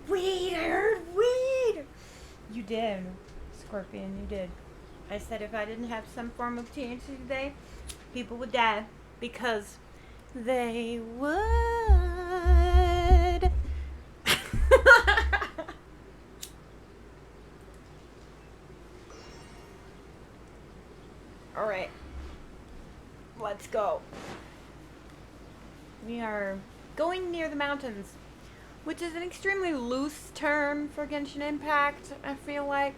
Weed, I heard weed. You did, Scorpion, you did. I said if I didn't have some form of TNT today, people would die. Because they would. Alright. Let's go. We are going near the mountains, which is an extremely loose term for Genshin Impact. I feel like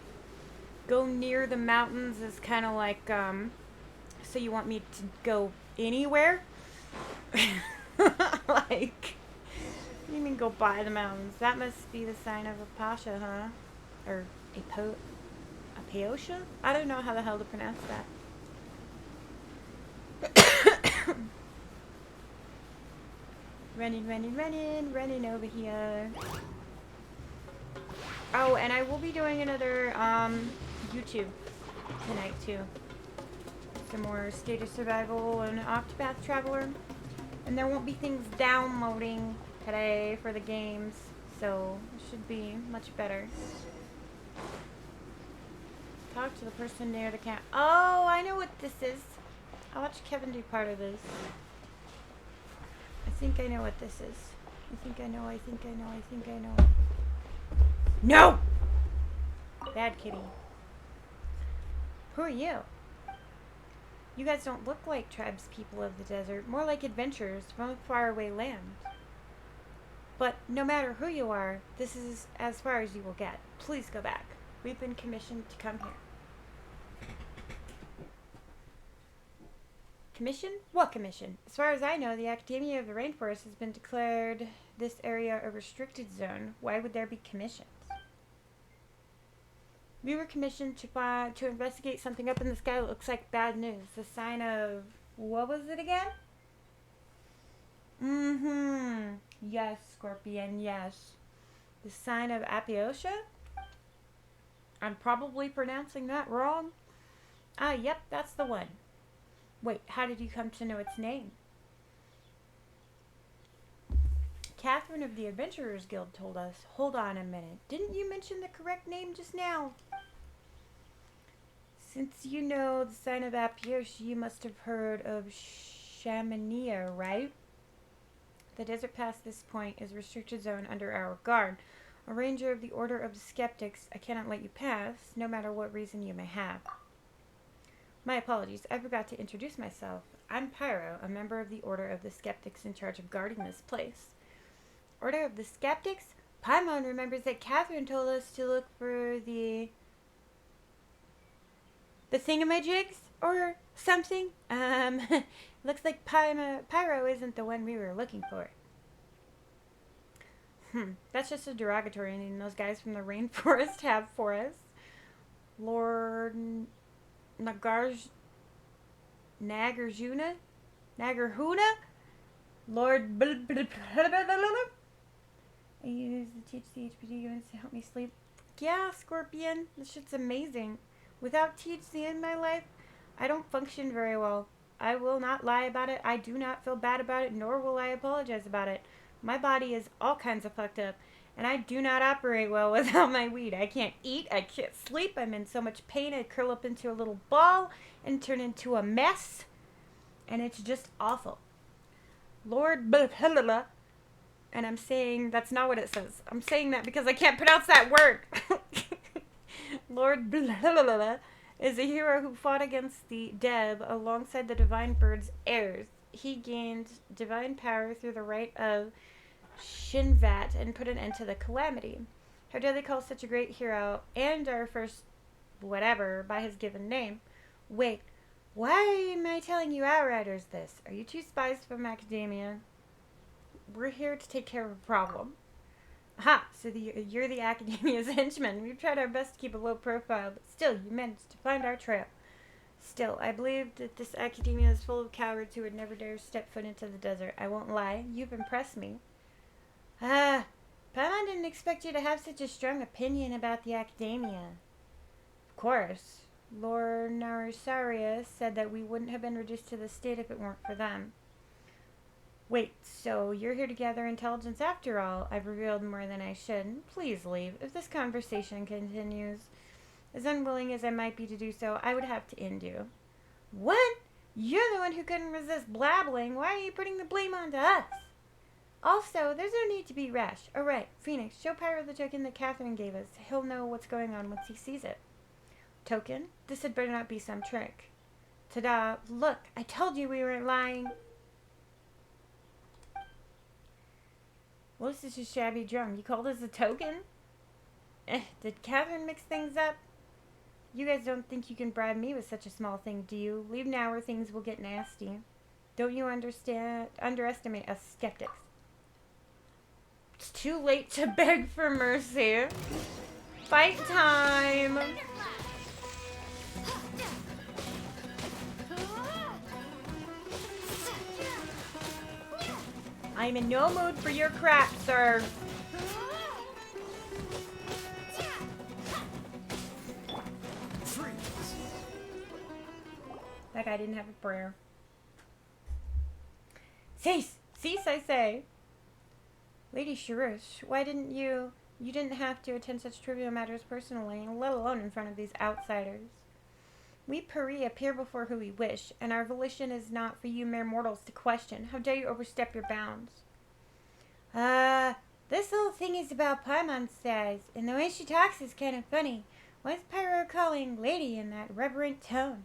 go near the mountains is kind of like, so you want me to go anywhere? Like, you mean go by the mountains? That must be the sign of a pasha, huh? Or a Paosha? I don't know how the hell to pronounce that. Running over here. Oh, and I will be doing another YouTube tonight too. Some more State of Survival and Octopath Traveler. And there won't be things downloading today for the games, so it should be much better. Talk to the person near the camp. Oh, I know what this is. I watched Kevin do part of this. I think I know what this is. I think I know. No! Bad kitty. Who are you? You guys don't look like tribespeople of the desert, more like adventurers from a faraway land. But no matter who you are, this is as far as you will get. Please go back. We've been commissioned to come here. Commission? What commission? As far as I know, the Academia of the Rainforest has been declared this area a restricted zone. Why would there be commissions? We were commissioned to investigate something up in the sky that looks like bad news. The sign of... what was it again? Yes, Scorpion, yes. The sign of Apiosha? I'm probably pronouncing that wrong. Ah, yep, that's the one. Wait, how did you come to know its name? Catherine of the Adventurers Guild told us. Hold on a minute. Didn't you mention the correct name just now? Since you know the sign of Apiosha, you must have heard of Shamania, right? The desert past this point is restricted zone under our guard. A ranger of the Order of the Skeptics, I cannot let you pass, no matter what reason you may have. My apologies, I forgot to introduce myself. I'm Pyro, a member of the Order of the Skeptics in charge of guarding this place. Order of the Skeptics? Paimon remembers that Catherine told us to look for the thingamajigs or something. Looks like Pyro isn't the one we were looking for. That's just a derogatory name those guys from the rainforest have for us. Lord Nagarjuna? Lord I use the THC HPD units to help me sleep. Yeah, Scorpion, this shit's amazing. Without THC in my life, I don't function very well. I will not lie about it. I do not feel bad about it, nor will I apologize about it. My body is all kinds of fucked up, and I do not operate well without my weed. I can't eat, I can't sleep, I'm in so much pain I curl up into a little ball and turn into a mess, and it's just awful. Lord blah, and I'm saying that's not what it says. I'm saying that because I can't pronounce that word. Lord blah is a hero who fought against the Deb alongside the Divine Bird's heirs. He gained divine power through the rite of Shinvat and put an end to the calamity. How dare they call such a great hero and our first whatever by his given name? Wait, why am I telling you outriders this? Are you two spies from Academia? We're here to take care of a problem. Aha, so you're the Academia's henchman. We've tried our best to keep a low profile, but still, you managed to find our trail. Still, I believe that this Academia is full of cowards who would never dare step foot into the desert. I won't lie, you've impressed me. Paimon didn't expect you to have such a strong opinion about the Academia. Of course. Lord Narasaria said that we wouldn't have been reduced to this state if it weren't for them. Wait, so you're here to gather intelligence after all? I've revealed more than I should. Please leave. If this conversation continues, as unwilling as I might be to do so, I would have to end you. What? You're the one who couldn't resist blabbling. Why are you putting the blame onto us? Also, there's no need to be rash. Alright, Phoenix, show Pyro the token that Catherine gave us. He'll know what's going on once he sees it. Token? This had better not be some trick. Ta-da. Look, I told you we weren't lying. Well, this is just shabby drum. You called us a token? Did Catherine mix things up? You guys don't think you can bribe me with such a small thing, do you? Leave now or things will get nasty. Don't you underestimate us skeptics. It's too late to beg for mercy. Fight time! I'm in no mood for your crap, sir. That guy didn't have a prayer. Cease! Cease, I say! Lady Sharush, why didn't you... You didn't have to attend such trivial matters personally, let alone in front of these outsiders. We Pari appear before who we wish, and our volition is not for you mere mortals to question. How dare you overstep your bounds? This little thing is about Paimon size, and the way she talks is kind of funny. Why is Pyro calling lady in that reverent tone?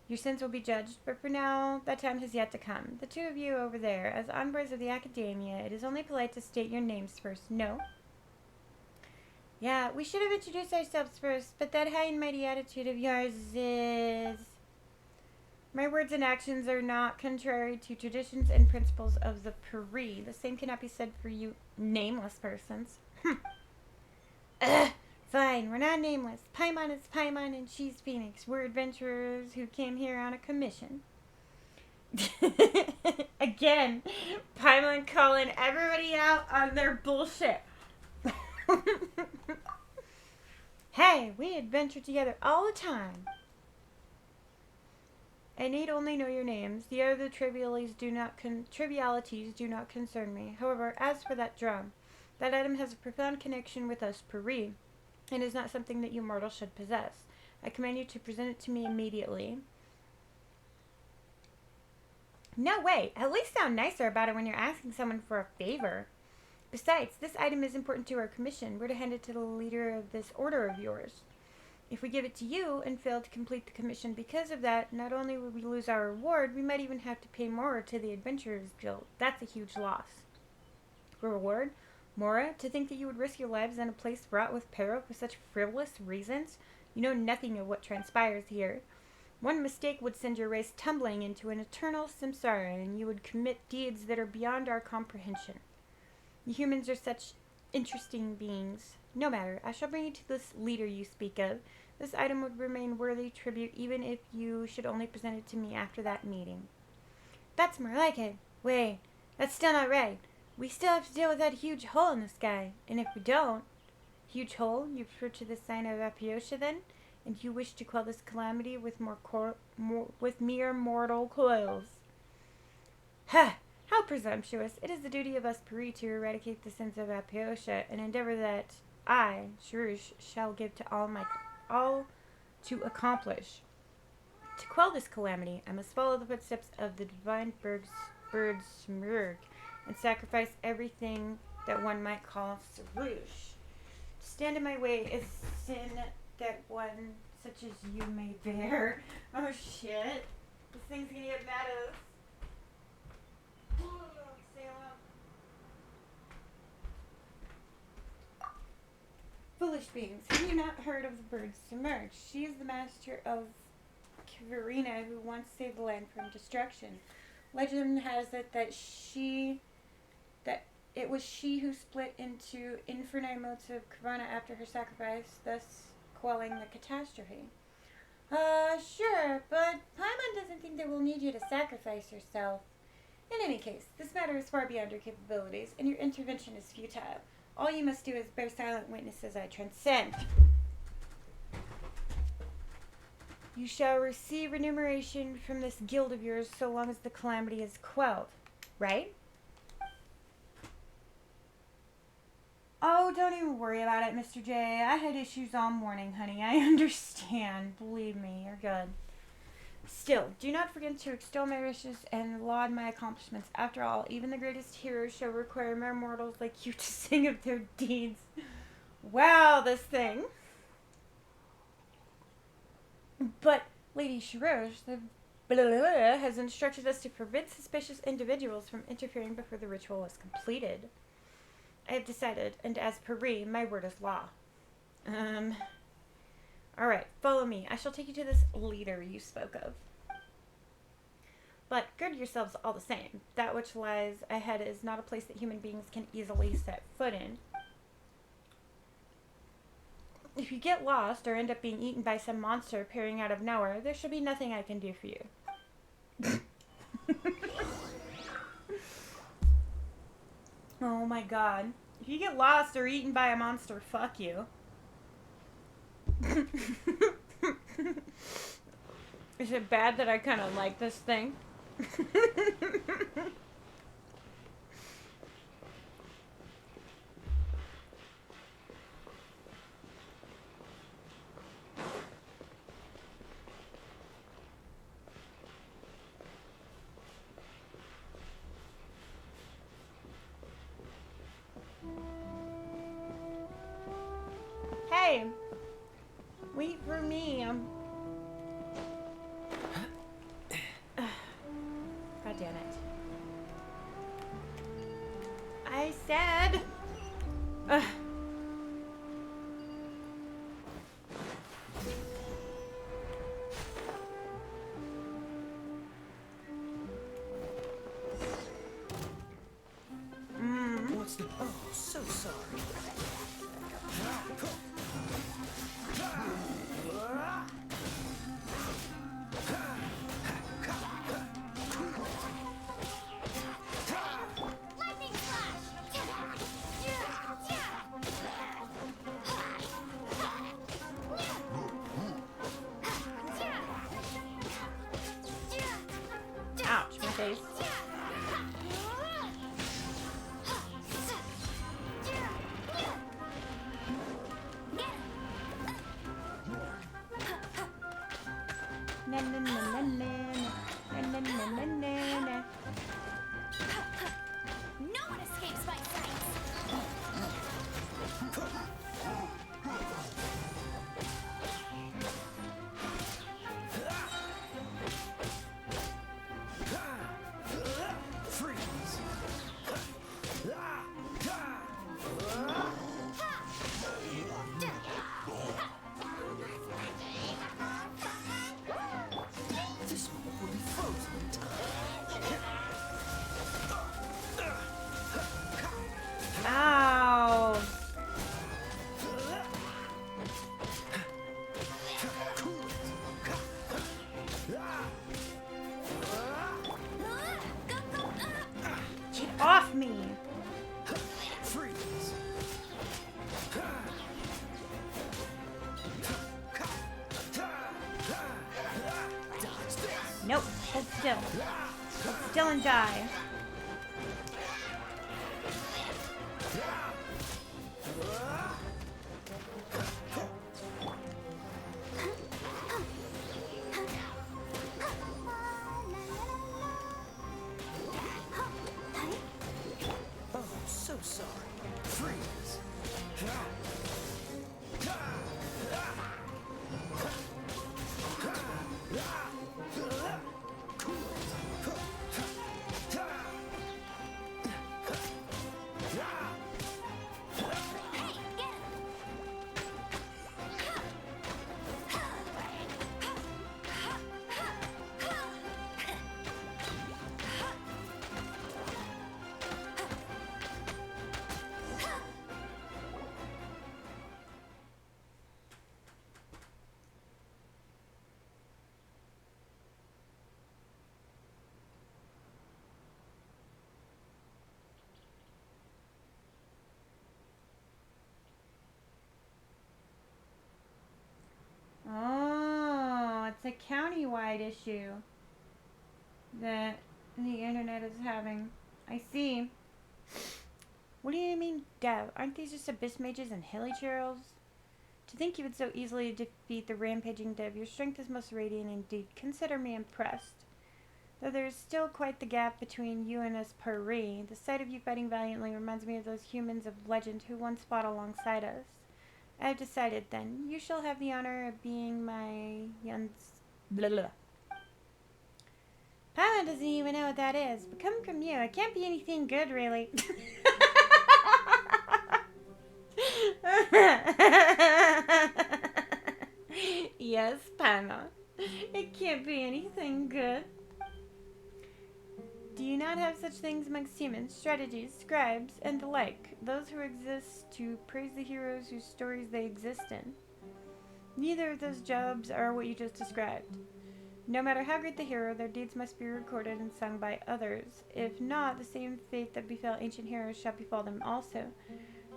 Your sins will be judged, but for now, that time has yet to come. The two of you over there, as envoys of the Academia, it is only polite to state your names first. No? Yeah, we should have introduced ourselves first, but that high and mighty attitude of yours is... My words and actions are not contrary to traditions and principles of the Pari. The same cannot be said for you nameless persons. Fine, we're not nameless. Paimon is Paimon and she's Phoenix. We're adventurers who came here on a commission. Again, Paimon calling everybody out on their bullshit. Hey, we adventure together all the time. I need only know your names. The other trivialities do not concern me. However, as for that drum, that item has a profound connection with us Pari, and is not something that you mortals should possess. I command you to present it to me immediately. No way! At least sound nicer about it when you're asking someone for a favor. Besides, this item is important to our commission. We're to hand it to the leader of this order of yours. If we give it to you and fail to complete the commission because of that, not only will we lose our reward, we might even have to pay more to the Adventurers Guild. That's a huge loss. Reward? Mora, to think that you would risk your lives in a place fraught with peril for such frivolous reasons? You know nothing of what transpires here. One mistake would send your race tumbling into an eternal samsara, and you would commit deeds that are beyond our comprehension. You humans are such interesting beings. No matter, I shall bring you to this leader you speak of. This item would remain worthy tribute even if you should only present it to me after that meeting. That's more like it. Wait, that's still not right. We still have to deal with that huge hole in the sky. And if we don't... Huge hole? You refer to the sign of Apiosha then? And you wish to quell this calamity with mere mortal coils. Ha! How presumptuous! It is the duty of us Pari to eradicate the sins of Apiosha, an endeavor that I, Sharush, shall give to all to accomplish. To quell this calamity, I must follow the footsteps of the divine bird Smurg, and sacrifice everything that one might call Sharush. To stand in my way is sin that one such as you may bear. Oh shit. This thing's gonna get mad at us. Foolish beings, have you not heard of the bird Submerged? She is the master of Kavarina who once saved the land from destruction. Legend has it that it was she who split into infinite motes of Kavarina after her sacrifice, thus quelling the catastrophe. Sure, but Paimon doesn't think that we'll need you to sacrifice yourself. In any case, this matter is far beyond your capabilities, and your intervention is futile. All you must do is bear silent witness as I transcend. You shall receive remuneration from this guild of yours so long as the calamity is quelled. right? Oh, don't even worry about it, Mr. J. I had issues all morning, honey. I understand. Believe me, you're good. Still, do not forget to extol my riches and laud my accomplishments. After all, even the greatest heroes shall require mere mortals like you to sing of their deeds. Wow, this thing. But Lady Shirosh, the has instructed us to prevent suspicious individuals from interfering before the ritual is completed. I have decided, and as per re, my word is law. Alright, follow me. I shall take you to this leader you spoke of. But gird yourselves all the same. That which lies ahead is not a place that human beings can easily set foot in. If you get lost or end up being eaten by some monster appearing out of nowhere, there shall be nothing I can do for you. Oh my god. If you get lost or eaten by a monster, fuck you. Is it bad that I kind of like this thing? Hey, wait for me. God damn it. I said. What's the... Oh, so sorry. Lightning flash! Ouch, my face. Na na na na na na na na na na na. No one escapes my sights! Freeze! This one will be frozen in time. Ow. Get off me. Freeze! Nope. Hold still. Hold still and die. Oh, so sorry. Freeze! Oh, it's a county-wide issue that the internet is having. I see. What do you mean, Dev? Aren't these just abyss mages and hilichurls? To think you would so easily defeat the rampaging Dev, your strength is most radiant indeed. Consider me impressed. Though there is still quite the gap between you and us Paris, the sight of you fighting valiantly reminds me of those humans of legend who once fought alongside us. I have decided, then, you shall have the honor of being my blah, blah. Paimon doesn't even know what that is, but coming from you, it can't be anything good, really. Yes, Paimon. It can't be anything good. Do you not have such things amongst humans, strategies, scribes, and the like, those who exist to praise the heroes whose stories they exist in? Neither of those jobs are what you just described. No matter how great the hero, their deeds must be recorded and sung by others. If not, the same fate that befell ancient heroes shall befall them also.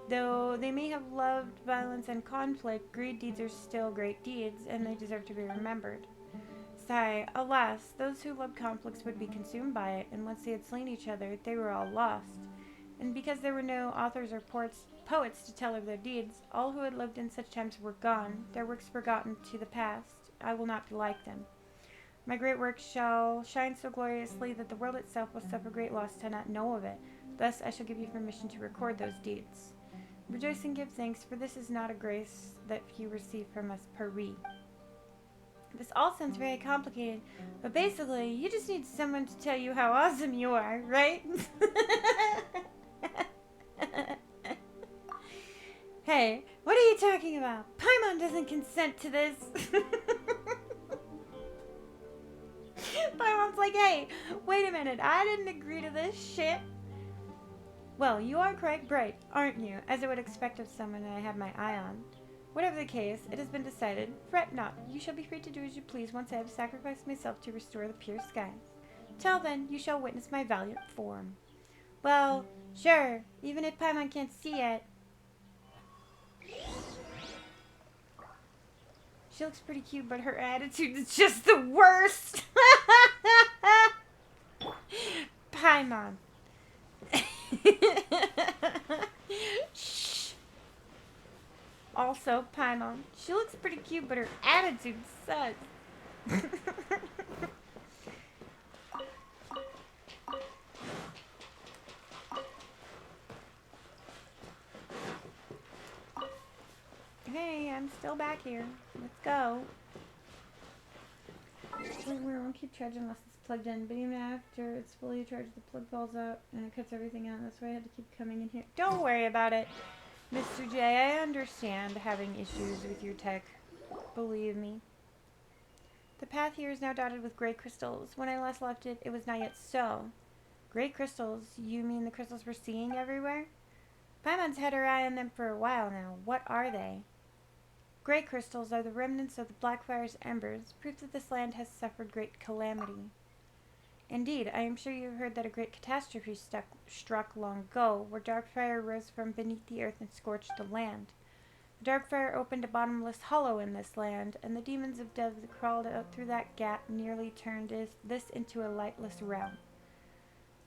Though they may have loved violence and conflict, great deeds are still great deeds, and they deserve to be remembered. Sigh, alas, those who loved conflicts would be consumed by it, and once they had slain each other, they were all lost. And because there were no authors or poets to tell of their deeds, all who had lived in such times were gone, their works forgotten to the past. I will not be like them. My great work shall shine so gloriously that the world itself will suffer great loss to not know of it. Thus I shall give you permission to record those deeds. Rejoice and give thanks, for this is not a grace that few receive from us Paris. This all sounds very complicated, but basically, you just need someone to tell you how awesome you are, right? Hey, what are you talking about? Paimon doesn't consent to this. Paimon's like, hey, wait a minute, I didn't agree to this shit. Well, you are quite bright, aren't you, as I would expect of someone I have my eye on. Whatever the case, it has been decided. Fret not, you shall be free to do as you please once I have sacrificed myself to restore the pure skies. Till then, you shall witness my valiant form. Well, sure, even if Paimon can't see it. She looks pretty cute, but her attitude is just the worst. Paimon. Shh. Also, Paimon. She looks pretty cute, but her attitude sucks. Hey, I'm still back here. Let's go. We won't keep charging unless it's plugged in, but even after it's fully charged, the plug falls out and it cuts everything out. That's why I had to keep coming in here. Don't worry about it, Mr. J. I understand having issues with your tech. Believe me. The path here is now dotted with gray crystals. When I last left it, it was not yet so. Gray crystals? You mean the crystals we're seeing everywhere? Paimon's had her eye on them for a while now. What are they? Gray crystals are the remnants of the Blackfire's embers, proof that this land has suffered great calamity. Indeed, I am sure you have heard that a great catastrophe struck long ago, where dark fire rose from beneath the earth and scorched the land. The dark fire opened a bottomless hollow in this land, and the demons of death that crawled out through that gap nearly turned this into a lightless realm.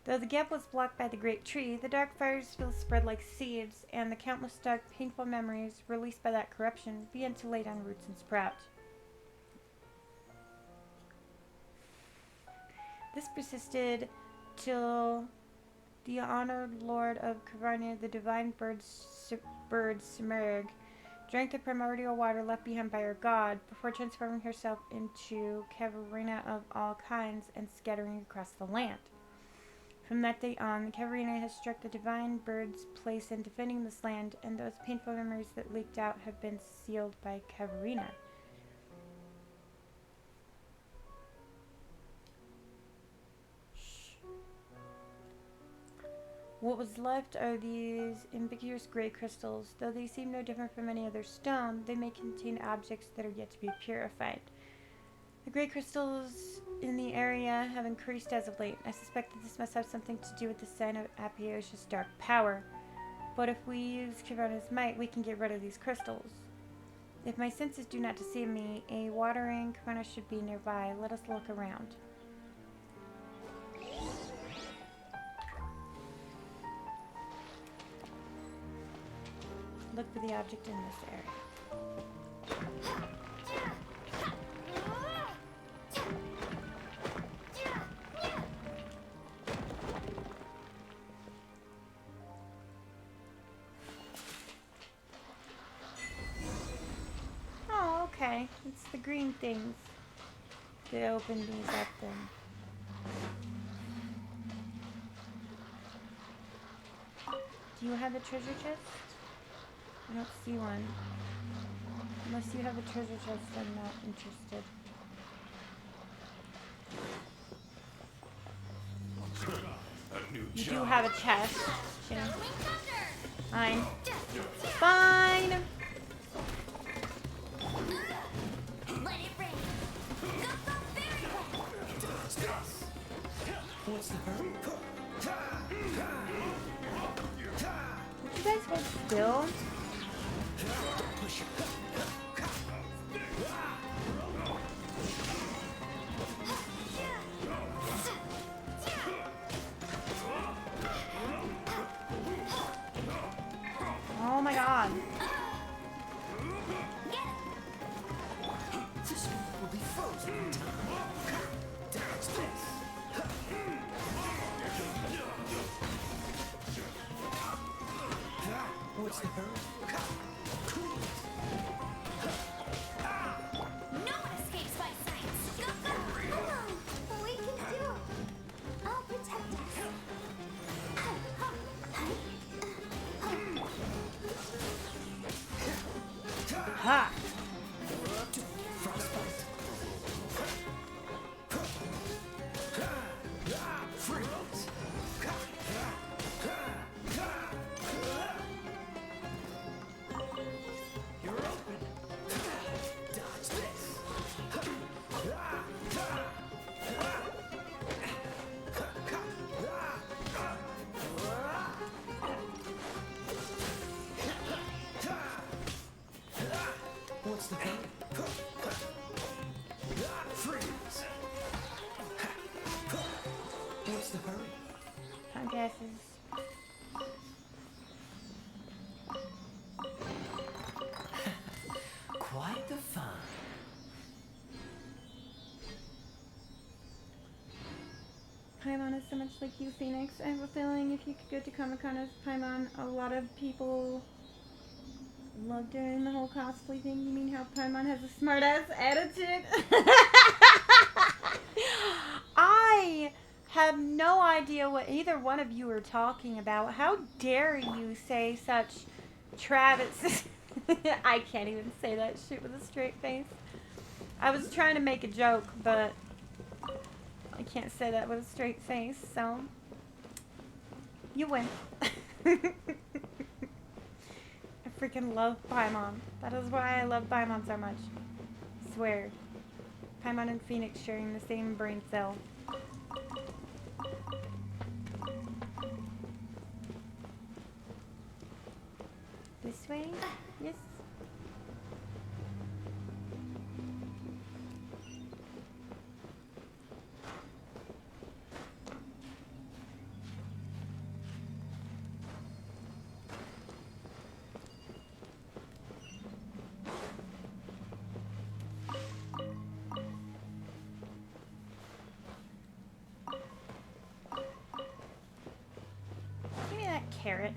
Though the gap was blocked by the great tree, the dark fires still spread like seeds, and the countless dark, painful memories released by that corruption began to lay down roots and sprout. This persisted till the honored lord of Cavarnia, the divine bird Smerg, drank the primordial water left behind by her god, before transforming herself into Cavarina of all kinds and scattering across the land. From that day on, Cavarina has struck the divine bird's place in defending this land, and those painful memories that leaked out have been sealed by Cavarina. What was left are these ambiguous gray crystals. Though they seem no different from any other stone, they may contain objects that are yet to be purified. The gray crystals in the area have increased as of late. I suspect that this must have something to do with the sign of Apios's dark power. But if we use Cavarina's might, we can get rid of these crystals. If my senses do not deceive me, a watering corner should be nearby. Let us look around. Look for the object in this area. Oh, okay. It's the green things that open these up then. Do you have a treasure chest? I don't see one. Unless you have a treasure chest, I'm not interested. You do have a chest. You know. Fine. Fine! Let it rain. Go, go, very well. What's the hurry? Would you guys hold still? Oh my god. This will be frozen in time. Dodge this. What's the hurry? No one escapes my sights. Go, go. Hello. We can do it. I'll protect us. Ha! Frostbite. Freeze. You're open. Dodge this. What's the hurry? Freeze. What's the hurry? I guess Quite the fun. Paimon is so much like you, Phoenix. I have a feeling if you could go to Comic-Con as Paimon, a lot of people love doing the whole cosplay thing. You mean how Paimon has a smart-ass attitude? I have no idea what either one of you are talking about. How dare you say such Travis? I can't even say that shit with a straight face. I was trying to make a joke, but I can't say that with a straight face, so you win. I freaking love Paimon. That is why I love Paimon so much. I swear. Paimon and Phoenix sharing the same brain cell. This way? Yes. Give me that carrot.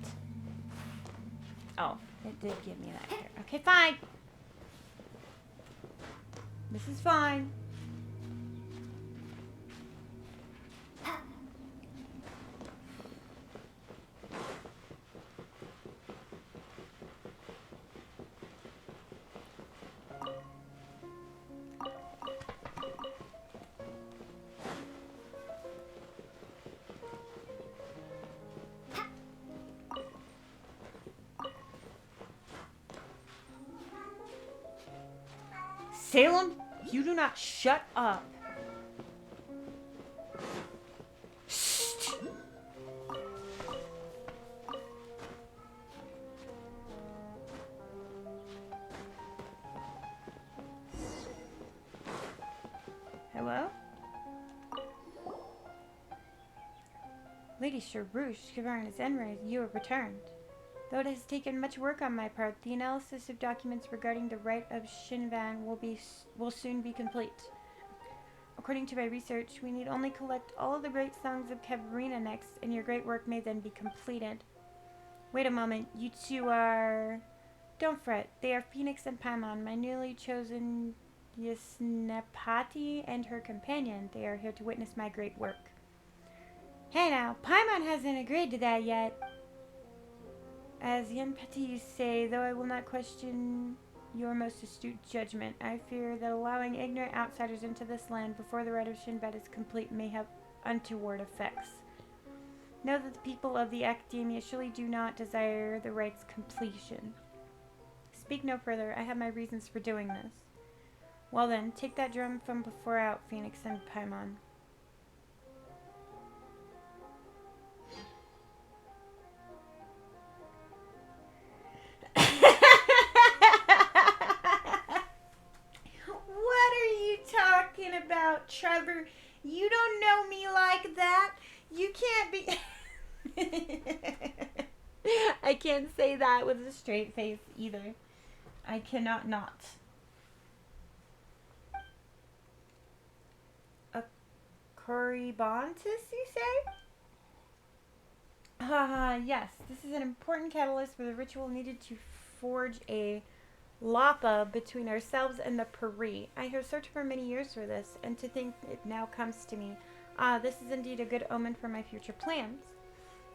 Oh, it did give me that carrot. Okay, fine. This is fine. Salem, you do not shut up. Shh. Hello? Lady Sharouche, Kavarn is Enraged, you have returned. Though it has taken much work on my part, the analysis of documents regarding the right of Shinvan will soon be complete. According to my research, we need only collect all of the great songs of Kavarina next, and your great work may then be completed. Wait a moment, you two are... Don't fret, they are Phoenix and Paimon, my newly chosen Yasnapati and her companion. They are here to witness my great work. Hey now, Paimon hasn't agreed to that yet. As Yanpati say, though I will not question your most astute judgment, I fear that allowing ignorant outsiders into this land before the rite of Shinbet is complete may have untoward effects. Know that the people of the Academia surely do not desire the rite's completion. Speak no further, I have my reasons for doing this. Well then, take that drum from before out, Phoenix and Paimon. What are you talking about, Trevor? You don't know me like that. You can't be... I can't say that with a straight face either. I cannot not. A Corybontis, you say? Yes. This is an important catalyst for the ritual needed to forge a Lapa between ourselves and the Peri. I have searched for many years for this, and to think it now comes to me. This is indeed a good omen for my future plans.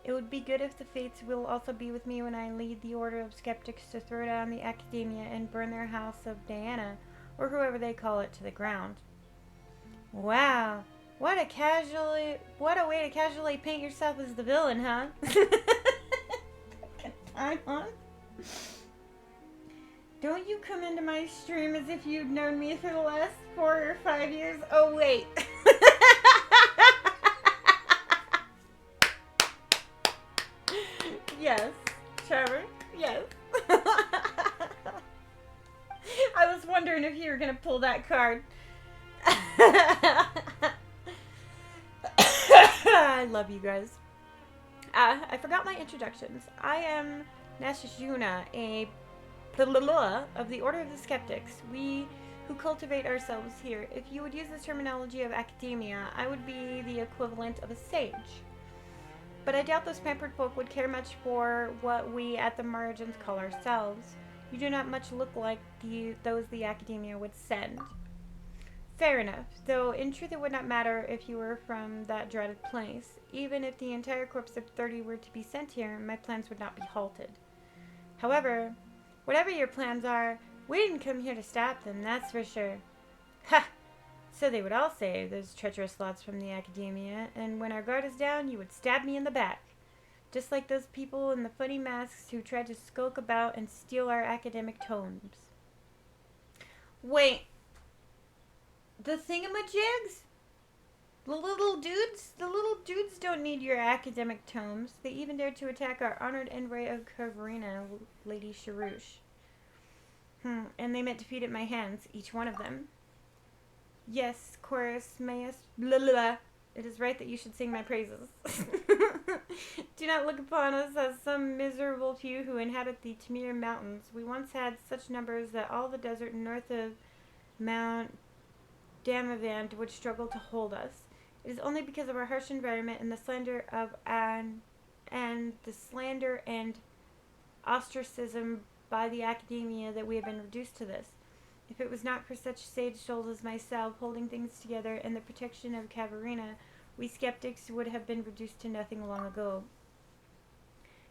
It would be good if the Fates will also be with me when I lead the Order of Skeptics to throw down the Academia and burn their House of Diana, or whoever they call it, to the ground. Wow, what a way to casually paint yourself as the villain, huh? I'm on. Don't you come into my stream as if you'd known me for the last 4 or 5 years? Oh, wait. Yes, Trevor, yes. I was wondering if you were going to pull that card. I love you guys. I forgot my introductions. I am Nashishuna, a of the Order of the Skeptics. We who cultivate ourselves here. If you would use the terminology of academia, I would be the equivalent of a sage. But I doubt those pampered folk would care much for what we at the margins call ourselves. You do not much look like those the Academia would send. Fair enough, though in truth it would not matter if you were from that dreaded place. Even if the entire corps of 30 were to be sent here, my plans would not be halted. However, whatever your plans are, we didn't come here to stop them, that's for sure. Ha! So they would all say, those treacherous lots from the Academia, and when our guard is down, you would stab me in the back. Just like those people in the funny masks who tried to skulk about and steal our academic tomes. Wait. The thingamajigs? The little dudes don't need your academic tomes. They even dared to attack our honored envoy of Kavarina, Lady Sharush. And they met defeat at my hands, each one of them. Yes, chorus, mayest, blah, blah, blah. It is right that you should sing my praises. Do not look upon us as some miserable few who inhabit the Tamir Mountains. We once had such numbers that all the desert north of Mount Damavand would struggle to hold us. It is only because of our harsh environment and the slander and ostracism by the Academia that we have been reduced to this. If it was not for such sage souls as myself holding things together and the protection of Kavarina, we skeptics would have been reduced to nothing long ago.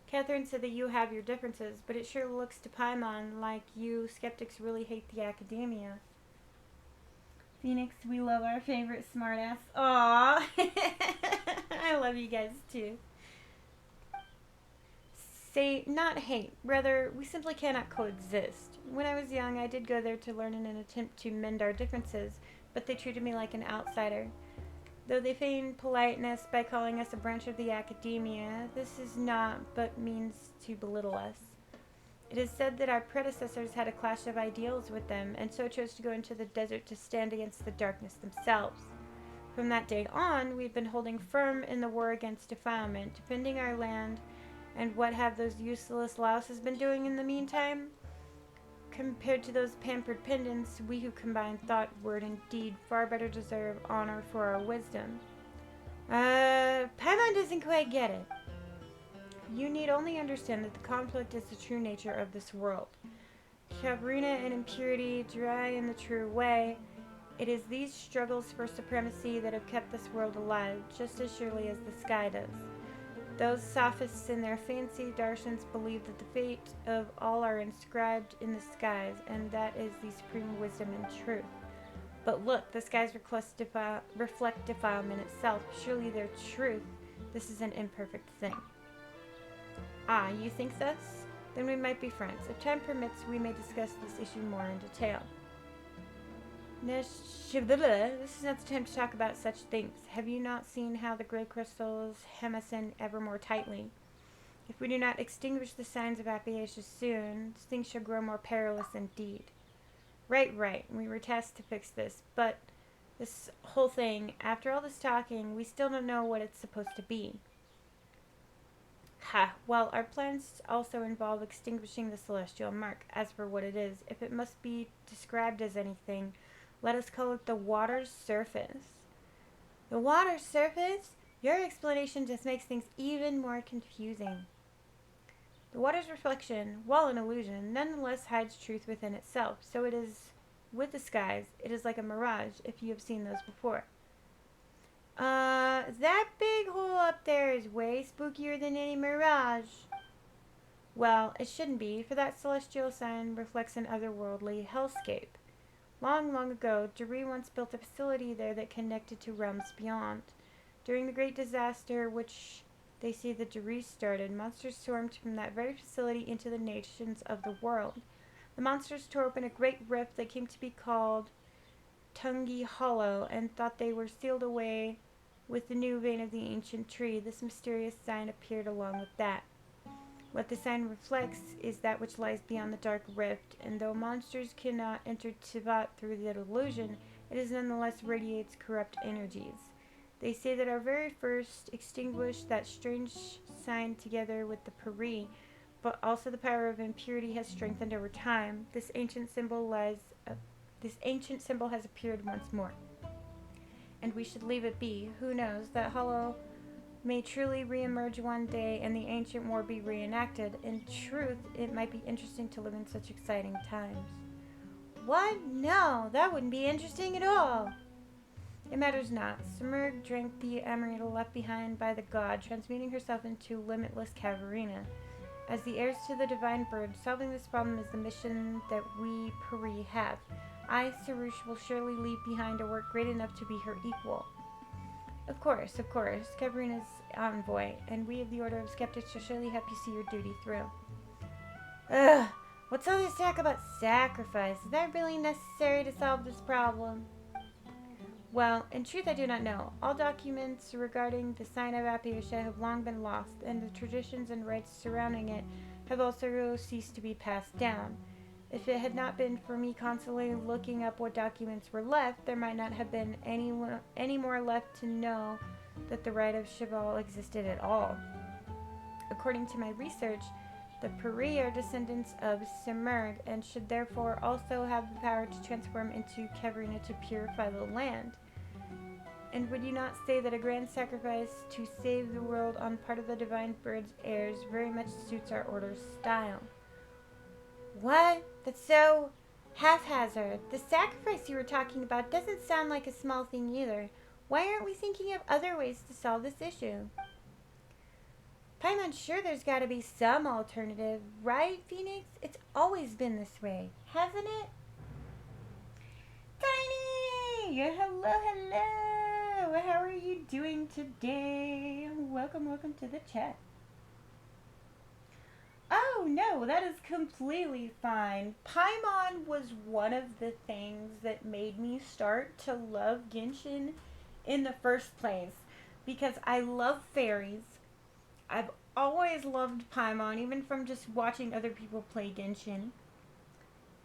Catherine said that you have your differences, but it sure looks to Paimon like you skeptics really hate the Academia. Phoenix, we love our favorite smartass. Aww. I love you guys too. Say, not hate. Rather, we simply cannot coexist. When I was young, I did go there to learn in an attempt to mend our differences, but they treated me like an outsider. Though they feign politeness by calling us a branch of the Academia, this is not but means to belittle us. It is said that our predecessors had a clash of ideals with them, and so chose to go into the desert to stand against the darkness themselves. From that day on, we've been holding firm in the war against defilement, defending our land And what have those useless louses been doing in the meantime? Compared to those pampered pendants, we who combine thought, word, and deed far better deserve honor for our wisdom. Paimon doesn't quite get it. You need only understand that the conflict is the true nature of this world. Cabrina and impurity dry in the true way. It is these struggles for supremacy that have kept this world alive, just as surely as the sky does. Those sophists in their fancy darshans believe that the fate of all are inscribed in the skies, and that is the supreme wisdom and truth. But look, the skies reflect defilement itself. Surely their truth, this is an imperfect thing. Ah, you think thus? Then we might be friends. If time permits, we may discuss this issue more in detail. This is not the time to talk about such things. Have you not seen how the gray crystals hem us in ever more tightly? If we do not extinguish the signs of Appiacia soon, things shall grow more perilous indeed. Right. We were tasked to fix this, but this whole thing, after all this talking, we still don't know what it's supposed to be. Well, our plans also involve extinguishing the celestial mark. As for what it is, if it must be described as anything, let us call it the water's surface. The water's surface? Your explanation just makes things even more confusing. The water's reflection, while an illusion, nonetheless hides truth within itself. So it is with the skies. It is like a mirage, if you have seen those before. That big hole up there is way spookier than any mirage. Well, it shouldn't be, for that celestial sign reflects an otherworldly hellscape. Long ago, Duri once built a facility there that connected to realms beyond. During the great disaster, which they say the Duri started, monsters swarmed from that very facility into the nations of the world. The monsters tore open a great rift that came to be called Tungi Hollow, and thought they were sealed away with the new vein of the ancient tree. This mysterious sign appeared along with that. What the sign reflects is that which lies beyond the dark rift, and though monsters cannot enter Teyvat through the illusion, it nonetheless radiates corrupt energies. They say that our very first extinguished that strange sign together with the Peri, but also the power of impurity has strengthened over time. This ancient symbol has appeared once more. And we should leave it be. Who knows, that hollow may truly re-emerge one day and the ancient war be reenacted. In truth, it might be interesting to live in such exciting times. What? No, that wouldn't be interesting at all. It matters not. Simurgh drank the Amarita left behind by the god, transmuting herself into limitless Caverina. As the heirs to the divine bird, solving this problem is the mission that we Peri have. I, Sarush, will surely leave behind a work great enough to be her equal. Of course, Caverina's envoy, and we of the Order of Skeptics shall surely help you see your duty through. Ugh, what's all this talk about sacrifice? Is that really necessary to solve this problem? Well, in truth I do not know. All documents regarding the sign of Appiacia have long been lost, and the traditions and rites surrounding it have also ceased to be passed down. If it had not been for me constantly looking up what documents were left, there might not have been any more left to know that the rite of Cheval existed at all. According to my research, the Peri are descendants of Simurgh and should therefore also have the power to transform into Caverina to purify the land. And would you not say that a grand sacrifice to save the world on part of the divine bird's heirs very much suits our order's style? What? That's so haphazard. The sacrifice you were talking about doesn't sound like a small thing either. Why aren't we thinking of other ways to solve this issue? Paimon's sure there's got to be some alternative, right, Phoenix? It's always been this way, hasn't it? Tiny! Hello! How are you doing today? Welcome to the chat. Oh, no, that is completely fine. Paimon was one of the things that made me start to love Genshin in the first place. Because I love fairies. I've always loved Paimon, even from just watching other people play Genshin.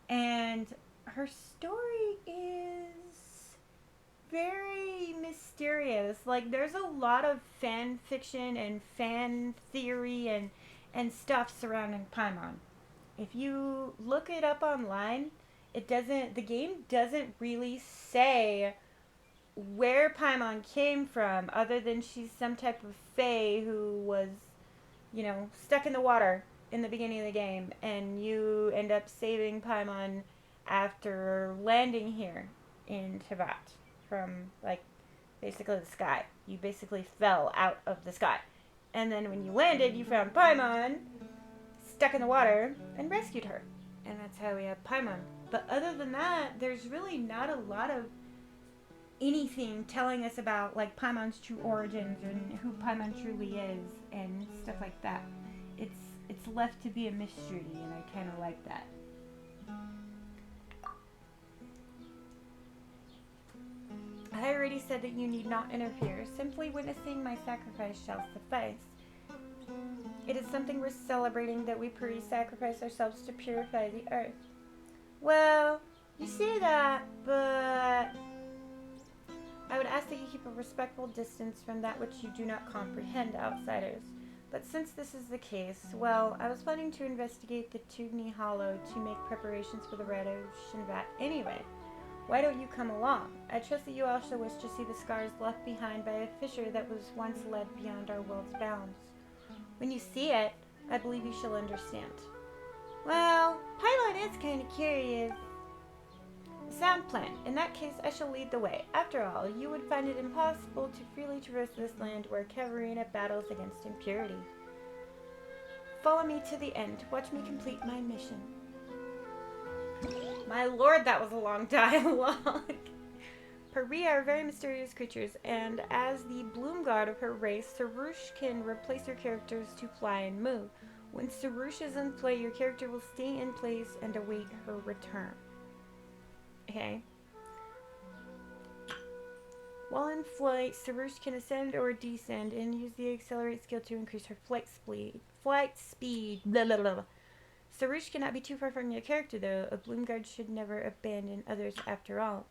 And her story is very mysterious. Like, there's a lot of fan fiction and fan theory and and stuff surrounding Paimon. If you look it up online, the game doesn't really say where Paimon came from, other than she's some type of fae who was, stuck in the water in the beginning of the game, and you end up saving Paimon after landing here in Teyvat from, like, basically the sky. You basically fell out of the sky. And then when you landed, you found Paimon stuck in the water and rescued her. And that's how we have Paimon. But other than that, there's really not a lot of anything telling us about, like, Paimon's true origins and who Paimon truly is and stuff like that. It's left to be a mystery, and I kind of like that. I already said that you need not interfere. Simply witnessing my sacrifice shall suffice. It is something worth celebrating that we pre-sacrifice ourselves to purify the earth. Well, you say that, but I would ask that you keep a respectful distance from that which you do not comprehend, outsiders. But since this is the case, well, I was planning to investigate the Tugni Hollow to make preparations for the rite of Shinvat anyway. Why don't you come along? I trust that you also wish to see the scars left behind by a fissure that was once led beyond our world's bounds. When you see it, I believe you shall understand. Well, Paimon is kind of curious. Sound plan. In that case, I shall lead the way. After all, you would find it impossible to freely traverse this land where Kavarina battles against impurity. Follow me to the end. Watch me complete my mission. My lord, that was a long dialogue. Pari are very mysterious creatures, and as the bloom god of her race, Sarush can replace her characters to fly and move. When Sarush is in play, your character will stay in place and await her return. Okay. While in flight, Sarush can ascend or descend and use the accelerate skill to increase her flight speed. Blah, blah, blah. Sarush cannot be too far from your character, though. A Bloomguard should never abandon others after all.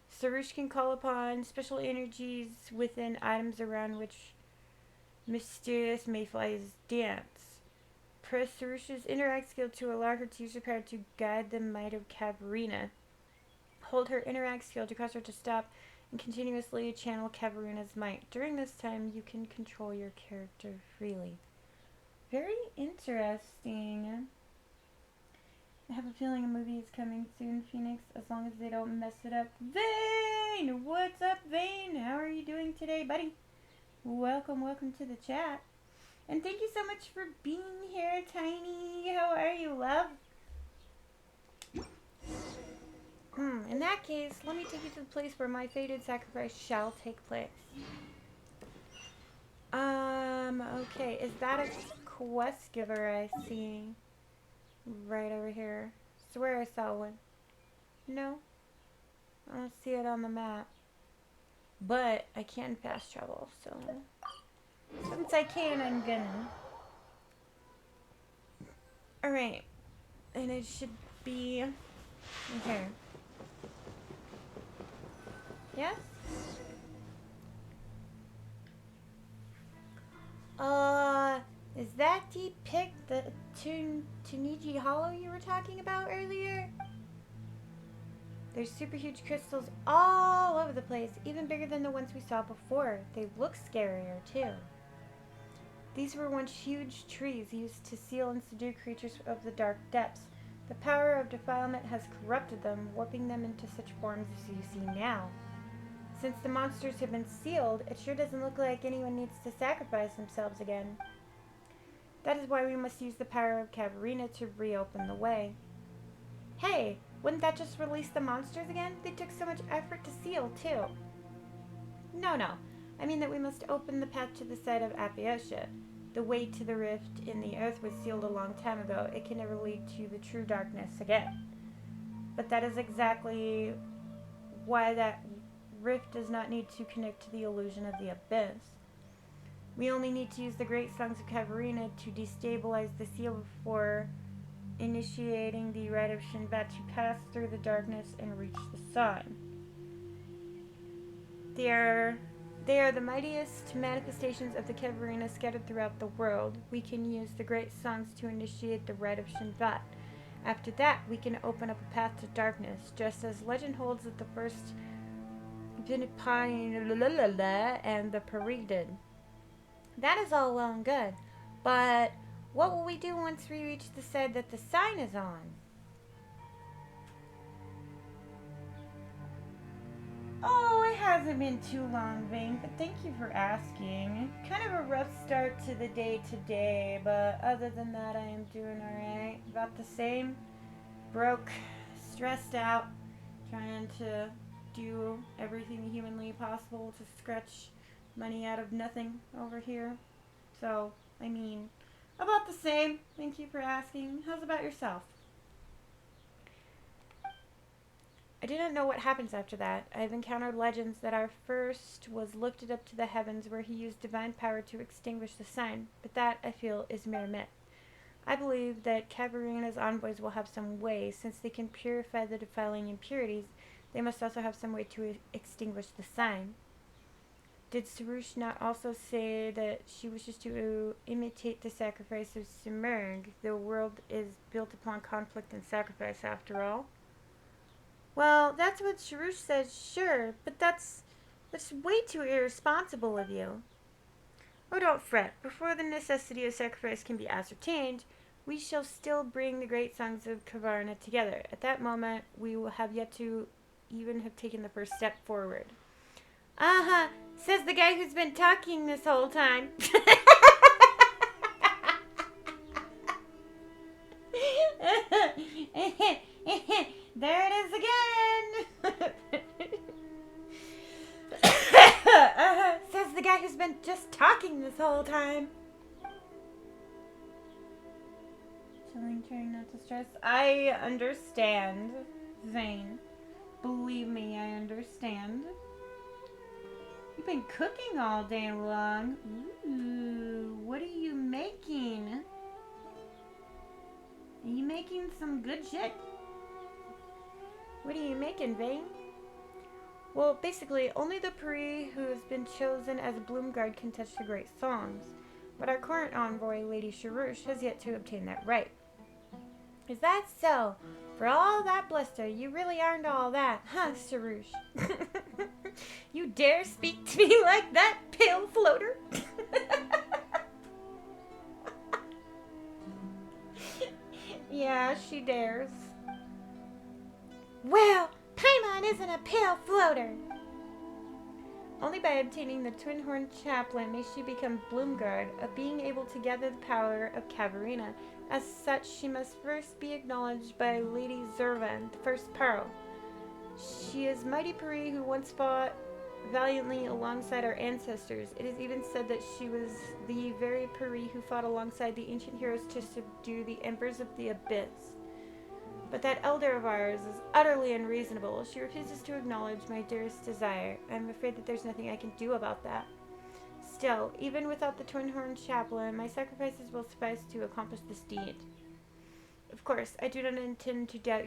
Sarush can call upon special energies within items around which mysterious mayflies dance. Press Sarush's interact skill to allow her to use her power to guide the might of Kavarina. Hold her interact skill to cause her to stop and continuously channel Kavarina's might. During this time, you can control your character freely. Very interesting. I have a feeling a movie is coming soon, Phoenix, as long as they don't mess it up. Vane! What's up, Vane? How are you doing today, buddy? Welcome to the chat. And thank you so much for being here, Tiny. How are you, love? In that case, let me take you to the place where my fated sacrifice shall take place. Okay, is that a quest giver I see? Right over here. Swear I saw one. No? I don't see it on the map. But I can fast travel, so since I can, I'm gonna. Alright. And it should be here. Yes? Is that depict the Tuniji Hollow you were talking about earlier? There's super huge crystals all over the place, even bigger than the ones we saw before. They look scarier, too. These were once huge trees used to seal and subdue creatures of the dark depths. The power of defilement has corrupted them, warping them into such forms as you see now. Since the monsters have been sealed, it sure doesn't look like anyone needs to sacrifice themselves again. That is why we must use the power of Kavarina to reopen the way. Hey, wouldn't that just release the monsters again? They took so much effort to seal, too. No. I mean that we must open the path to the site of Apiotia. The way to the rift in the earth was sealed a long time ago. It can never lead to the true darkness again. But that is exactly why that rift does not need to connect to the illusion of the abyss. We only need to use the great songs of Kavarina to destabilize the seal before initiating the rite of Shinvat to pass through the darkness and reach the sun. There They are the mightiest manifestations of the Kevarina scattered throughout the world. We can use the great songs to initiate the rite of Shinvat. After that, we can open up a path to darkness, just as legend holds that the first Vinipine and the Pari did. That is all well and good, but what will we do once we reach the side that the sign is on? Oh, it hasn't been too long, Vane, but thank you for asking. Kind of a rough start to the day today, but other than that, I am doing alright. About the same. Broke, stressed out, trying to do everything humanly possible to scratch money out of nothing over here. So, I mean, about the same. Thank you for asking. How's about yourself? I do not know what happens after that. I have encountered legends that our first was lifted up to the heavens where he used divine power to extinguish the sign, but that, I feel, is mere myth. I believe that Cavarina's envoys will have some way, since they can purify the defiling impurities, they must also have some way to extinguish the sign. Did Sarush not also say that she wishes to imitate the sacrifice of Simurg? The world is built upon conflict and sacrifice, after all. Well, that's what Sharush says, sure, but that's way too irresponsible of you. Oh, don't fret. Before the necessity of sacrifice can be ascertained, we shall still bring the great songs of Kavarna together. At that moment, we will have yet to even have taken the first step forward. Uh-huh, says the guy who's been talking this whole time. There it is again. Says the guy who's been just talking this whole time. Chilling, trying not to stress. I understand, Zane. Believe me, I understand. You've been cooking all day long. Ooh, what are you making? Are you making some good shit? What are you making, Vane? Well, basically, only the Pari who has been chosen as a Bloomguard can touch the great songs. But our current envoy, Lady Sharush, has yet to obtain that right. Is that so? For all that bluster, you really aren't all that, huh, Sharush? You dare speak to me like that, pale floater? Yeah, she dares. Well, Paimon isn't a pale floater. Only by obtaining the Twin Horn Chaplain may she become Bloomguard, of being able to gather the power of Cavarina. As such, she must first be acknowledged by Lady Zervan, the first Pearl. She is mighty Pari who once fought valiantly alongside our ancestors. It is even said that she was the very Pari who fought alongside the ancient heroes to subdue the Embers of the Abyss. But that elder of ours is utterly unreasonable. She refuses to acknowledge my dearest desire. I'm afraid that there's nothing I can do about that. Still, even without the Twin Horn Chaplain, my sacrifices will suffice to accomplish this deed. Of course, I do not intend to doubt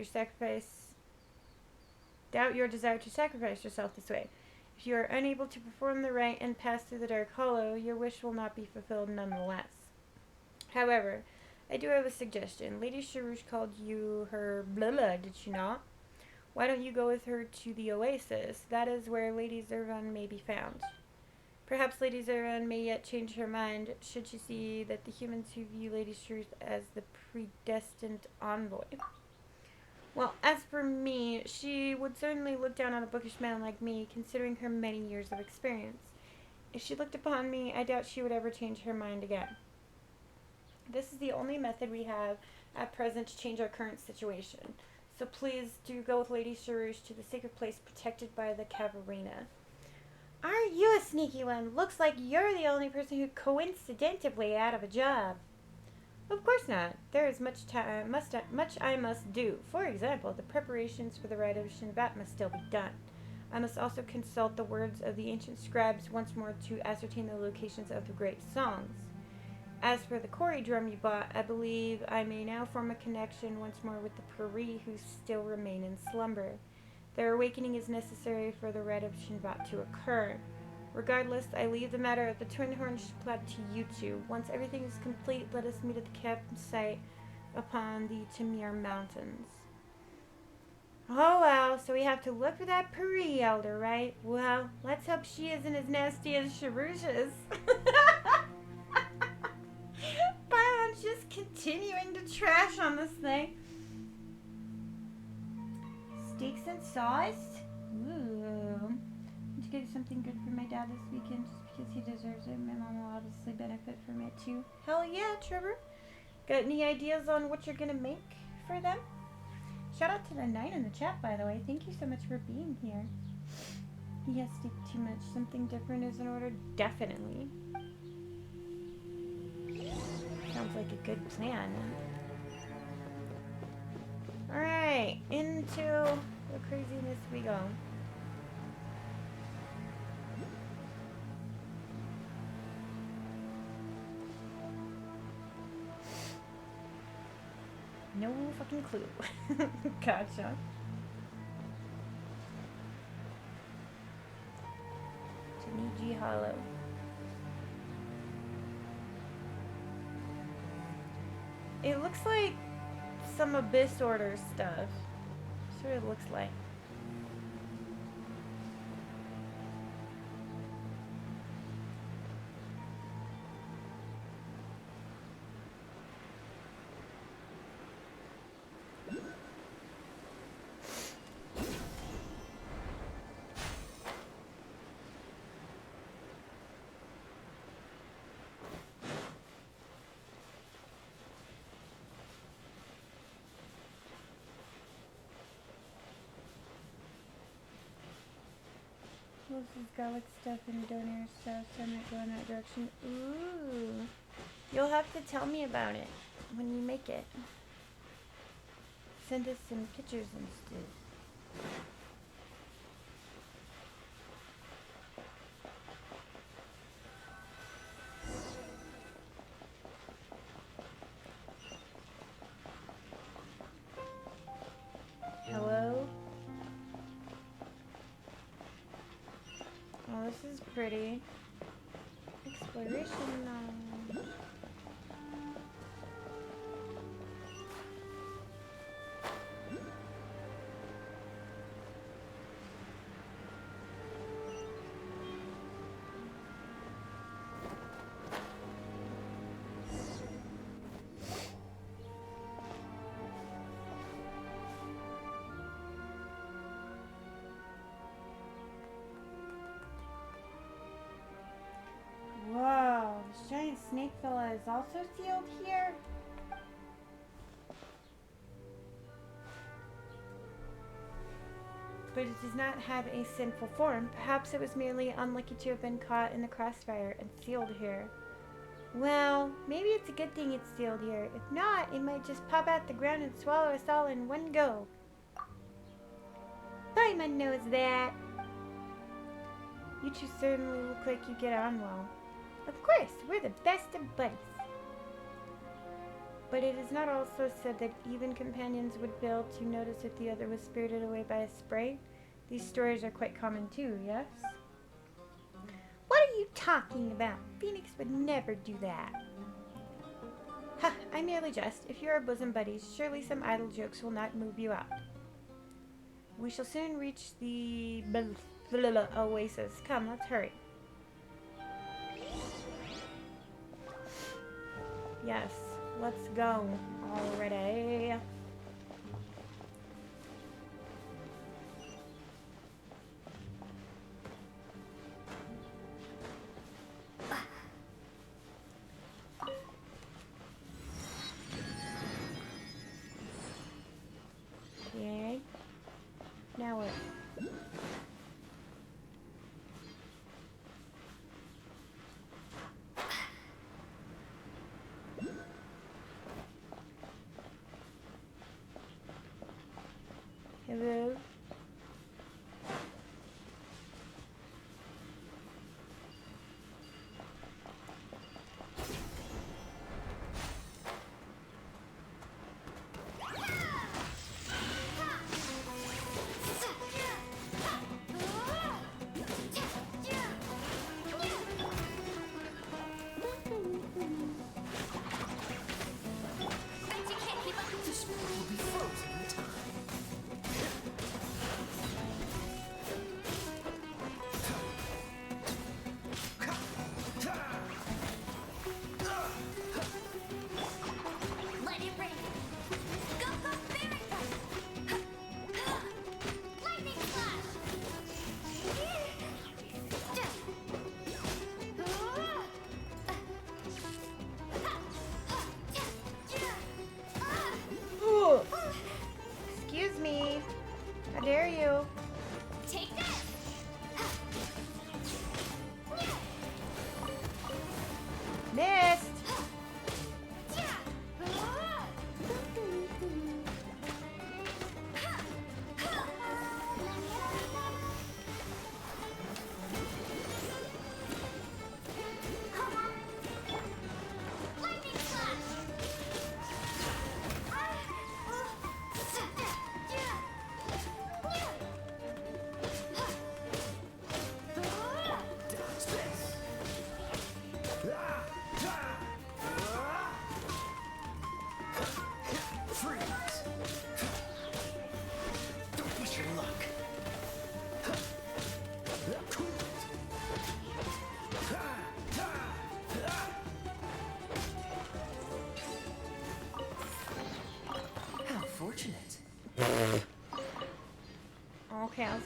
your desire to sacrifice yourself this way. If you are unable to perform the rite and pass through the Dark Hollow, your wish will not be fulfilled nonetheless. However, I do have a suggestion. Lady Sharush called you her blah, did she not? Why don't you go with her to the Oasis? That is where Lady Zervan may be found. Perhaps Lady Zervan may yet change her mind should she see that the humans who view Lady Sharush as the predestined envoy. Well, as for me, she would certainly look down on a bookish man like me, considering her many years of experience. If she looked upon me, I doubt she would ever change her mind again. This is the only method we have at present to change our current situation. So please do go with Lady Sharush to the sacred place protected by the Cavarina. Aren't you a sneaky one? Looks like you're the only person who coincidentally out of a job. Of course not. There is much I must do. For example, the preparations for the rite of Shinvat must still be done. I must also consult the words of the ancient scribes once more to ascertain the locations of the great songs. As for the Kori drum you bought, I believe I may now form a connection once more with the Pari who still remain in slumber. Their awakening is necessary for the rite of Shinvat to occur. Regardless, I leave the matter of the Twin Horn plot to you two. Once everything is complete, let us meet at the campsite upon the Tamir Mountains. Oh well, so we have to look for that Peri Elder, right? Well, let's hope she isn't as nasty as Sharusha's. Paimon's just continuing to trash on this thing. Steaks and sauce? Ooh. To get something good for my dad this weekend just because he deserves it. My mom will obviously benefit from it too. Hell yeah, Trevor. Got any ideas on what you're gonna make for them? Shout out to the Knight in the chat, by the way. Thank you so much for being here. Yes, steak too much. Something different is in order? Definitely. Sounds like a good plan. Alright, into the craziness we go. No fucking clue. Gotcha. Taniji Hollow. It looks like some Abyss Order stuff. That's what it looks like. This is garlic stuff and donor stuff, so I might go in that direction. Ooh. You'll have to tell me about it when you make it. Send us some pictures and stuff. Hello? Oh, this is pretty. Exploration. Whoa, this giant snake fella is also sealed here? But it does not have a sinful form. Perhaps it was merely unlucky to have been caught in the crossfire and sealed here. Well, maybe it's a good thing it's sealed here. If not, it might just pop out the ground and swallow us all in one go. Paimon knows that. You two certainly look like you get on well. Of course, we're the best of buddies. But it is not also said that even companions would fail to notice if the other was spirited away by a spray. These stories are quite common too, yes? What are you talking about? Phoenix would never do that. Ha, I merely jest. If you're our bosom buddies, surely some idle jokes will not move you out. We shall soon reach the oasis. Come, let's hurry. Yes, let's go already. Okay. Now what? Hello?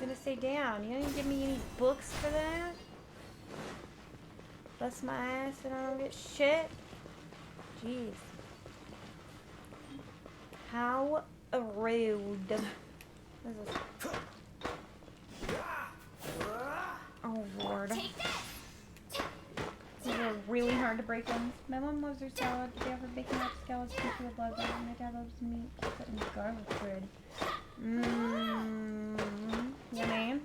gonna stay down. You didn't give me any books for that? Bust my ass and I don't get shit? Jeez. How rude. What is this? Oh, Lord. These are really hard to break ones. My mom loves her salad. She ever baking up scallops and she would love it. My dad loves meat, pizza, and garlic bread. Mmm. Yummy.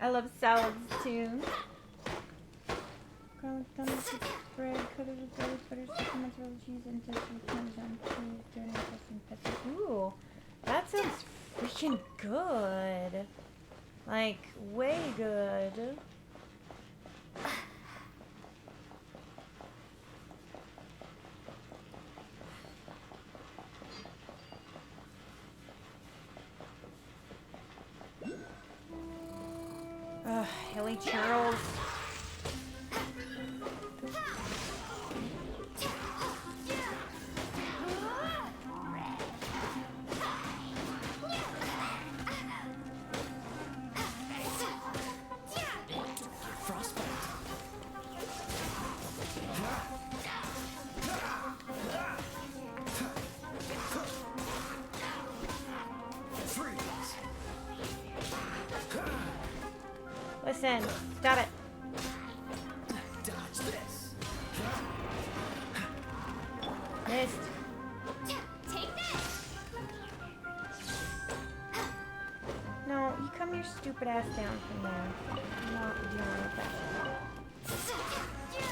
I love salads too. Garlic donuts with bread, coated with garlic butter, sticky mozzarella cheese, and toasted with Parmesan cheese, donuts and pesto. Ooh, that sounds freaking good. Like, way good. Ugh, Hilly Churls. Listen, stop it. Dodge this. Missed. Take this. No, you come your stupid ass down from there. I'm not dealing with that shit.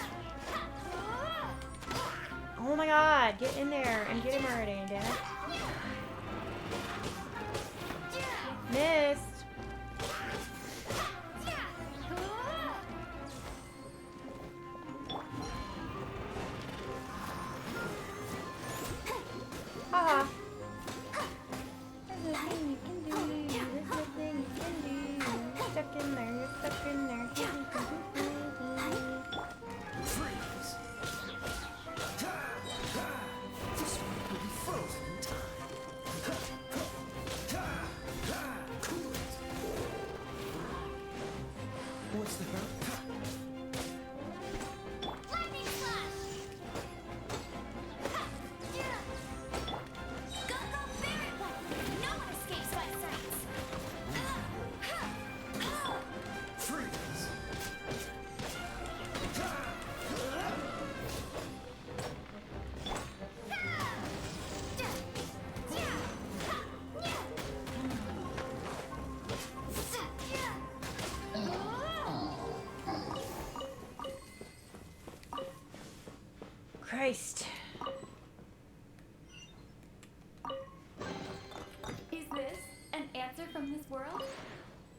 Oh my god, get in there and get him already, damn it. Missed. Haha. There's nothing you can do. There's nothing you can do. You're stuck in there. You're stuck in there. Freeze. This one will be frozen in time. Cool it. What's the hurt? Lightning flash. Go, Barret One. No one escapes my sights. Freeze. Christ. Is this an answer from this world?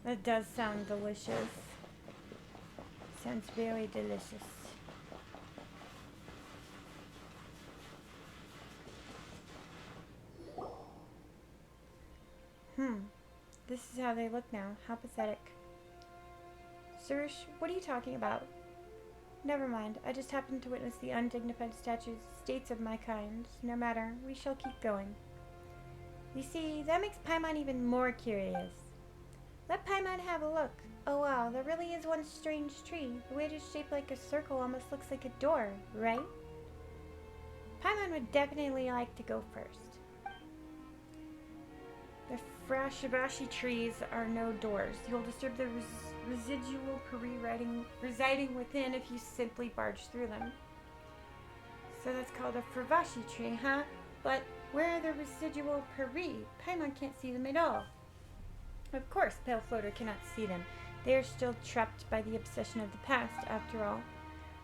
That does sound delicious. Sounds very delicious. This is how they look now. How pathetic. Sirish, what are you talking about? Never mind. I just happened to witness the undignified states of my kind. No matter. We shall keep going. You see, that makes Paimon even more curious. Let Paimon have a look. Oh wow, there really is one strange tree. The way it is shaped like a circle almost looks like a door, right? Paimon would definitely like to go first. The Frashibashi trees are no doors. You'll disturb the residual peri residing within if you simply barge through them. So that's called a Fravashi tree, huh? But where are the residual peri? Paimon can't see them at all. Of course, Pale Floater cannot see them. They are still trapped by the obsession of the past, after all.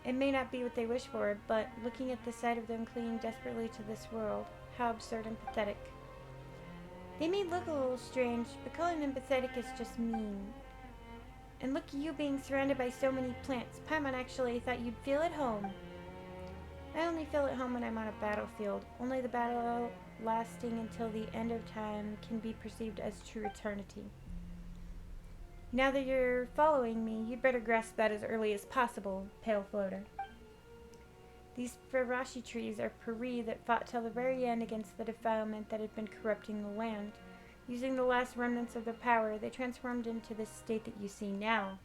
It may not be what they wish for, but looking at the sight of them clinging desperately to this world, how absurd and pathetic. They may look a little strange, but calling them pathetic is just mean. And look at you being surrounded by so many plants. Paimon actually thought you'd feel at home. I only feel at home when I'm on a battlefield. Only the battle lasting until the end of time can be perceived as true eternity. Now that you're following me, you'd better grasp that as early as possible, Pale Floater. These Farashi trees are peri that fought till the very end against the defilement that had been corrupting the land. Using the last remnants of their power, they transformed into the state that you see now.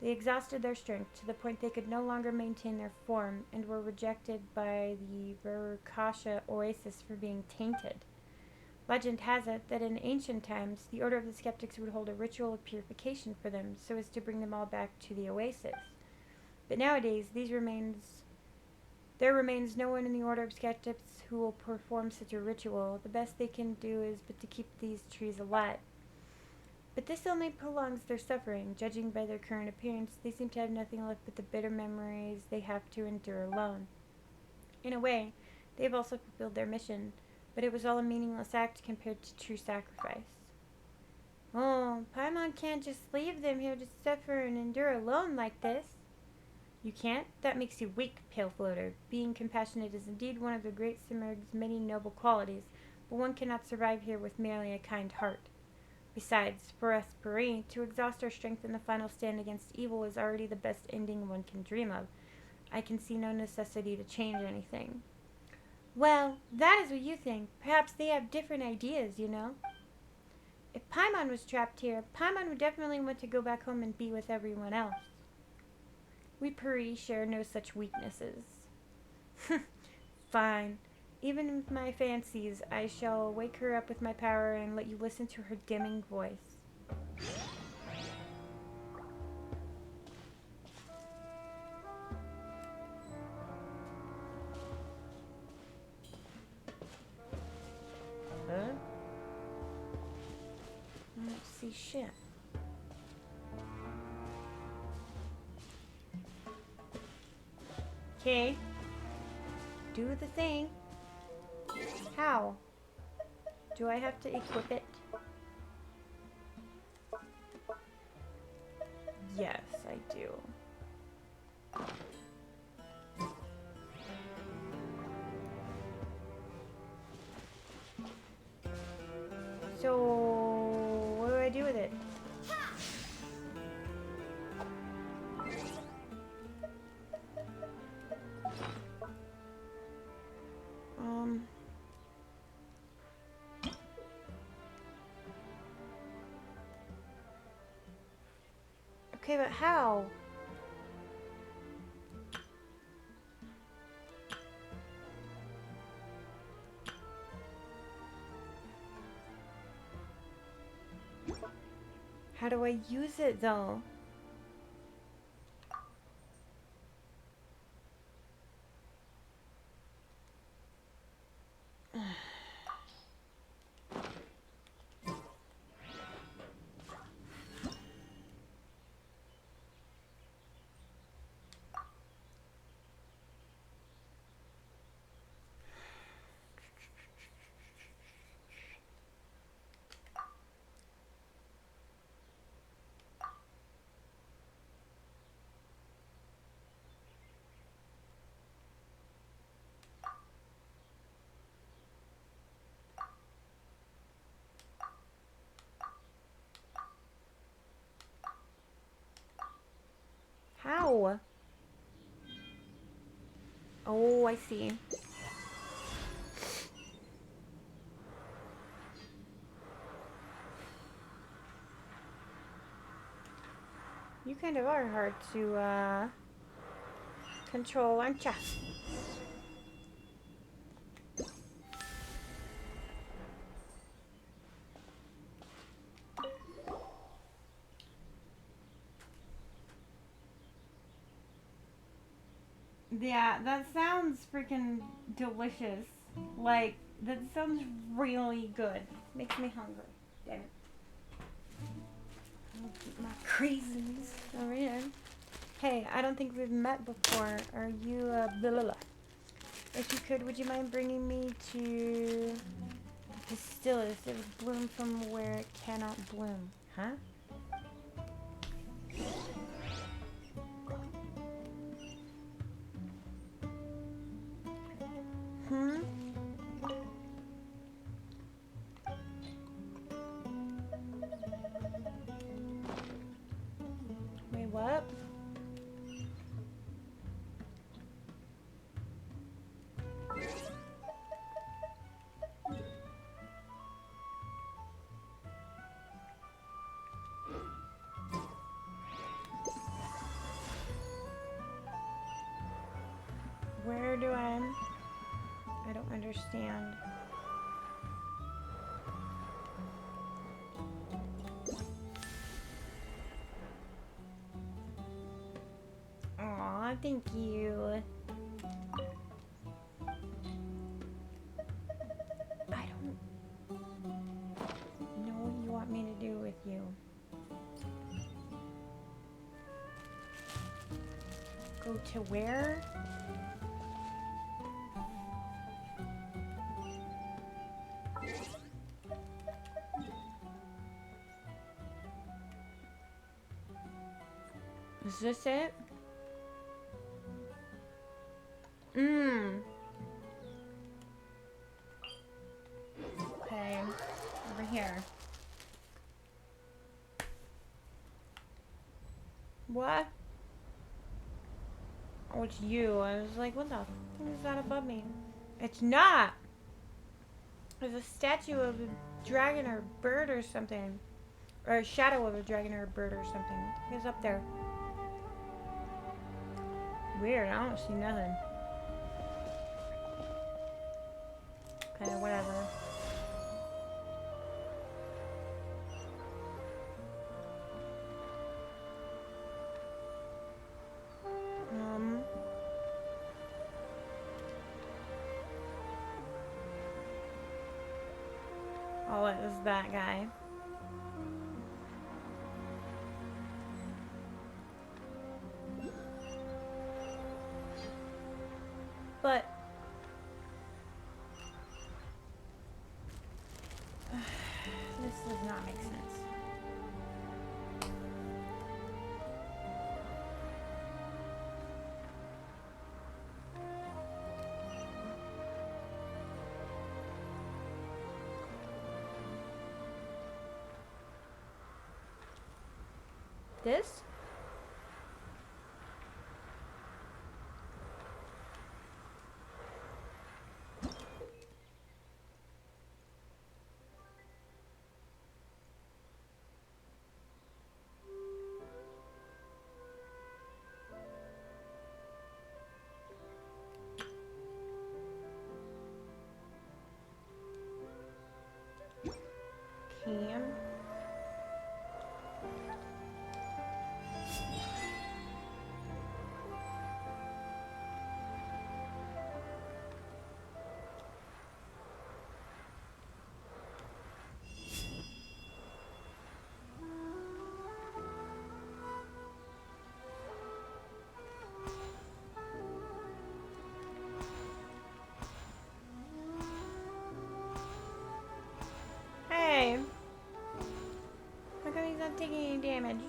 They exhausted their strength to the point they could no longer maintain their form and were rejected by the Verukasha oasis for being tainted. Legend has it that in ancient times, the Order of the Skeptics would hold a ritual of purification for them so as to bring them all back to the oasis. But nowadays, there remains no one in the Order of Skeptics who will perform such a ritual. The best they can do is but to keep these trees alive. But this only prolongs their suffering. Judging by their current appearance, they seem to have nothing left but the bitter memories they have to endure alone. In a way, they have also fulfilled their mission, but it was all a meaningless act compared to true sacrifice. Oh, Paimon can't just leave them here to suffer and endure alone like this. You can't? That makes you weak, pale floater. Being compassionate is indeed one of the great Simurgh's many noble qualities, but one cannot survive here with merely a kind heart. Besides, for us Puri, to exhaust our strength in the final stand against evil is already the best ending one can dream of. I can see no necessity to change anything. Well, that is what you think. Perhaps they have different ideas, you know. If Paimon was trapped here, Paimon would definitely want to go back home and be with everyone else. We Puri share no such weaknesses. Fine. Even with my fancies, I shall wake her up with my power and let you listen to her dimming voice. Huh? I don't see shit. Okay. Do the thing. How? Do I have to equip it? Yes, I do. So, what do I do with it? Okay, but how? How do I use it though? How? Oh, I see. You kind of are hard to control, aren't ya? Yeah, that sounds freaking delicious. Like, that sounds really good. Makes me hungry. Damn it. I'll keep my crazies over here. Hey, I don't think we've met before. Are you, blah, blah, blah. If you could, would you mind bringing me to the Pistilus? It would bloom from where it cannot bloom. Huh? Hmm? Wait, what? Where do I don't understand. Aw, thank you. I don't know what you want me to do with you. Go to where? Is this it? Okay, over here. What? Oh, it's you. I was like, what the f is that above me? It's not! There's a statue of a dragon or a bird or something. Or a shadow of a dragon or a bird or something. It's up there. Weird, I don't see nothing. Okay, whatever. Oh, it was that guy. But this does not make sense. This? Cam. Hey. How come he's not taking any damage?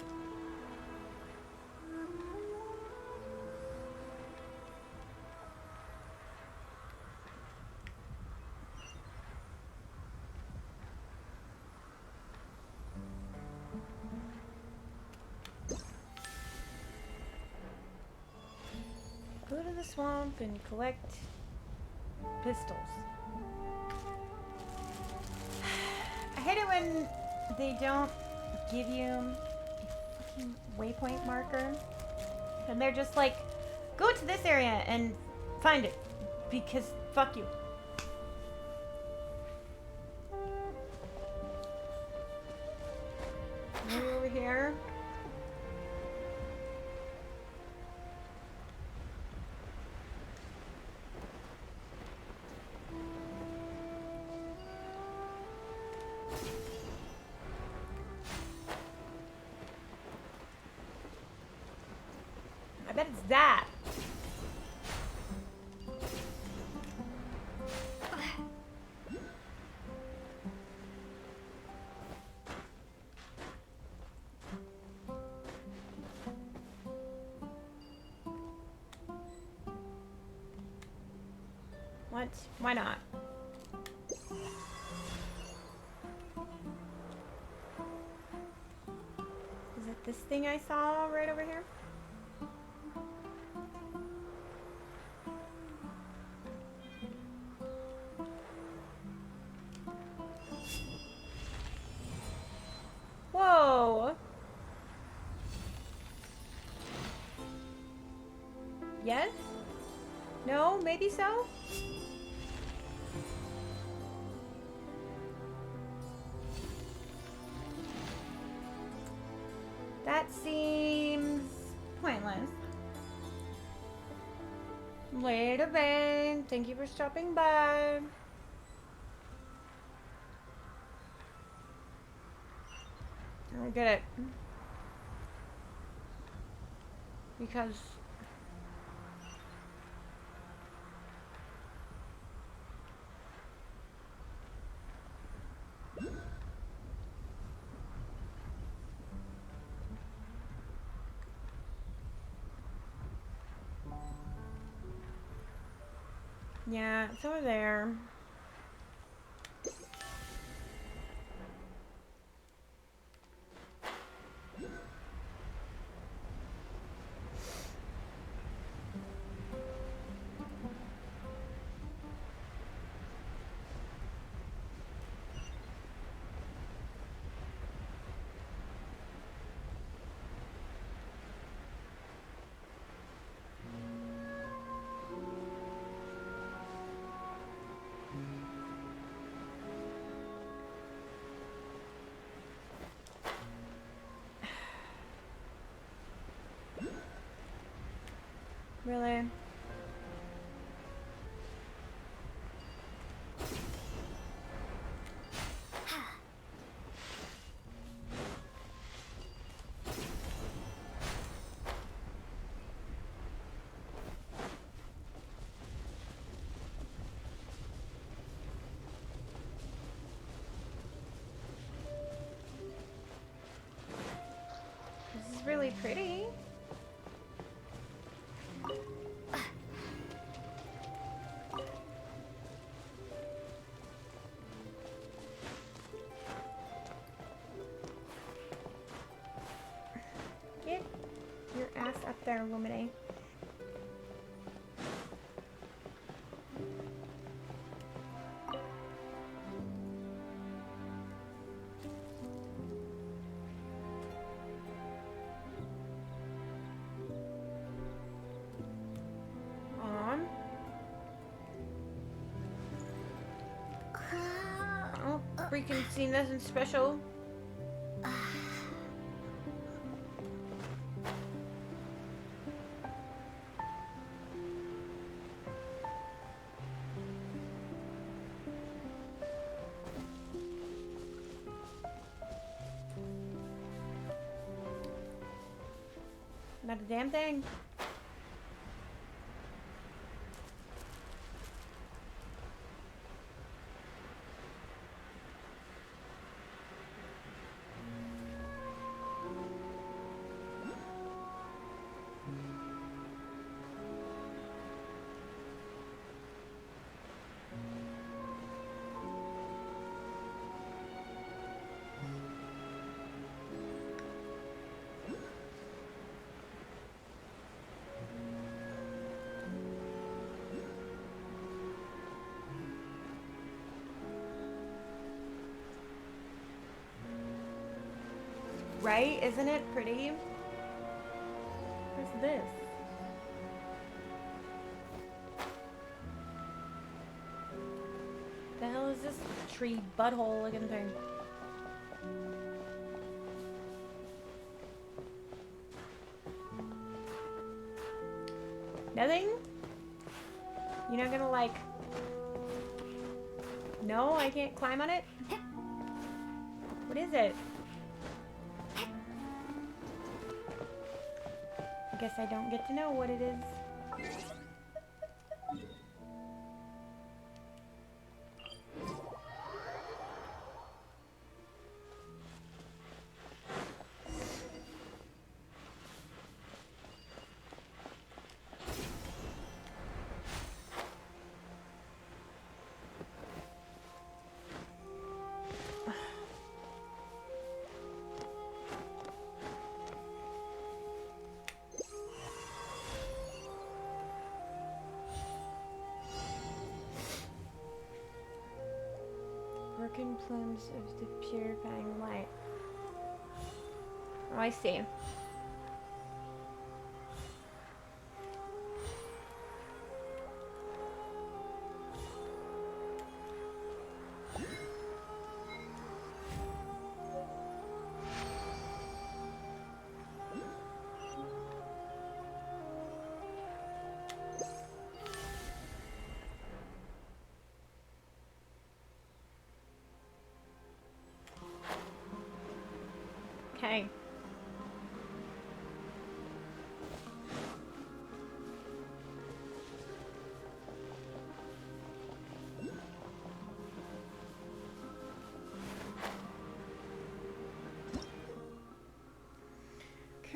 Go to the swamp and collect pistols. I hate it when they don't give you a fucking waypoint marker. And they're just like, go to this area and find it. Because fuck you. Maybe over here. I bet it's that. What? Why not? Is it this thing I saw right over here? Whoa! Yes? No, maybe so? That seems pointless. Wait a minute. Thank you for stopping by. I get it. Because yeah, it's over there. Really? This is really pretty. Get your ass up there, Lumine. On. Oh, freaking seen nothing special. Not a damn thing. Right? Isn't it pretty? What's this? The hell is this tree butthole looking thing? Nothing? You're not gonna like... No, I can't climb on it? What is it? I guess I don't get to know what it is. Broken plumes of the purifying light. Oh, I see.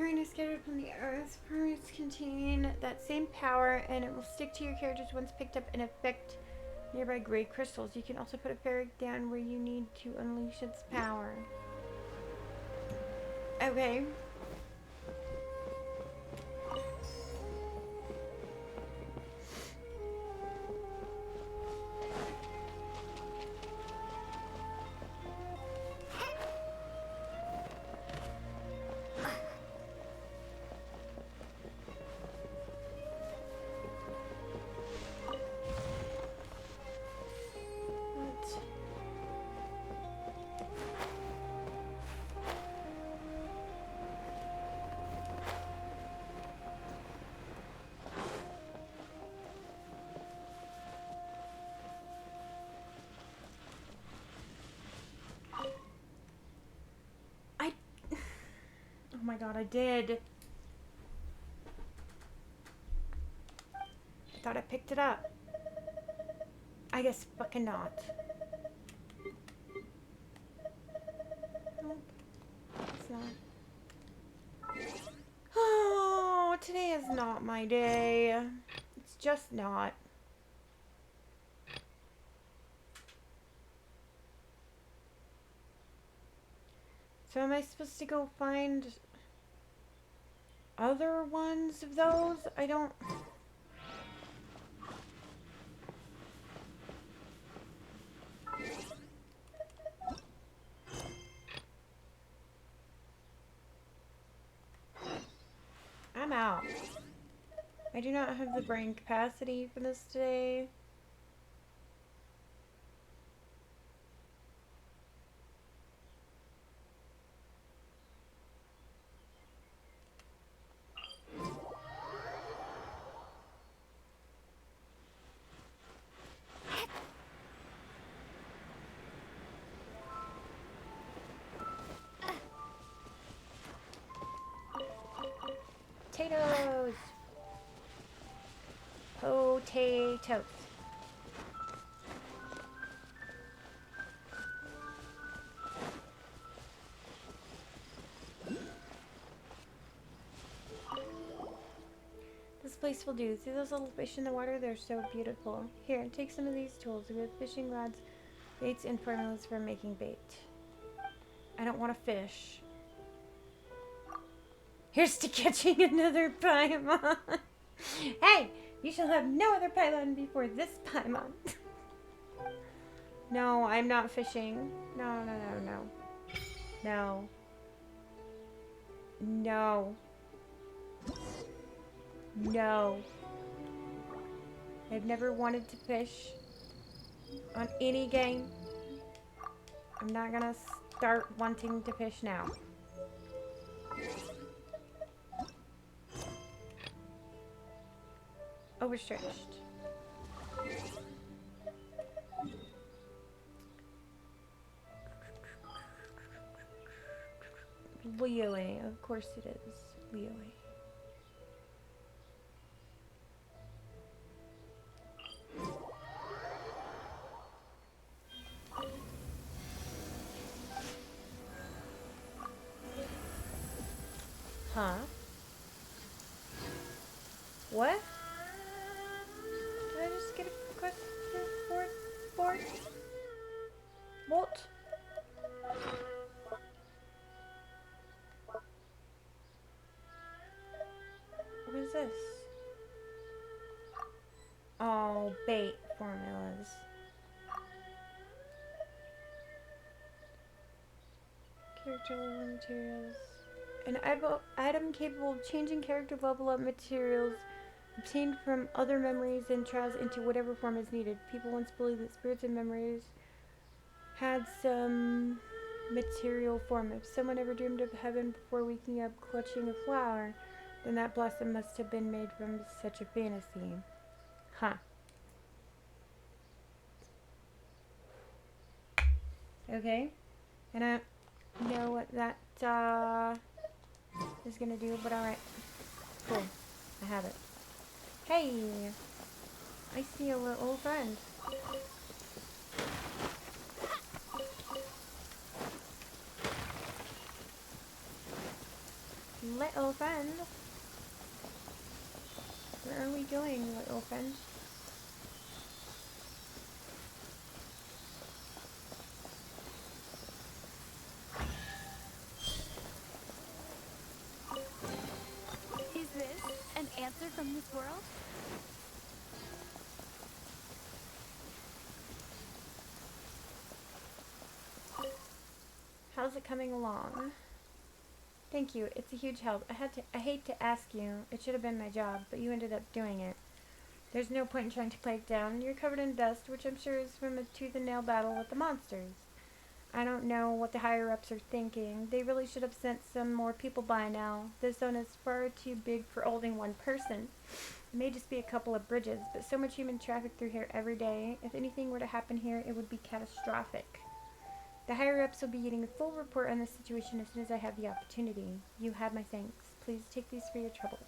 Permanently scattered upon the earth. Permanents contain that same power, and it will stick to your characters once picked up and affect nearby gray crystals. You can also put a ferret down where you need to unleash its power. Okay. Oh my god, I did. I thought I picked it up. I guess fucking not. Nope. It's not. Oh, today is not my day. It's just not. So am I supposed to go find other ones of those? I don't... I'm out. I do not have the brain capacity for this today. Potatoes! Potatoes. This place will do. See those little fish in the water? They're so beautiful. Here, take some of these tools. We have fishing rods, baits, and formulas for making bait. I don't want to fish. Here's to catching another Paimon. Hey! You shall have no other Paimon before this Paimon. No, I'm not fishing. No, no, no, no. No. No. No. I've never wanted to fish on any game. I'm not gonna start wanting to fish now. Overstretched. Leoe, of course it is. Leoe. Huh? What? Did I just get a quest for it? What? What is this? Oh, bait formulas. Character level materials. An item capable of changing character level up materials obtained from other memories and trials into whatever form is needed. People once believed that spirits and memories had some material form. If someone ever dreamed of heaven before waking up clutching a flower, then that blossom must have been made from such a fantasy. Huh. Okay. And I don't know what that is gonna do, but alright. Cool. I have it. Hey! I see a little old friend. Little friend. Where are we going, little friend? Is this an answer from this world? How's it coming along? Thank you. It's a huge help. I hate to ask you. It should have been my job, but you ended up doing it. There's no point in trying to play it down. You're covered in dust, which I'm sure is from a tooth and nail battle with the monsters. I don't know what the higher-ups are thinking. They really should have sent some more people by now. This zone is far too big for holding one person. It may just be a couple of bridges, but so much human traffic through here every day. If anything were to happen here, it would be catastrophic. The higher-ups will be getting a full report on this situation as soon as I have the opportunity. You have my thanks. Please take these for your troubles.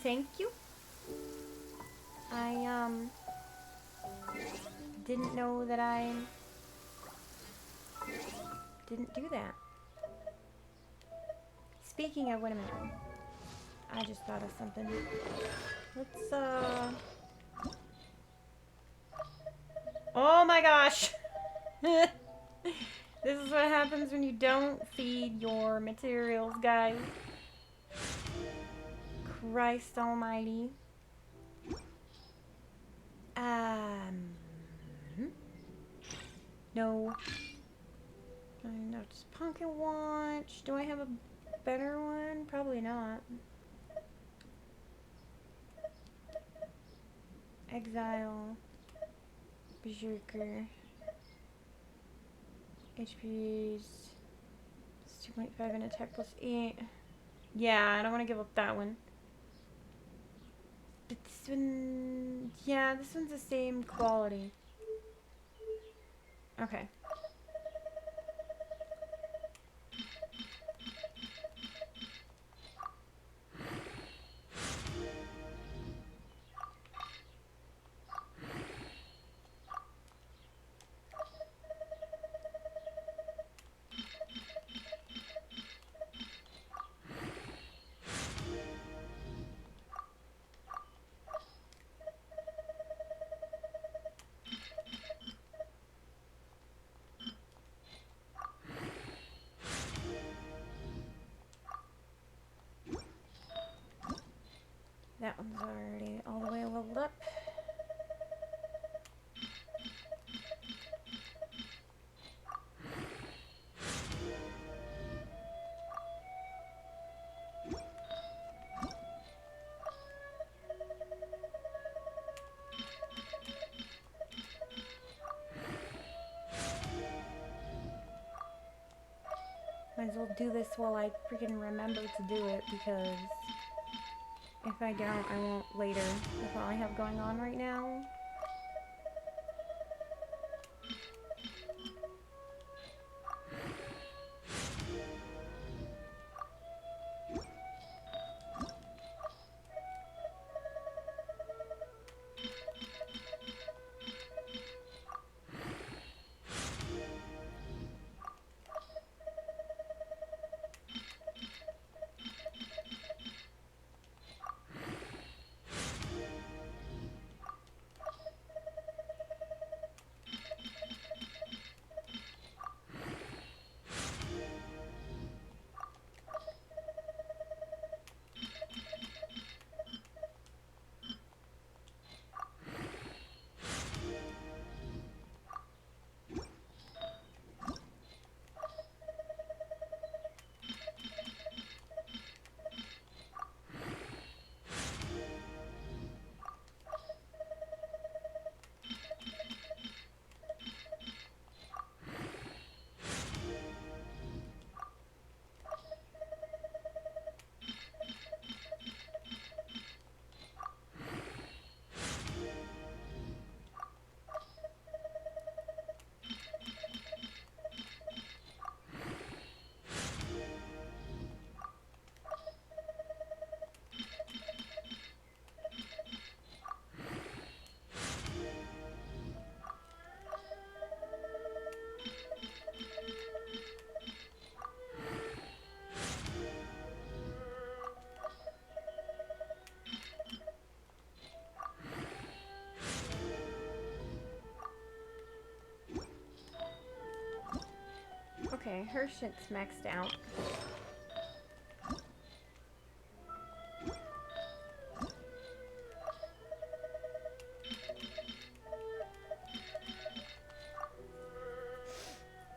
Thank you. I, didn't know that I didn't do that. Speaking of, wait a minute. I just thought of something. Let's, oh my gosh! This is what happens when you don't feed your materials, guys. Christ almighty. No. I know, just pumpkin watch. Do I have a better one? Probably not. Exile. Berserker. HP's 2.5 and attack plus 8. Yeah, I don't want to give up that one. But this one, yeah, this one's the same quality. Okay. That one's already all the way leveled up. Might as well do this while I freaking remember to do it, because if I don't, I won't later with all I have going on right now. her shit's maxed out.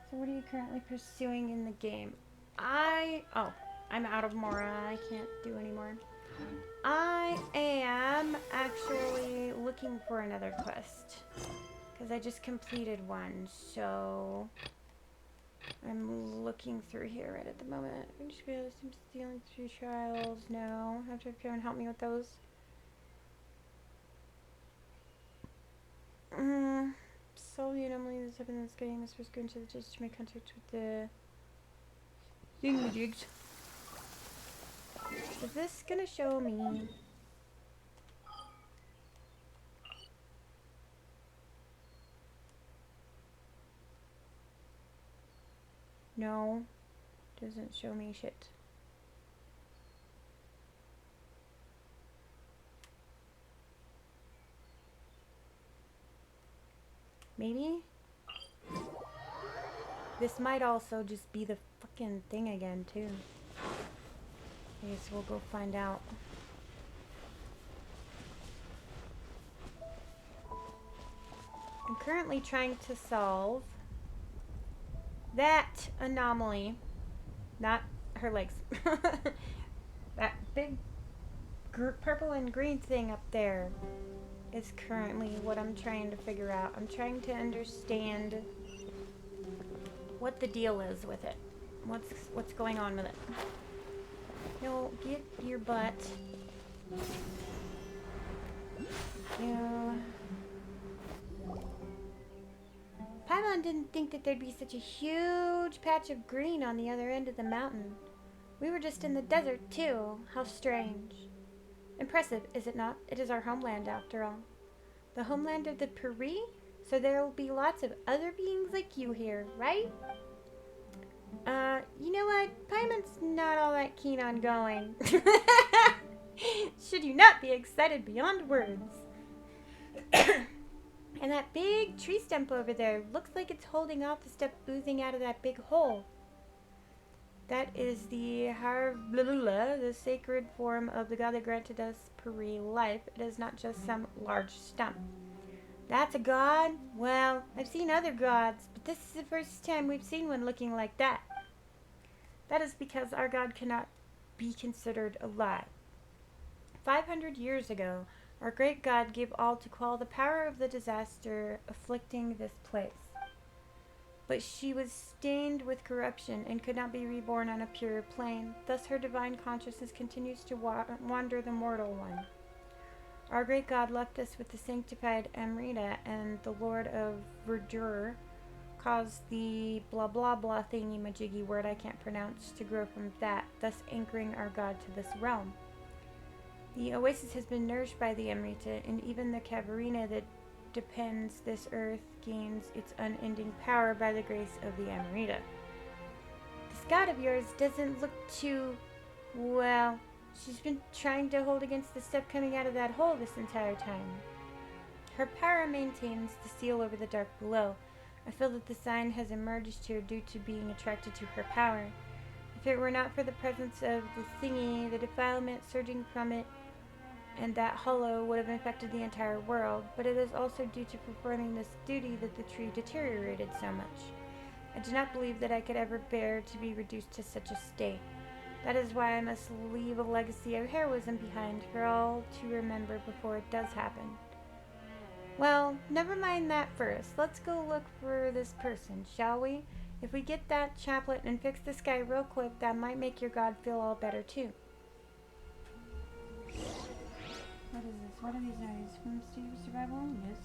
So what are you currently pursuing in the game? I'm out of Mora. I can't do anymore. I am actually looking for another quest. Because I just completed one, so I'm looking through here right at the moment. I just realized I'm stealing 3 trials. No. Have to come and help me with those. Slowly and Emily, this happened in this game. This was going to the just to make contact with the thingamajigs. Is this gonna show me? No, doesn't show me shit. Maybe? This might also just be the fucking thing again, too. Okay, so we'll go find out. I'm currently trying to solve that anomaly. Not her legs. That big purple and green thing up there is currently what I'm trying to figure out. I'm trying to understand what the deal is with it. What's going on with it. No, get your butt. Yeah. Paimon didn't think that there'd be such a huge patch of green on the other end of the mountain. We were just in the desert, too. How strange. Impressive, is it not? It is our homeland, after all. The homeland of the Peri? So there will be lots of other beings like you here, right? You know what? Paimon's not all that keen on going. Should you not be excited beyond words? And that big tree stump over there looks like it's holding off the stuff oozing out of that big hole. That is the the sacred form of the god that granted us Peri life. It is not just some large stump. That's a god? Well, I've seen other gods, but this is the first time we've seen one looking like that. That is because our god cannot be considered alive. 500 years ago, our great god gave all to quell the power of the disaster afflicting this place. But she was stained with corruption and could not be reborn on a pure plane. Thus her divine consciousness continues to wander the mortal one. Our great god left us with the sanctified Amrita, and the Lord of Verdure caused the blah blah blah thingy majiggy word I can't pronounce to grow from that, thus anchoring our god to this realm. The oasis has been nourished by the Amrita, and even the Caverina that depends this earth gains its unending power by the grace of the Amrita. This god of yours doesn't look too, well, she's been trying to hold against the stuff coming out of that hole this entire time. Her power maintains the seal over the dark below. I feel that the sign has emerged here due to being attracted to her power. If it were not for the presence of the thingy, the defilement surging from it and that hollow would have infected the entire world, but it is also due to performing this duty that the tree deteriorated so much. I do not believe that I could ever bear to be reduced to such a state. That is why I must leave a legacy of heroism behind for all to remember before it does happen. Well, never mind that first. Let's go look for this person, shall we? If we get that chaplet and fix this guy real quick, that might make your god feel all better too. What is this? What are these eyes? From State of Survival? Yes.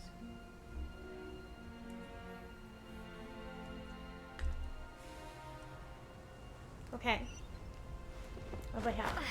Okay. What do I have?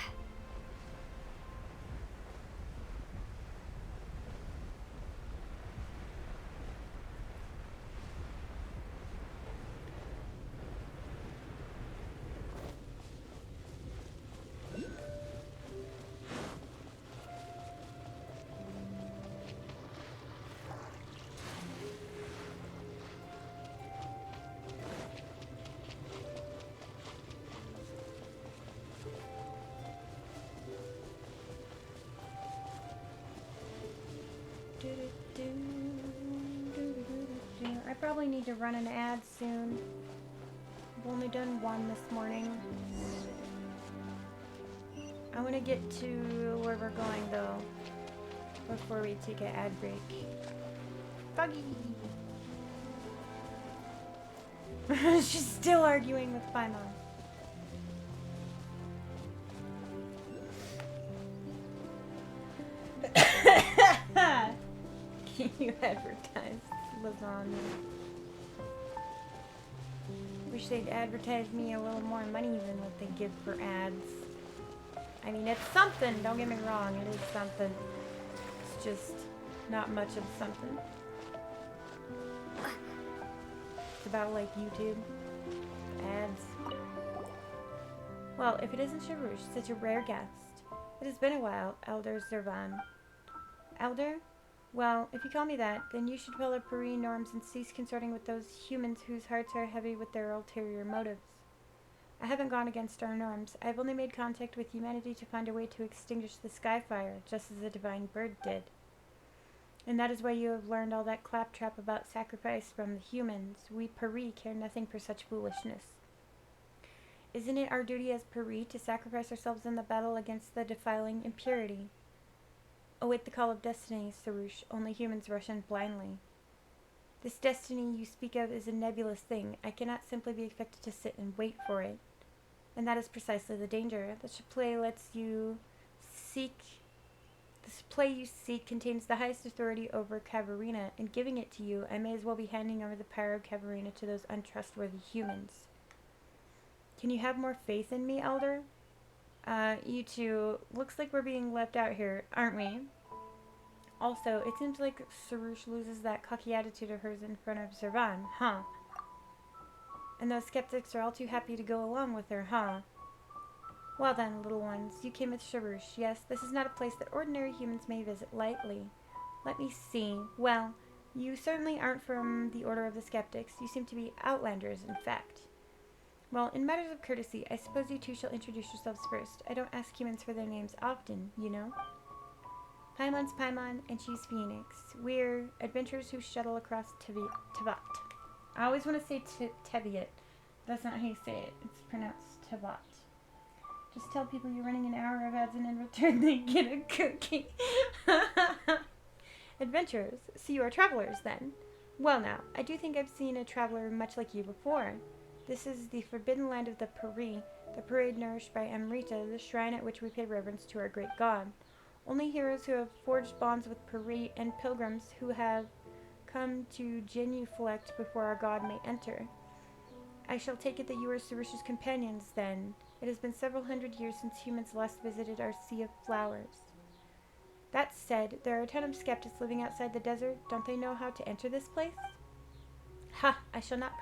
I probably need to run an ad soon. I've only done one this morning. I want to get to where we're going though before we take an ad break. Foggy! She's still arguing with Paimon. You advertised lasagna. Wish they'd advertise me a little more money than what they give for ads. I mean, it's something, don't get me wrong, it is something. It's just not much of something. It's about like YouTube ads. Well, if it isn't Sharush, such a rare guest. It has been a while, Elder Zervan. Elder? Well, if you call me that, then you should follow Pari norms and cease consorting with those humans whose hearts are heavy with their ulterior motives. I haven't gone against our norms. I have only made contact with humanity to find a way to extinguish the sky fire, just as the divine bird did. And that is why you have learned all that claptrap about sacrifice from the humans. We Pari care nothing for such foolishness. Isn't it our duty as Pari to sacrifice ourselves in the battle against the defiling impurity? Await the call of destiny, Sarush. Only humans rush in blindly. This destiny you speak of is a nebulous thing. I cannot simply be expected to sit and wait for it. And that is precisely the danger. This play you seek contains the highest authority over Cavarina. In giving it to you, I may as well be handing over the power of Cavarina to those untrustworthy humans. Can you have more faith in me, Elder? You two, looks like we're being left out here, aren't we? Also, it seems like Sarush loses that cocky attitude of hers in front of Zervan, huh? And those skeptics are all too happy to go along with her, huh? Well then, little ones, you came with Sharush. Yes, this is not a place that ordinary humans may visit lightly. Let me see. Well, you certainly aren't from the Order of the Skeptics. You seem to be outlanders, in fact. Well, in matters of courtesy, I suppose you two shall introduce yourselves first. I don't ask humans for their names often, you know? Paimon's Paimon, and she's Phoenix. We're adventurers who shuttle across Teyvat. I always want to say Teyvat. That's not how you say it. It's pronounced Teyvat. Just tell people you're running an hour of ads and in return they get a cookie. Adventurers? So you are travelers, then? Well now, I do think I've seen a traveler much like you before. This is the forbidden land of the Pari, the parade nourished by Amrita, the shrine at which we pay reverence to our great god. Only heroes who have forged bonds with Pari and pilgrims who have come to genuflect before our god may enter. I shall take it that you are Sarush's companions, then. It has been several hundred years since humans last visited our Sea of Flowers. That said, there are a ton of skeptics living outside the desert. Don't they know how to enter this place? Ha! I shall not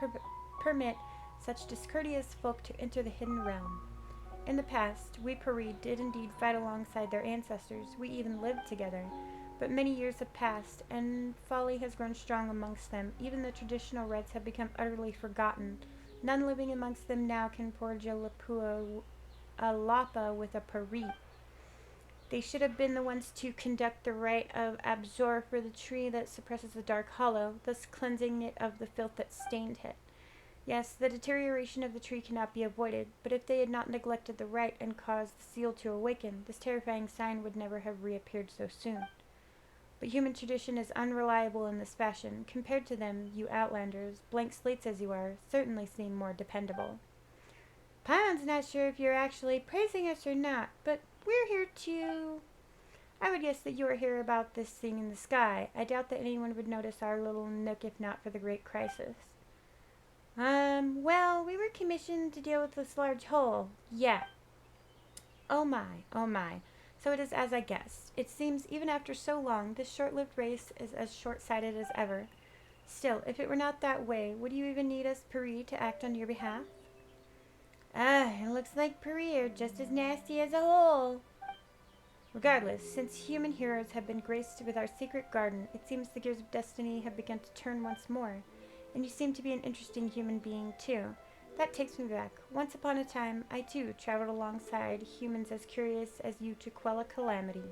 permit such discourteous folk to enter the hidden realm. In the past, we Pari did indeed fight alongside their ancestors. We even lived together. But many years have passed, and folly has grown strong amongst them. Even the traditional rites have become utterly forgotten. None living amongst them now can forge a lapa with a Pari. They should have been the ones to conduct the rite of Absor for the tree that suppresses the dark hollow, thus cleansing it of the filth that stained it. Yes, the deterioration of the tree cannot be avoided, but if they had not neglected the rite and caused the seal to awaken, this terrifying sign would never have reappeared so soon. But human tradition is unreliable in this fashion. Compared to them, you outlanders, blank slates as you are, certainly seem more dependable. Paimon's not sure if you're actually praising us or not, but we're here to... I would guess that you are here about this thing in the sky. I doubt that anyone would notice our little nook if not for the great crisis. Well, we were commissioned to deal with this large hole. Yeah. Oh my, oh my. So it is as I guessed. It seems, even after so long, this short-lived race is as short-sighted as ever. Still, if it were not that way, would you even need us, Pari, to act on your behalf? It looks like Pari are just as nasty as a hole. Regardless, since human heroes have been graced with our secret garden, it seems the gears of destiny have begun to turn once more. And you seem to be an interesting human being, too. That takes me back. Once upon a time, I too traveled alongside humans as curious as you to quell a calamity.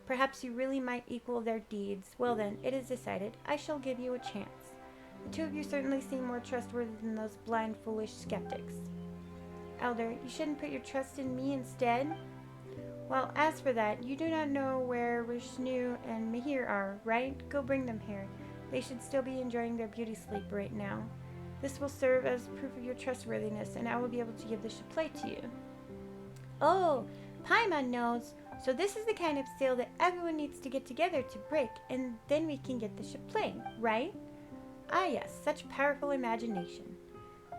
Perhaps you really might equal their deeds. Well then, it is decided. I shall give you a chance. The two of you certainly seem more trustworthy than those blind, foolish skeptics. Elder, you shouldn't put your trust in me instead? Well, as for that, you do not know where Vishnu and Mihir are, right? Go bring them here. They should still be enjoying their beauty sleep right now. This will serve as proof of your trustworthiness, and I will be able to give the chapelet to you. Oh, Paimon knows. So this is the kind of seal that everyone needs to get together to break, and then we can get the chapelet, right? Ah yes, such powerful imagination.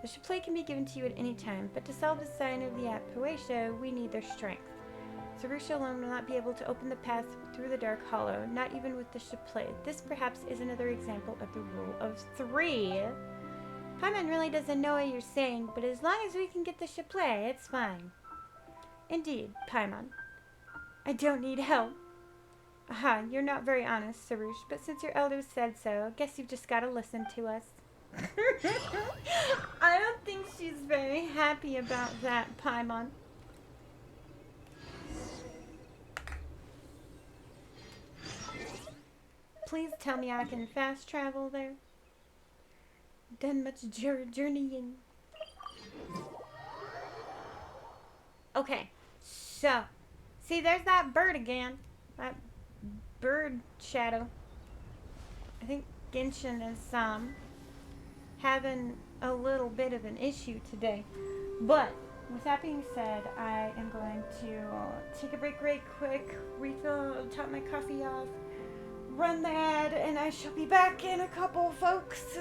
The chapelet can be given to you at any time, but to solve the sign of the Apoetia, we need their strength. Sarusha alone will not be able to open the path through the dark hollow, not even with the chapelet. This perhaps is another example of the rule of 3. Paimon really doesn't know what you're saying, but as long as we can get the chapelet, it's fine. Indeed, Paimon. I don't need help. Aha, you're not very honest, Sarush, but since your elders said so, I guess you've just got to listen to us. I don't think she's very happy about that, Paimon. Please tell me I can fast travel there. Done much journeying. Okay, so, see, there's that bird again. That bird shadow. I think Genshin is having a little bit of an issue today. But with that being said, I am going to take a break right quick, refill, top my coffee off, run the ad, and I shall be back in a couple, folks.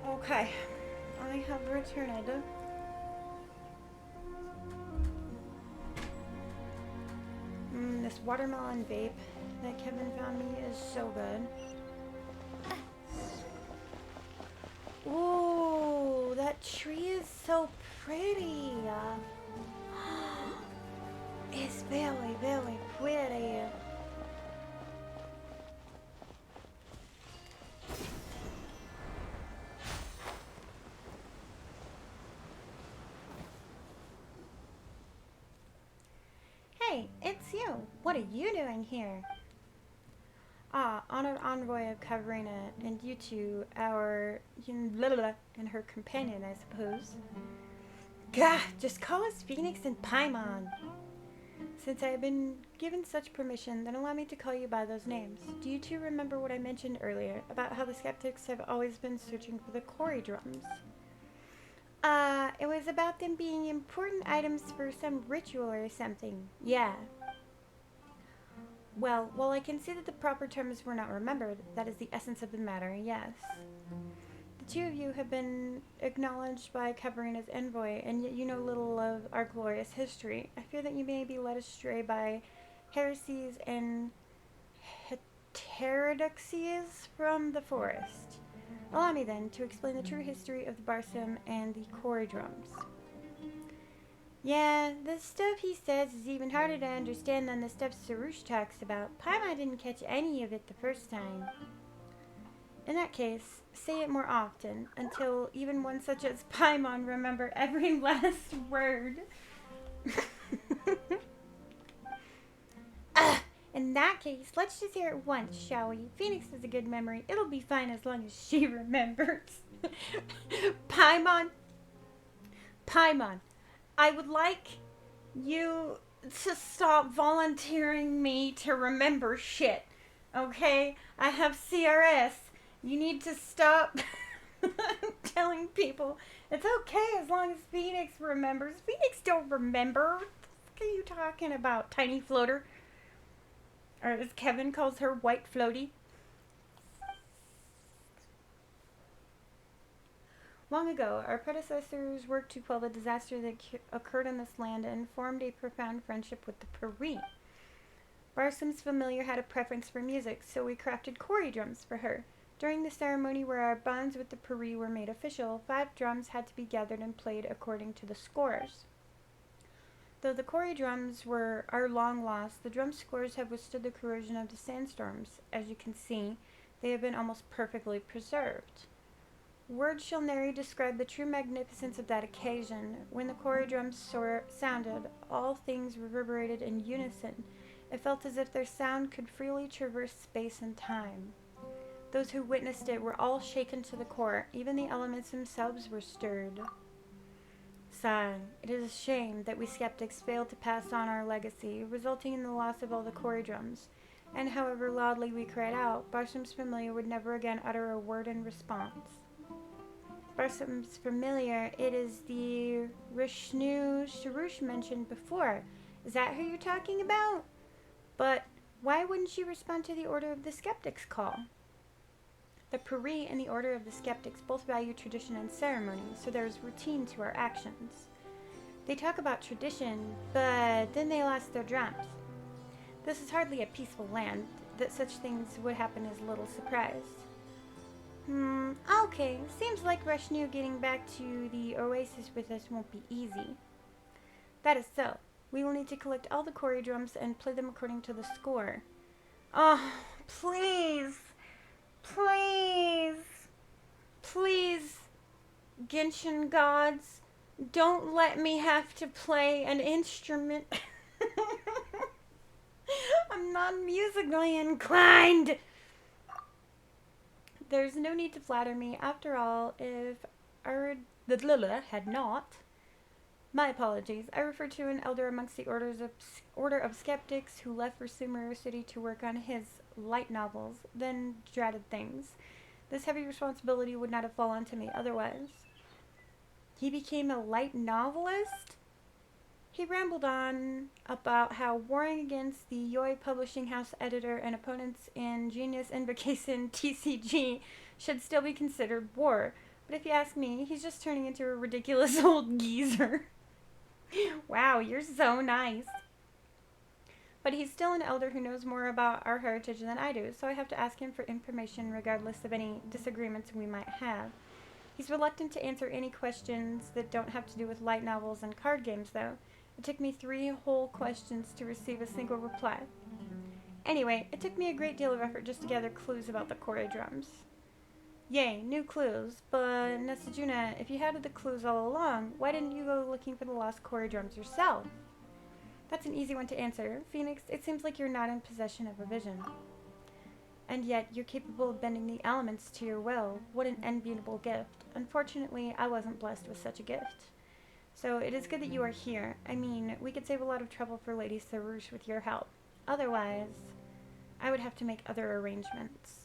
Okay, I have returned. This watermelon vape that Kevin found me is so good. Ooh, that tree is so pretty. It's very, very pretty. Hey, it's you. What are you doing here? Honored envoy of Kavarina, and you two, our and her companion, I suppose. Gah, just call us Phoenix and Paimon. Since I have been given such permission, then allow me to call you by those names. Do you two remember what I mentioned earlier about how the skeptics have always been searching for the quarry drums? It was about them being important items for some ritual or something. Yeah. Well, while I can see that the proper terms were not remembered, that is the essence of the matter, yes. The two of you have been acknowledged by Kavarina's envoy, and yet you know little of our glorious history. I fear that you may be led astray by heresies and heterodoxies from the forest. Allow me then to explain the true history of the Barsum and the quarry drums. Yeah, the stuff he says is even harder to understand than the stuff Sarush talks about. Paimon didn't catch any of it the first time. In that case, say it more often, until even one such as Paimon remember every last word. In that case, let's just hear it once, shall we? Phoenix has a good memory. It'll be fine as long as she remembers. Paimon, I would like you to stop volunteering me to remember shit, okay? I have CRS. You need to stop telling people it's okay as long as Phoenix remembers. Phoenix don't remember. What the fuck are you talking about, tiny floater? Or as Kevin calls her, white floaty. Long ago, our predecessors worked to quell the disaster that occurred on this land and formed a profound friendship with the Peri. Barsum's familiar had a preference for music, so we crafted quarry drums for her. During the ceremony where our bonds with the Peri were made official, 5 drums had to be gathered and played according to the scores. Though the Kori drums are long lost, the drum scores have withstood the corrosion of the sandstorms. As you can see, they have been almost perfectly preserved. Words shall nary describe the true magnificence of that occasion. When the Kori drums sounded, all things reverberated in unison. It felt as if their sound could freely traverse space and time. Those who witnessed it were all shaken to the core. Even the elements themselves were stirred. Sigh. It is a shame that we skeptics failed to pass on our legacy, resulting in the loss of all the Kori drums. And however loudly we cried out, Barsum's Familiar would never again utter a word in response. Barsum's Familiar, it is the Rishnu Sharush mentioned before. Is that who you're talking about? But why wouldn't she respond to the Order of the Skeptics call? The Peri and the Order of the Skeptics both value tradition and ceremony, so there is routine to our actions. They talk about tradition, but then they lost their drums. This is hardly a peaceful land. That such things would happen is little surprise. Okay. Seems like Reshnu getting back to the oasis with us won't be easy. That is so. We will need to collect all the Kori drums and play them according to the score. Oh, please. Please. Please, Genshin gods, don't let me have to play an instrument. I'm not musically inclined. There's no need to flatter me. After all, if Ardlilla had not. My apologies. I refer to an elder amongst the Order of Skeptics who left for Sumeru City to work on his light novels, then dreaded things. This heavy responsibility would not have fallen to me otherwise. He became a light novelist? He rambled on about how warring against the Yoi Publishing House editor and opponents in Genius Invocation TCG should still be considered war. But if you ask me, he's just turning into a ridiculous old geezer. Wow, you're so nice. But he's still an elder who knows more about our heritage than I do, so I have to ask him for information regardless of any disagreements we might have. He's reluctant to answer any questions that don't have to do with light novels and card games, though. It took me 3 whole questions to receive a single reply. Anyway, it took me a great deal of effort just to gather clues about the Kori drums. Yay, new clues, but Nesajuna, if you had the clues all along, why didn't you go looking for the lost Kori drums yourself? That's an easy one to answer. Phoenix, it seems like you're not in possession of a vision. And yet, you're capable of bending the elements to your will. What an enviable gift. Unfortunately, I wasn't blessed with such a gift. So, it is good that you are here. I mean, we could save a lot of trouble for Lady Sarouche with your help. Otherwise, I would have to make other arrangements.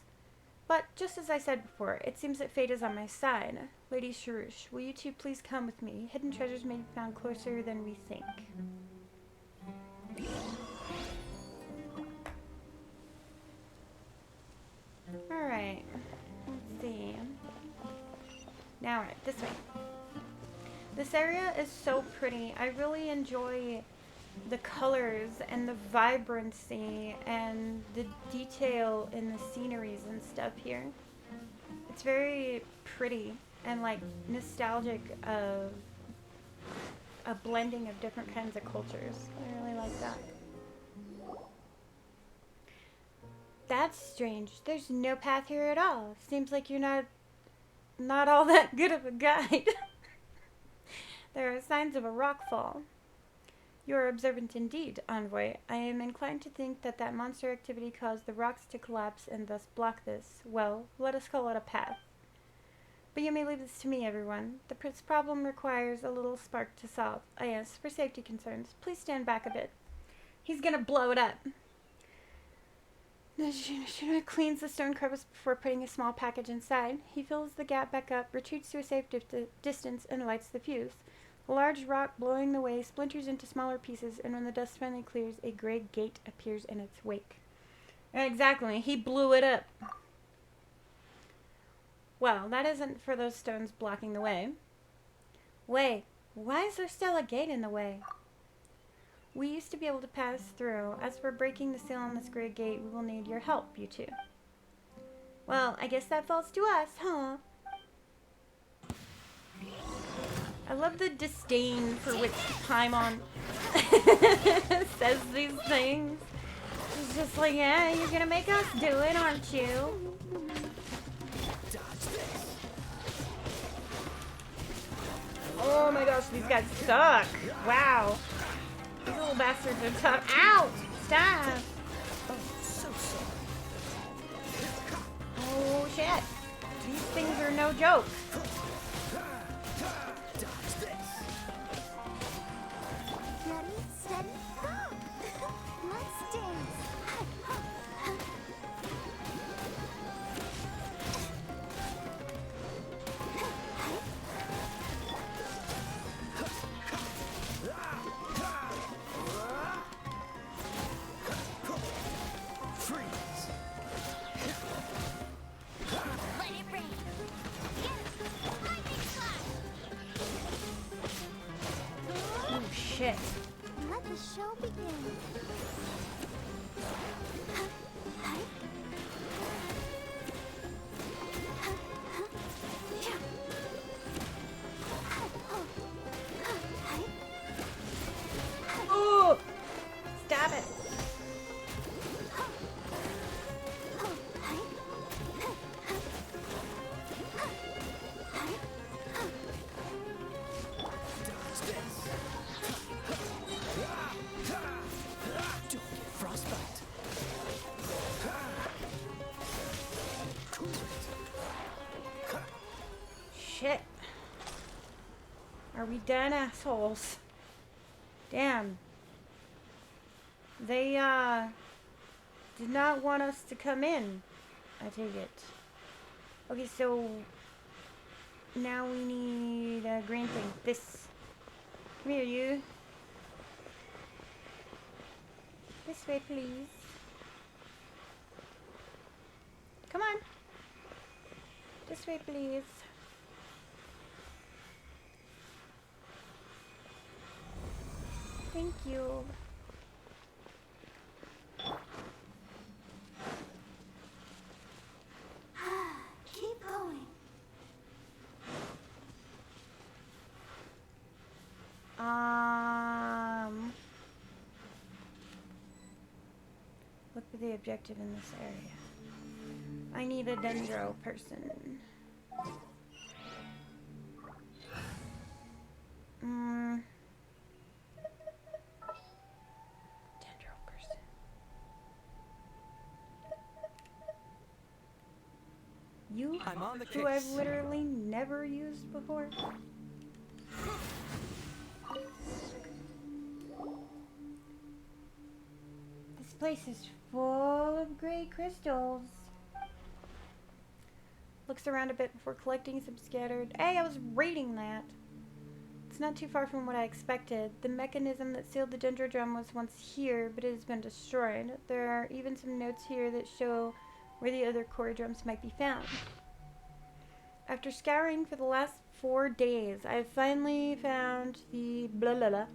But, just as I said before, it seems that fate is on my side. Lady Sarouche, will you two please come with me? Hidden treasures may be found closer than we think. Alright, let's see. Now, right, this way. This area is so pretty. I really enjoy the colors and the vibrancy and the detail in the sceneries and stuff here. It's very pretty and like nostalgic of a blending of different kinds of cultures. I really like that. That's strange. There's no path here at all. Seems like you're not all that good of a guide. There are signs of a rockfall. You are observant indeed, Envoy. I am inclined to think that monster activity caused the rocks to collapse and thus block this. Well, let us call it a path. But you may leave this to me, everyone. This problem requires a little spark to solve. Ah, yes, for safety concerns. Please stand back a bit. He's gonna blow it up. Najuna cleans the stone crevice before putting a small package inside. He fills the gap back up, retreats to a safe distance, and lights the fuse. A large rock blowing the way splinters into smaller pieces, and when the dust finally clears, a gray gate appears in its wake. Exactly, he blew it up. Well, that isn't for those stones blocking the way. Wait, why is there still a gate in the way? We used to be able to pass through. As for breaking the seal on this gray gate, we will need your help, you two. Well, I guess that falls to us, huh? I love the disdain for which Paimon says these things. She's just like, yeah, you're gonna make us do it, aren't you? Oh my gosh, these guys suck. Wow. These little bastards are tough. Ow! Stop! Oh shit. These things are no joke. Ready, steady, go! Let's dance! Let it rain. Oh shit. Let the show begin. Oh! Stop it. Frostbite. Shit. Are we done, assholes? Damn. They, did not want us to come in. I take it. Okay, so now we need a green thing. This. Come here, you. This way, please. Come on. This way, please. Thank you. Keep going. Look for the objective in this area. I need a dendro person. Dendro person. You, I'm on the who I've case. literally never used before. This place is full of gray crystals. Looks around a bit before collecting some scattered. Hey, I was reading that. It's not too far from what I expected. The mechanism that sealed the dendrodrum was once here, but it has been destroyed. There are even some notes here that show where the other core drums might be found. After scouring for the last 4 days, I have finally found the blah blah blah.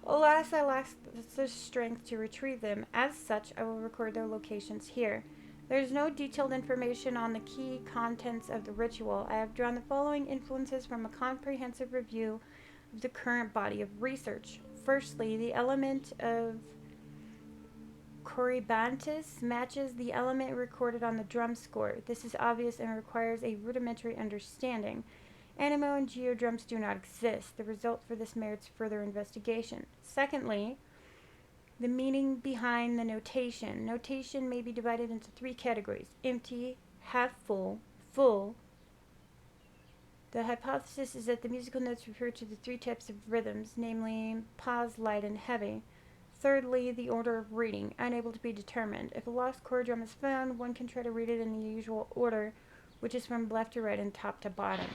Alas, I lack the strength to retrieve them. As such, I will record their locations here. There is no detailed information on the key contents of the ritual. I have drawn the following influences from a comprehensive review of the current body of research. Firstly, the element of Corybantis matches the element recorded on the drum score. This is obvious and requires a rudimentary understanding. Animo and geodrums do not exist. The result for this merits further investigation. Secondly, the meaning behind the notation. Notation may be divided into 3 categories: empty, half full, full. The hypothesis is that the musical notes refer to the 3 types of rhythms, namely pause, light, and heavy. Thirdly, the order of reading, unable to be determined. If a lost chord drum is found, one can try to read it in the usual order, which is from left to right and top to bottom.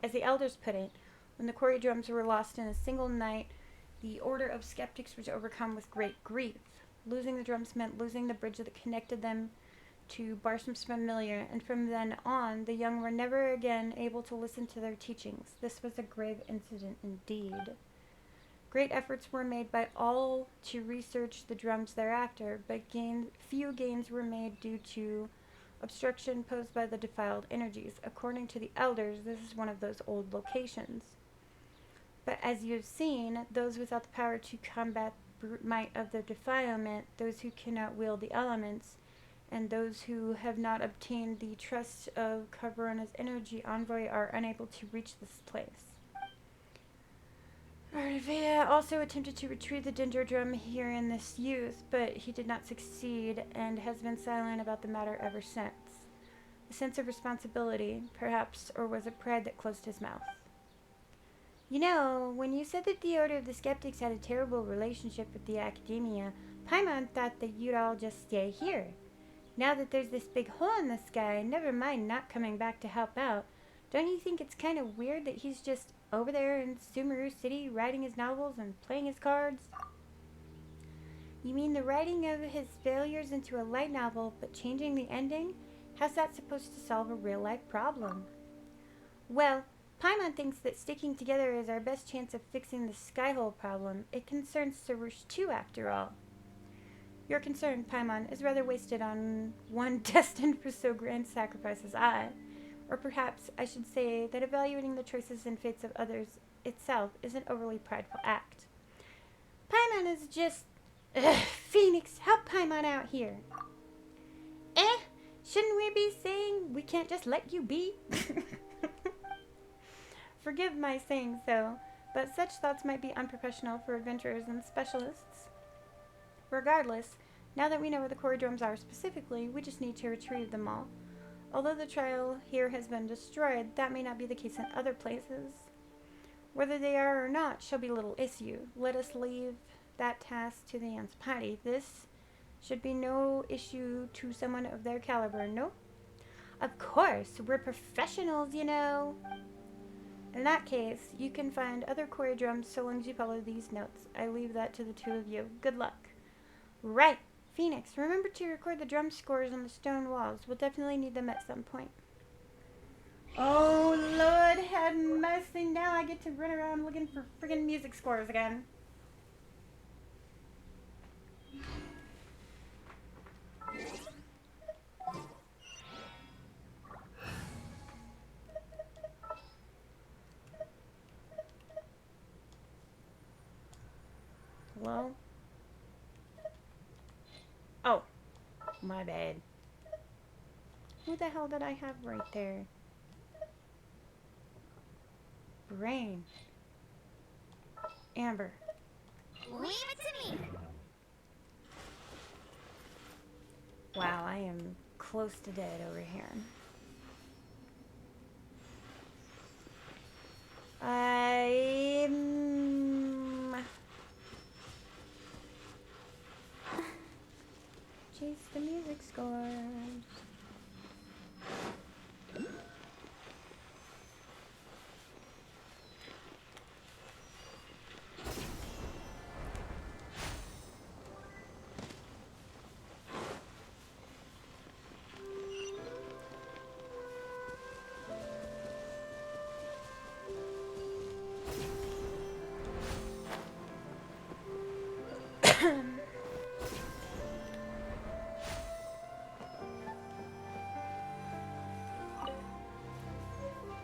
As the elders put it, when the chord drums were lost in a single night, the order of skeptics was overcome with great grief. Losing the drums meant losing the bridge that connected them to Barsum's familiar, and from then on, the young were never again able to listen to their teachings. This was a grave incident indeed. Great efforts were made by all to research the drums thereafter, but few gains were made due to obstruction posed by the defiled energies. According to the elders, this is one of those old locations. But as you've seen, those without the power to combat the brute might of the defilement, those who cannot wield the elements, and those who have not obtained the trust of Carbona's energy envoy are unable to reach this place. Arvea also attempted to retrieve the Dendrodrum here in this youth, but he did not succeed and has been silent about the matter ever since. A sense of responsibility, perhaps, or was it pride that closed his mouth? You know, when you said that the Order of the Skeptics had a terrible relationship with the Academia, Paimon thought that you'd all just stay here. Now that there's this big hole in the sky, never mind not coming back to help out, don't you think it's kind of weird that he's just over there in Sumeru City writing his novels and playing his cards? You mean the writing of his failures into a light novel, but changing the ending? How's that supposed to solve a real-life problem? Well, Paimon thinks that sticking together is our best chance of fixing the Skyhole problem. It concerns Sarush too, after all. Your concern, Paimon, is rather wasted on one destined for so grand sacrifice as I. Or perhaps I should say that evaluating the choices and fates of others itself is an overly prideful act. Paimon is just... Phoenix, help Paimon out here. Shouldn't we be saying we can't just let you be? Forgive my saying so, but such thoughts might be unprofessional for adventurers and specialists. Regardless, now that we know where the corridrums are specifically, we just need to retrieve them all. Although the trial here has been destroyed, that may not be the case in other places. Whether they are or not shall be little issue. Let us leave that task to the Anspati. This should be no issue to someone of their caliber, no? Of course, we're professionals, you know. In that case, you can find other corridrums so long as you follow these notes. I leave that to the two of you. Good luck. Right. Phoenix, remember to record the drum scores on the stone walls. We'll definitely need them at some point. Oh, Lord have mercy. Now I get to run around looking for friggin' music scores again. Hello? Oh, my bad. Who the hell did I have right there? Brain. Amber. Leave it to me. Wow, I am close to dead over here. Chase the music scores.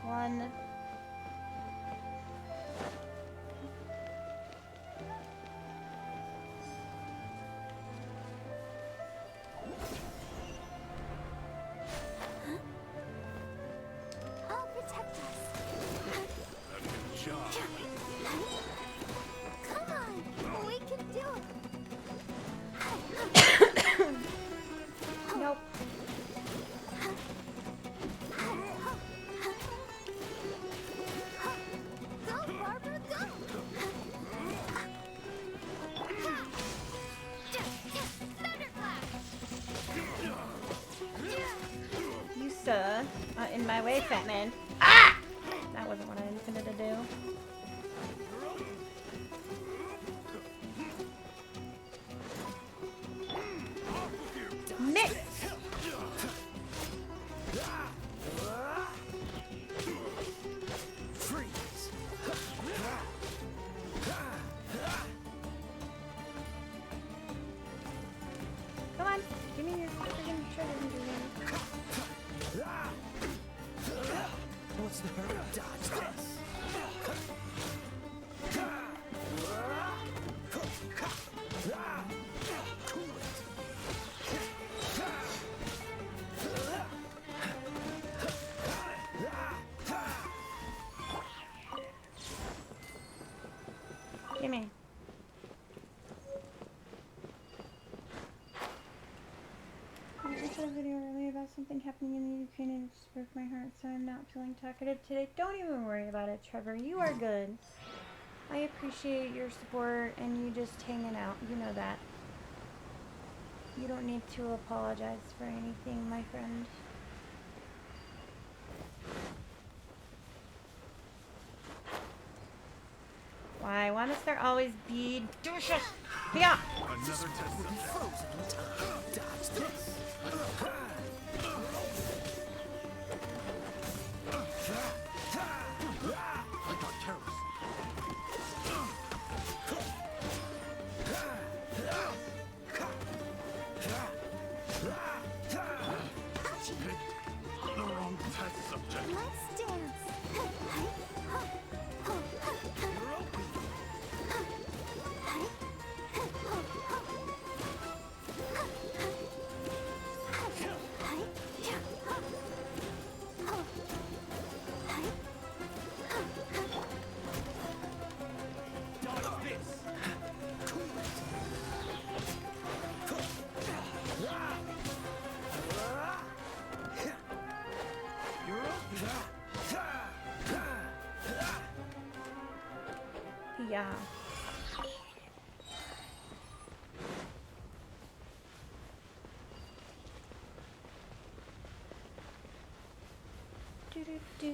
One. I'll protect us. Good job. Come on, we can do it. Nope. Go, Barbara, go! You, sir, are in my way, fat man. Ah! That wasn't what I intended to do. Miss! Freeze. Come on, give me your freaking sugar. What's the hurry? Dodge this. Cool Gimme. I saw a video earlier about something happening in the Ukraine and it just broke my heart, so I'm not feeling talkative today. Don't even worry about it, Trevor. You are good. I appreciate your support and you just hanging out. You know that. You don't need to apologize for anything, my friend. Why must there always be douches? Yeah. Another test will be frozen in time. Dodge this. I got careless. The wrong test subject. Let's dance. You're open. Dodge this. You're open. Yeah. Do do do.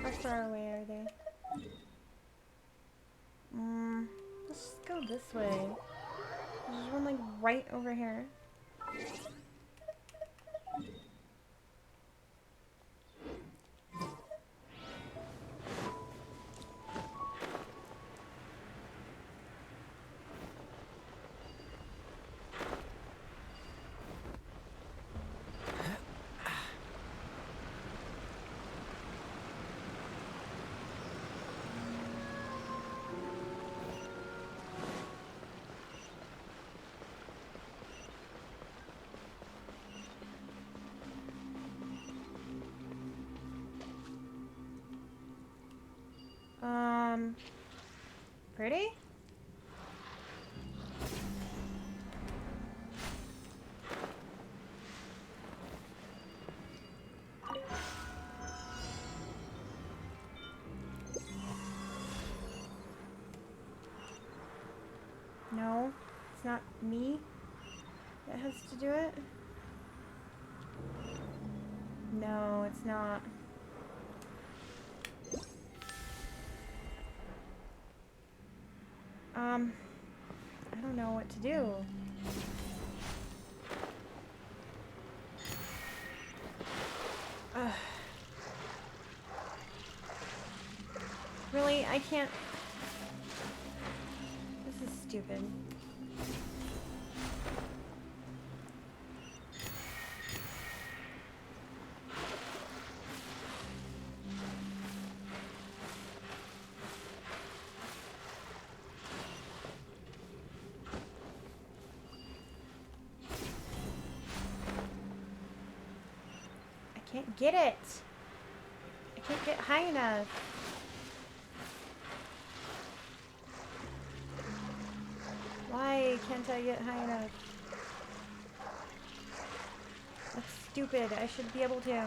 How far away are they? Let's just go this way. There's one like right over here. Pretty? No, it's not me that has to do it. No, it's not. I don't know what to do. Ugh. Really? I can't. This is stupid. I can't get it. I can't get high enough. Why can't I get high enough? That's stupid. I should be able to.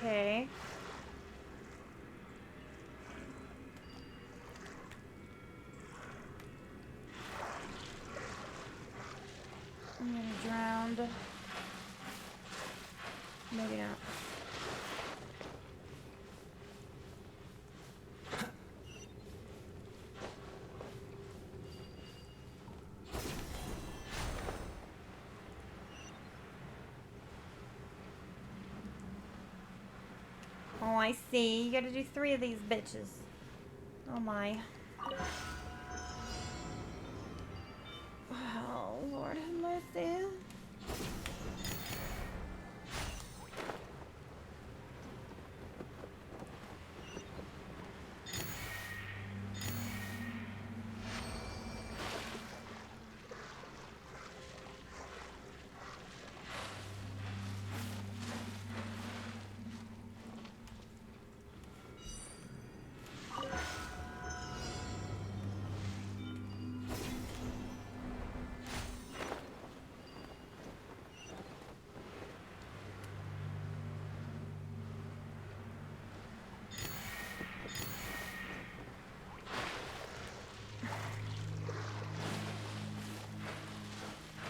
Okay. I'm gonna drown. Maybe not. Oh, I see. You gotta do 3 of these bitches. Oh my. Oh, Lord have mercy.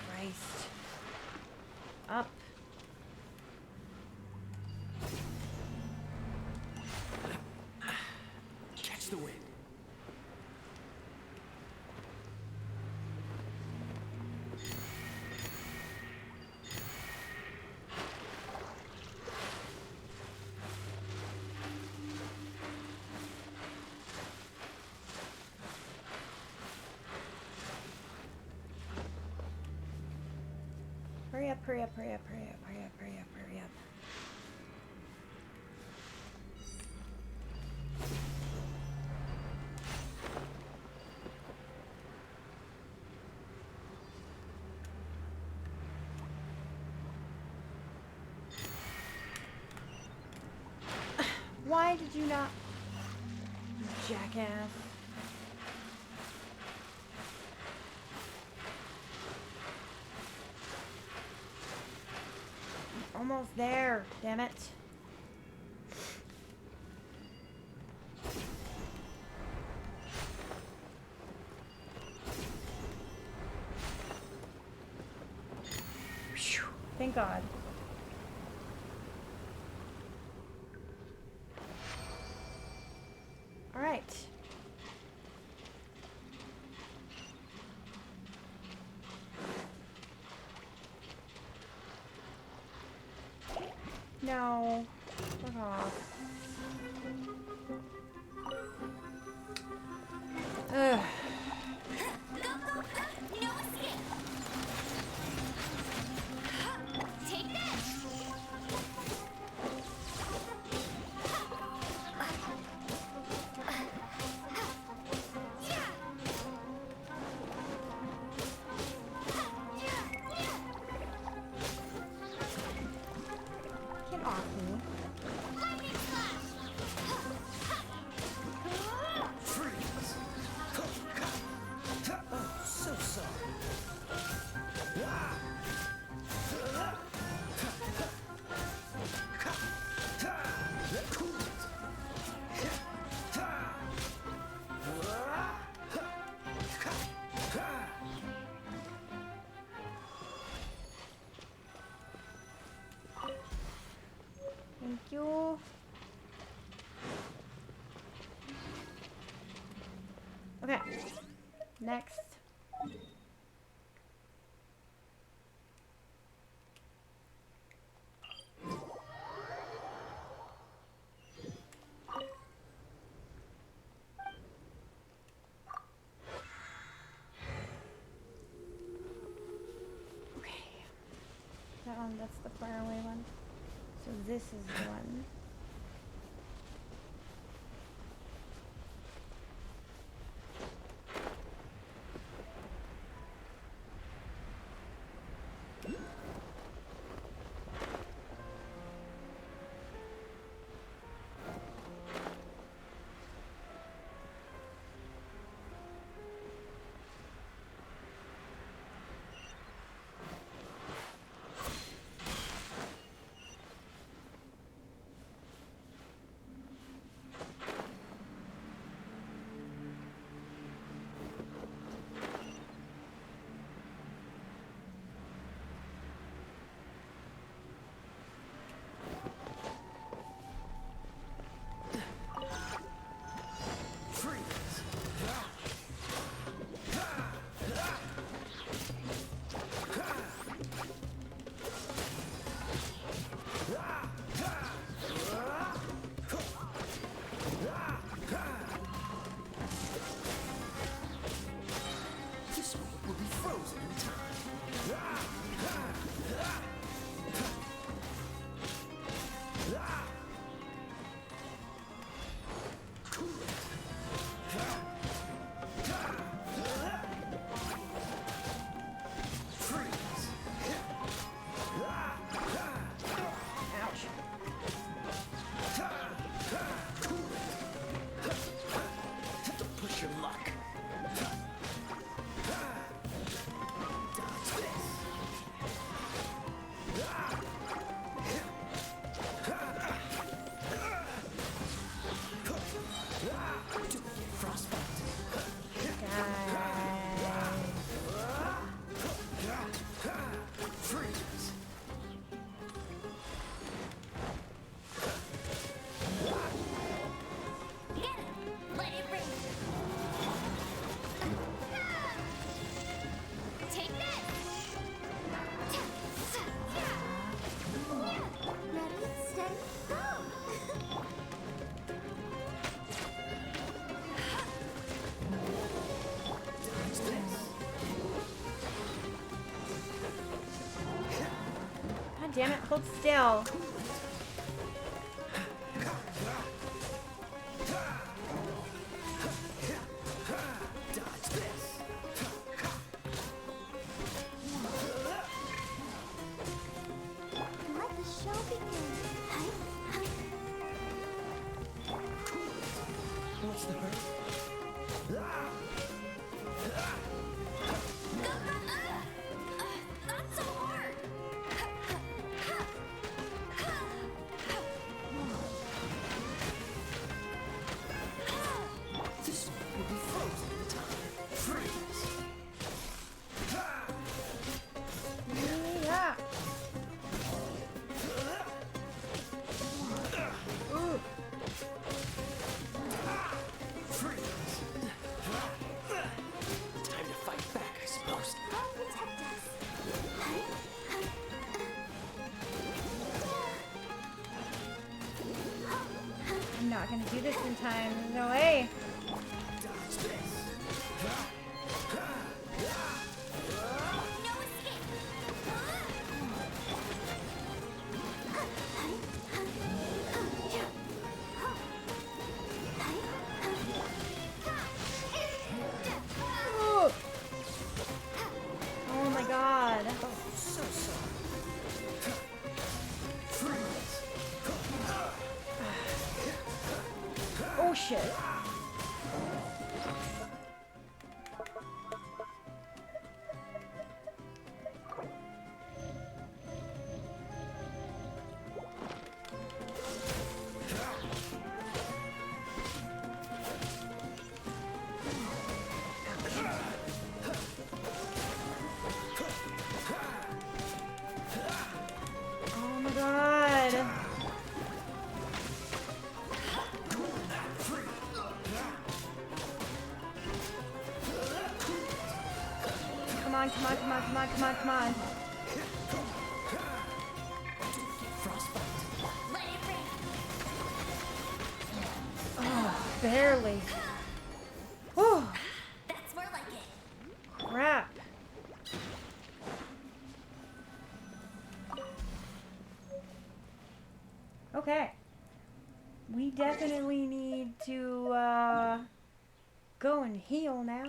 Christ. Up. Catch the wind. Hurry up, hurry up, hurry up, hurry up, hurry up, hurry up, hurry up. Why did you not? You jackass. Almost there, damn it. Phew. Thank God. All right. No. Fuck off. Ugh. Go, go, go! No escape! Take this! Get off me. Lightning slash! Freeze. Oh, so sorry. Thank you. Okay. Next. Okay. That one, that's the far away one. So this is the one. damn it, hold still. Dodge this. Let the show begin. What's the hurt? Not so hard. This one will be frozen in time. Freeze. Yeah. Freeze. Time to fight back, I suppose. I'll protect us. I'm not gonna do this in time. There's no way. Dodge this. No escape. Oh my god. So sorry. Freeze. Oh shit. Oh my god. Come on, come on, come on, come on, come on, come on. Frostbite. Let it rain. Oh, barely. Whew, That's more like it. crap. Okay. We definitely need to go and heal now.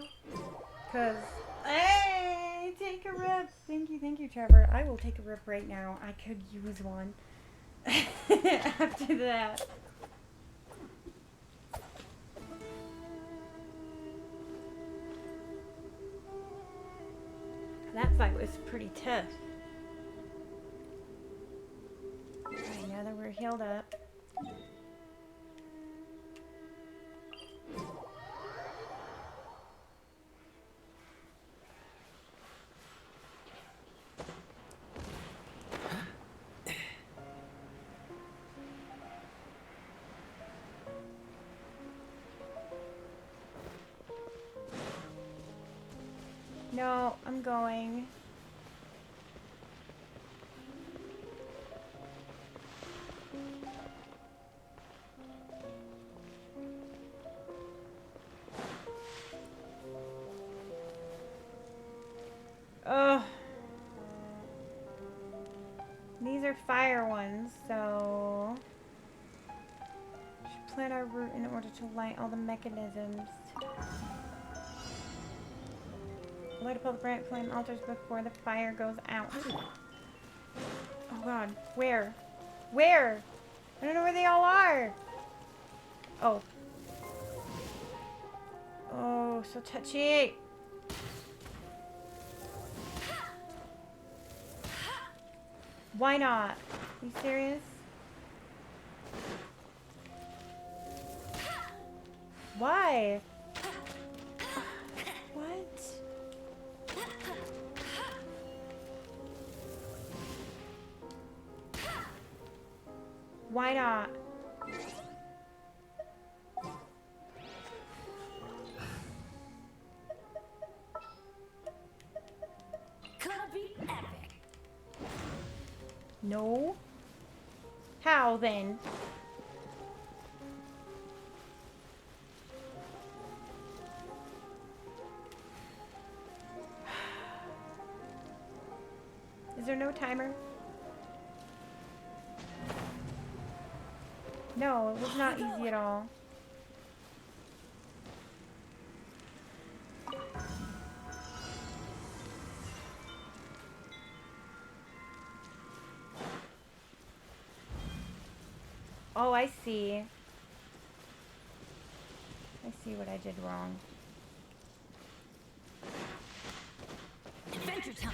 Cause hey, take a rip. Thank you, Trevor. I will take a rip right now. I could use one. After that. That fight was pretty tough. Alright, now that we're healed up. No, I'm going. Ugh. These are fire ones, so should plant our route in order to light all the mechanisms. Light up all the bright flame altars before the fire goes out. Oh god, where? Where? I don't know where they all are. Oh. Oh, so touchy. Why not? Are you serious? Why? What? Why not? Gonna be epic. No. How then? Is there no timer? No, it was not easy at all. Oh, I see. I see what I did wrong. Adventure time.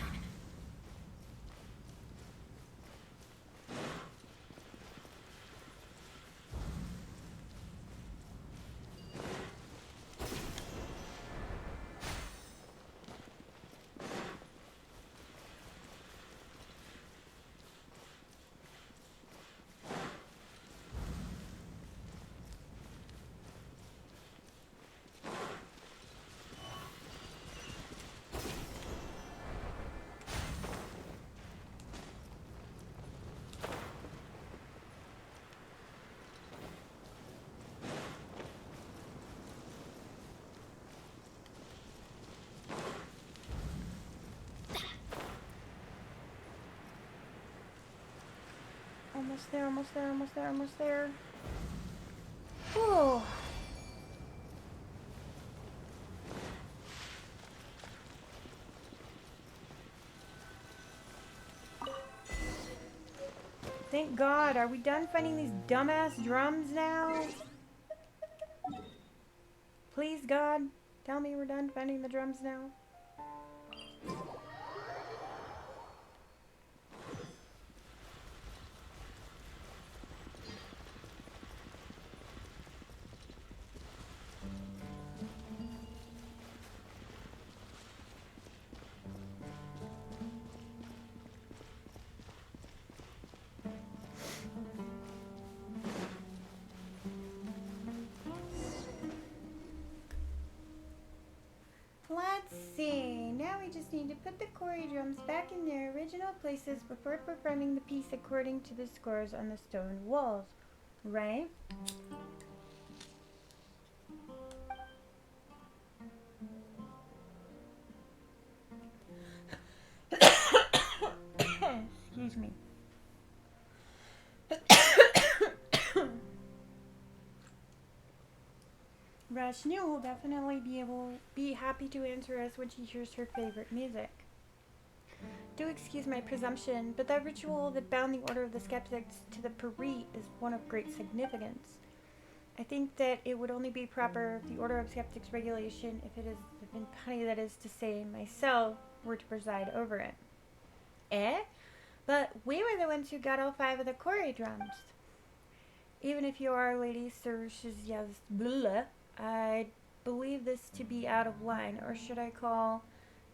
Almost there, almost there, almost there, almost there. Whew. Thank God. Are we done fighting these dumbass drums now? Please, God, tell me we're done fighting the drums now. Let's see. Now we just need to put the Cory drums back in their original places before performing the piece according to the scores on the stone walls. Right? Excuse me. Rashnu will definitely be happy to answer us when she hears her favorite music. Do excuse my presumption, but that ritual that bound the Order of the Skeptics to the Peri is one of great significance. I think that it would only be proper if the Order of Skeptics regulation, if it is in Punny, that is to say, myself, were to preside over it. Eh? But we were the ones who got all 5 of the Cory drums. Even if you are Lady Sarush's blah, I believe this to be out of line, or should I call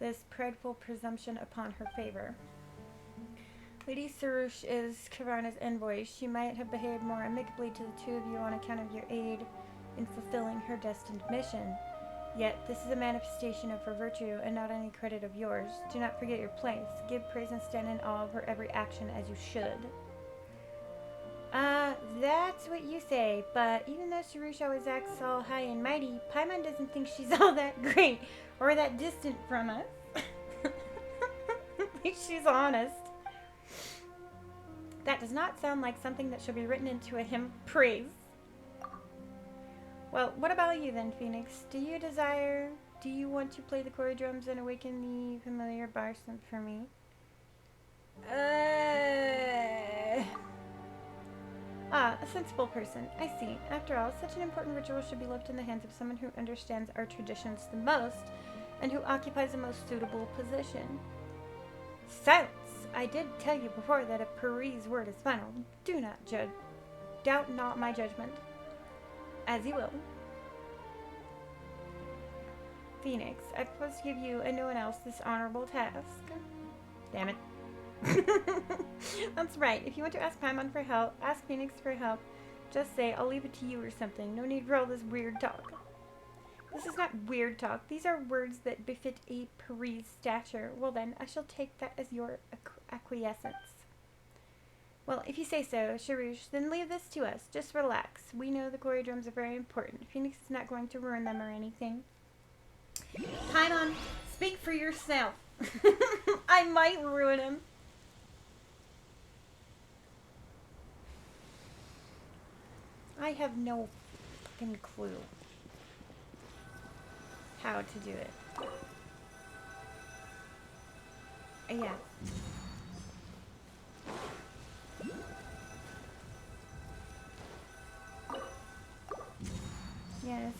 this prideful presumption upon her favor. Lady Sarush is Kavarna's envoy. She might have behaved more amicably to the two of you on account of your aid in fulfilling her destined mission. Yet, this is a manifestation of her virtue and not any credit of yours. Do not forget your place. Give praise and stand in awe of her every action as you should. That's what you say, but even though Sarush always acts all high and mighty, Paimon doesn't think she's all that great or that distant from us. At least she's honest. That does not sound like something that should be written into a hymn of praise. Well, what about you then, Phoenix? Do you want to play the Cory drums and awaken the familiar bar synth for me? A sensible person. I see. After all, such an important ritual should be left in the hands of someone who understands our traditions the most and who occupies the most suitable position. Silence! I did tell you before that a Peri's word is final. Do not judge. Doubt not my judgment. As you will. Phoenix, I propose to give you and no one else this honorable task. Damn it. That's right. If you want to ask Paimon for help, ask Phoenix for help. Just say, I'll leave it to you or something. No need for all this weird talk. This is not weird talk. These are words that befit a Peri's stature. Well then, I shall take that as your acquiescence. Well, if you say so, Sharush, then leave this to us. Just relax. We know the Cory drums are very important. Phoenix is not going to ruin them or anything. Paimon, speak for yourself. I might ruin him. I have no fucking clue how to do it. Yeah. Yes.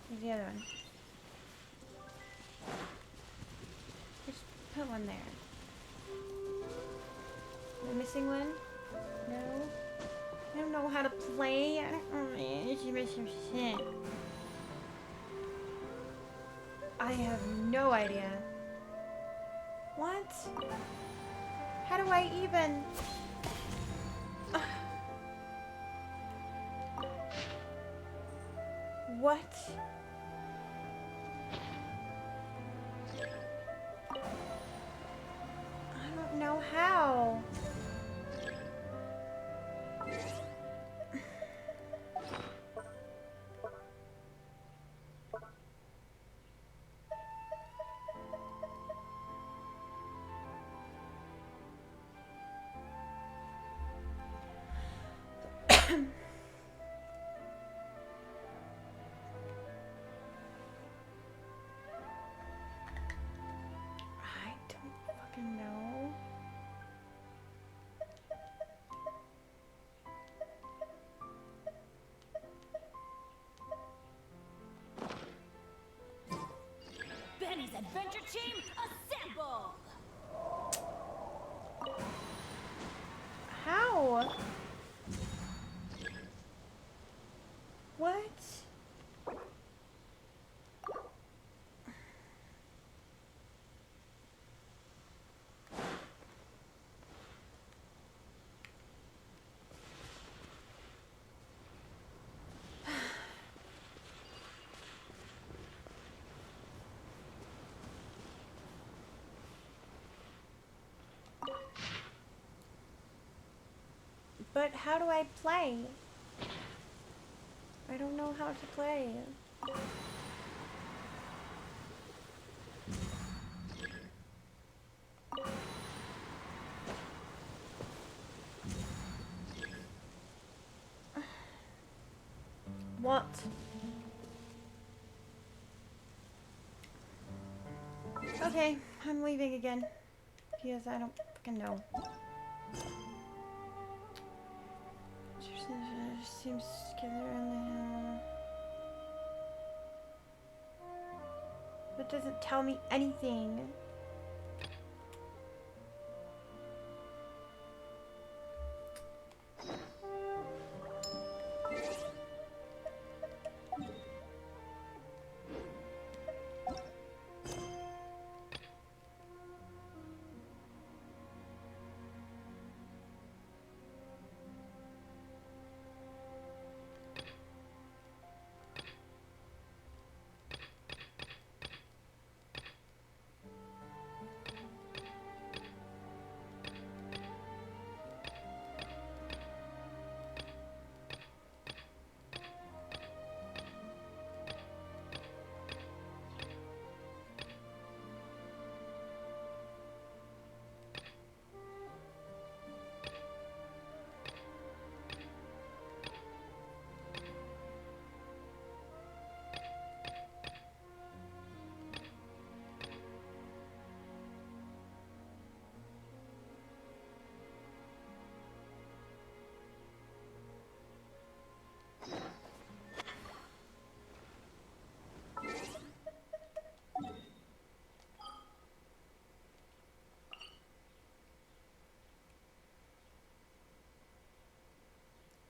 Where's the other one? Just put one there. Am I missing one? No? I don't know how to play. I don't know. Shit. I have no idea. What? How do I even? What? I don't know how. I don't fucking know. Benny's Adventure Team, assemble! How? What? But how do I play? I don't know how to play. What? Okay, I'm leaving again. Because I don't fucking know. Seems together in the hill. But doesn't tell me anything.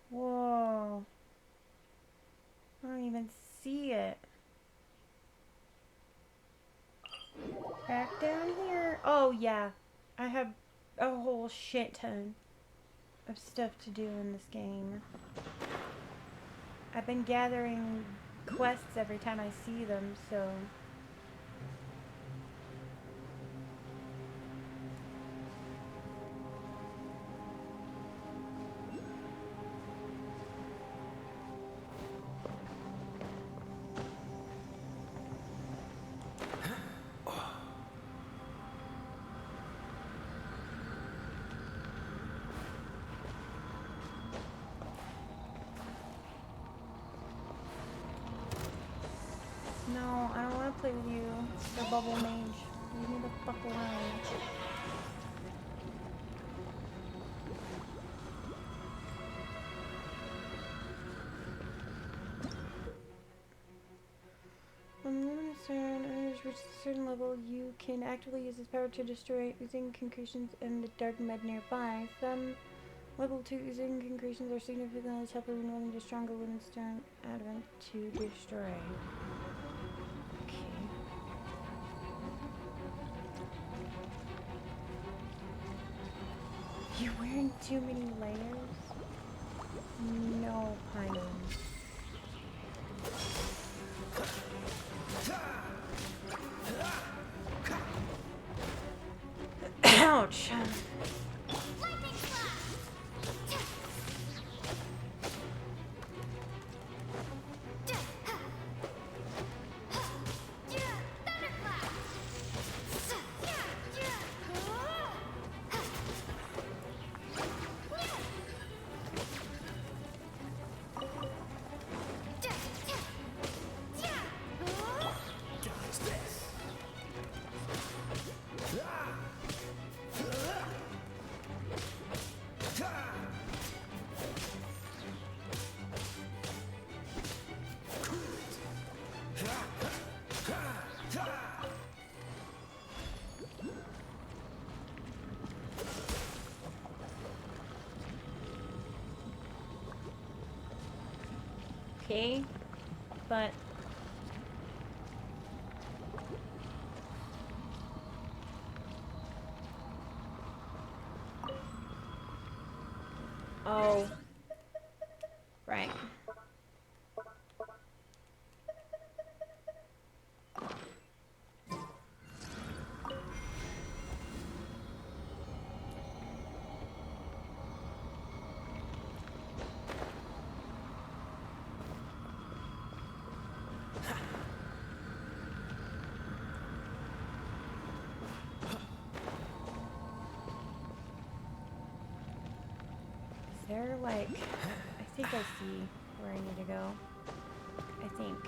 Whoa. I don't even see it. Back down here. Oh, yeah. I have a whole shit ton of stuff to do in this game. I've been gathering quests every time I see them, so... No, I don't want to play with you. The bubble mage. Leave me the fuck alone. When the luminous stone has reached a certain level, you can actively use this power to destroy oozing concretions and the dark mud nearby. Some level 2 oozing concretions are significantly tougher and willing to stronger luminous stone advent to destroy. Okay. You're wearing too many layers? No, Paimon. Ouch. Lightning blast! Thunderclap! Dodge this. Okay, but oh, right. Is there like, I think I see where I need to go. I think.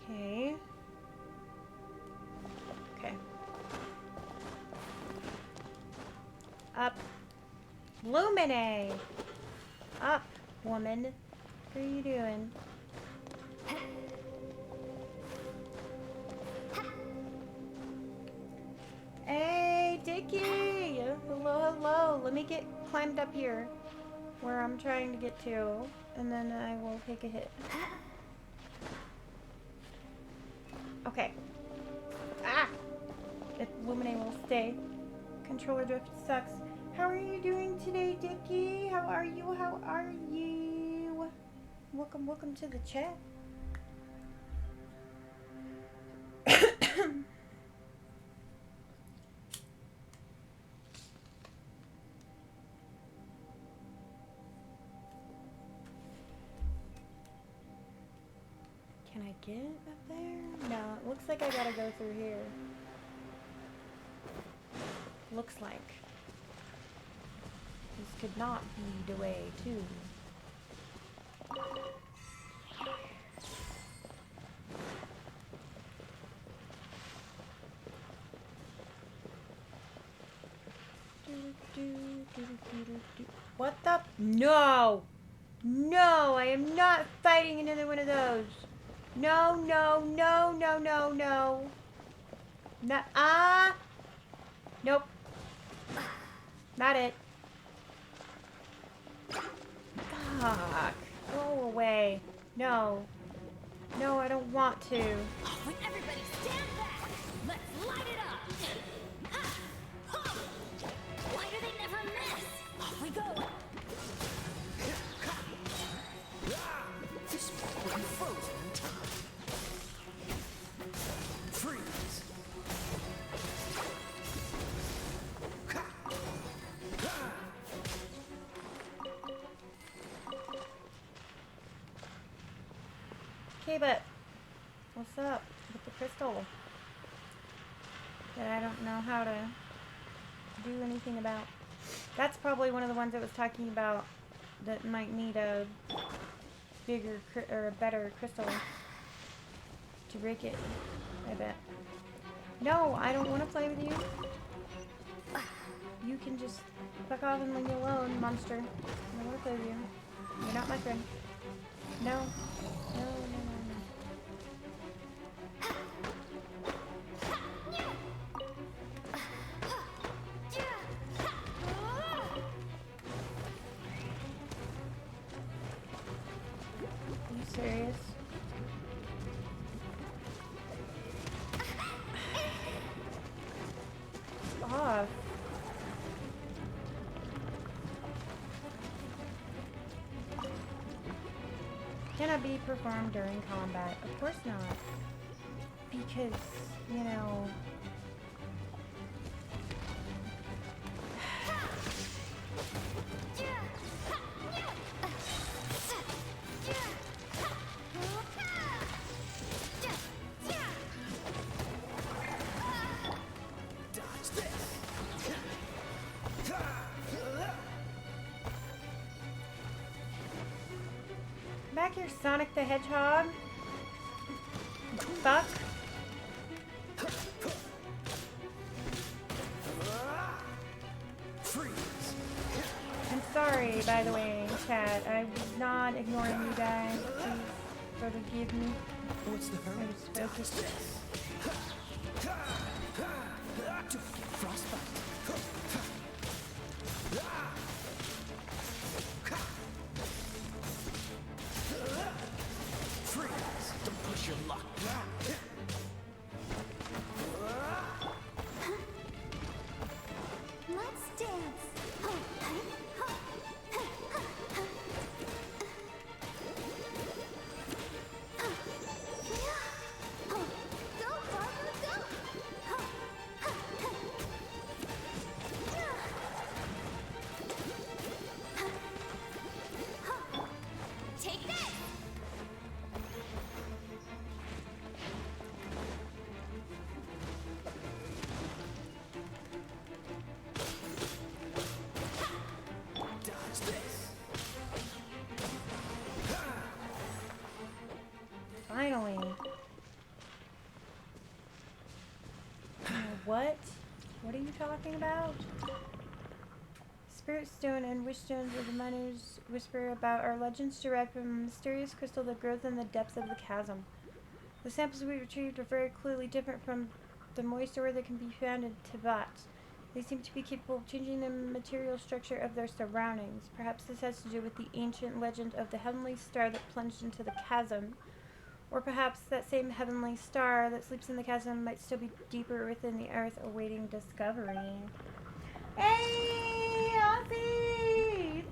Okay. Okay. Up. Lumine! Up, woman. What are you doing? Hey, Dickie! Hello, hello. Let me get climbed up here where I'm trying to get to, and then I will take a hit. Okay. Ah! If Lumine will stay. Controller drift sucks. How are you doing today, Dickie? How are you? How are you? Welcome, welcome to the chat. Can I get up there? No, it looks like I gotta go through here. Looks like. This could not be the way, too. What the? No! No, I am not fighting another one of those. No, no, no, no, no, no. Nope. Not it. Fuck. Go away. No. No, I don't want to. When everybody stand back, Let's light it up! Ha! Ha! Why do they never miss? Off we go! This will be frozen in time. Freeze. Okay, but what's up with the crystal that I don't know how to do anything about? That's probably one of the ones that was talking about that might need a bigger or a better crystal to break it, I bet. No, I don't want to play with you. You can just fuck off and leave me alone, monster. I don't want to play with you. You're not my friend. No. No, no, no, no. Are you serious? Off. Cannot be performed during combat. Of course not. Because, you know... Dodge this. Back here, Sonic the Hedgehog. Fuck. Freeze. I'm sorry, by the way, chat. I was not ignoring you guys. Please forgive me. What's the hurry? I was Dodge focused. this. Don't get frostbite. Freeze. Don't push your luck. Let's dance! Go, Barbara, go! Take that! Dodge this. Finally. What? What are you talking about? Spirit Stone and Wish Stones are the miners whisper about our legends derived from a mysterious crystal that grows in the depths of the chasm. The samples we retrieved are very clearly different from the moist ore that can be found in Teyvat. They seem to be capable of changing the material structure of their surroundings. Perhaps this has to do with the ancient legend of the heavenly star that plunged into the chasm. Or perhaps that same heavenly star that sleeps in the chasm might still be deeper within the earth awaiting discovery. Hey, Aussie!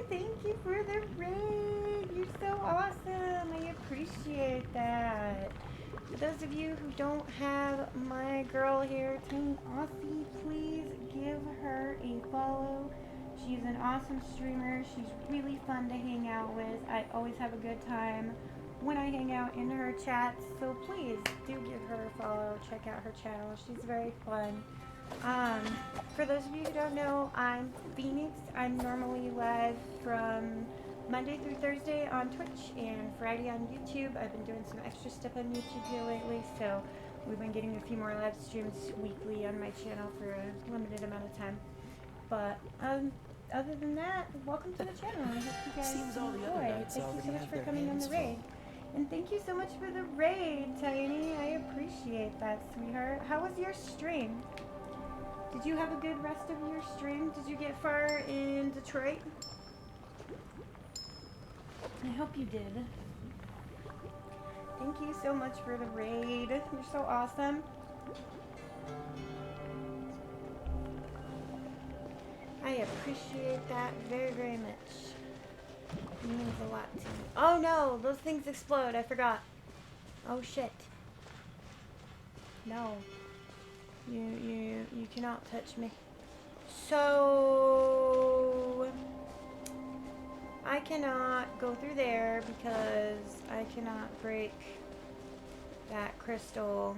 Thank you for the raid. You're so awesome. I appreciate that. For those of you who don't have my girl here, Tiny Aussie, please give her a follow. She's an awesome streamer. She's really fun to hang out with. I always have a good time when I hang out in her chats, so please do give her a follow. Check out her channel. She's very fun. For those of you who don't know, I'm Phoenix. I'm normally live from Monday through Thursday on Twitch and Friday on YouTube. I've been doing some extra stuff on YouTube here lately, so we've been getting a few more live streams weekly on my channel for a limited amount of time. But other than that, welcome to the channel. I hope you guys Seems all the other enjoy. knights Thank you so already much have for their coming on hands the raid. full. And thank you so much for the raid, Tiny. I appreciate that, sweetheart. How was your stream? Did you have a good rest of your stream? Did you get far in Detroit? I hope you did. Thank you so much for the raid. You're so awesome. I appreciate that very, very much. It means a lot to me. Oh no, those things explode. I forgot. Oh shit. No. You cannot touch me. So I cannot go through there because I cannot break that crystal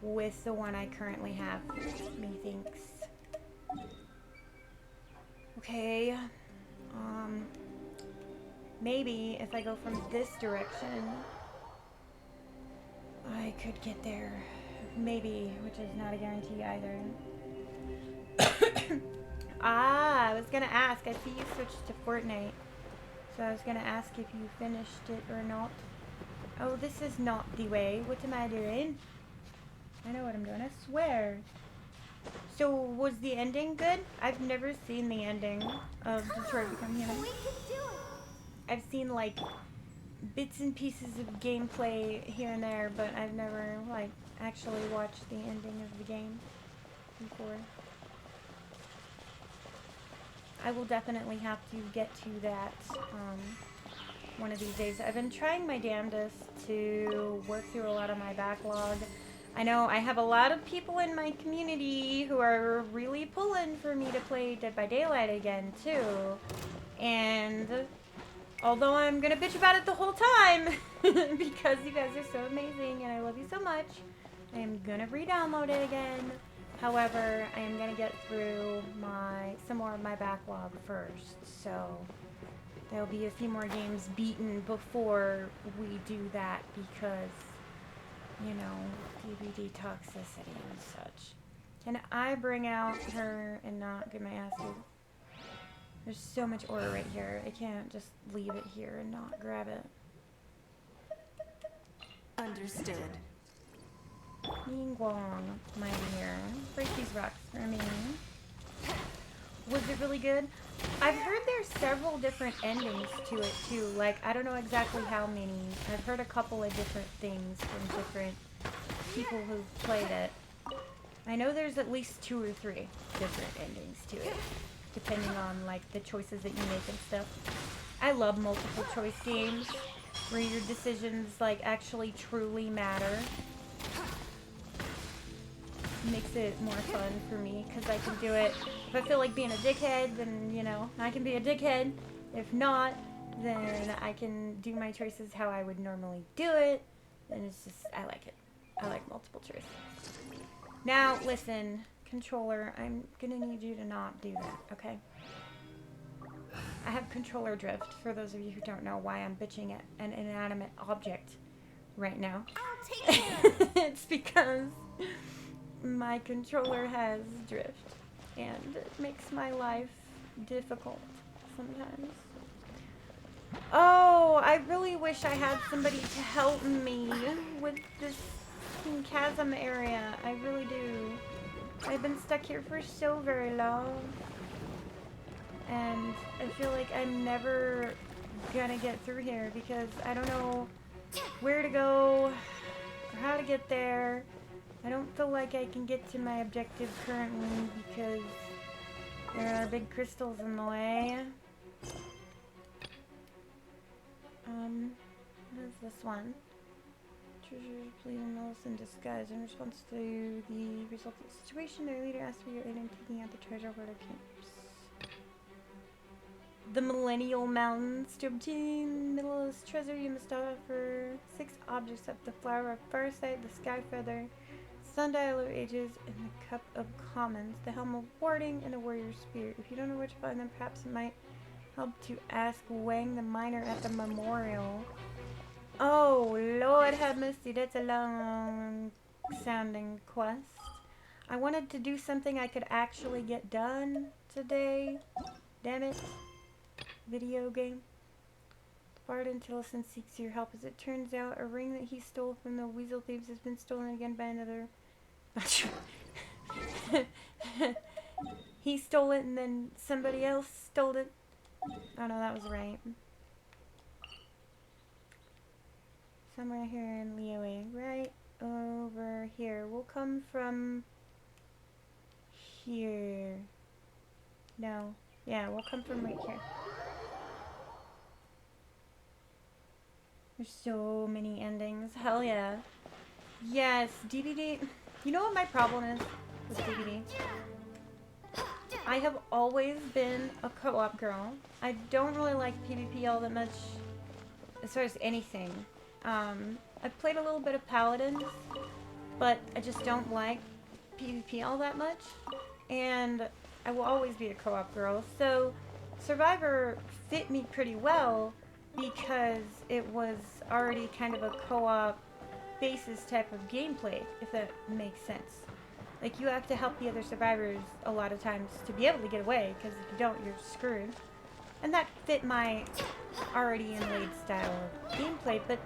with the one I currently have. Methinks. Okay. Maybe if I go from this direction, I could get there. Maybe, which is not a guarantee either. I was gonna ask. I see you switched to Fortnite. So I was gonna ask if you finished it or not. Oh, this is not the way. What am I doing? I know what I'm doing, I swear. So, was the ending good? I've never seen the ending of Detroit Become Human. We can do it. I've seen, like, bits and pieces of gameplay here and there, but I've never, like, actually watched the ending of the game before. I will definitely have to get to that one of these days. I've been trying my damnedest to work through a lot of my backlog. I know I have a lot of people in my community who are really pulling for me to play Dead by Daylight again, too. And although I'm gonna bitch about it the whole time, because you guys are so amazing and I love you so much, I am gonna re-download it again. However, I am gonna get through some more of my backlog first, so there'll be a few more games beaten before we do that because, you know, DVD toxicity and such. Can I bring out her and not get my ass beat? There's so much ore right here. I can't just leave it here and not grab it. Understood. Ying Guang, my dear. Break these rocks for me. Was it really good? I've heard there's several different endings to it too. Like, I don't know exactly how many. I've heard a couple of different things from different people who've played it. I know there's at least 2 or 3 different endings to it, depending on, like, the choices that you make and stuff. I love multiple choice games where your decisions, like, actually truly matter. Makes it more fun for me because I can do it. If I feel like being a dickhead, then, you know, I can be a dickhead. If not, then I can do my choices how I would normally do it. And it's just, I like it. I like multiple choice. Now, listen, controller, I'm gonna need you to not do that, okay? I have controller drift, for those of you who don't know why I'm bitching at an inanimate object right now. I'll take it. It's because my controller has drift, and it makes my life difficult sometimes. Oh, I really wish I had somebody to help me with this chasm area. I really do. I've been stuck here for so very long, and I feel like I'm never gonna get through here because I don't know where to go or how to get there. I don't feel like I can get to my objective currently because there are big crystals in the way. What is this one? Treasures bleeding Ellis in disguise. In response to the resulting situation, their leader asked for your aid in taking out the treasure hoarder camps. The Millennial Mountains. To obtain Middle's treasure, you must offer 6 objects of the Flower of Farsight, the Sky Feather, Sundial of Ages, and the Cup of Commons, the Helm of Warding, and the Warrior Spear. If you don't know where to find them, perhaps it might help to ask Wang the Miner at the memorial. Oh, Lord have mercy, that's a long sounding quest. I wanted to do something I could actually get done today. Damn it. Video game. Bard Intelligence seeks your help. As it turns out, a ring that he stole from the Weasel Thieves has been stolen again by another. He stole it and then somebody else stole it. Oh no, that was right. Somewhere here in Liyue. Right over or here. We'll come from here. No. Yeah, we'll come from right here. There's so many endings. Hell yeah. Yes, DVD. You know what my problem is with DVD? I have always been a co-op girl. I don't really like PvP all that much as far as anything. I've played a little bit of Paladins, but I just don't like PvP all that much. And I will always be a co-op girl. So Survivor fit me pretty well because it was already kind of a co-op basis type of gameplay, if that makes sense. Like, you have to help the other survivors a lot of times to be able to get away, because if you don't, you're screwed. And that fit my already inlaid style of gameplay, but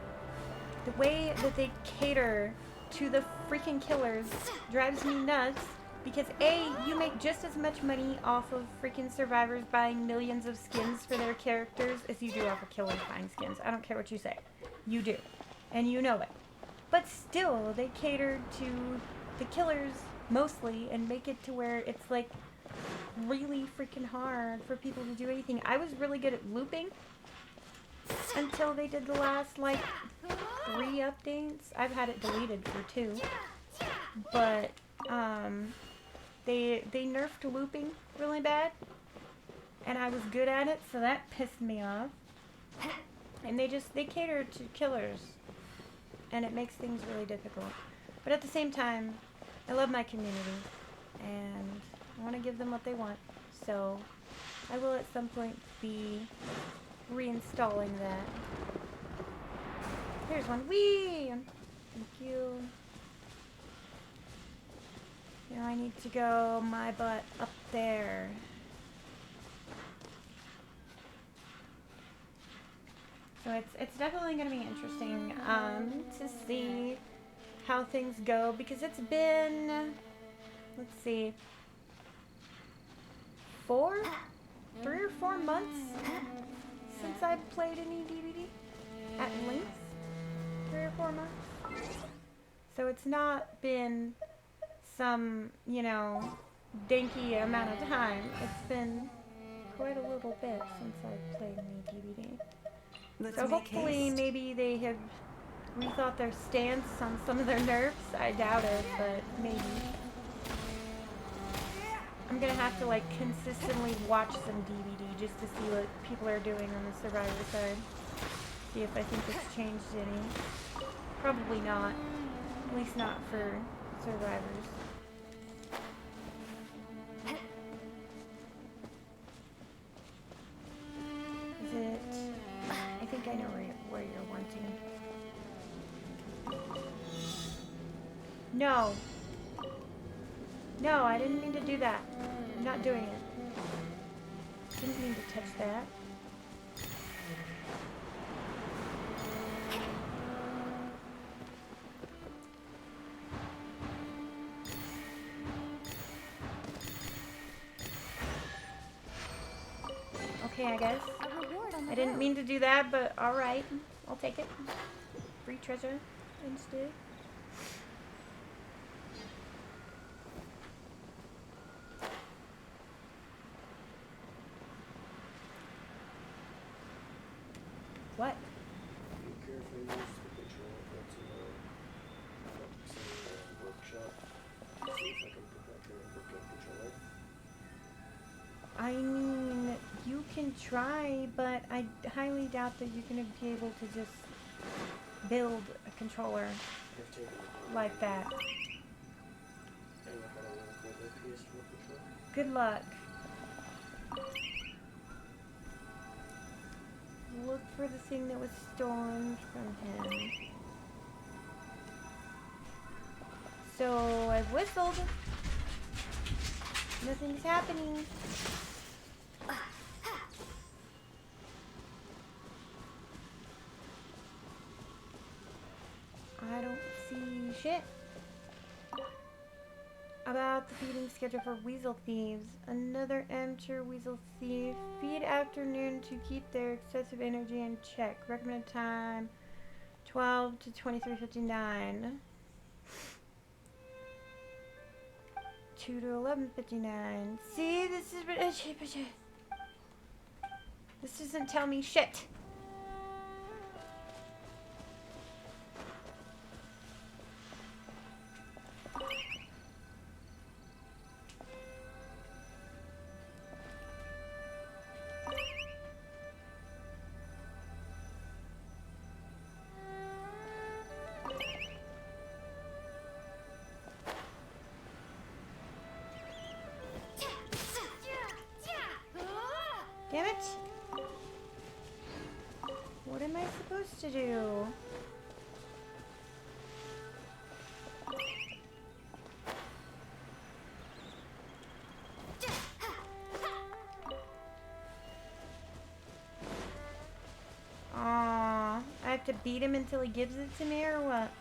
the way that they cater to the freaking killers drives me nuts, because A, you make just as much money off of freaking survivors buying millions of skins for their characters as you do off of killers buying skins. I don't care what you say. You do. And you know it. But still, they cater to the killers mostly and make it to where it's like really freaking hard for people to do anything. I was really good at looping until they did the last like 3 updates. I've had it deleted for 2. But they nerfed looping really bad, and I was good at it, so that pissed me off. And they cater to killers, and it makes things really difficult. But at the same time, I love my community, and I want to give them what they want. So I will at some point be reinstalling that. Here's one. Whee! Thank you. Now I need to go my butt up there. So it's definitely going to be interesting to see how things go, because it's been, let's see, 3 or 4 months since I've played any DVD, at least 3 or 4 months. So it's not been some, you know, danky amount of time. It's been quite a little bit since I've played any DVD. So hopefully maybe they have rethought their stance on some of their nerfs. I doubt it, but maybe. I'm gonna have to like consistently watch some DVD just to see what people are doing on the Survivor side. See if I think it's changed any. Probably not. At least not for survivors. Is it? I think I know where you're wanting. No. No, I didn't mean to do that. I'm not doing it. Didn't mean to touch that. Okay, I guess. I didn't mean to do that, but alright. I'll take it. Free treasure instead. What? Be careful, use the control that's in the workshop. See if I can put that in a working controller. I mean, you can try, but I highly doubt that you're going to be able to just build a controller I've taken it. like that. I know how to work with a PS4 controller. Good luck. Look for the thing that was stolen from him. So I've whistled. Nothing's happening. I don't see shit. About the feeding schedule for weasel thieves. Another amateur weasel thief. Feed afternoon to keep their excessive energy in check. Recommended time 12 to 23:59. 2 to 11:59. See, this is what this doesn't tell me shit. Damn it! What am I supposed to do? Aww, I have to beat him until he gives it to me, or what?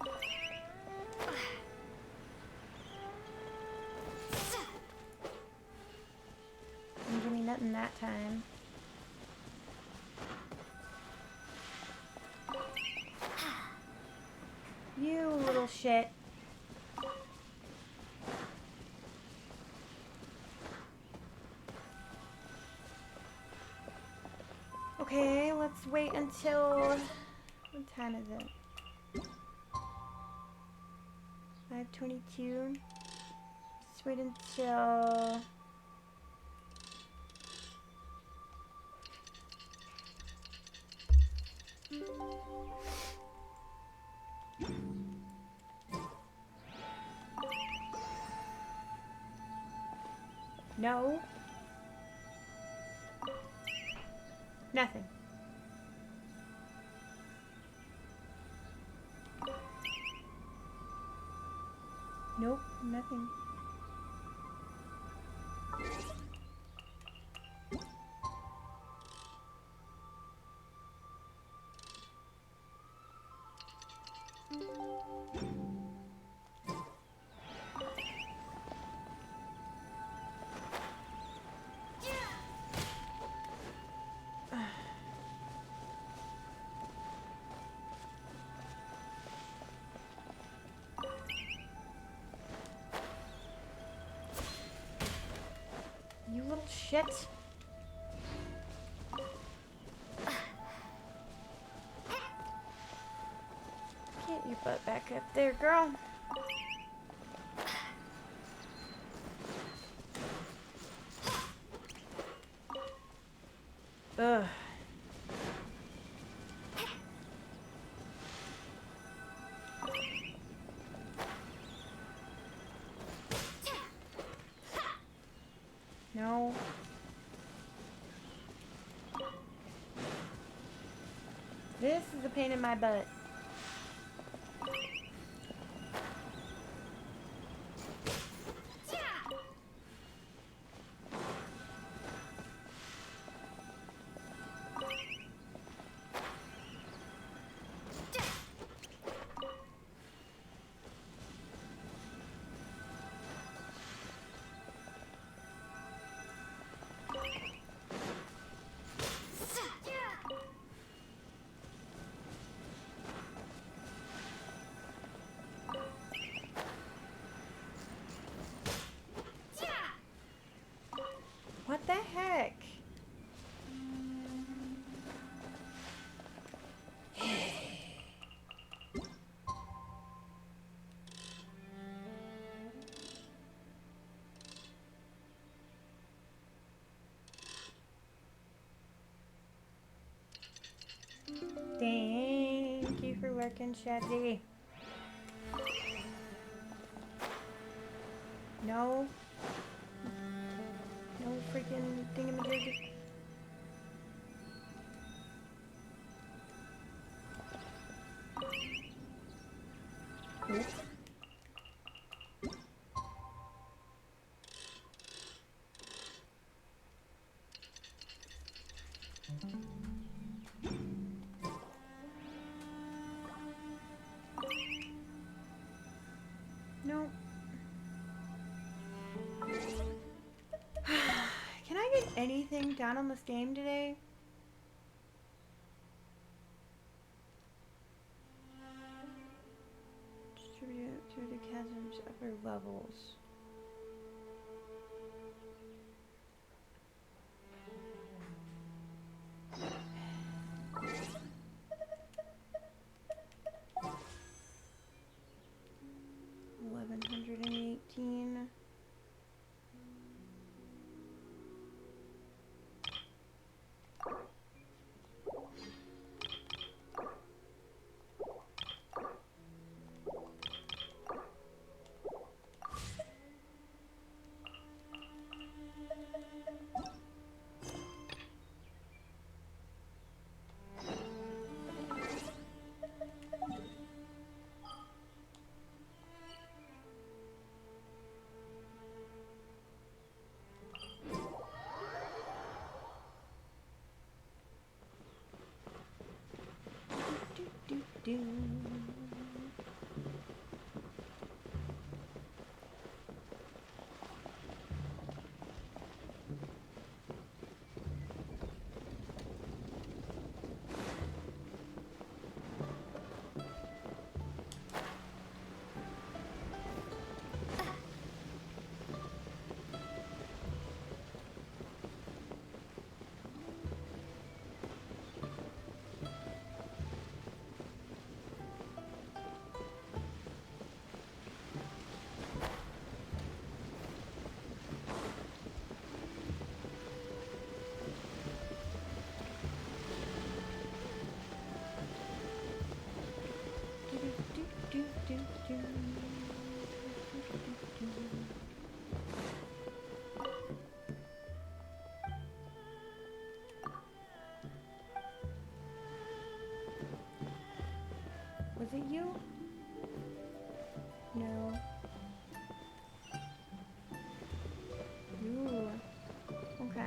Didn't give me nothing that time. You little shit. Okay, let's wait until... What time is it? 5:22. Let's wait until... No. Nothing. Nope, nothing. You little shit. Get your butt back up there, girl. Ugh. No. This is a pain in my butt. What the heck? Thank you for working, Shadzy. No. No freaking thingamajig. Nope. Nope. Can I get anything done on this game today? Distribute through the chasm's upper levels. 15. Do. Was it you? No. Ooh. Okay.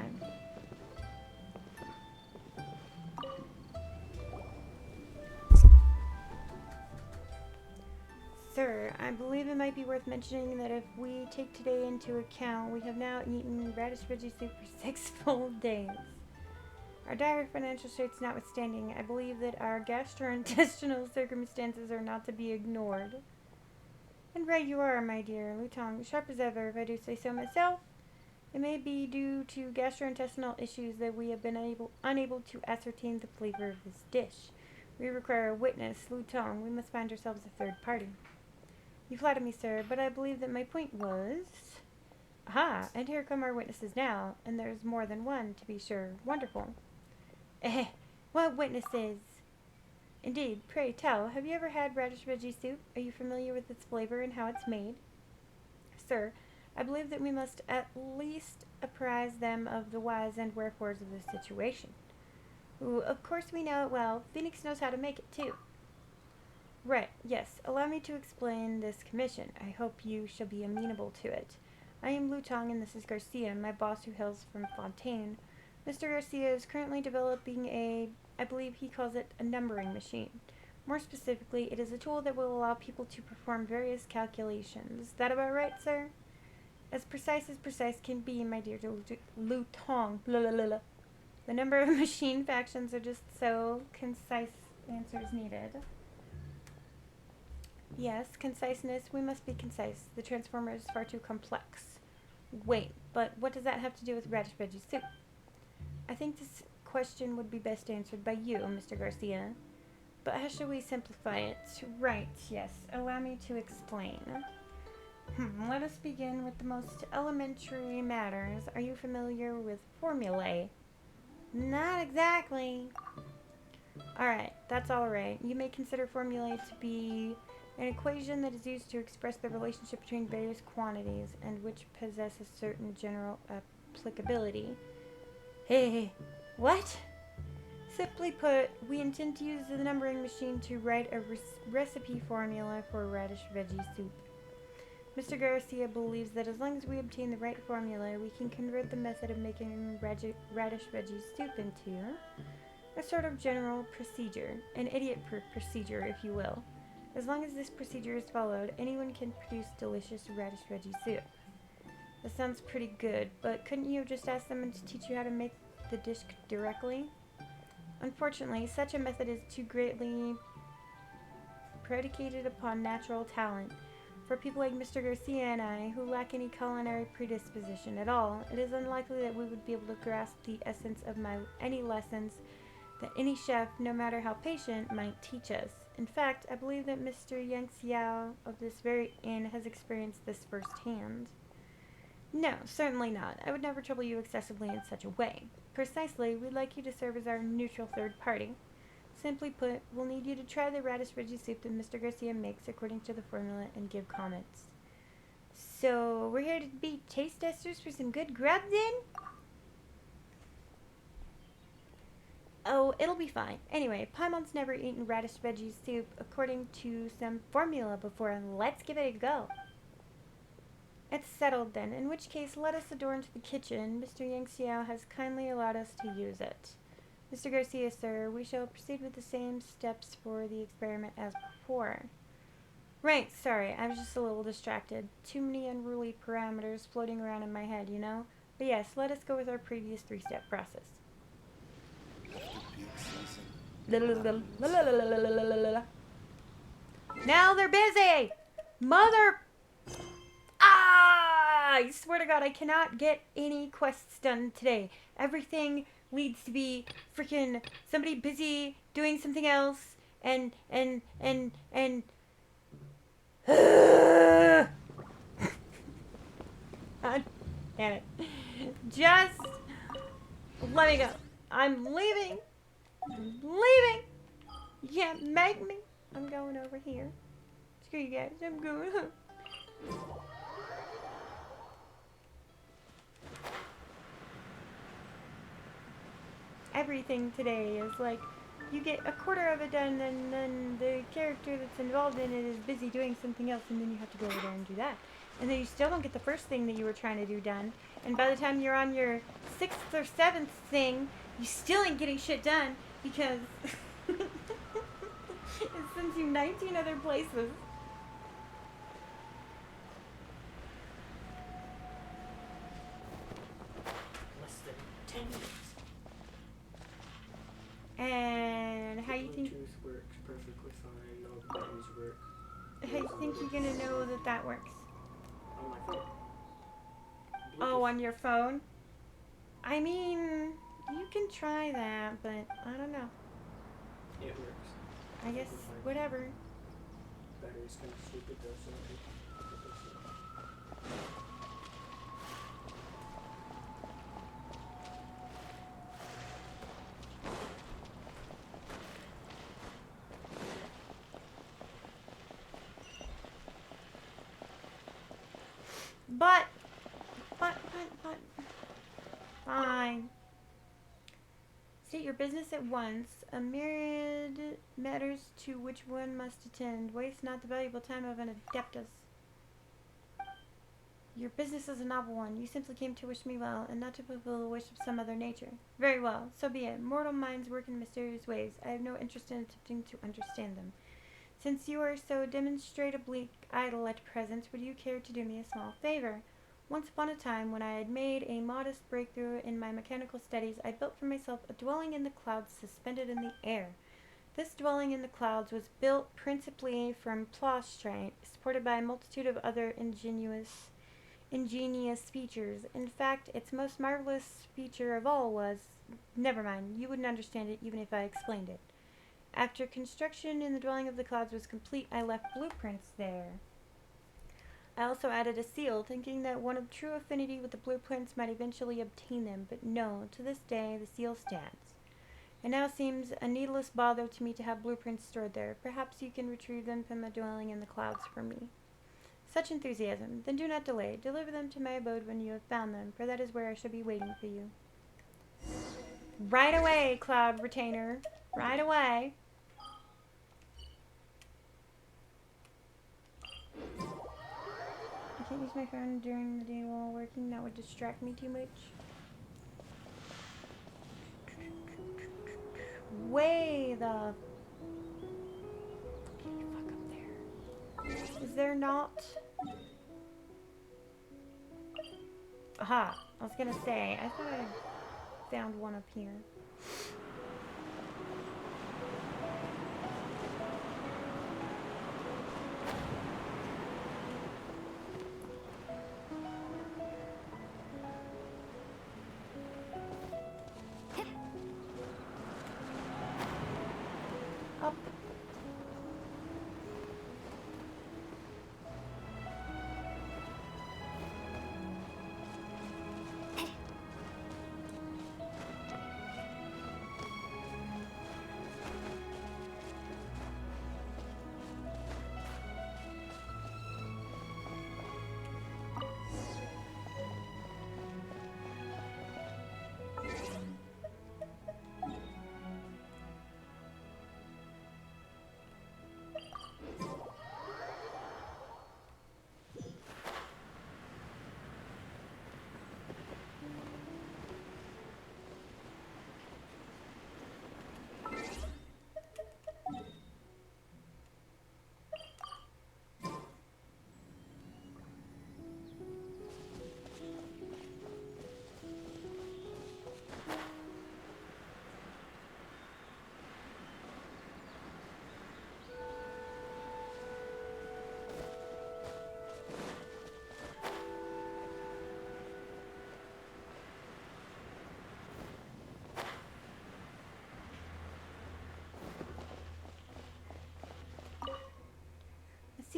Sir, I believe it might be worth mentioning that if we take today into account, we have now eaten radish veggie soup for 6 full days. Our dire financial straits notwithstanding, I believe that our gastrointestinal circumstances are not to be ignored. And right you are, my dear Lutong, sharp as ever, if I do say so myself. It may be due to gastrointestinal issues that we have been unable to ascertain the flavor of this dish. We require a witness, Lutong. We must find ourselves a third party. You flatter me, sir, but I believe that my point was... Aha, and here come our witnesses now, and there's more than one, to be sure. Wonderful. Eh, what witnesses? Indeed, pray tell, have you ever had radish veggie soup? Are you familiar with its flavor and how it's made? Sir, I believe that we must at least apprise them of the whys and wherefores of the situation. Ooh, of course we know it well. Phoenix knows how to make it, too. Right, yes. Allow me to explain this commission. I hope you shall be amenable to it. I am Lutong and this is Garcia, my boss who hails from Fontaine. Mr. Garcia is currently developing I believe he calls it a numbering machine. More specifically, it is a tool that will allow people to perform various calculations. Is that about right, sir? As precise can be, my dear Lutong. The number of machine factions are just so concise answers needed. Yes, conciseness. We must be concise. The transformer is far too complex. Wait, but what does that have to do with radish veggie soup? I think this question would be best answered by you, Mr. Garcia. But how shall we simplify it? Right, yes. Allow me to explain. Let us begin with the most elementary matters. Are you familiar with formulae? Not exactly. Alright, that's alright. You may consider formulae to be an equation that is used to express the relationship between various quantities and which possess a certain general applicability. Hey, what? Simply put, we intend to use the numbering machine to write a recipe formula for radish veggie soup. Mr. Garcia believes that as long as we obtain the right formula, we can convert the method of making radish veggie soup into a sort of general procedure, an idiot procedure, if you will. As long as this procedure is followed, anyone can produce delicious radish veggie soup. That sounds pretty good, but couldn't you have just asked someone to teach you how to make the dish directly? Unfortunately, such a method is too greatly predicated upon natural talent. For people like Mr. Garcia and I, who lack any culinary predisposition at all, it is unlikely that we would be able to grasp the essence of any lessons that any chef, no matter how patient, might teach us. In fact, I believe that Mr. Yang Xiao of this very inn has experienced this firsthand. No, certainly not. I would never trouble you excessively in such a way. Precisely, we'd like you to serve as our neutral third party. Simply put, we'll need you to try the radish veggie soup that Mr. Garcia makes according to the formula and give comments. So, we're here to be taste testers for some good grub then? Oh, it'll be fine. Anyway, Paimon's never eaten radish veggie soup according to some formula before, and let's give it a go. It's settled then, in which case let us adorn to the kitchen. Mr. Yang Xiao has kindly allowed us to use it. Mr. Garcia, sir, we shall proceed with the same steps for the experiment as before. Right, sorry, I was just a little distracted. Too many unruly parameters floating around in my head, you know? But yes, let us go with our previous three-step process. Now they're busy! Mother... Ah! I swear to God, I cannot get any quests done today. Everything leads to be freaking somebody busy doing something else, and God damn it. Just let me go. I'm leaving. I'm leaving. You can't make me. I'm going over here. Screw you guys. I'm going home. Everything today is like you get a quarter of it done, and then the character that's involved in it is busy doing something else, and then you have to go over there and do that. And then you still don't get the first thing that you were trying to do done. And by the time you're on your 6th or 7th thing, you still ain't getting shit done because it sends you 19 other places. Less than 10 minutes. And how you think? Bluetooth works perfectly fine. No buttons work. How you think you're gonna know that that works? On my phone. Oh, on your phone? I mean, you can try that, but I don't know. It works. I guess whatever. Battery's kind of stupid though, so But, fine. State your business at once. A myriad matters to which one must attend. Waste not the valuable time of an adeptus. Your business is a novel one. You simply came to wish me well, and not to fulfill the wish of some other nature. Very well, so be it. Mortal minds work in mysterious ways. I have no interest in attempting to understand them. Since you are so demonstrably idle at present, would you care to do me a small favor? Once upon a time, when I had made a modest breakthrough in my mechanical studies, I built for myself a dwelling in the clouds suspended in the air. This dwelling in the clouds was built principally from plaustrite, supported by a multitude of other ingenious features. In fact, its most marvelous feature of all was... Never mind, you wouldn't understand it even if I explained it. After construction in the dwelling of the clouds was complete, I left blueprints there. I also added a seal, thinking that one of true affinity with the blueprints might eventually obtain them, but no, to this day the seal stands. It now seems a needless bother to me to have blueprints stored there. Perhaps you can retrieve them from the dwelling in the clouds for me. Such enthusiasm. Then do not delay. Deliver them to my abode when you have found them, for that is where I shall be waiting for you. Right away, Cloud Retainer. Right away. I can't use my phone during the day while working. That would distract me too much. Way the... Get the fuck up there. Is there not... Aha! I was gonna say, I thought I found one up here. Up.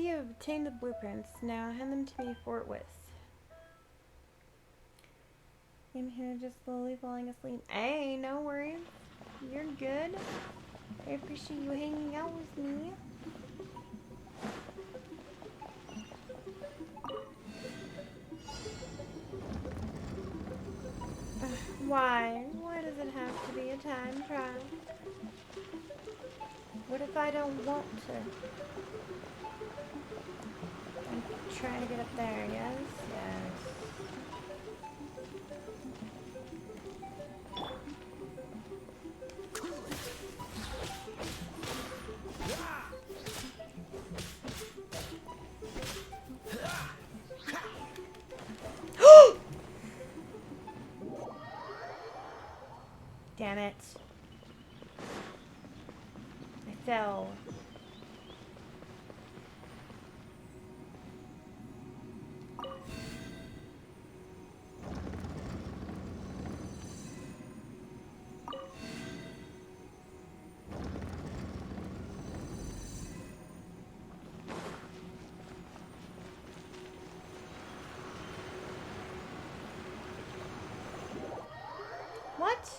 see you have obtained the blueprints. Now hand them to me forthwith. I'm here just slowly falling asleep. Hey, no worries. You're good. I appreciate you hanging out with me. Why? Why does it have to be a time trial? What if I don't want to? I'm trying to get up there, yes? Yes. Damn it. I fell. What?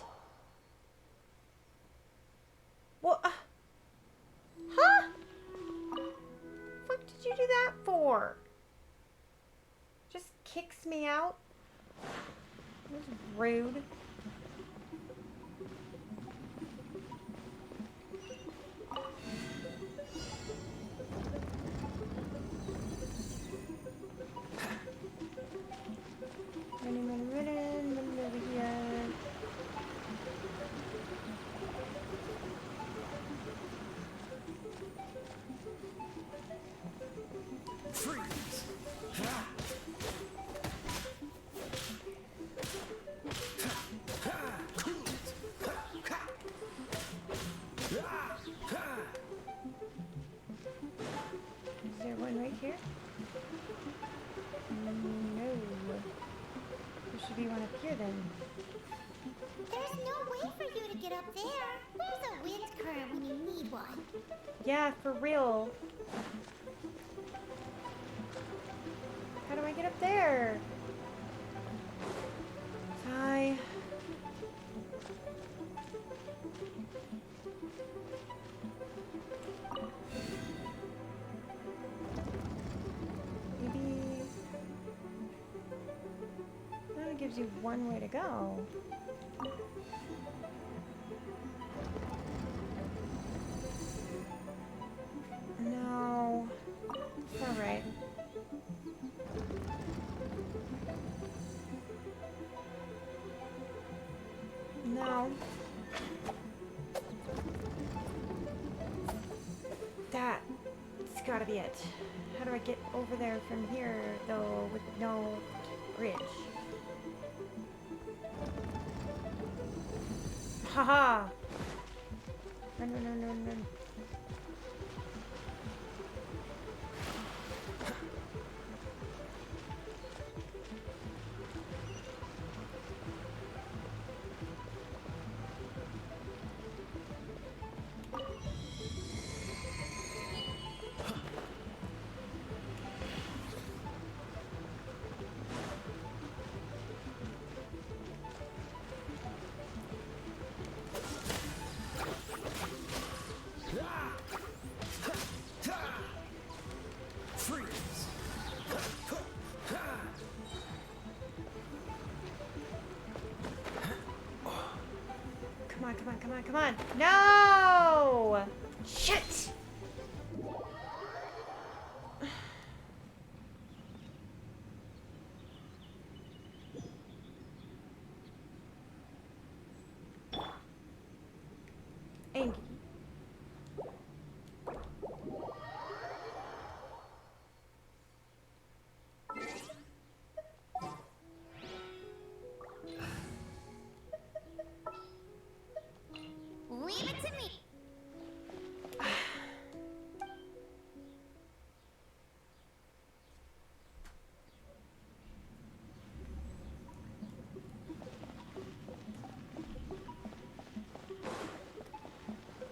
What? Huh? What did you do that for? Just kicks me out? That was rude. Running over here. Freeze! Is there one right here? No. There should be one up here then. There's no way for you to get up there. Where's a wind current when you need one? Yeah, for real. How do I get up there? Hi. Maybe that only gives you one way to go. No. It's not right. No. That's gotta be it. How do I get over there from here, though, with no bridge? Haha! Run, run, run, run, run. Freeze! Come on, come on, come on, come on. No! Shit! Angie. Leave it to me.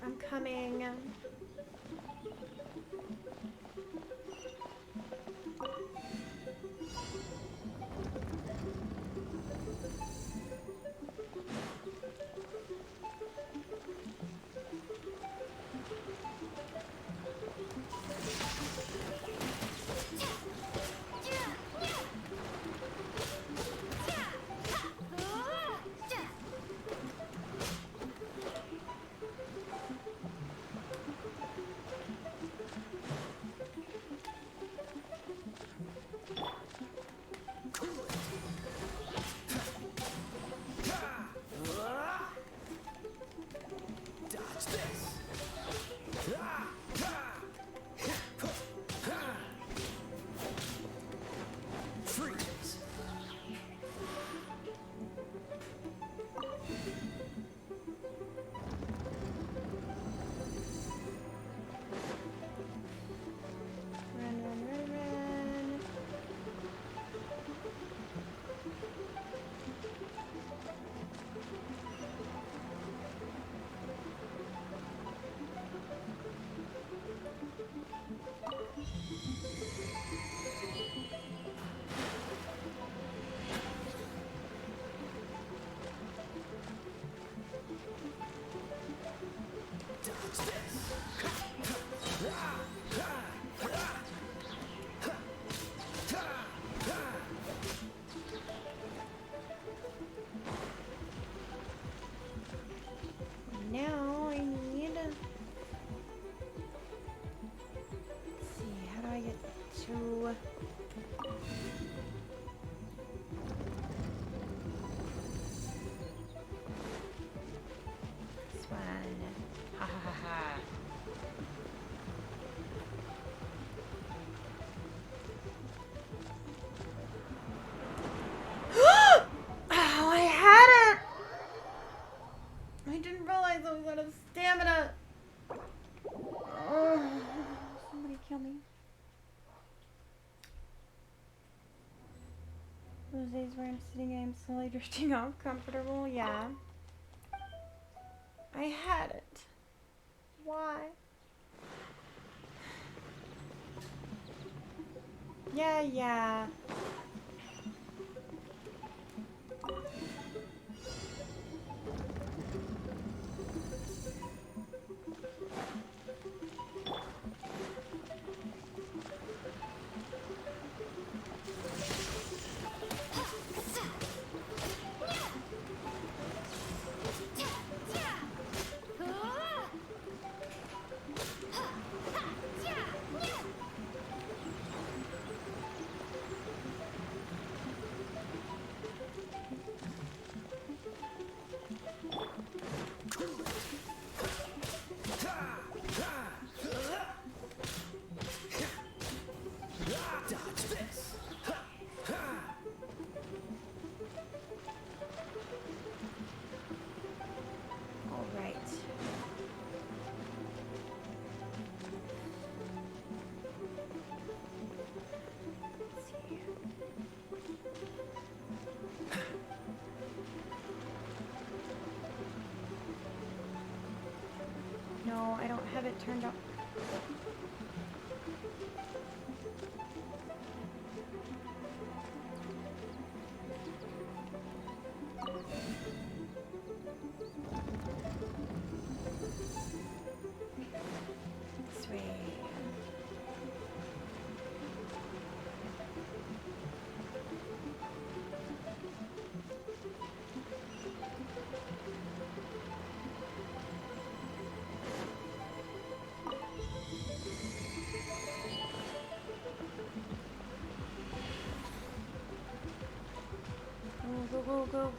I'm coming. Freeze. Run, run, run, run. Dodge this. Now I need. Let's see, how do I get to? This one. Ha ha ha ha. Oh, I had it! I didn't realize I was out of stamina. Oh, somebody kill me. Those days where I'm sitting, I'm slowly drifting off comfortable. Yeah. I had it. Why? Yeah. Dodge this. All right. Let's see. No, I don't have it turned up. This way.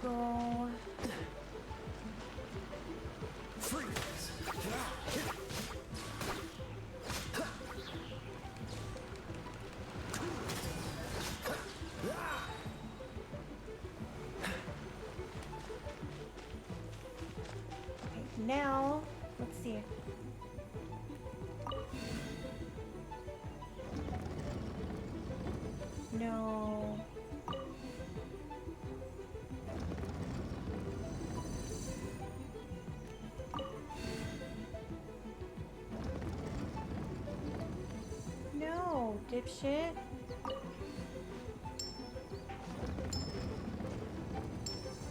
Go. Freeze. Okay, now, let's see. No. No, dipshit.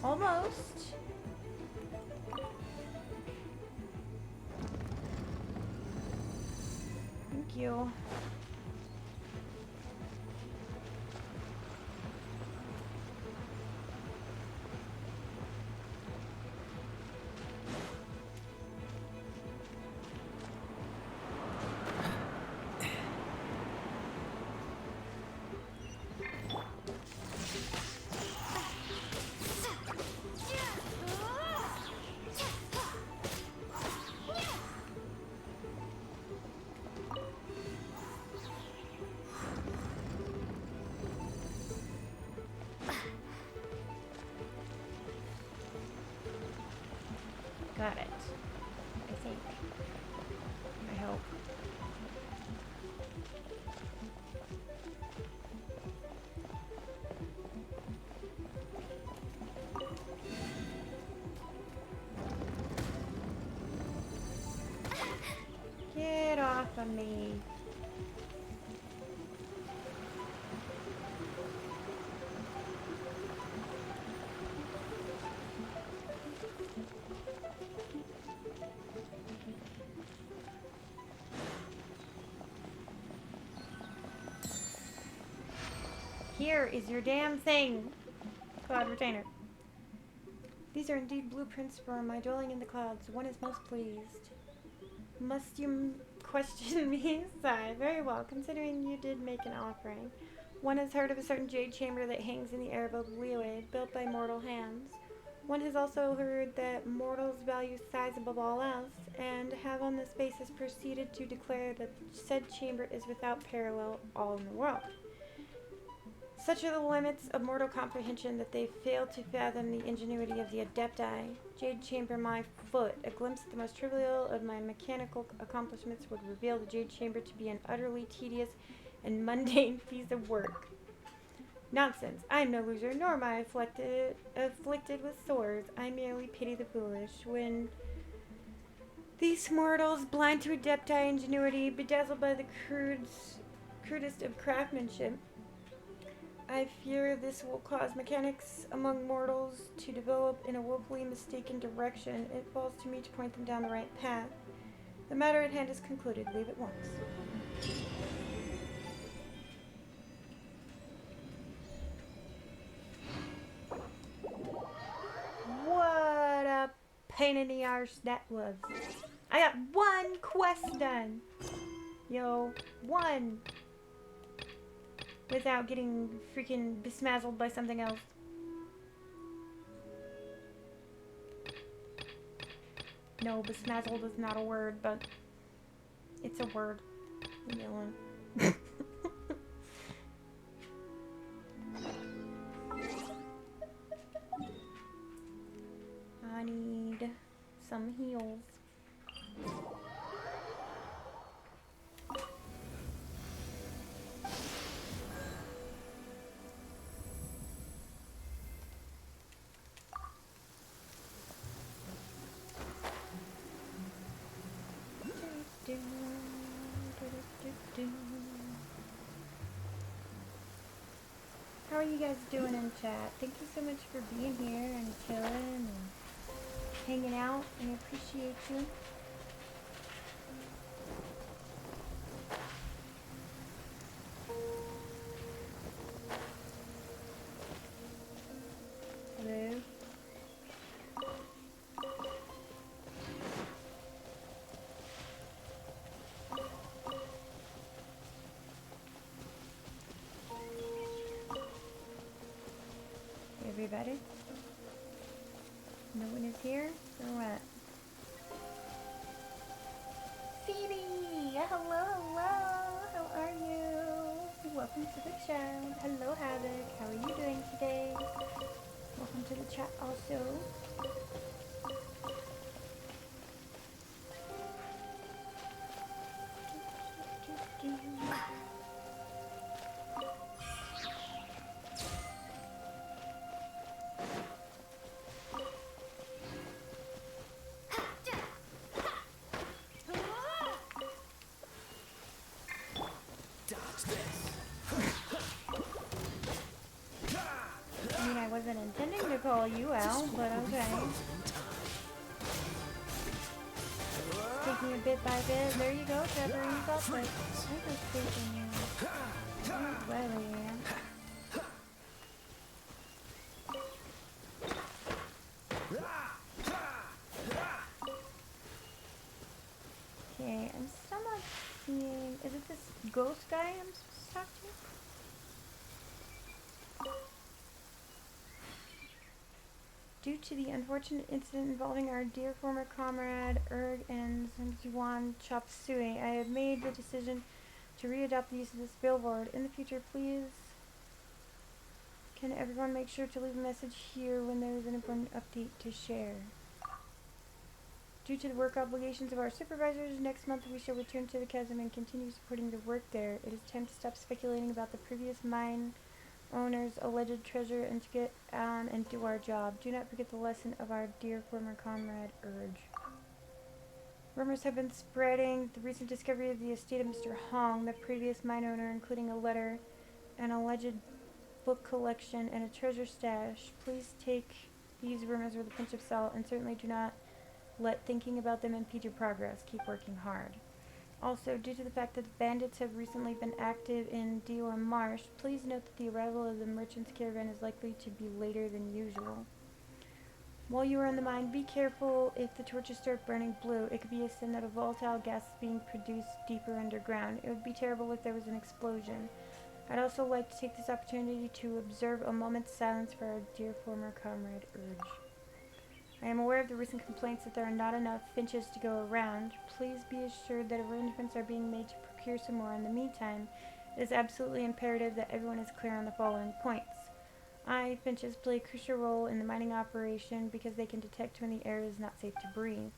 Almost. Thank you. got it. I think. I hope. Get off of me. Here is your damn thing, Cloud Retainer. These are indeed blueprints for my dwelling in the clouds. One is most pleased. Must you question me? Sigh. Very well, considering you did make an offering. One has heard of a certain jade chamber that hangs in the air above Liyue, built by mortal hands. One has also heard that mortals value size above all else, and have on this basis proceeded to declare that said chamber is without parallel all in the world. Such are the limits of mortal comprehension that they fail to fathom the ingenuity of the Adepti. Jade Chamber, my foot. A glimpse at the most trivial of my mechanical accomplishments would reveal the Jade Chamber to be an utterly tedious and mundane piece of work. Nonsense. I am no loser, nor am I afflicted with sores. I merely pity the foolish. When these mortals, blind to Adepti ingenuity, bedazzled by the crudest of craftsmanship, I fear this will cause mechanics among mortals to develop in a woefully mistaken direction. It falls to me to point them down the right path. The matter at hand is concluded. Leave at once. What a pain in the arse that was. I got one quest done. Yo, one. Without getting freaking besmazzled by something else. No, besmazzled is not a word, but it's a word. Leave me alone. I need some heals. How are you guys doing in chat? Thank you so much for being here and chilling and hanging out. I appreciate you. Hello. Everybody? No one is here? Or what? Phoebe! Hello, hello! How are you? Welcome to the chat. Hello, Havoc. How are you doing today? Welcome to the chat also. I mean, I wasn't intending to call you out, but okay. Taking it bit by bit. There you go, Trevor. You got this. I was taking you. Well, yeah. Okay, I'm still not seeing... Is it this ghost guy I'm supposed to talk to? Due to the unfortunate incident involving our dear former comrade Erg and Zhuan Chop Suey, I have made the decision to readopt the use of this billboard. In the future, please, can everyone make sure to leave a message here when there is an important update to share? Due to the work obligations of our supervisors, next month we shall return to the chasm and continue supporting the work there. It is time to stop speculating about the previous mine owner's alleged treasure and to get on and do our job. Do not forget the lesson of our dear former comrade Urge. Rumors have been spreading the recent discovery of the estate of Mr. Hong, the previous mine owner, including a letter, an alleged book collection, and a treasure stash. Please take these rumors with a pinch of salt and certainly do not let thinking about them impede your progress. Keep working hard. Also, due to the fact that the bandits have recently been active in Dior Marsh, please note that the arrival of the merchant's caravan is likely to be later than usual. While you are in the mine, be careful if the torches start burning blue. It could be a sign that a volatile gas is being produced deeper underground. It would be terrible if there was an explosion. I'd also like to take this opportunity to observe a moment's silence for our dear former comrade Urge. I am aware of the recent complaints that there are not enough finches to go around. Please be assured that arrangements are being made to procure some more. In the meantime, it is absolutely imperative that everyone is clear on the following points. Finches play a crucial role in the mining operation because they can detect when the air is not safe to breathe.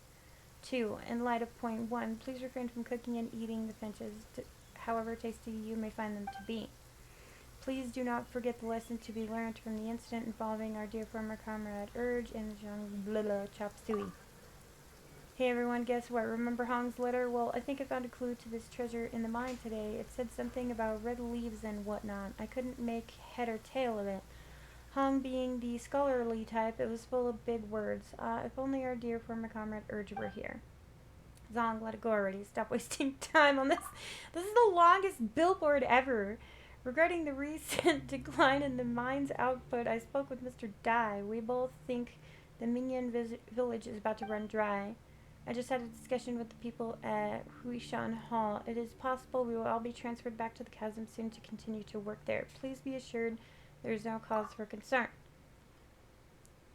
2. In light of point 1, please refrain from cooking and eating the finches, however tasty you may find them to be. Please do not forget the lesson to be learned from the incident involving our dear former comrade Urge and Zhang Chop Suey. Hey everyone, guess what? Remember Hong's letter? Well, I think I found a clue to this treasure in the mine today. It said something about red leaves and whatnot. I couldn't make head or tail of it. Hong being the scholarly type, it was full of big words. If only our dear former comrade Urge were here. Zong, let it go already. Stop wasting time on this. This is the longest billboard ever. Regarding the recent decline in the mine's output, I spoke with Mr. Dai. We both think the Minion village is about to run dry. I just had a discussion with the people at Huishan Hall. It is possible we will all be transferred back to the chasm soon to continue to work there. Please be assured there is no cause for concern.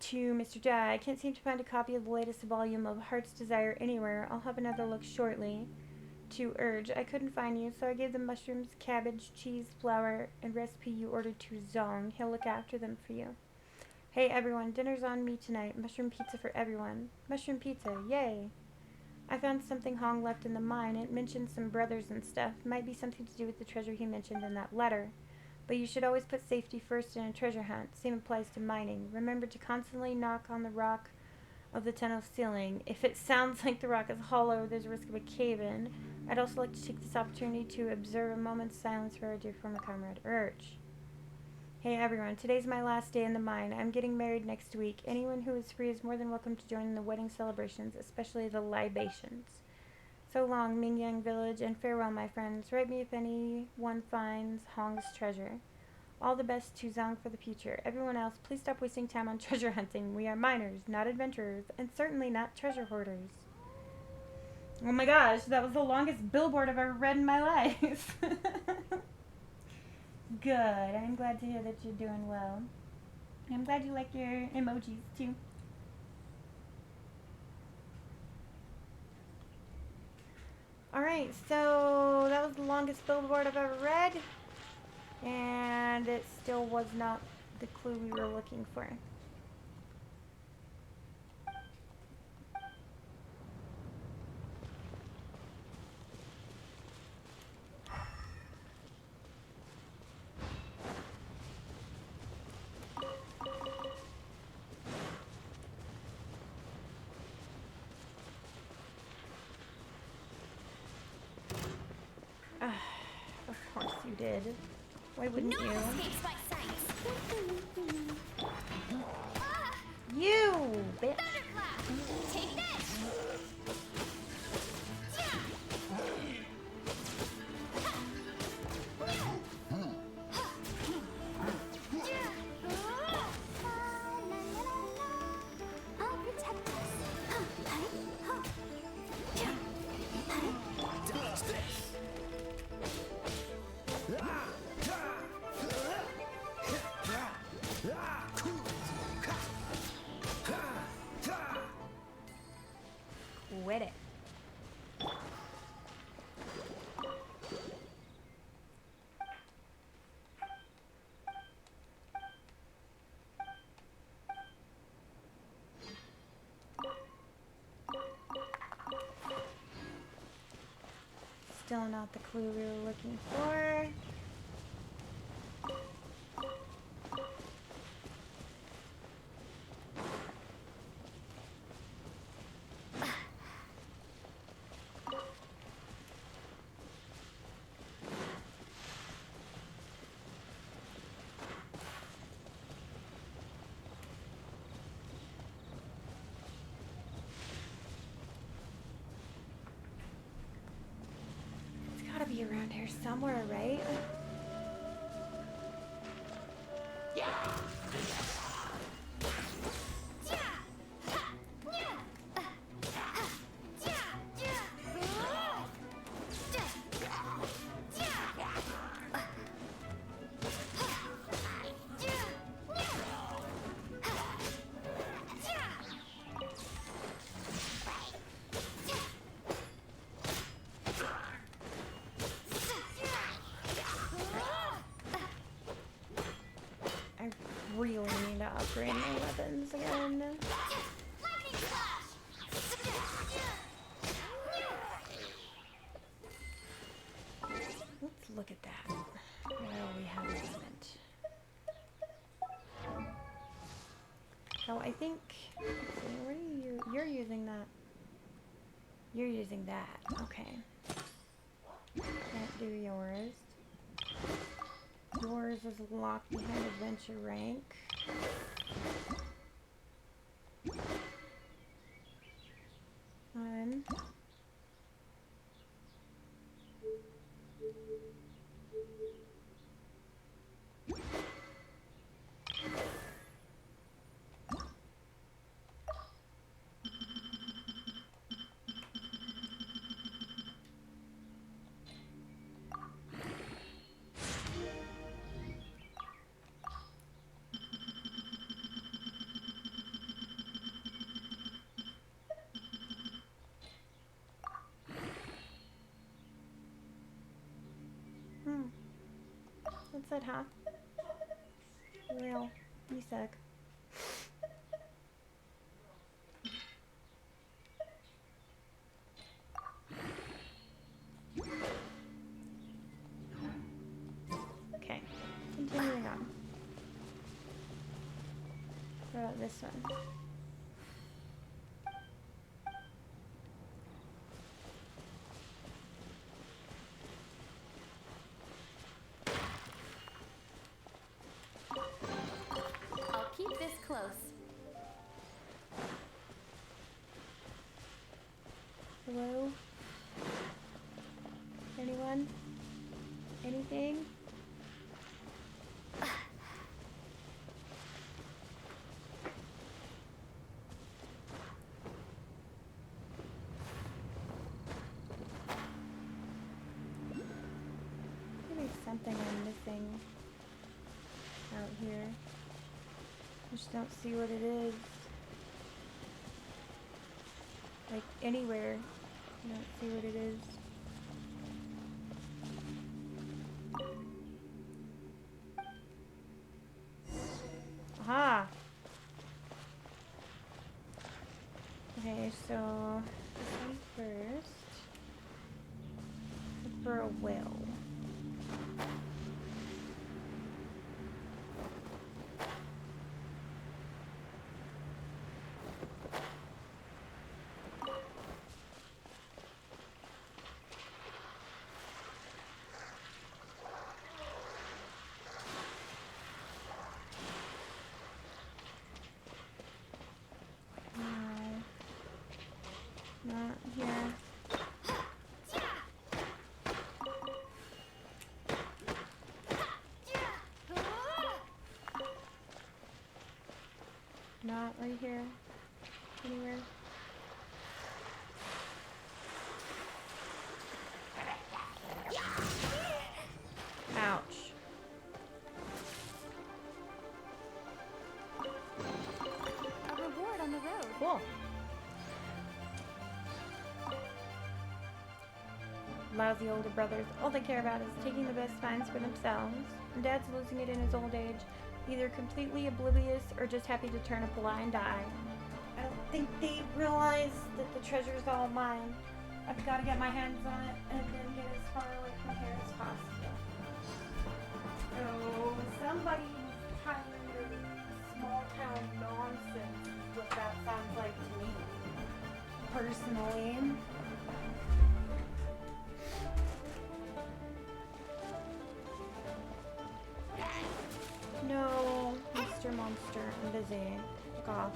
To Mr. Dai, I can't seem to find a copy of the latest volume of Heart's Desire anywhere. I'll have another look shortly. To Urge, I couldn't find you, so I gave the mushrooms, cabbage, cheese, flour, and recipe you ordered to Zong. He'll look after them for you. Hey everyone, dinner's on me tonight. Mushroom pizza for everyone. Mushroom pizza, yay! I found something Hong left in the mine. It mentioned some brothers and stuff. Might be something to do with the treasure he mentioned in that letter. But you should always put safety first in a treasure hunt. Same applies to mining. Remember to constantly knock on the rock of the tunnel ceiling. If it sounds like the rock is hollow, there's a risk of a cave-in. I'd also like to take this opportunity to observe a moment's silence for our dear former comrade Urge. Hey everyone, today's my last day in the mine. I'm getting married next week. Anyone who is free is more than welcome to join in the wedding celebrations, especially the libations. So long, Mingyang Village, and farewell, my friends. Write me if anyone finds Hong's treasure. All the best to Zhang for the future. Everyone else, please stop wasting time on treasure hunting. We are miners, not adventurers, and certainly not treasure hoarders. Oh my gosh, that was the longest billboard I've ever read in my life. Good. I'm glad to hear that you're doing well. I'm glad you like your emojis too. Alright, so that was the longest billboard I've ever read. And it still was not the clue we were looking for. Of course you did. Why wouldn't No you? escapes by sight. You, bitch. Thunderclap! Take this! I'll protect us. Dodge this. Still not the clue we were looking for. Be around here somewhere, right? Really need to upgrade my weapons again. Let's look at that. Well, we have a moment. So I think, let's see, what are you? You're using that. You're using that. Okay. Can't do yours. Yours is locked behind adventure rank. Fun. What's that, huh? Well, you suck. Okay, continuing on. What about this one? Keep this close. Hello? Anyone? Anything? Maybe something I'm missing out here. I just don't see what it is. Like, anywhere. I don't see what it is. Aha! Okay, so this one first. Look for a well. Not here. Not right here. Anywhere. Ouch. A reward on the road. Cool. Lousy older brothers, all they care about is taking the best finds for themselves. And Dad's losing it in his old age, either completely oblivious or just happy to turn a blind eye. I don't think they realize that the treasure's all mine. I've got to get my hands on it and then get as far away from here as possible. Oh, somebody was tired of small town nonsense is what that sounds like to me. Personally. No, Mr. Monster, I'm busy. Fuck off.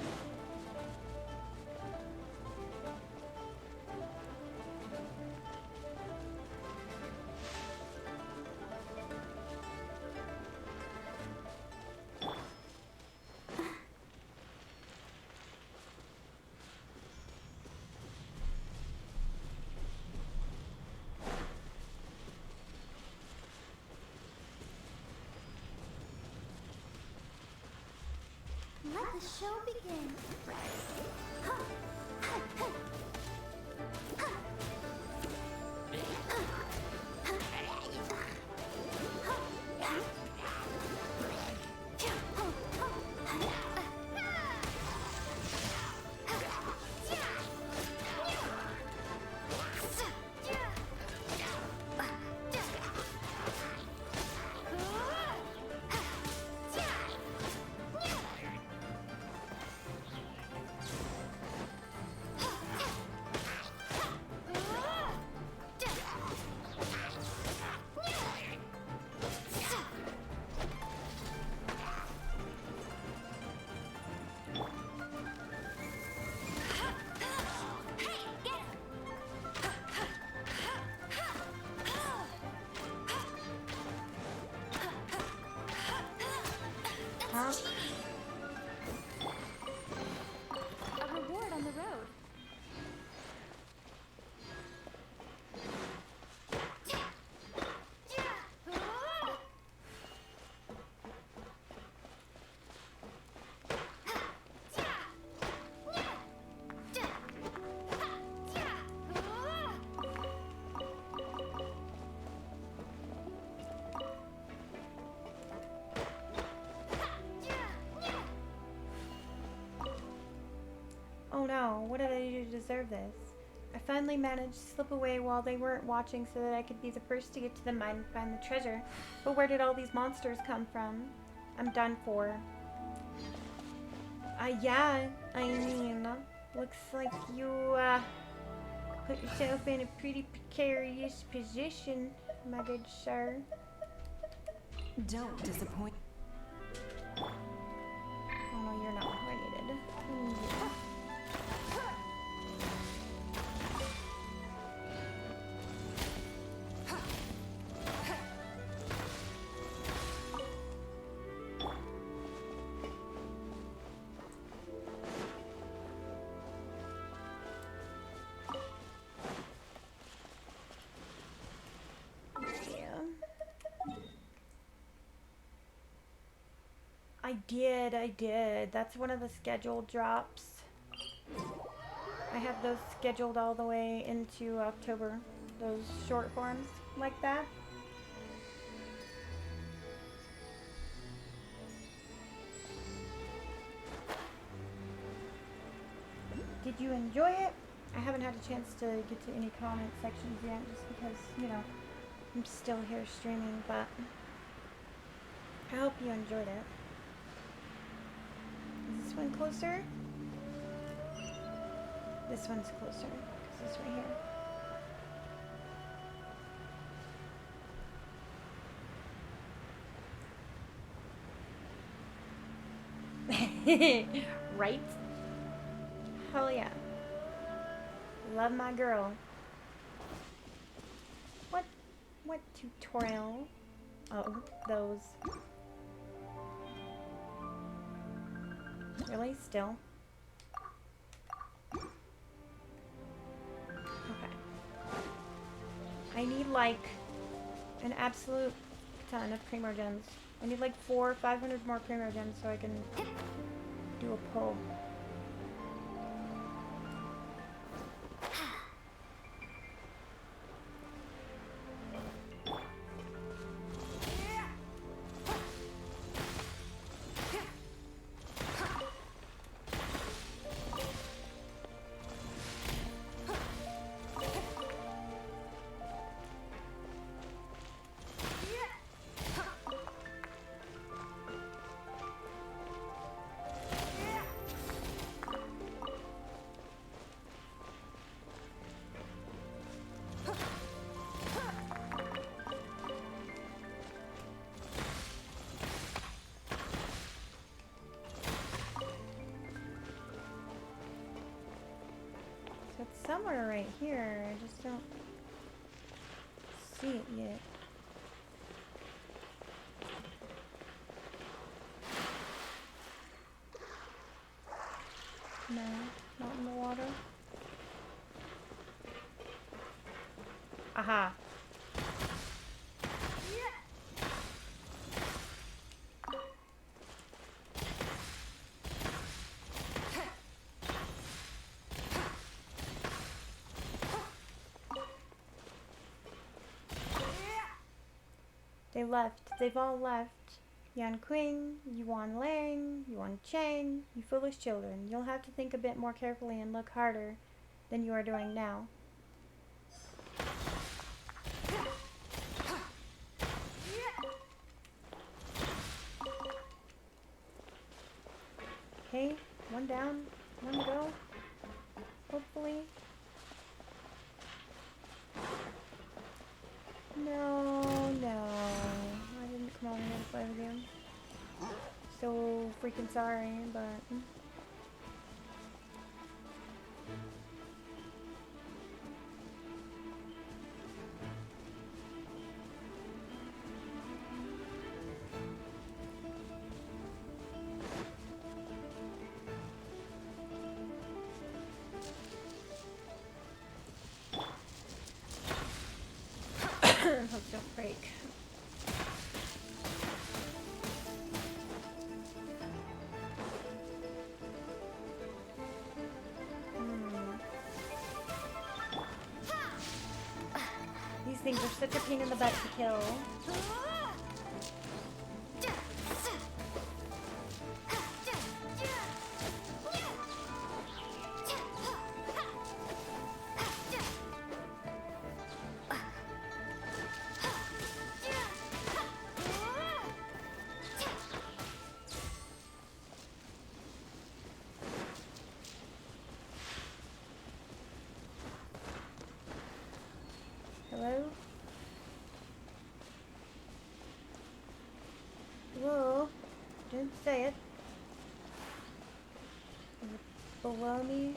Let the show begin. Huh? A reward on the road. Oh no, what did I do to deserve this? I finally managed to slip away while they weren't watching so that I could be the first to get to the mine and find the treasure. But where did all these monsters come from? I'm done for. Yeah, I mean, looks like you, put yourself in a pretty precarious position, my good sir. Don't disappoint. Oh no, you're not related. Yeah. I did. That's one of the scheduled drops. I have those scheduled all the way into October. Those short forms like that. Did you enjoy it? I haven't had a chance to get to any comment sections yet just because, you know, I'm still here streaming, but I hope you enjoyed it. Is this one closer? This one's closer, because it's right here. Right? Hell yeah. Love my girl. What tutorial? Oh, those. Really? Still? Okay. I need like an absolute ton of Primogems. I need like 400 or 500 more Primogems so I can do a pull. somewhere right here. I just don't see it yet. No, not in the water. Aha. They left. They've all left. Yan Qing, Yuan Lang, Yuan Chang, you foolish children. You'll have to think a bit more carefully and look harder than you are doing now. Okay, one down, one to go. Hopefully. No, no. I didn't come on here to play with you. So freaking sorry, but... Hope don't break. These things are such a pain in the butt to kill. Hello? Whoa. Didn't say it. Is it below me?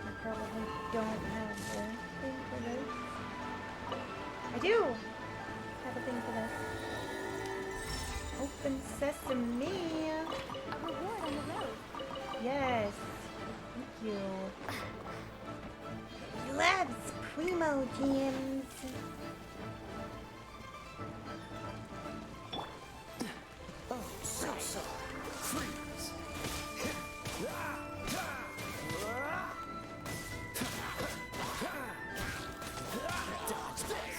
I probably don't have the thing for this. I do have a thing for this. Open sesame. A reward on the road. Yes. Thank you. He loves primo gems. Oh, so sorry. Freeze. Dodge this.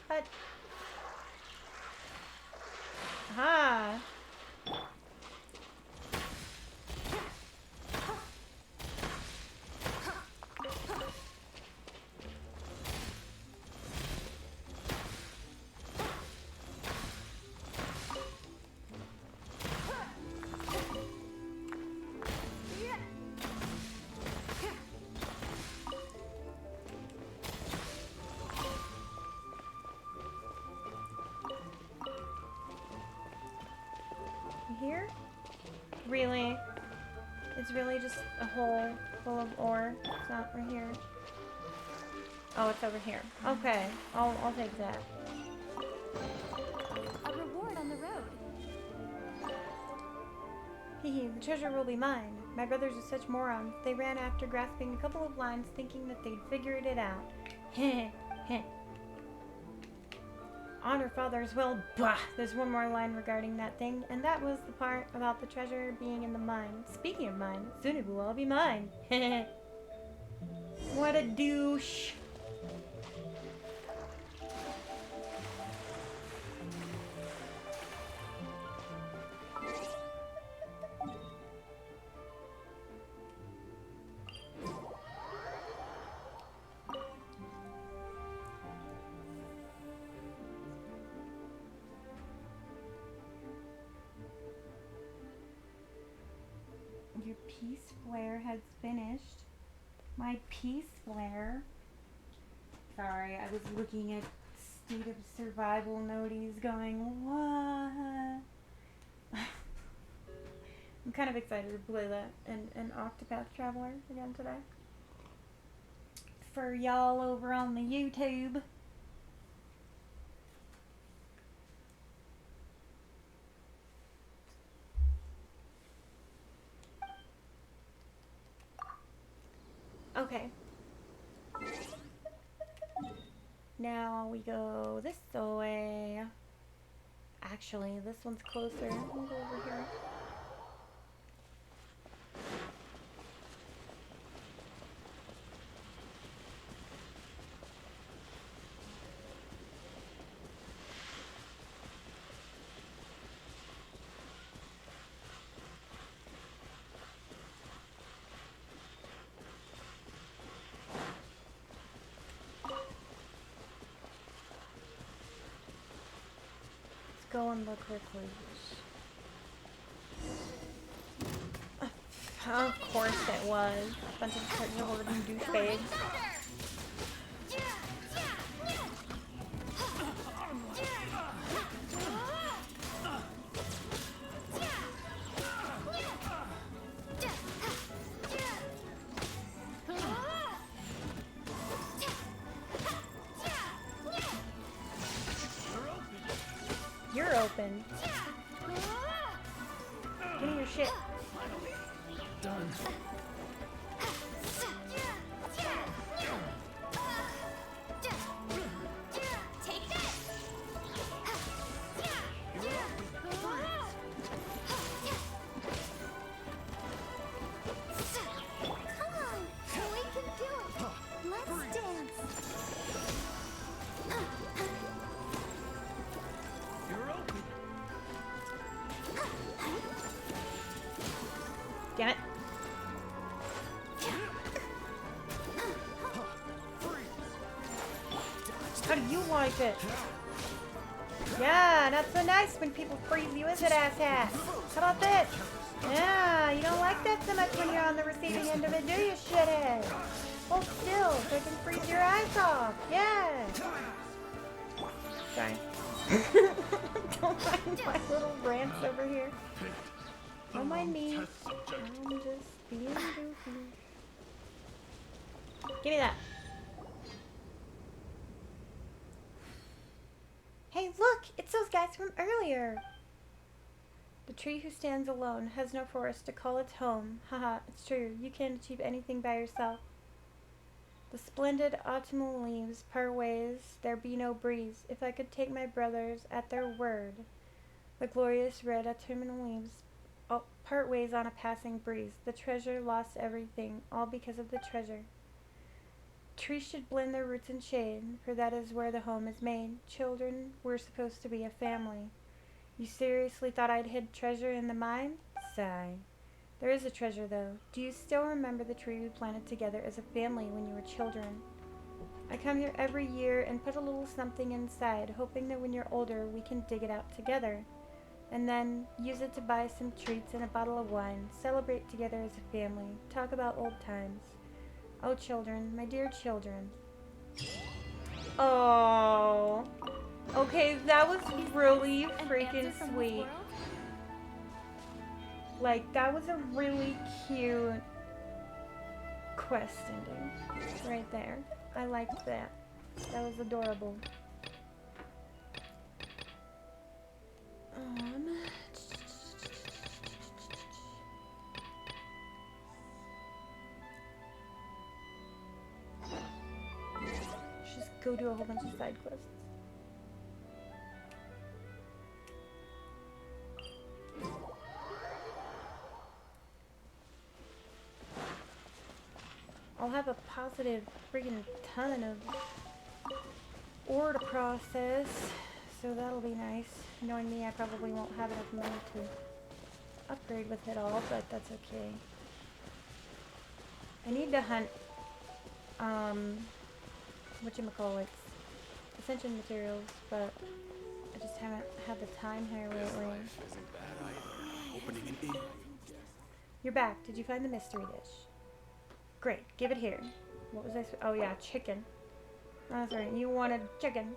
But... Aha! Here? Really? It's really just a hole full of ore. It's not right here. Oh, it's over here. Okay, I'll take that. A reward on the road. Hehe, the treasure will be mine. My brothers are such morons. They ran after grasping a couple of lines thinking that they'd figured it out. Heh heh. Honor fathers, well, bah! There's one more line regarding that thing, and that was the part about the treasure being in the mine. Speaking of mine, soon it will all be mine. Heh. What a douche. Your peace flare has finished. My peace flare. Sorry, I was looking at state of survival noties going, what? I'm kind of excited to play that and Octopath Traveler again today. For y'all over on the YouTube. Okay. Now we go this way. Actually, this one's closer. We'll go over here. Go and look real quick. Of course it was. Bunch of treasure hoarding douchebags. You're open. Give me your shit. Done. Take this! Come on! We can do it! Let's dance! You're open. Damn it. How do you like it? Yeah, not so nice when people freeze you, is it, asshat? How about this? Yeah, you don't like that so much when you're on the receiving end of it, do you, shithead? Hold still so I can freeze your eyes off. Yeah. Sorry. Don't mind my little rants over here. Don't mind me. I'm just being goofy. Give me that. Hey, look! It's those guys from earlier! The tree who stands alone has no forest to call its home. Haha, it's true. You can't achieve anything by yourself. The splendid autumnal leaves part ways, there be no breeze. If I could take my brothers at their word. The glorious red autumnal leaves part ways on a passing breeze. The treasure lost everything, all because of the treasure. Trees should blend their roots in shade, for that is where the home is made. Children, we're supposed to be a family. You seriously thought I'd hid treasure in the mine? Sigh. There is a treasure, though. Do you still remember the tree we planted together as a family when you were children? I come here every year and put a little something inside, hoping that when you're older we can dig it out together. And then use it to buy some treats and a bottle of wine, celebrate together as a family, talk about old times. Oh, children, my dear children. Oh. Okay, that was really freaking sweet. Like, that was a really cute quest ending right there. I liked that. That was adorable. go do a whole bunch of side quests. I'll have a positive friggin' ton of ore to process, so that'll be nice. Knowing me, I probably won't have enough money to upgrade with it all, but that's okay. I need to hunt, whatchamacallits, ascension materials, but I just haven't had the time here lately. You're back. Did you find the mystery dish? Great. Give it here. What was I? Oh yeah, chicken. That's right. You wanted chicken.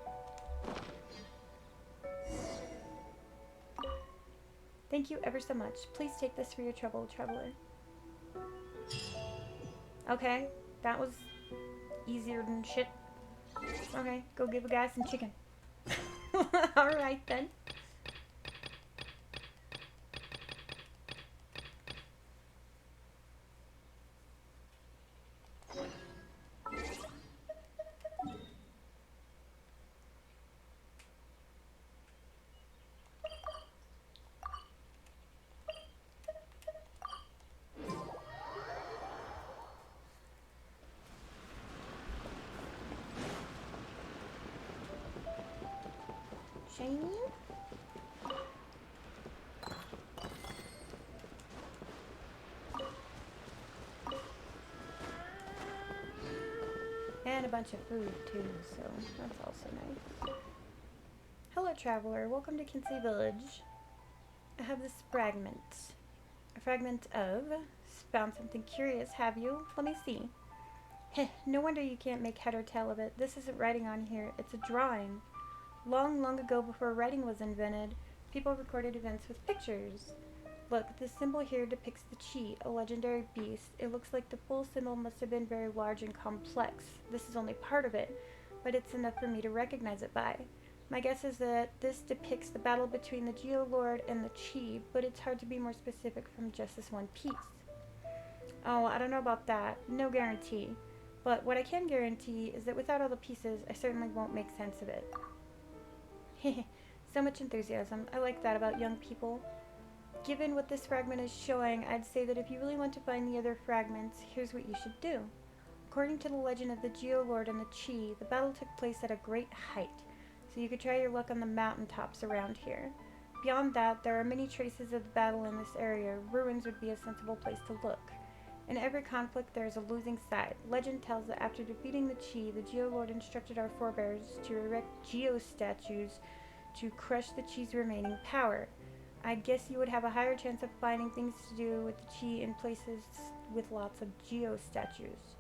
Thank you ever so much. Please take this for your trouble, traveler. Okay, that was easier than shit. Okay, go give a guy some chicken. Alright then. Shiny? And a bunch of food too, so that's also nice. Hello traveler, welcome to Kinsey Village. I have this fragment. A fragment of... Found something curious, have you? Let me see. Heh, no wonder you can't make head or tail of it. This isn't writing on here, it's a drawing. Long, long ago, before writing was invented, people recorded events with pictures. Look, this symbol here depicts the Chi, a legendary beast. It looks like the full symbol must have been very large and complex. This is only part of it, but it's enough for me to recognize it by. My guess is that this depicts the battle between the Geolord and the Chi, but it's hard to be more specific from just this one piece. Oh, I don't know about that. No guarantee. But what I can guarantee is that without all the pieces, I certainly won't make sense of it. So much enthusiasm. I like that about young people. Given what this fragment is showing, I'd say that if you really want to find the other fragments, here's what you should do. According to the legend of the Geolord and the Chi, the battle took place at a great height, so you could try your luck on the mountaintops around here. Beyond that, there are many traces of the battle in this area. Ruins would be a sensible place to look. In every conflict, there is a losing side. Legend tells that after defeating the Chi, the Geolord instructed our forebears to erect Geo-statues to crush the Chi's remaining power. I'd guess you would have a higher chance of finding things to do with the Chi in places with lots of Geo-statues.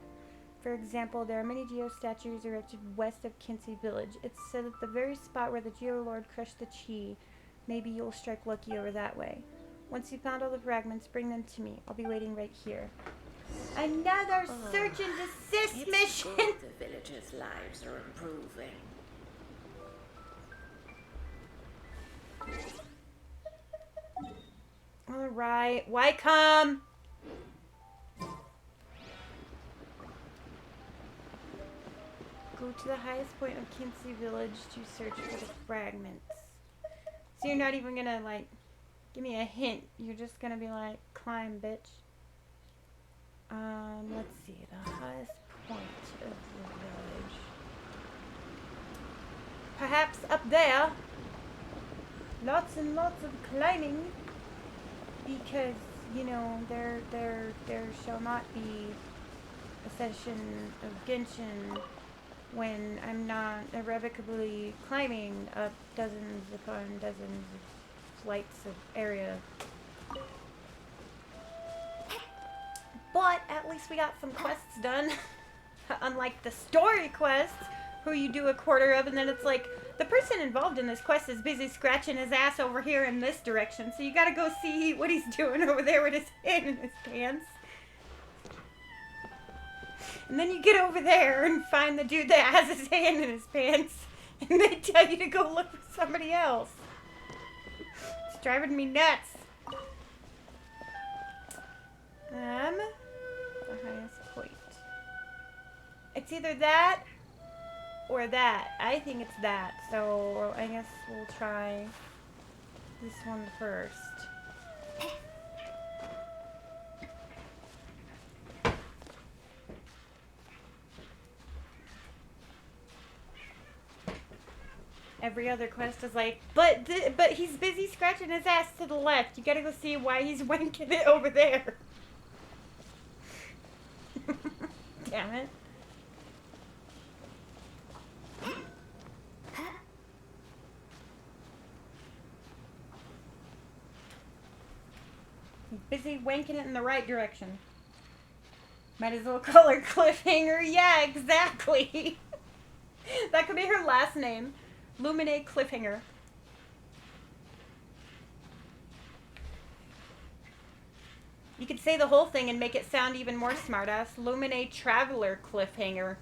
For example, there are many Geo-statues erected west of Kinsey Village. It's said that the very spot where the Geolord crushed the Chi, maybe you'll strike lucky over that way. Once you've found all the fragments, bring them to me. I'll be waiting right here. Another search and desist mission! Good the villagers' lives are improving. Alright, why come? Go to the highest point of Kinsey Village to search for the fragments. So you're not even gonna, like, give me a hint. You're just gonna be like, climb, bitch. Let's see. The highest point of the village. Perhaps up there. Lots and lots of climbing. Because, you know, there shall not be a session of Genshin when I'm not irrevocably climbing up dozens upon dozens of flights of area. But at least we got some quests done. Unlike the story quests, who you do a quarter of and then it's like, the person involved in this quest is busy scratching his ass over here in this direction, so you gotta go see what he's doing over there with his hand in his pants. And then you get over there and find the dude that has his hand in his pants, and they tell you to go look for somebody else. It's driving me nuts. The highest point. It's either that or that. I think it's that. So I guess we'll try this one first. Every other quest is like, but he's busy scratching his ass to the left. You gotta go see why he's wanking it over there. Damn it. He's busy wanking it in the right direction. Might as well call her Cliffhanger. Yeah, exactly. That could be her last name. Lumine Cliffhanger. You could say the whole thing and make it sound even more smartass. Lumine Traveler Cliffhanger.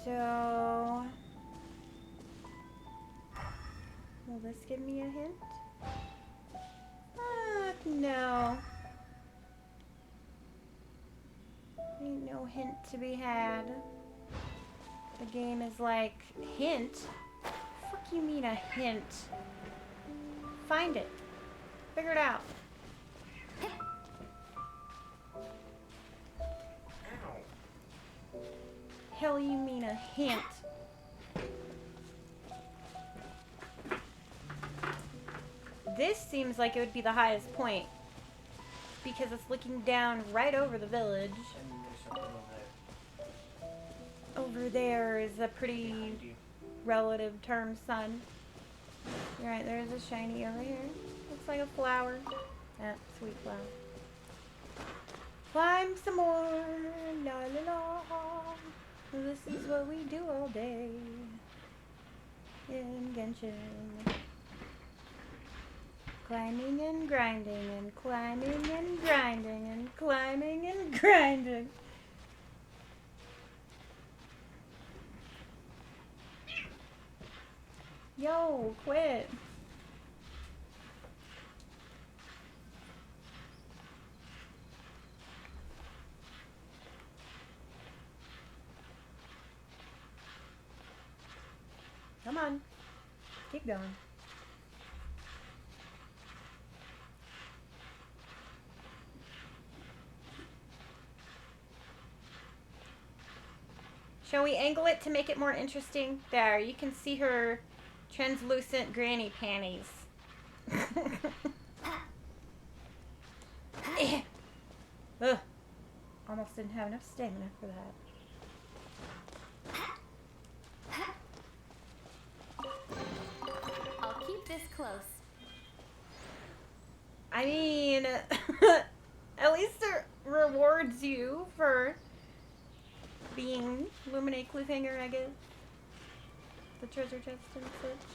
So, will this give me a hint? No. Ain't no hint to be had. The game is like, hint? Fuck you mean a hint? Find it. Figure it out. Hell you mean a hint? This seems like it would be the highest point because it's looking down right over the village. And there's something over Over there is a pretty behind you. relative term sun. You're right, there's a shiny over here. Looks like a flower. Ah, sweet flower. Climb some more, la la la. This is what we do all day in Genshin. Climbing and grinding and climbing and grinding and climbing and grinding. Yo, quit. Come on. Keep going. Shall we angle it to make it more interesting? There, you can see her translucent granny panties. Ugh. Almost didn't have enough stamina for that. I'll keep this close. I mean, at least it rewards you for being Lumine Cliffhanger, I guess. The treasure chest and such.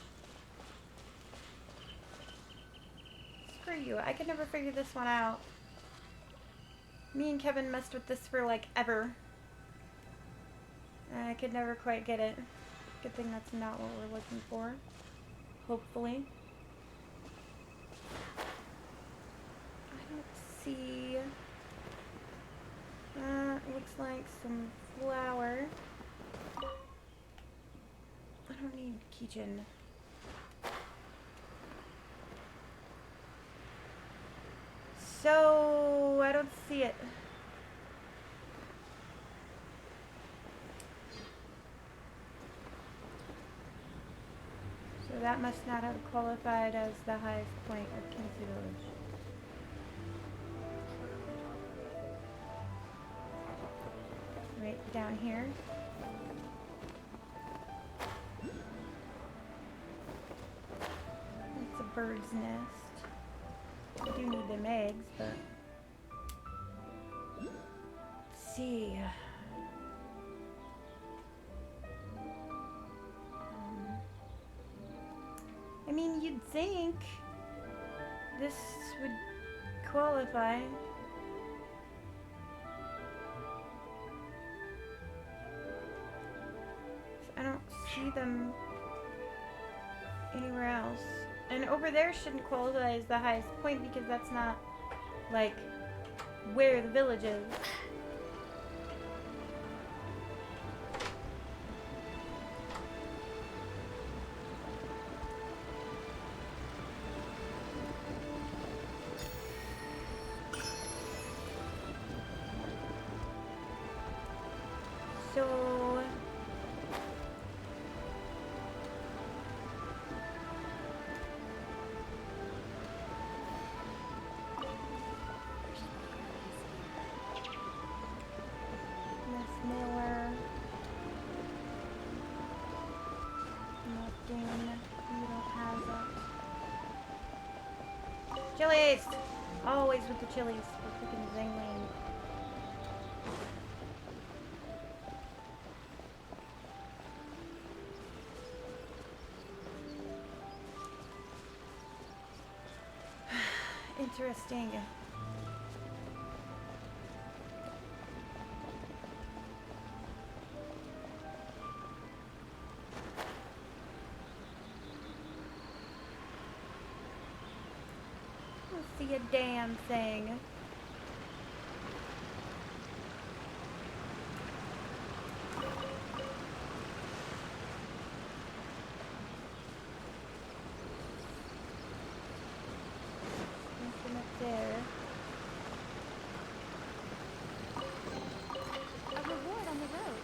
Screw you, I could never figure this one out. Me and Kevin messed with this for like ever. And I could never quite get it. Good thing that's not what we're looking for. Hopefully. I don't see... looks like some flour. I don't need keychain. So, I don't see it. So that must not have qualified as the highest point of Kinsey Village. Right down here. It's a bird's nest. I do need them eggs, but... Let's see. I mean, you'd think this would qualify. I don't see them anywhere else. And over there shouldn't qualify as the highest point because that's not, like, where the village is. So Miss Miller, nothing. You don't have that. Chilies! Always with the chilies. The freaking zingling. Interesting. Don't see a damn thing. Nothing up there. A reward on the road.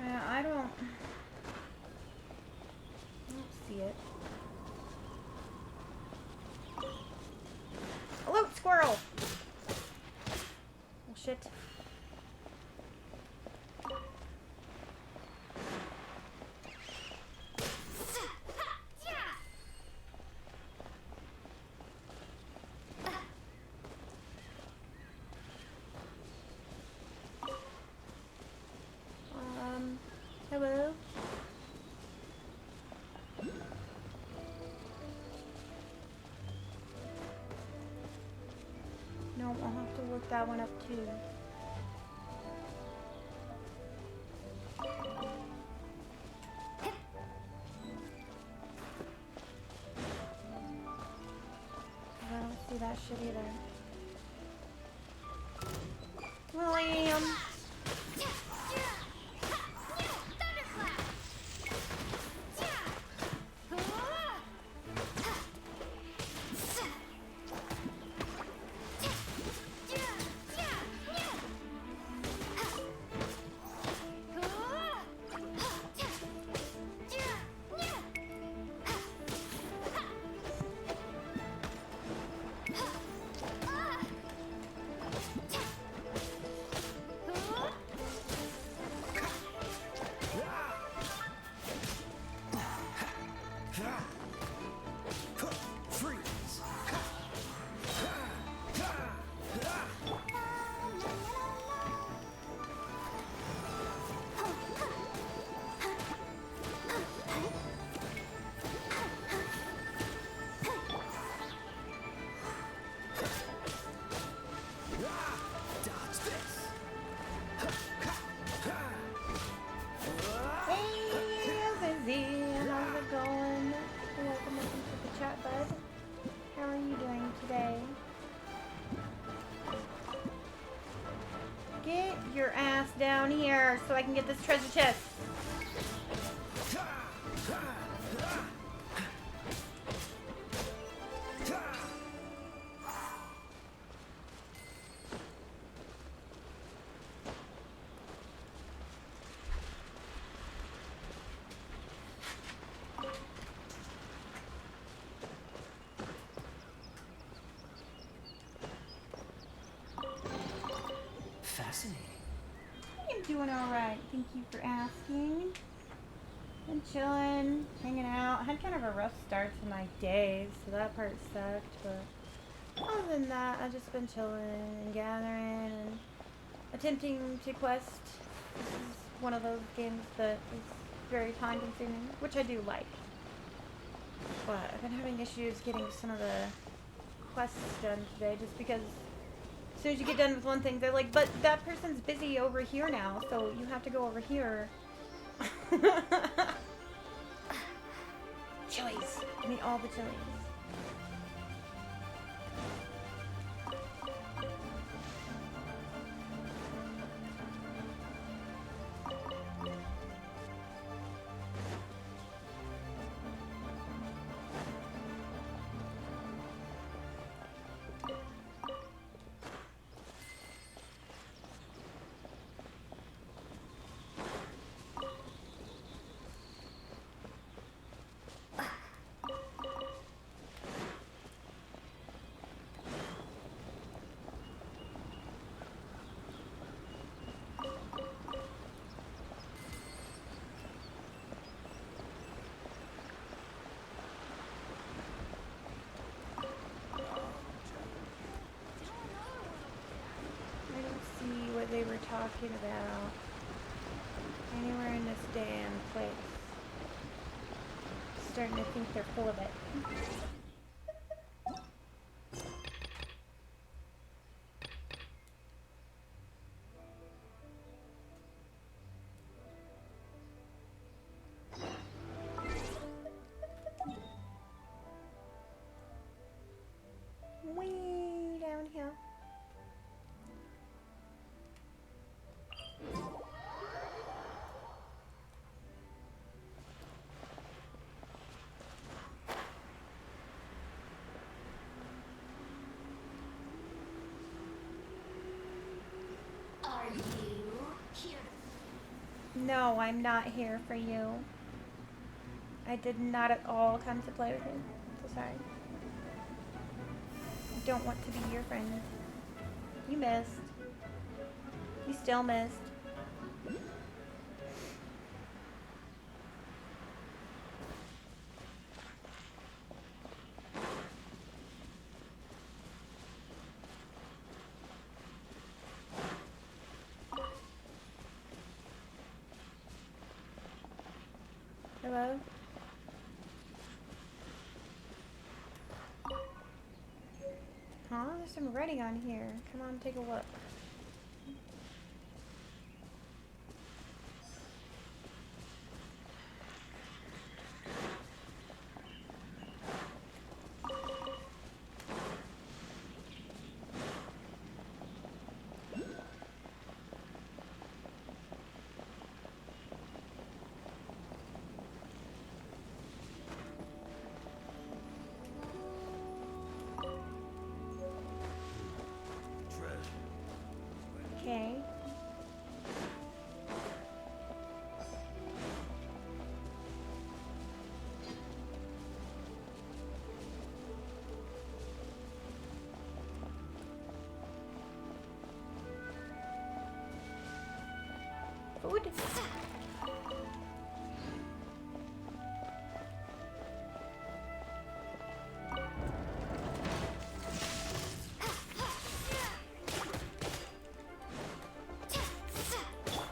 I don't see it. A loot squirrel! Oh shit. Hello? No, I'll have to look that one up too. I don't see that shit either. William! Get your ass down here so I can get this treasure chest. Fascinating. I'm doing alright. Thank you for asking. Been chilling, hanging out. Had kind of a rough start to my day, so that part sucked. But other than that, I've just been chilling and gathering and attempting to quest. This is one of those games that is very time consuming, which I do like. But I've been having issues getting some of the quests done today just because as soon as you get done with one thing, they're like, but that person's busy over here now, so you have to go over here. Chilies. Give me all the chilies. I don't see what they were talking about anywhere in this damn place. Starting to think they're full of it. Way down here. Are you here? No, I'm not here for you. I did not at all come to play with you. So sorry. I don't want to be your friend. You missed. You still missed. Hello? Huh? There's some writing on here. Come on, take a look. Okay. Food.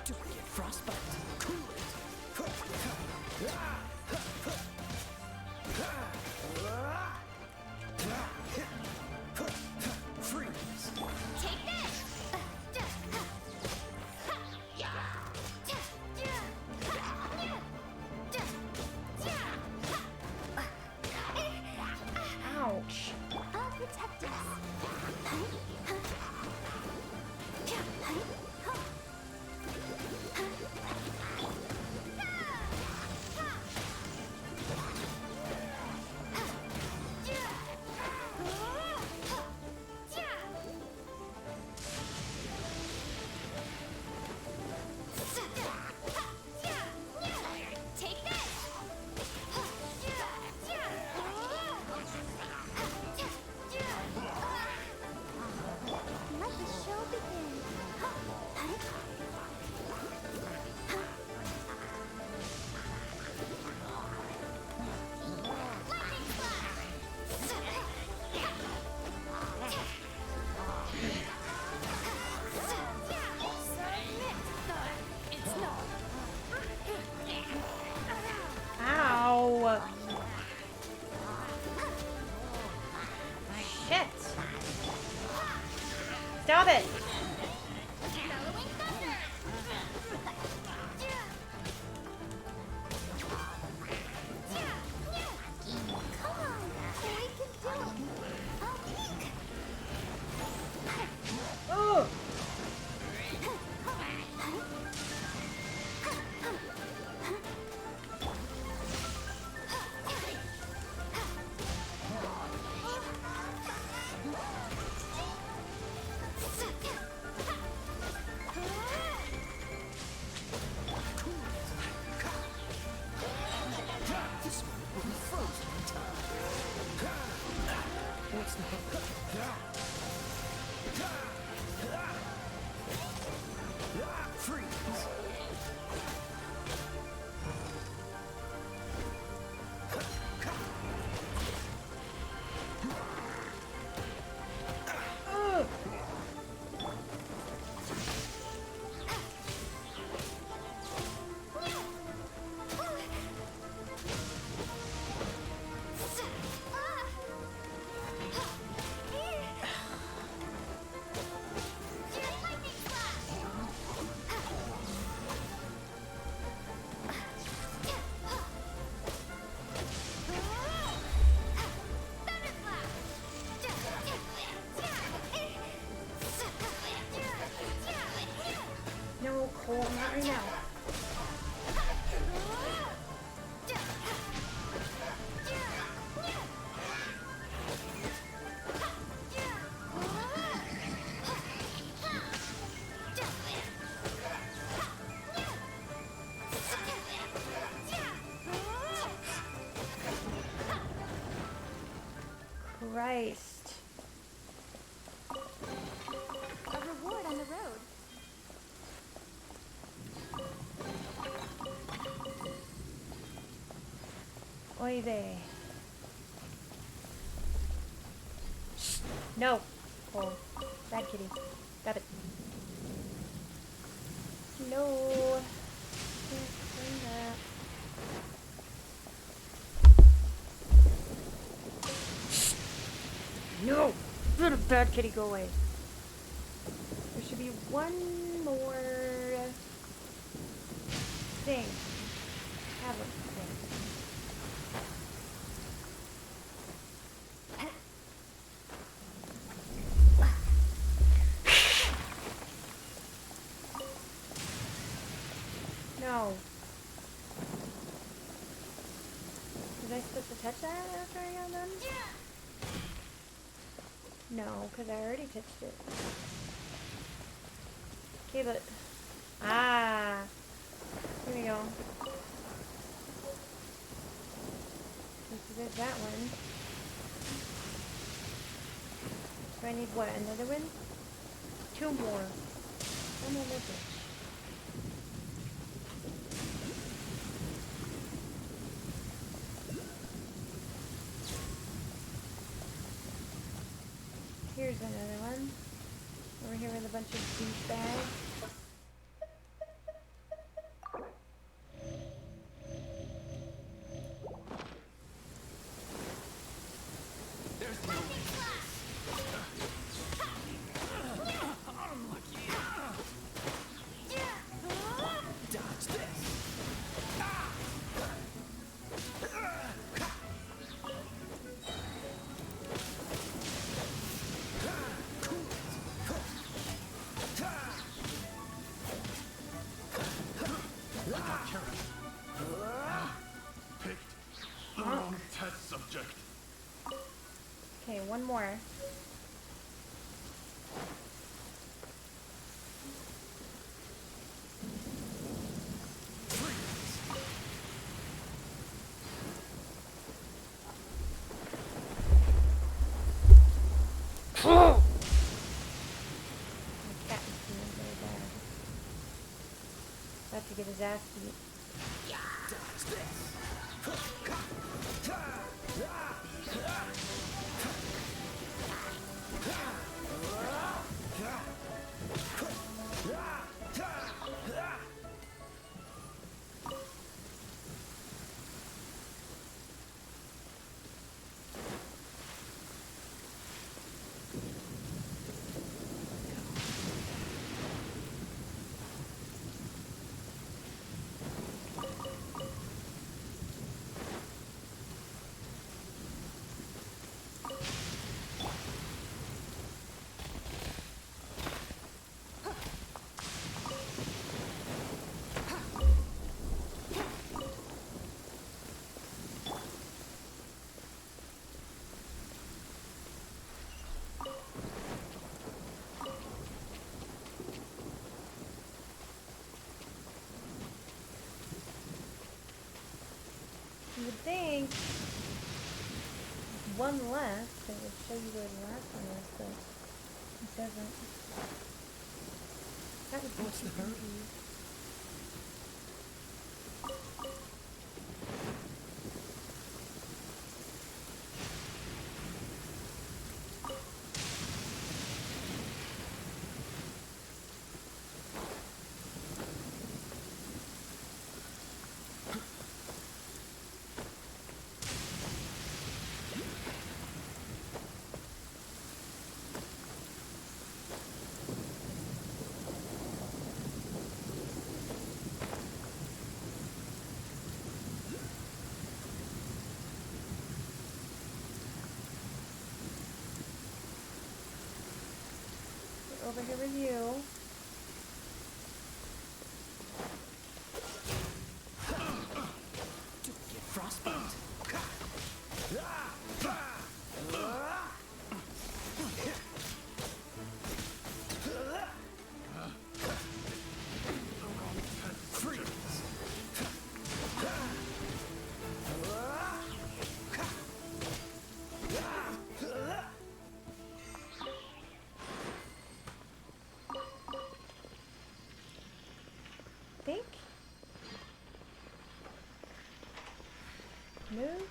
Do I get frostbite? Cool it. Freeze. Take this! Ouch. I'll protect Take this! Stop it! Bellowing thunder. Come on, we can do it. I'll peek. Oh! This one will be frozen in time. What's the freeze? No, Cole, not right now. Christ. A reward on the road. Oy vey. No. Cole. Bad kitty. Got it. No. Can't bring that. No! Let a bad kitty go away. There should be one more thing. Tablet thing. No. Was I supposed to touch that after I got done? No, because I already touched it. Okay, but... Ah! Here we go. So there's that one. Do I need what? Another one? Two more. One more bitch. Here's another one. Over here with a bunch of douchebags. There's no dodge this. Picked the wrong test subject. Okay, one more. My cat is doing very bad. About to get his ass beat. Dodge this. one left that would show you where the last one is, but it doesn't. That would be What's the hurry? easy. Over here with you. To get frostbite. Freeze. Think? Move?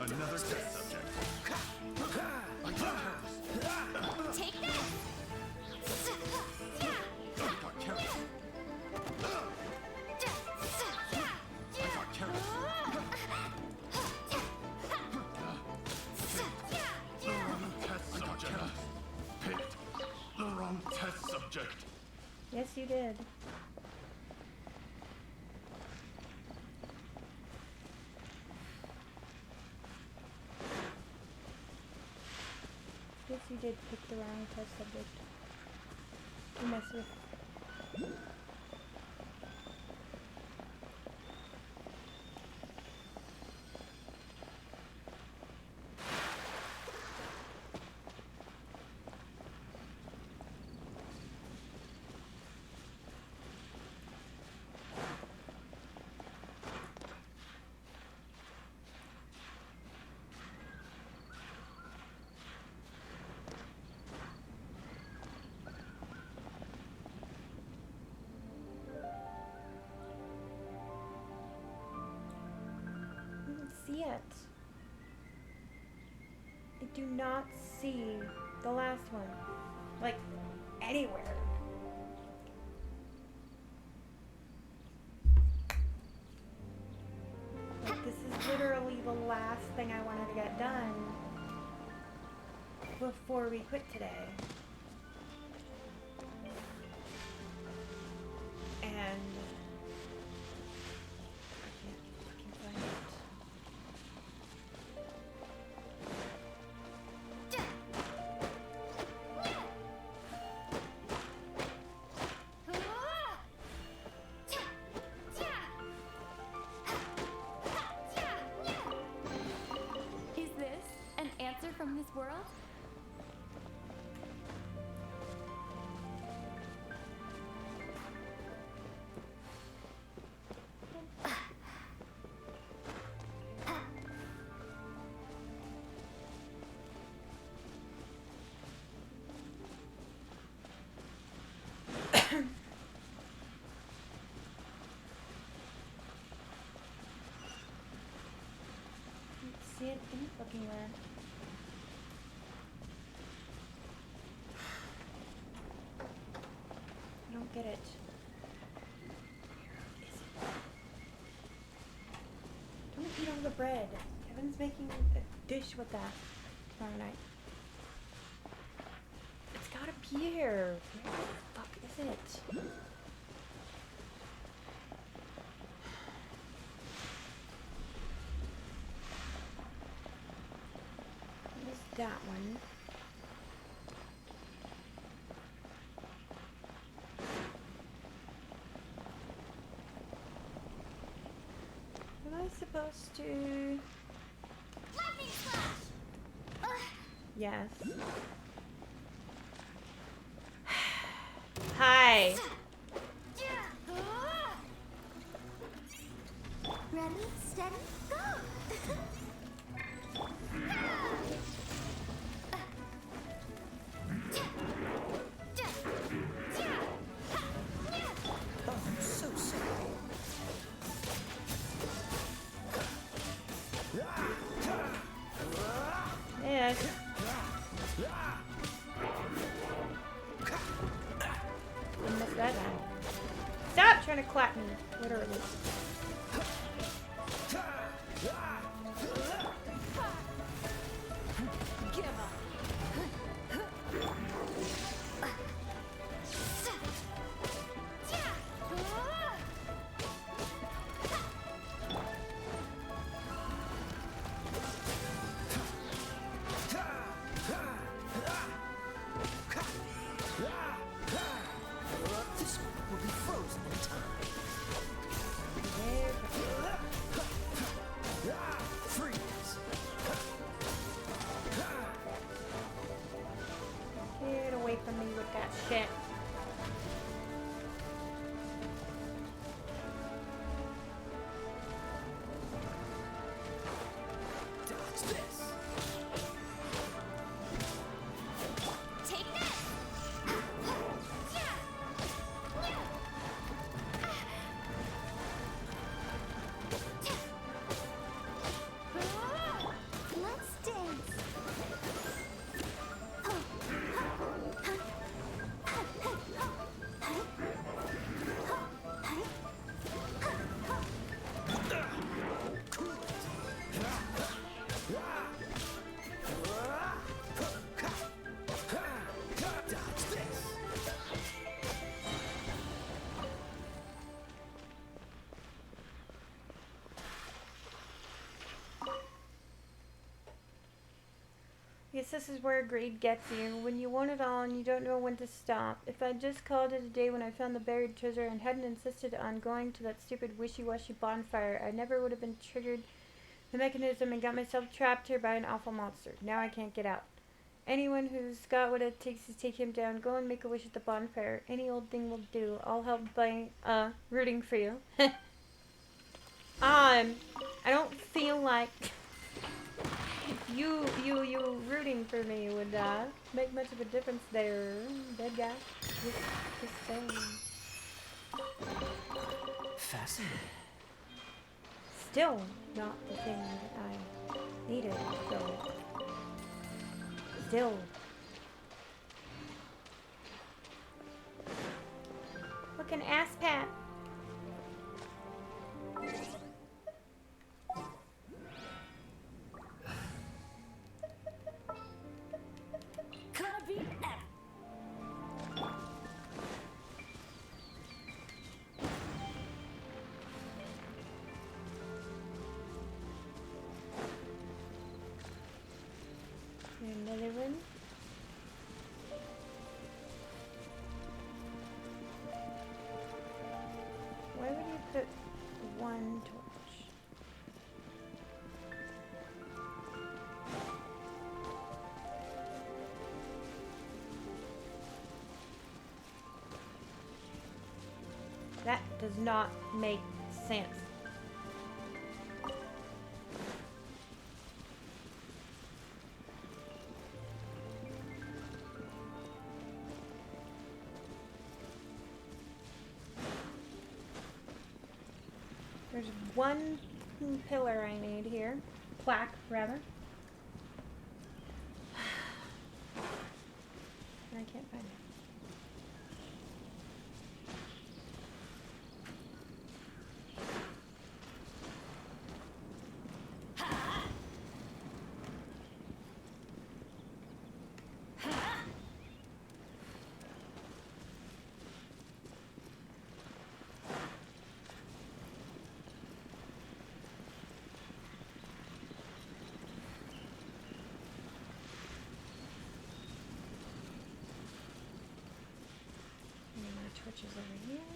Another test subject. I got hers. Take this! I got carrots. I got carrots. The wrong test subject. Picked the wrong test subject. Yes, you did. Yes, you did pick the wrong test subject. You mess with. I don't see it. I do not see the last one. Like, anywhere. Like, this is literally the last thing I wanted to get done before we quit today. And I can't fucking find it. Is this an answer from this world? See it any fucking where. I don't get it. Where is it? Don't eat all the bread. Kevin's making a dish with that tomorrow night. It's gotta be here. Where the fuck is it? There's that one. I supposed to? Lightning slash. Yes. Hi. Ready, steady, go! Oh, so sorry. Yes. Didn't miss that time. Stop trying to clap me, literally. Give up. This one will be frozen in time. Freeze. Get away from me with that shit. Dodge this. Take this! Let's dance! Dodge this. Yes, this is where greed gets you. When you want it all and you don't know when to stop. If I'd just called it a day when I found the buried treasure and hadn't insisted on going to that stupid wishy-washy bonfire, I never would have been triggered the mechanism and got myself trapped here by an awful monster. Now I can't get out. Anyone who's got what it takes to take him down, go and make a wish at the bonfire. Any old thing will do. I'll help by, rooting for you. I don't feel like you rooting for me would make much of a difference there, dead guy. Just saying. Fascinating. Still not the thing that I needed, though. Still. Look, an ass pat. Gonna be epic. Another one. Why would you put one torch? That does not make sense. There's one pillar I need here. Plaque, rather. And I can't find it. Torches over here.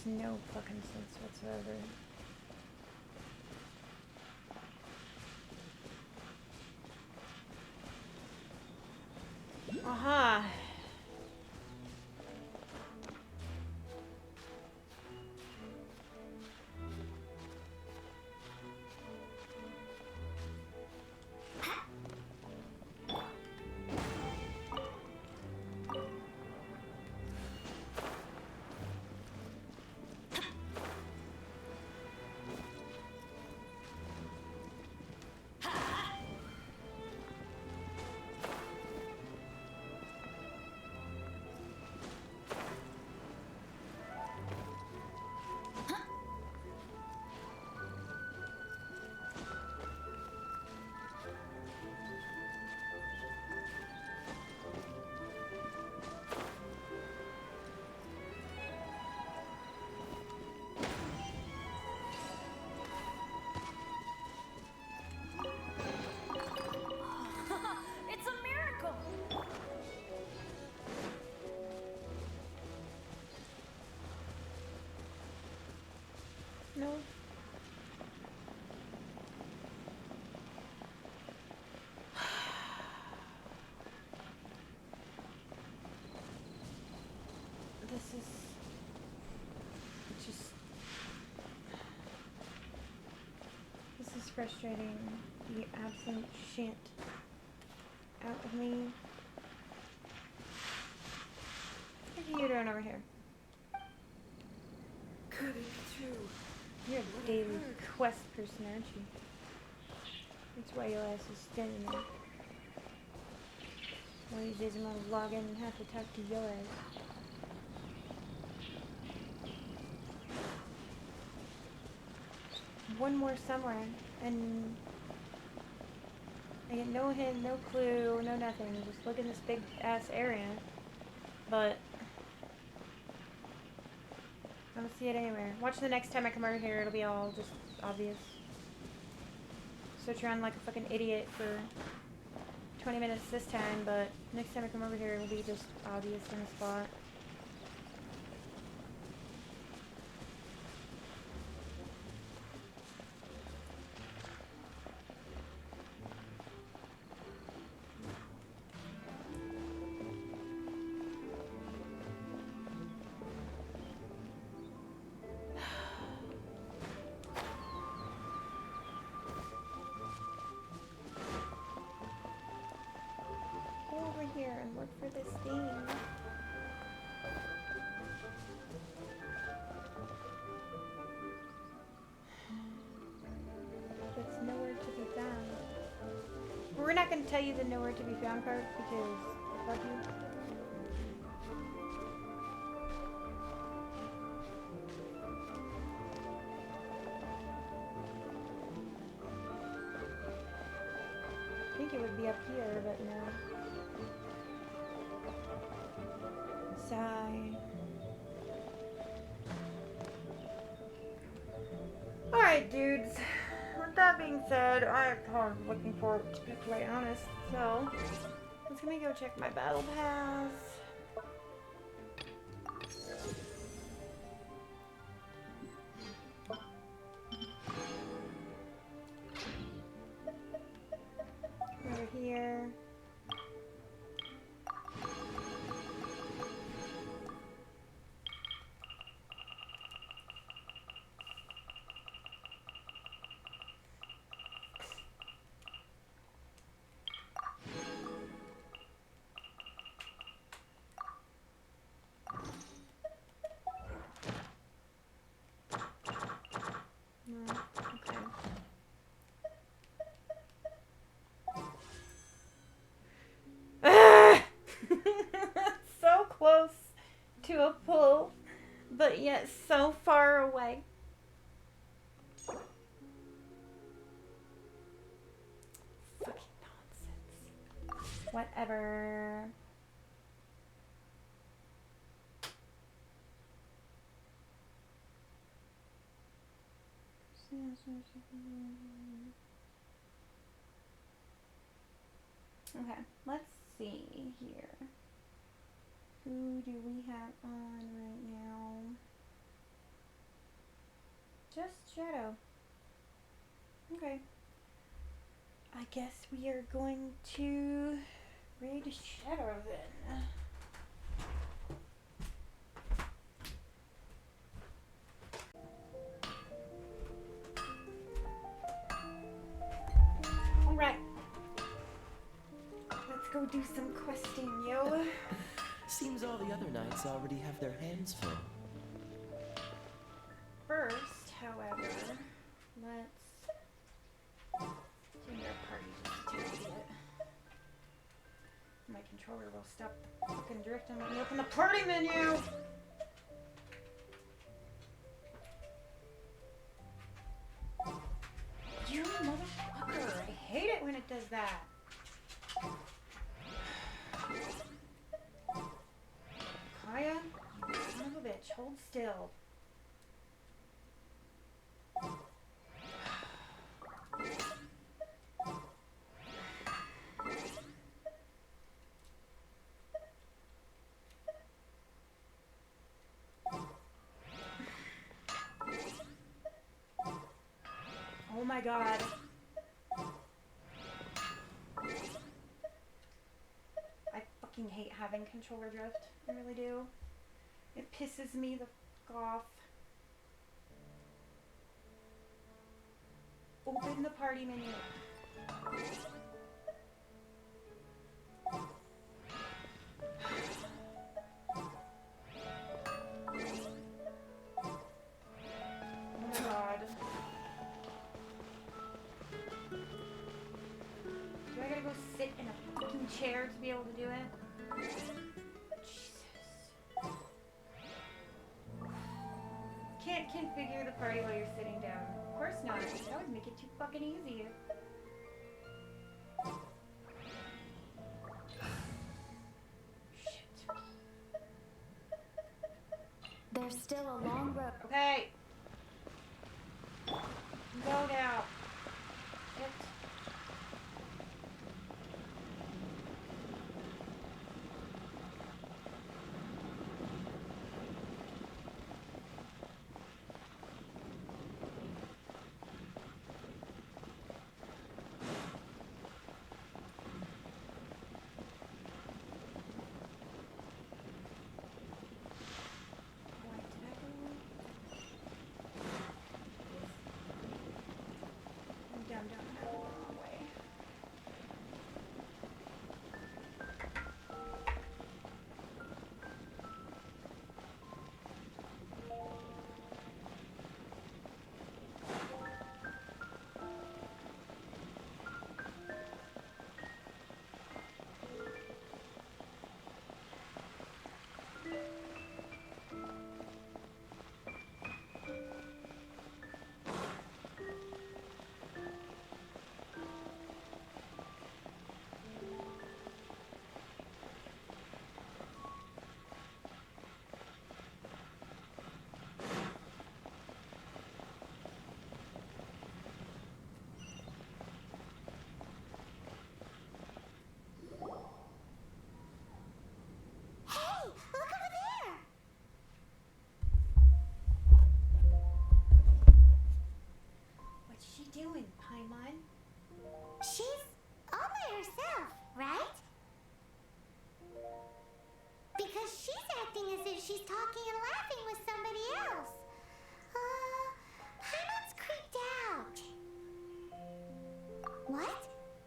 makes no fucking sense whatsoever. Aha! It's a miracle! No. This is just. This is frustrating the absolute shit out of me. What are you doing over here? Could it be true? You're a daily quest person, aren't you? That's why your ass is standing there. One of these days I'm gonna log in and have to talk to your ass. One more somewhere, and I get no hint, no clue, no nothing. Just look in this big ass area, but I don't see it anywhere. Watch the next time I come over here; it'll be all just obvious. Search around like a fucking idiot for 20 minutes this time, but next time I come over here, it'll be just obvious in the spot. Go over here and look for this thing. That's nowhere to be found. We're not going to tell you the nowhere to be found part because fuck you. I think it would be up here, but no. Sigh. Alright, dudes. With that being said, I'm looking forward to be quite honest. So, let's me go check my battle pass. Over here. No, okay. So close to a pull, but yet so far away. Fucking nonsense. Whatever. Okay, let's see here. Who do we have on right now? Just Shadow. Okay. I guess we are going to raid Shadow then. Alright. Let's go do some questing, yo. Seems all the other knights already have their hands full. First, however, let's change our party just a tiny bit. My controller will stop the fucking drift and let me open the party menu! You motherfucker! I hate it when it does that! Kaya, you son of a bitch, hold still. Oh my god. I fucking hate having controller drift. I really do. It pisses me the fuck off. Open the party menu. Oh my god. Do I gotta go sit in a fucking chair to be able to do it? Jesus. Can't configure the party while you're sitting down. Of course not. That would make it too fucking easy. Shit. There's still a long road. Okay. Go now. Shit. Down, the wrong way. Hey, look over there! What's she doing, Paimon? She's all by herself, right? Because she's acting as if she's talking and laughing with somebody else. Paimon's creeped out. What?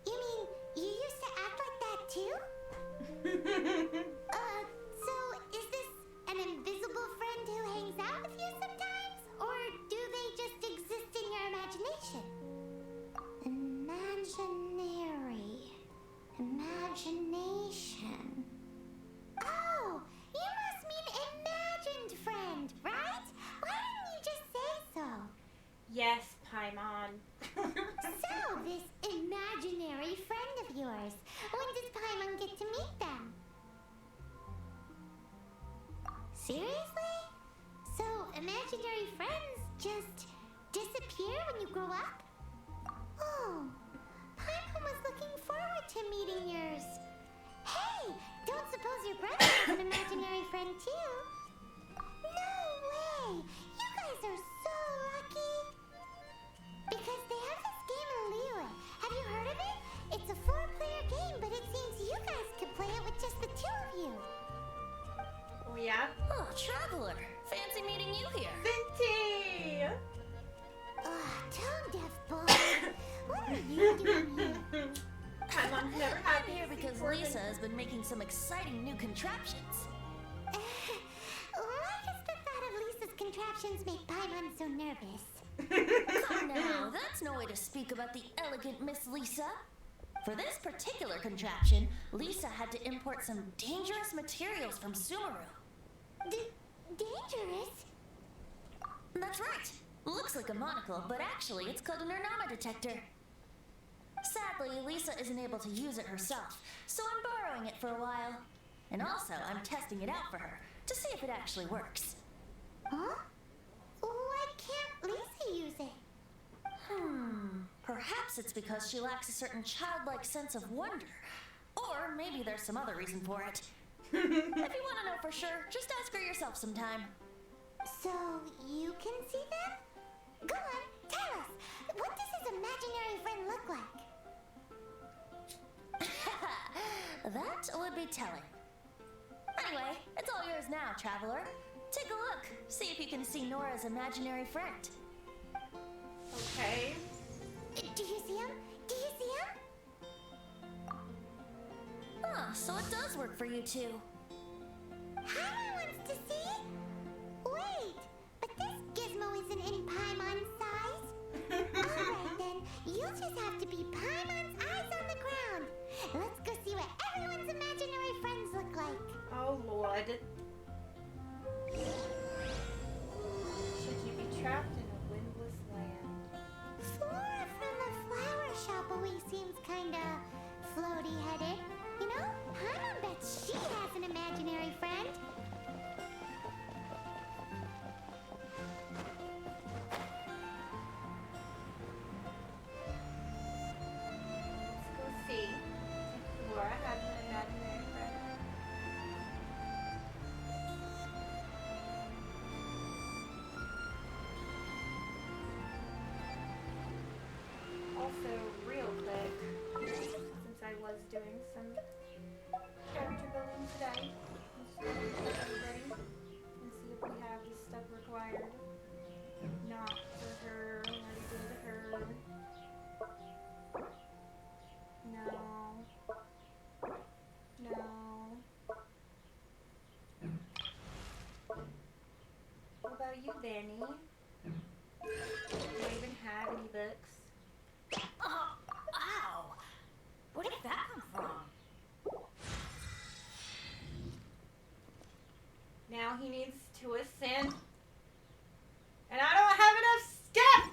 You mean you used to act like that too? So is this an invisible friend who hangs out with you sometimes? Or do they just exist in your imagination? Imagination. Oh, you must mean imagined friend, right? Why didn't you just say so? Yes, Paimon. So, this imaginary friend of yours, when does Paimon get to meet them? Seriously? So, imaginary friends just disappear when you grow up? Oh, Paimon was looking forward to meeting yours. Hey, don't suppose your brother has an imaginary friend too? No way! You guys are so lucky! Yeah. Oh, Traveler. Fancy meeting you here. Vinty! Tone deaf boy. What are you doing here? Paimon's never I'm had here these because before. Lisa has been making some exciting new contraptions. Why does the thought of Lisa's contraptions make Paimon so nervous? Come now, that's no way to speak about the elegant Miss Lisa. For this particular contraption, Lisa had to import some dangerous materials from Sumeru. Dangerous? That's right. Looks like a monocle, but actually it's called a Nernama detector. Sadly, Lisa isn't able to use it herself, so I'm borrowing it for a while. And also, I'm testing it out for her, to see if it actually works. Huh? Why can't Lisa use it? Perhaps it's because she lacks a certain childlike sense of wonder. Or maybe there's some other reason for it. If you want to know for sure, just ask her yourself sometime. So, you can see them? Go on, tell us. What does his imaginary friend look like? That would be telling. Anyway, it's all yours now, Traveler. Take a look. See if you can see Nora's imaginary friend. Okay. Do you see him? Do you see him? So it does work for you two. Paimon wants to see? Wait, but this gizmo isn't in Paimon's size. Alright then, you'll just have to be Paimon's eyes on the ground. Let's go see what everyone's imaginary friends look like. Oh, Lord. Should you be trapped in a windless land? Flora from the flower shop always seems kinda floaty-headed. You know, Paimon bets she has an imaginary friend. Let's go see if Laura has an imaginary friend. Also, real quick, since I was doing some character building today, let's go check everybody and see if we have the stuff required. Not for her, already did her. No. No. What about you, Benny? Do you even have any books? Ow! Where did that come from? Now he needs to ascend. And I don't have enough stuff!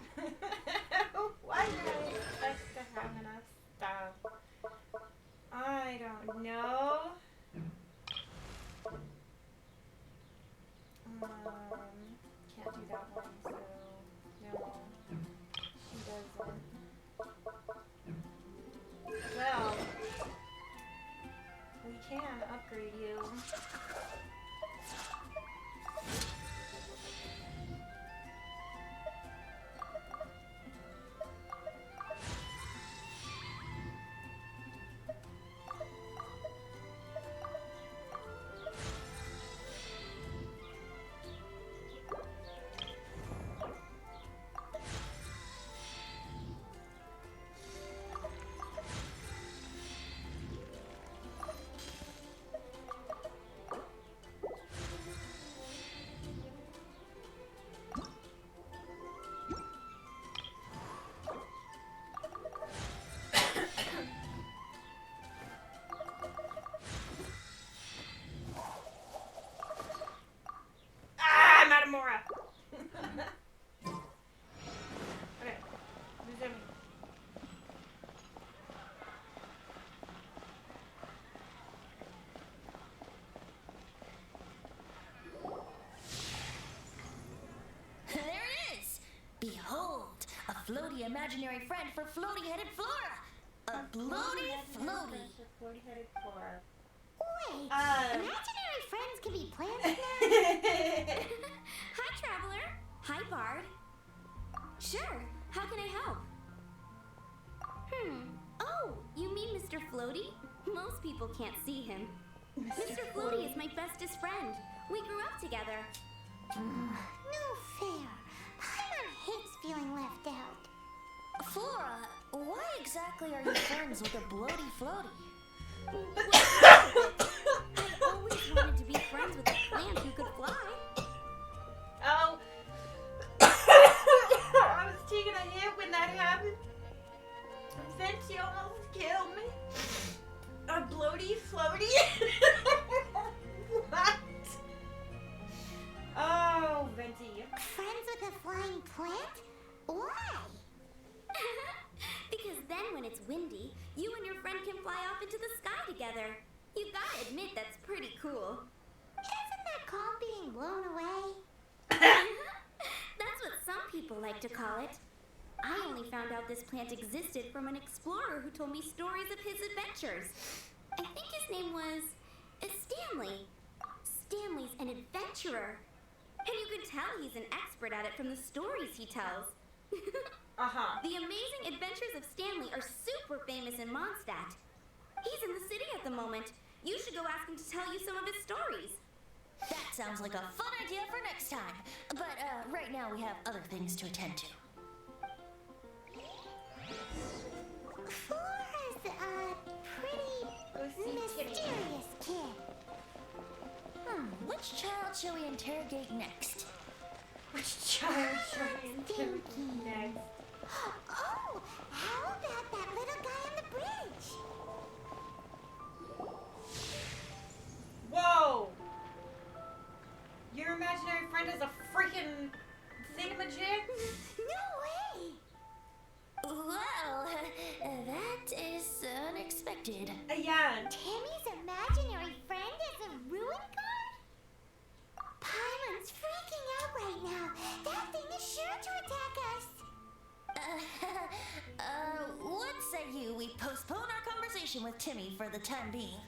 Why did I expect to have enough stuff? I don't know. Can't do that one, so no. She doesn't. Well, we can upgrade you. Mora. Okay, resuming. There it is! Behold, a floaty imaginary friend for floaty-headed Flora! A floaty floaty! Floaty-headed Flora. Wait, imaginary friends can be plants now? Hi, Traveler. Hi, Bard. Sure, how can I help? Oh, you mean Mr. Floaty? Most people can't see him. Mr. Floaty is my bestest friend. We grew up together. No fair. Paimon hates feeling left out. Flora, why exactly are you friends with a bloaty floaty? I always wanted to be friends with a plant who could fly. Oh. I was taking a hit when that happened. Venti almost killed me. A bloaty floaty? What? Oh, Venti. Friends with a flying plant? Why? Because then when it's windy, you and your friend can fly off into the sky together. You gotta admit that's pretty cool. Isn't that called being blown away? That's what some people like to call it. I only found out this plant existed from an explorer who told me stories of his adventures. I think his name was Stanley. Stanley's an adventurer. And you can tell he's an expert at it from the stories he tells. Uh-huh. The amazing adventures of Stanley are super famous in Mondstadt. He's in the city at the moment. You should go ask him to tell you some of his stories. That sounds like a fun idea for next time. But right now we have other things to attend to. Flora's a pretty mysterious kid. Which child shall we interrogate next? Which child should we interrogate next? Oh, how about that little guy on the bridge? Whoa! Your imaginary friend is a freaking thingamajig? No way! Well, that is unexpected. Yeah. Timmy's imaginary friend is a ruin guard? Paimon's freaking out right now. That thing is sure to attack us. What say we postpone our conversation with Timmy for the time being?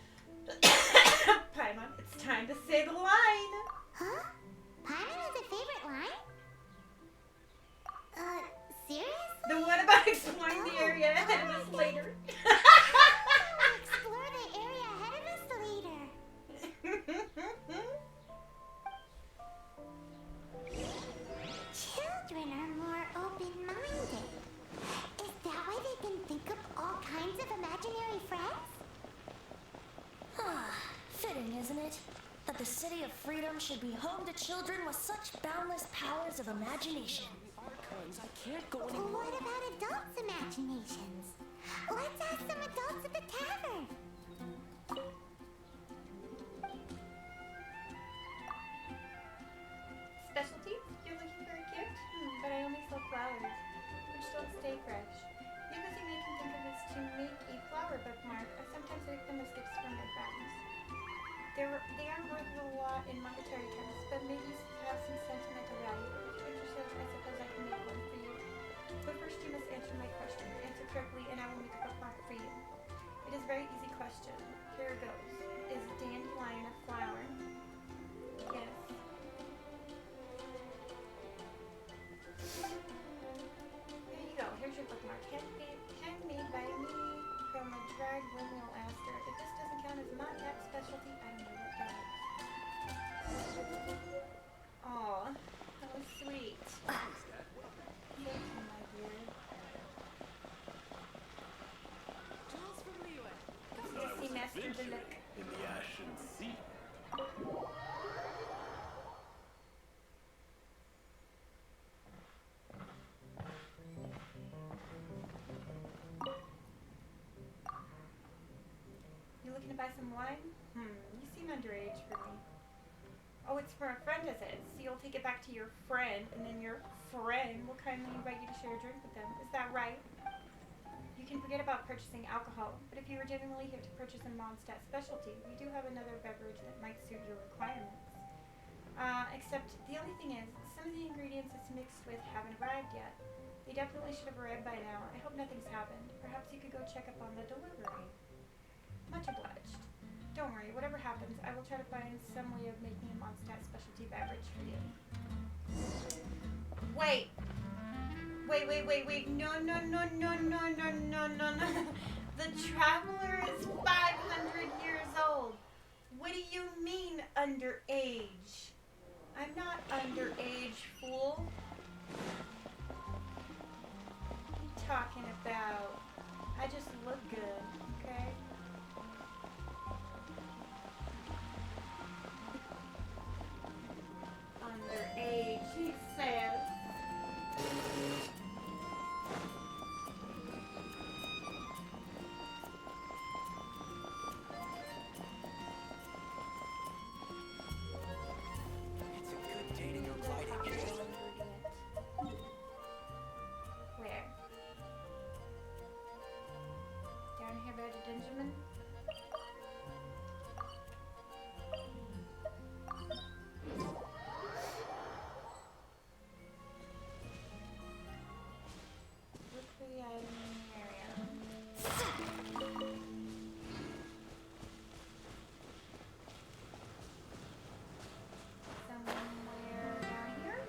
Paimon, it's time to say the line. Huh? Paimon has a favorite line? Seriously? Then what about exploring the area ahead of us later? We'll explore the area ahead of us later. Children are more open-minded. Is that why they can think of all kinds of imaginary friends? Fitting, isn't it? That the City of Freedom should be home to children with such boundless powers of imagination. Archives, I can't go Well, anymore. what about adults' imaginations? Let's ask some adults at the tavern. Specialty? You're looking for a gift? But I only sell flowers, which don't stay fresh. The other thing I can think of is to make a flower bookmark. I sometimes make them as gifts for my friends. They aren't worth a lot in monetary terms, but maybe have some sentimental value. To interest you, I suppose I can make one for you. But first you must answer my question. Answer correctly and I will make a bookmark for you. It is a very easy question. Here goes. Is dandelion a flower? Yes. There you go. Here's your bookmark. Handmade by me from a dried windmill aster. If this doesn't count as my cat specialty, I don't know what does. Aw, that was sweet. Thank you, my dear. Good to see Master Deluc. In the Ashen Sea. You looking to buy some wine? You seem underage for me. Oh, it's for a friend, is it? So you'll take it back to your friend, and then your friend will kindly invite you to share a drink with them. Is that right? You can forget about purchasing alcohol, but if you were genuinely here to purchase a Mondstadt specialty, we do have another beverage that might suit your requirements. Except the only thing is, some of the ingredients it's mixed with haven't arrived yet. They definitely should have arrived by now. I hope nothing's happened. Perhaps you could go check up on the delivery. Much obliged. Don't worry, whatever happens, I will try to find some way of making a Mondstadt specialty beverage for you. Wait. No. The Traveler is 500 years old. What do you mean underage? I'm not underage, fool. What are you talking about? I just look good, okay? Underage, he says. It's a good day to go lighting. Where? Down here by the Benjamin? Look for the item area. Somewhere down here?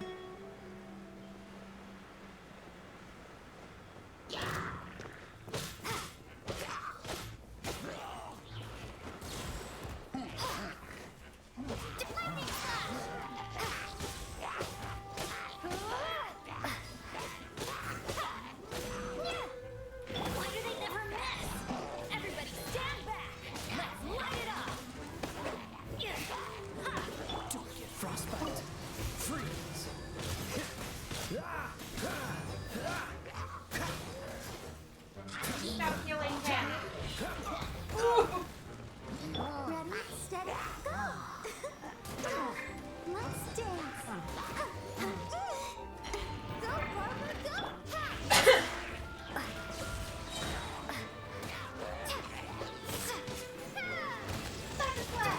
Why do they never miss? Everybody stand back! Let's light it up! Don't get frostbite. Freeze. Stop healing him. Ready, steady, go! Let's dance. Go, Barbara, go! Butterfly!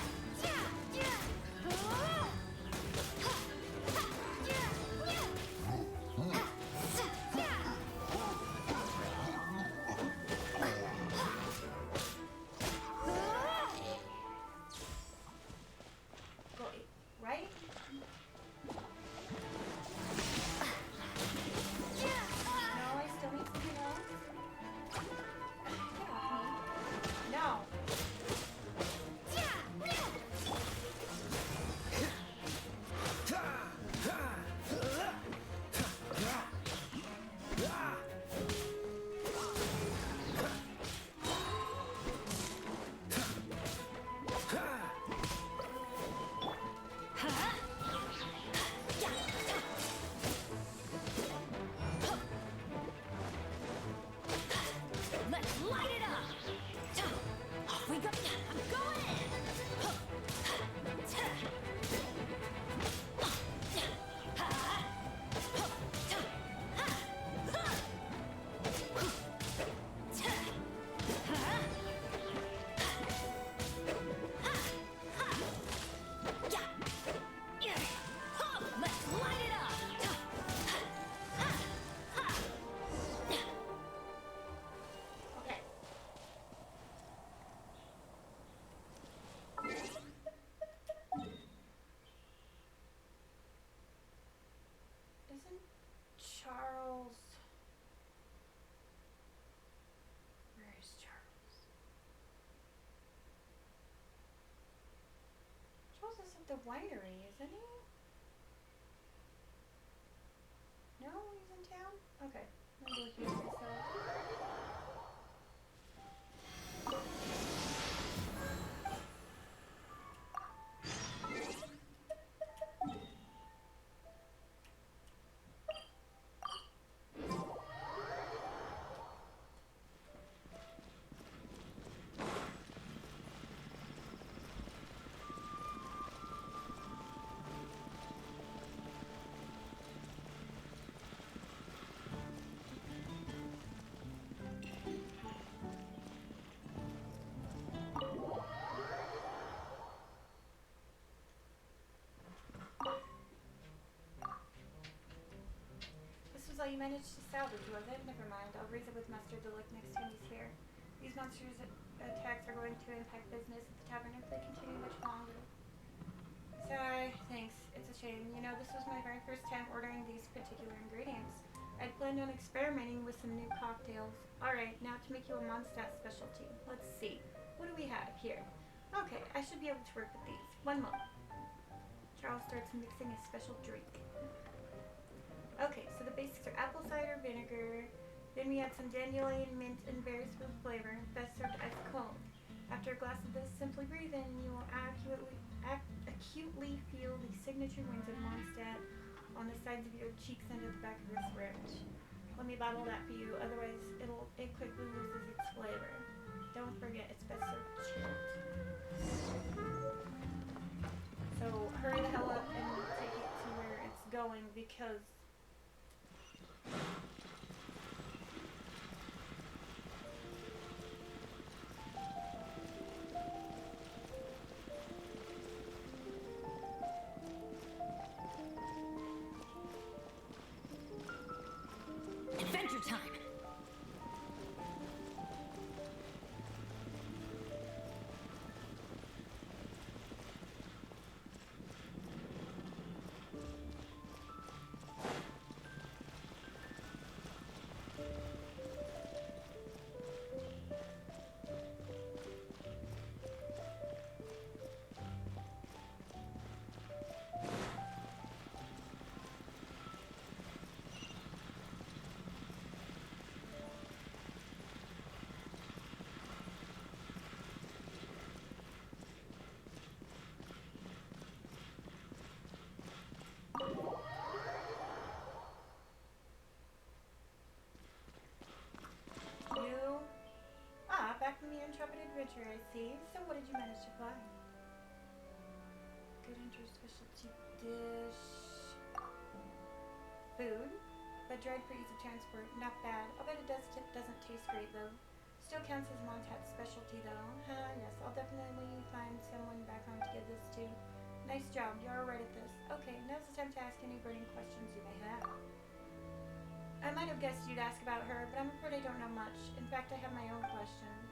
Go, right? No, I still need something else. Get off me. No. Let's light it up! Off we go! I'm going in! Let's light it up! Okay. Isn't Charles... Where is Charles? Charles is at the winery, isn't he? No, he's in town? Okay. I'm going to heal myself. This was all you managed to salvage, was it? Never mind. I'll raise it with Master Delic next time he's here. These monsters' attacks are going to impact business at the tavern if they continue much longer. Sorry, thanks. It's a shame. You know, this was my very first time ordering these particular ingredients. I'd planned on experimenting with some new cocktails. Alright, now to make you a Mondstadt specialty. Let's see. What do we have here? Okay, I should be able to work with these. 1 moment. Charles starts mixing a special drink. Okay, so the basics are apple cider vinegar. Then we add some dandelion, mint, and berries for the flavor. Best served ice cold. After a glass of this, simply breathe in. You will acutely feel the signature winds of Mondstadt on the sides of your cheeks and at the back of your throat. Let me bottle that for you, otherwise it quickly loses its flavor. Don't forget, it's best served chilled. So hurry the hell up and take it to where it's going because Adventure time! back from the intrepid adventure, I see. So what did you manage to find? Good hunter specialty dish. Food, but dried for ease of transport. Not bad. I'll bet it doesn't taste great though. Still counts as Montat's specialty though. Yes, I'll definitely find someone back home to give this to. Nice job, you're alright at this. Okay, now's the time to ask any burning questions you may have. I might have guessed you'd ask about her, but I'm afraid I don't know much. In fact, I have my own questions.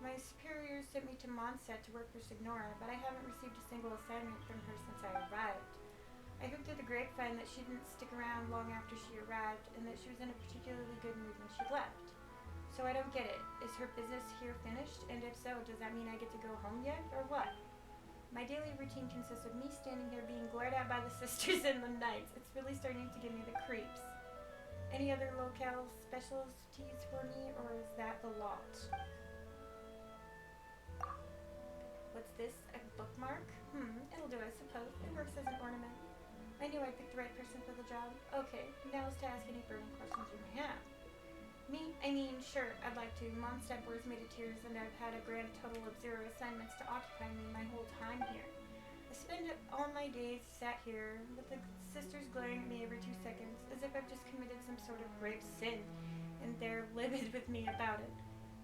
My superiors sent me to Mondstadt to work for Signora, but I haven't received a single assignment from her since I arrived. I heard through the grapevine that she didn't stick around long after she arrived, and that she was in a particularly good mood when she left. So I don't get it. Is her business here finished? And if so, does that mean I get to go home yet, or what? My daily routine consists of me standing here being glared at by the sisters and the knights. It's really starting to give me the creeps. Any other locale specialties for me, or is that the lot? What's this? A bookmark? It'll do, I suppose. It works as an ornament. I knew I picked the right person for the job. Okay, now is to ask any burning questions you may have. Sure, I'd like to. Mondstadt bores me to tears, and I've had a grand total of 0 assignments to occupy me my whole time here. I spend all my days sat here, with the sisters glaring at me every 2 seconds, as if I've just committed some sort of grave sin, and they're livid with me about it.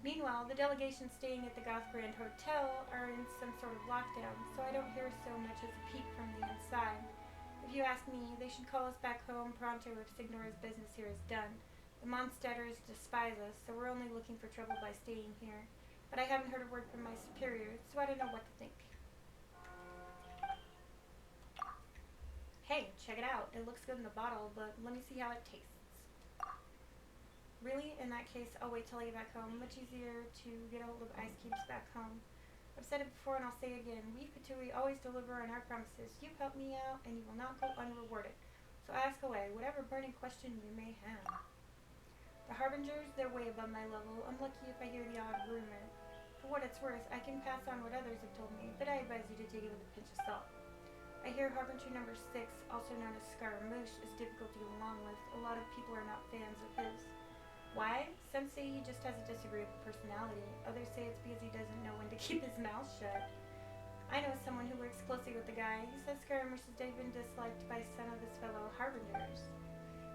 Meanwhile, the delegation staying at the Goth Grand Hotel are in some sort of lockdown, so I don't hear so much as a peep from the inside. If you ask me, they should call us back home pronto if Signora's business here is done. The Mondstadters despise us, so we're only looking for trouble by staying here. But I haven't heard a word from my superiors, so I don't know what to think. Hey, check it out. It looks good in the bottle, but let me see how it tastes. Really? In that case, I'll wait till I get back home. Much easier to get a hold of ice cubes back home. I've said it before and I'll say it again. We Fatui always deliver on our promises. You've helped me out and you will not go unrewarded. So ask away, whatever burning question you may have. The Harbingers, they're way above my level. I'm lucky if I hear the odd rumor. For what it's worth, I can pass on what others have told me, but I advise you to take it with a pinch of salt. I hear Harbinger number 6, also known as Scaramouche, is difficult to get along with. A lot of people are not fans of his. Why? Some say he just has a disagreeable personality. Others say it's because he doesn't know when to keep his mouth shut. I know someone who works closely with the guy. He says Scaramouche has been disliked by some of his fellow Harbingers.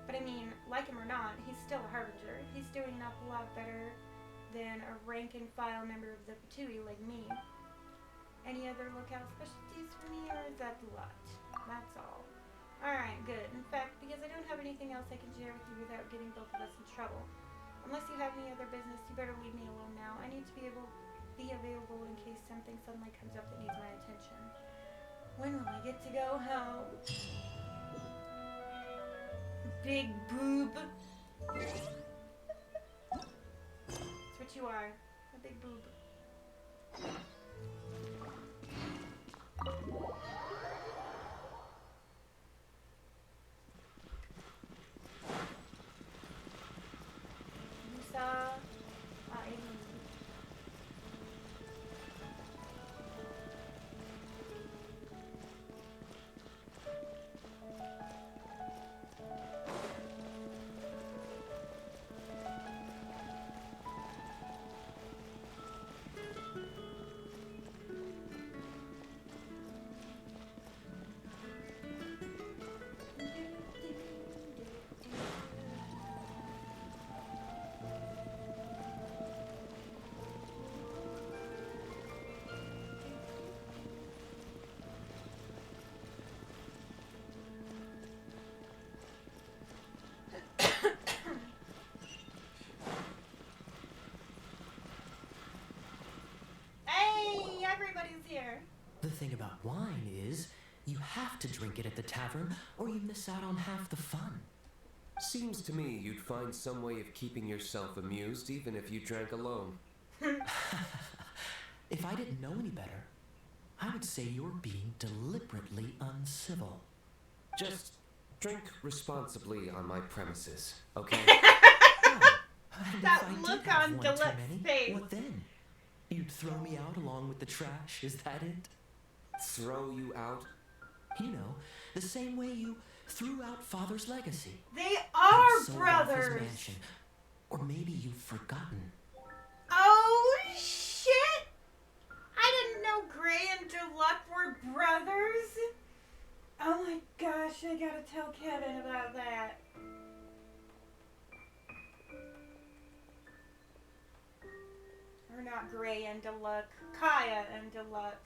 But I mean, like him or not, he's still a Harbinger. He's doing an awful lot better than a rank-and-file member of the Fatui like me. Any other locale specialties for me, or is that the lot? That's all. Alright, good. In fact, because I don't have anything else I can share with you without getting both of us in trouble. Unless you have any other business, you better leave me alone now. I need to be available in case something suddenly comes up that needs my attention. When will I get to go home? Big boob. That's what you are. A big boob. thing about wine is you have to drink it at the tavern or you miss out on half the fun. Seems to me you'd find some way of keeping yourself amused even if you drank alone. If I didn't know any better, I would say you're being deliberately uncivil. Just drink responsibly on my premises, okay? Oh, and That if I did look have on one too Deluxe's many, face. what then? You'd throw me out along with the trash, is that it? Throw you out? You know, the same way you threw out Father's legacy. They are Sold off his brothers. mansion. Or maybe you've forgotten. Oh shit! I didn't know Gray and Deluxe were brothers. Oh my gosh, I gotta tell Kevin about that. Or not Gray and Deluxe, Kaya and Deluxe.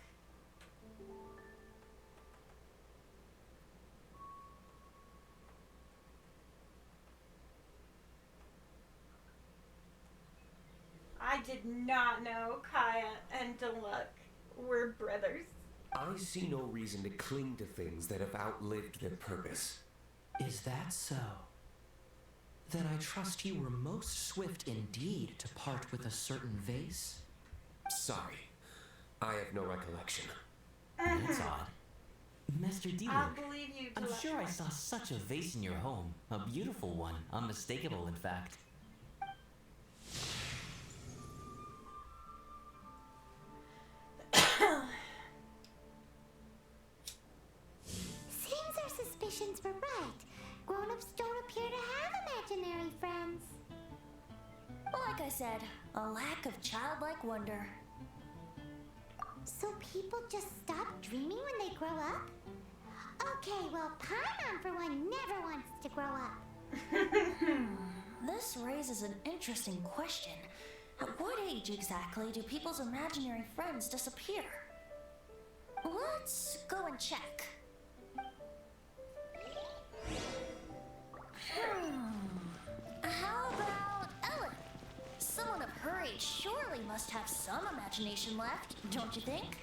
I did not know Kaya and Deluxe were brothers. I see no reason to cling to things that have outlived their purpose. Is that so? Then I trust you were most swift indeed to part with a certain vase? Sorry, I have no recollection. That's odd. Master I'll Dealer, believe you, I'm Deluxe. sure I saw such a vase in your home. A beautiful one. Unmistakable, in fact. Seems our suspicions were right. Grown-ups don't appear to have imaginary friends. Like I said, a lack of childlike wonder. So people just stop dreaming when they grow up? Okay, well, Paimon for one never wants to grow up. This raises an interesting question. At what age exactly do people's imaginary friends disappear? Let's go and check. How about Ellen? Someone of her age surely must have some imagination left, don't you think?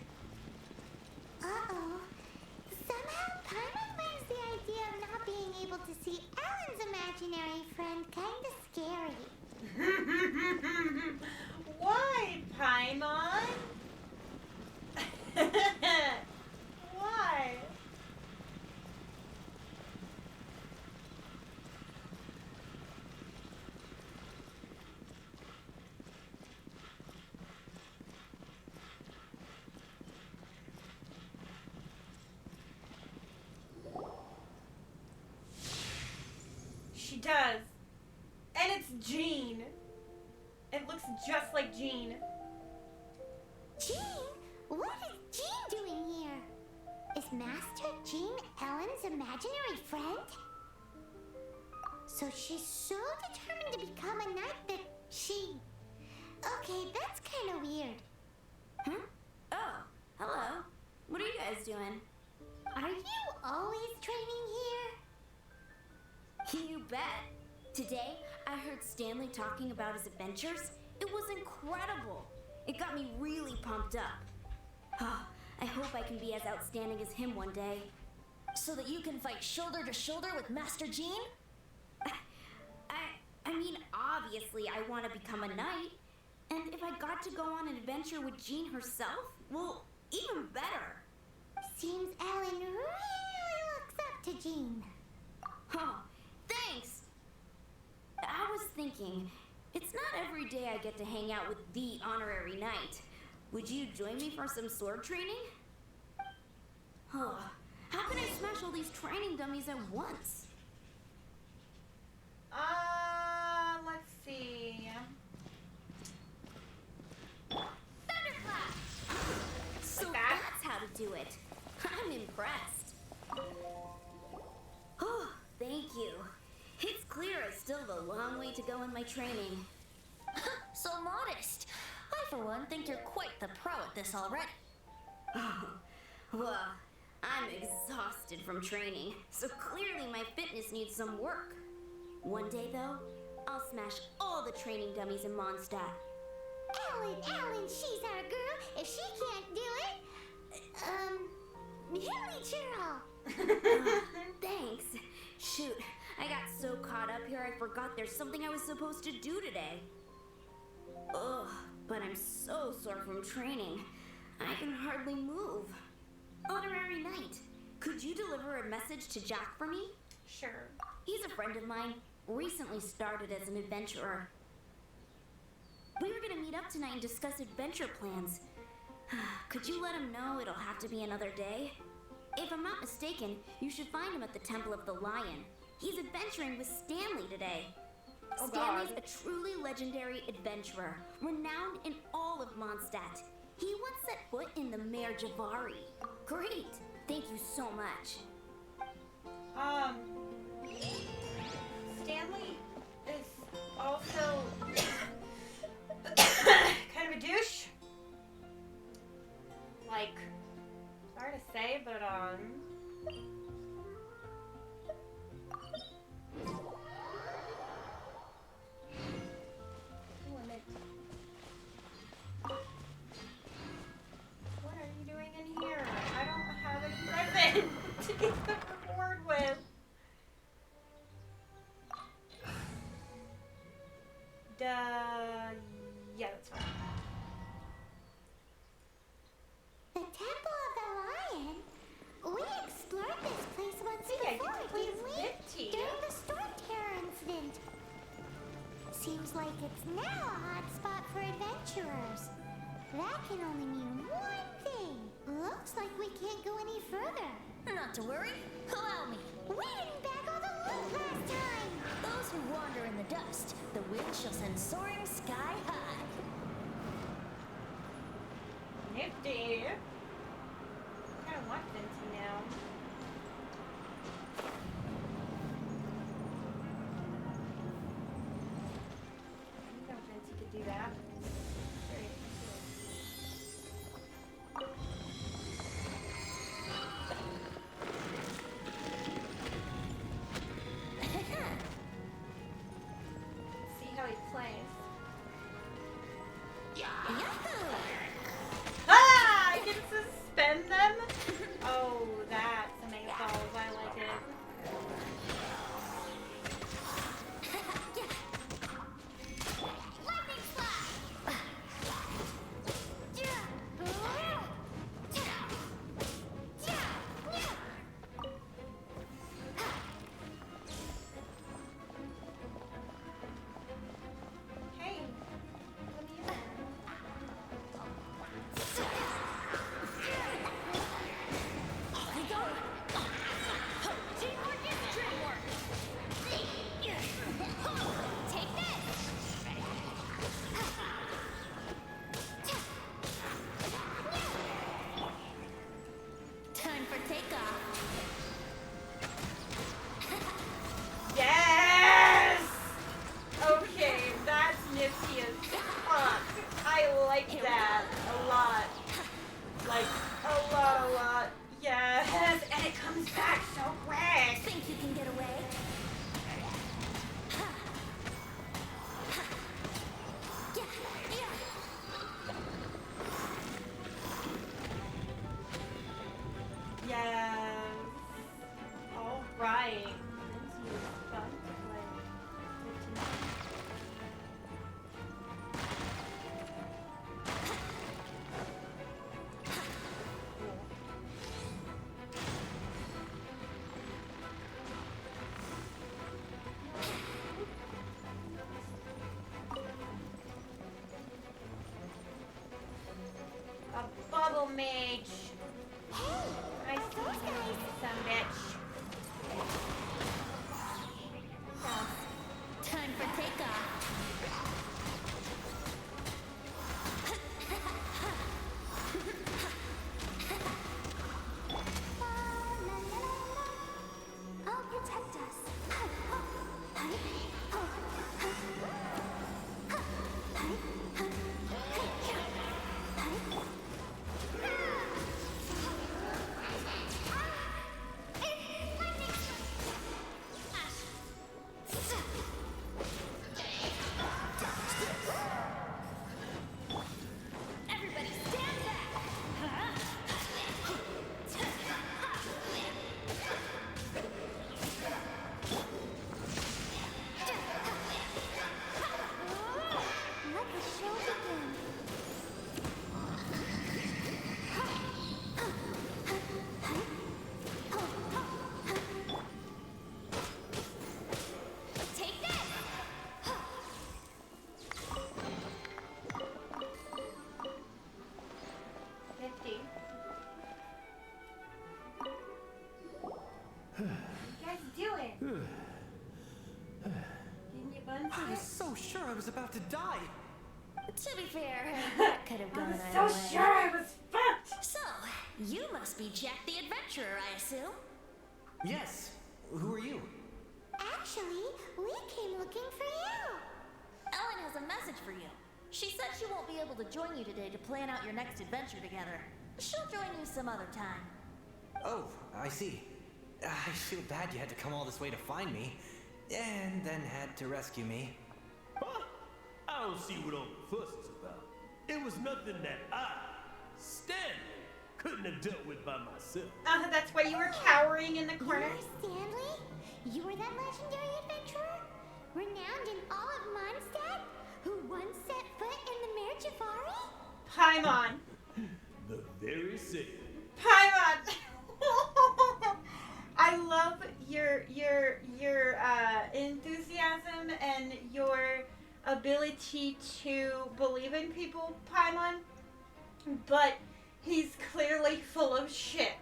Uh-oh. Somehow Paimon finds the idea of not being able to see Ellen's imaginary friend kinda scary. Why, Paimon? Why? She does. And it's Jean. It looks just like Jean. Jean? What is Jean doing here? Is Master Jean Ellen's imaginary friend? So she's so determined to become a knight that she... Okay, that's kind of weird. Oh, hello. What are you guys doing? Are you always training here? You bet. Today, I heard Stanley talking about his adventures. It was incredible. It got me really pumped up. Oh, I hope I can be as outstanding as him one day. So that you can fight shoulder to shoulder with Master Jean? I mean, obviously I want to become a knight. And if I got to go on an adventure with Jean herself, well, even better. Seems Ellen really looks up to Jean. Oh, thanks. I was thinking, it's not every day I get to hang out with the honorary knight. Would you join me for some sword training? Oh, how can I smash all these training dummies at once? Let's see. Thunderclap! So that? that's how to do it. I'm impressed. Oh, thank you. It's clear I still have a long way to go in my training. So modest. I, for one, think you're quite the pro at this already. Oh, well, I'm exhausted from training, so clearly my fitness needs some work. One day, though, I'll smash all the training dummies in Mondstadt. Ellen, she's our girl. If she can't do it... Hilly Thanks. Shoot, I got so caught up here I forgot there's something I was supposed to do today. Ugh, but I'm so sore from training. I can hardly move. Honorary Knight, could you deliver a message to Jack for me? Sure. He's a friend of mine, recently started as an adventurer. We were gonna meet up tonight and discuss adventure plans. Could you let him know it'll have to be another day? If I'm not mistaken, you should find him at the Temple of the Lion. He's adventuring with Stanley today. Oh, Stanley's God. a truly legendary adventurer, renowned in all of Mondstadt. He once set foot in the Mare Javari. Great! Thank you so much. Stanley is also kind of a douche. Like, sorry to say, but limit. What are you doing in here? I don't have any present to get the reward with. Yeah, that's fine. The Temple of the Lion? We explored this place once Yeah, you before, can please didn't we? Minty. During the Storm Terror incident. Seems like it's now a hot spot for adventurers. That can only mean one thing. Looks like we can't go any further. Not to worry. Allow me. We didn't bag all the loot last time! Those who wander in the dust, the wind shall send soaring sky high. Nifty. I kind of want Vinci now. I know Vinci could do that. Very see how he plays. Yahoo! Ah! I can suspend them? Oh, that's amazing. I like it. Lightning Slash! Hey, what are you Off we go! Teamwork is dreamwork! Take this! Time for takeoff. Yes! Okay, that's nifty as fuck. I like that a lot. Like, a lot. Yes! And it comes back so quick! Think you can get away? Yes. Alright. Vinci is fun to play. 15. A bubble mage. I see you, some bitch. Time for takeoff. I'll protect us. was so sure I was about to die. To be fair, that could have gone I either was so way. sure I was fucked. So, you must be Jack the Adventurer, I assume? Yes. Who are you? Actually, we came looking for you. Ellen has a message for you. She said she won't be able to join you today to plan out your next adventure together. She'll join you some other time. Oh, I see. I feel bad you had to come all this way to find me, and then had to rescue me. Huh? I don't see what all the fuss is about. It was nothing that I, Stanley, couldn't have dealt with by myself. That's why you were cowering in the corner. You're Stanley? You were that legendary adventurer? Renowned in all of Mondstadt? Who once set foot in the Mare Jafari? Paimon. The very same. Paimon. I love your enthusiasm and your ability to believe in people, Paimon. But he's clearly full of shit.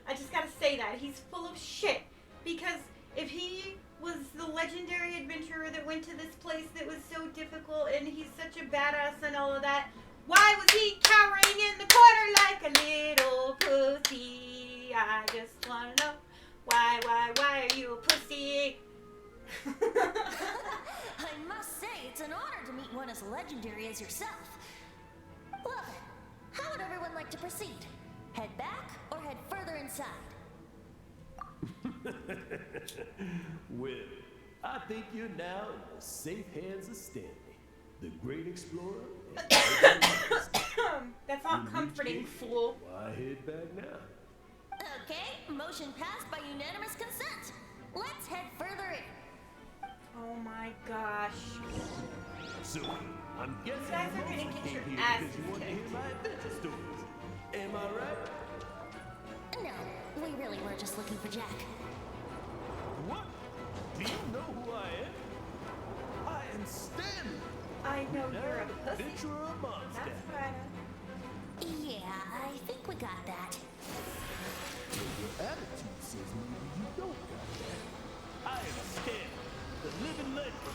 I just gotta say that. He's full of shit. Because if he was the legendary adventurer that went to this place that was so difficult and he's such a badass and all of that, why was he cowering in the corner like a little pussy? I just wanna know why are you a pussy? I must say, it's an honor to meet one as legendary as yourself. Well then, how would everyone like to proceed? Head back or head further inside? Well, I think you're now in the safe hands of Stanley, the great explorer. That's not comforting, fool. Why head back now? Okay, motion passed by unanimous consent. Let's head further in. Oh my gosh. So, I'm guessing You guys are gonna mostly get your came here asses because you want to hear kicked. my adventure stories. Am I right? No, we really were just looking for Jack. What? Do you know who I am? I am Stanley. I know you're a Now, pussy. adventurer of Mondstadt. That's what I know. Yeah, I think we got that. Your attitude says maybe you don't got that. I am Stanley, the living legend.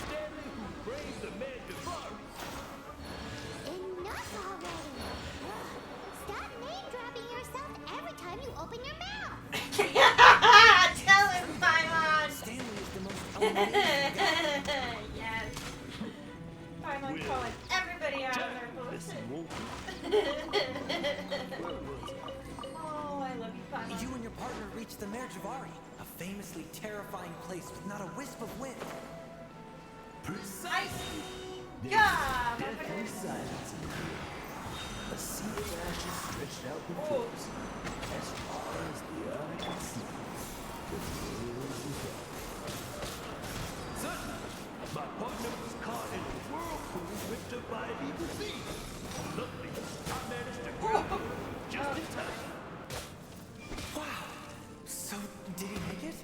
Stanley who braved the man Jafari. Enough already. Stop name dropping yourself every time you open your mouth. Tell him, Paimon. Stanley is the most amazing. Yes. Paimon calling everybody out on their Listen, bullshit. won't you? Where was I? Oh, I love you, Paimon. You and your partner reached the Mare Jafari, a famously terrifying place with not a wisp of wind. Precisely. Yeah, Deathly silence in here. A sea of ashes stretched out before us. As far as the eye can see. The world is dark. Suddenly, my partner was caught in a whirlpool ripped up by an evil sea. Luckily, I managed to grab her just in time. Wow. So, did he make it?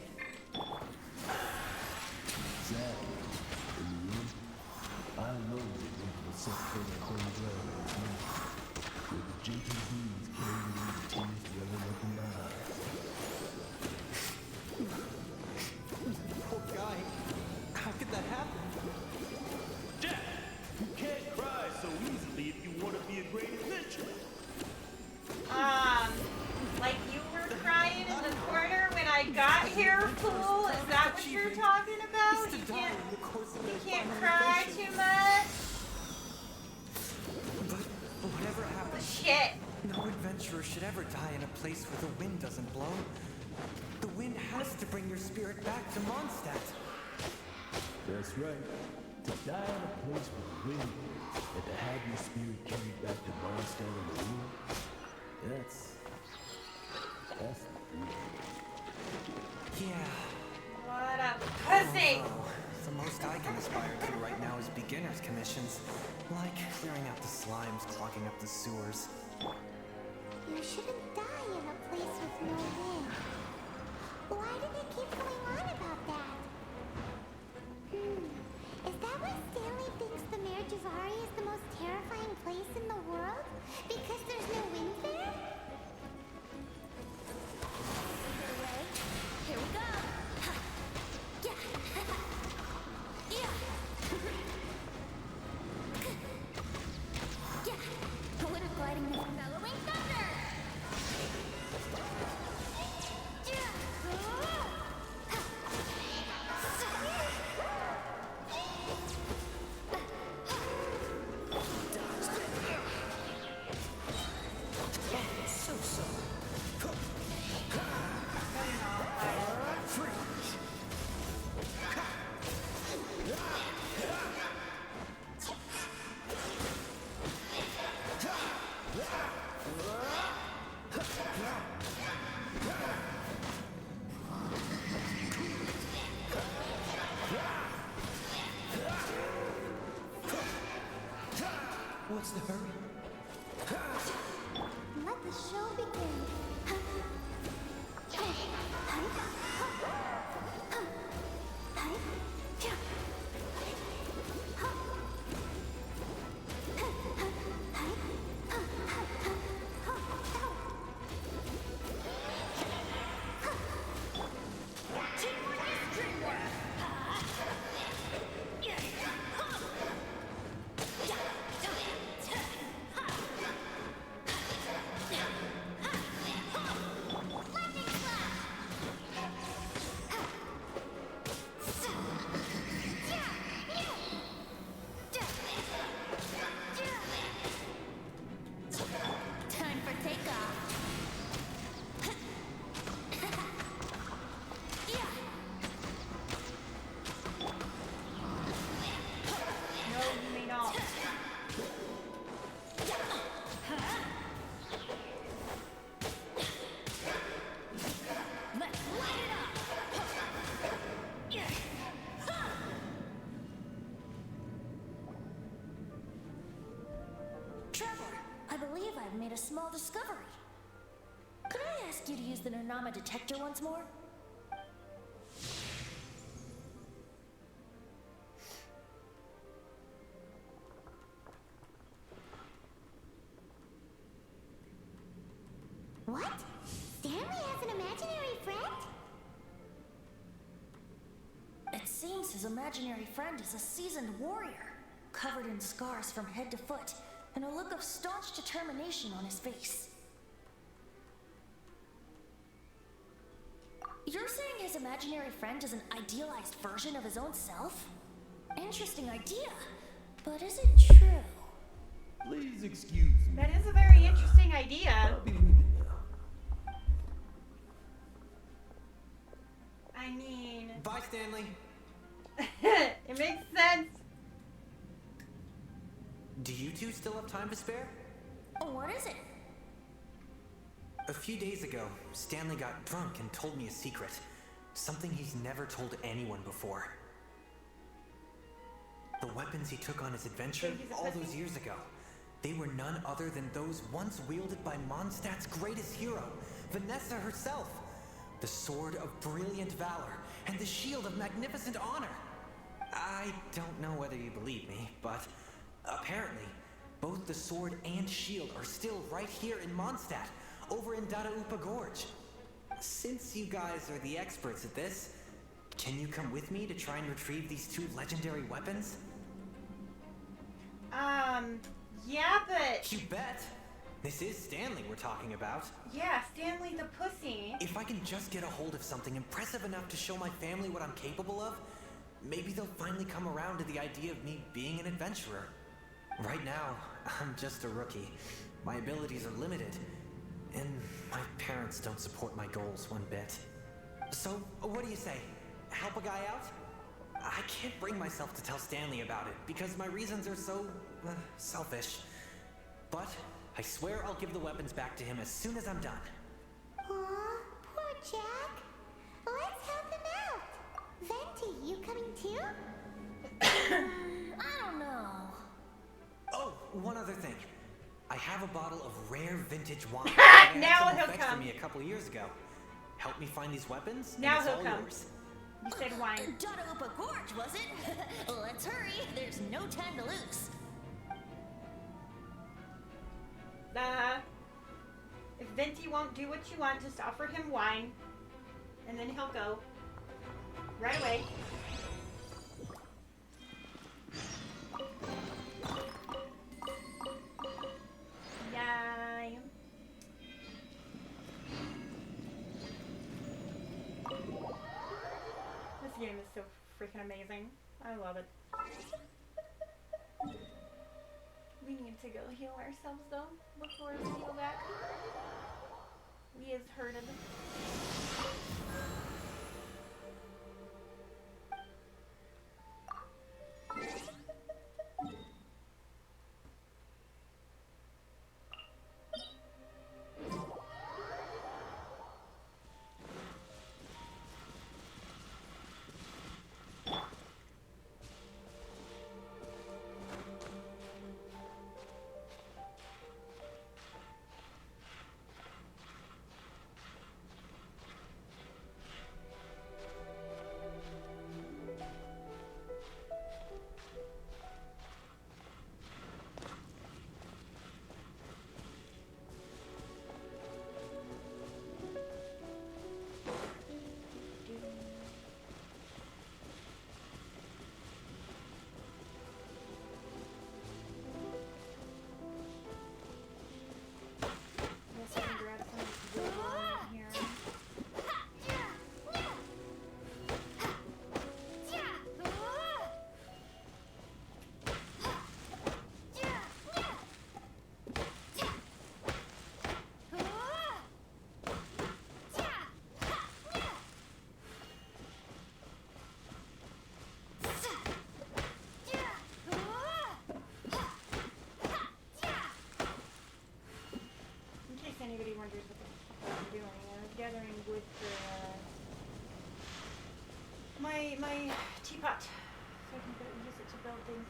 Sadly, in the end, I alone was able to set foot on holy ground once more, with the gentle breeze carrying me the tears welling up in my eyes. Poor guy. How could that happen? Jack, you can't cry so easily if you want to be a great adventurer. Like you were crying in the corner when I got here, fool? Is that what you're talking about? He's to die in the course of You their can't final cry adventure. too much. But whatever happens, Shit. no adventurer should ever die in a place where the wind doesn't blow. The wind has to bring your spirit back to Mondstadt. That's right. To die in a place with wind and to have your spirit carried back to Mondstadt on the wind, that's the thing. Yeah. What a pussy. Oh, the most I can aspire to right now is beginner's commissions. Like clearing out the slimes, clogging up the sewers. You shouldn't die in a place with no wind. Why do they keep going on about that? Is that why Stanley thinks the Mare Jafari is the most terrifying place in the world? Because there's no wind there? Here we go. Yeah. Yeah. small discovery. Could I ask you to use the Nernama detector once more? What? Stanley has an imaginary friend? It seems his imaginary friend is a seasoned warrior, covered in scars from head to foot, and a look of staunch determination on his face. You're saying his imaginary friend is an idealized version of his own self? Interesting idea, but is it true? Please excuse me. That is a very interesting idea. I'll be leaving now. I mean, Bye, Stanley. it makes sense. Do you two still have time to spare? What is it? A few days ago, Stanley got drunk and told me a secret. Something he's never told anyone before. The weapons he took on his adventure all those years ago, they were none other than those once wielded by Mondstadt's greatest hero, Vanessa herself. The sword of brilliant valor and the shield of magnificent honor. I don't know whether you believe me, but apparently, both the sword and shield are still right here in Mondstadt, over in Dadaupa Gorge. Since you guys are the experts at this, can you come with me to try and retrieve these two legendary weapons? Yeah, but... You bet! This is Stanley we're talking about. Yeah, Stanley the pussy. If I can just get a hold of something impressive enough to show my family what I'm capable of, maybe they'll finally come around to the idea of me being an adventurer. Right now, I'm just a rookie. My abilities are limited, and my parents don't support my goals one bit. So, what do you say? Help a guy out? I can't bring myself to tell Stanley about it, because my reasons are so, selfish. But I swear I'll give the weapons back to him as soon as I'm done. Aw, poor Jack. Let's help him out. Venti, you coming too? I don't know. Oh, one other thing. I have a bottle of rare vintage wine. that I had Now someone he'll fetch for come. me a couple years ago. Help me find these weapons, and Now it's he'll all come. yours. You said wine. Dadaupa Gorge, was it? Let's hurry. There's no time to lose. If Venti won't do what you want, just offer him wine, and then he'll go. Right away. Yay. This game is so freaking amazing. I love it. We need to go heal ourselves though before we go back. We is hurted. Yes, I can grab some of this wood while I'm here. In case anybody wonders what the fuck I'm doing, I was gathering wood for my teapot, so I can use it to build things.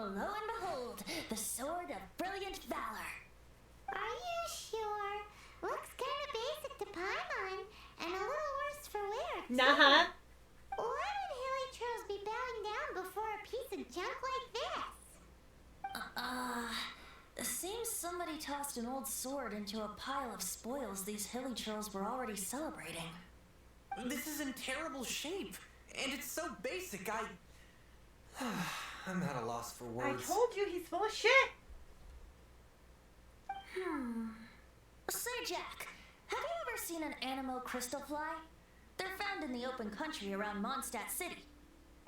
Lo and behold, the Sword of Brilliant Valor. Are you sure? Looks kind of basic to Paimon, and a little worse for wear, too. Nah. Why would hilly trolls be bowing down before a piece of junk like this? Seems somebody tossed an old sword into a pile of spoils these hilly trolls were already celebrating. This is in terrible shape, and it's so basic. I'm at a loss for I words. told you he's full of shit. Say, Jack, have you ever seen an anemo crystal fly? They're found in the open country around Mondstadt City.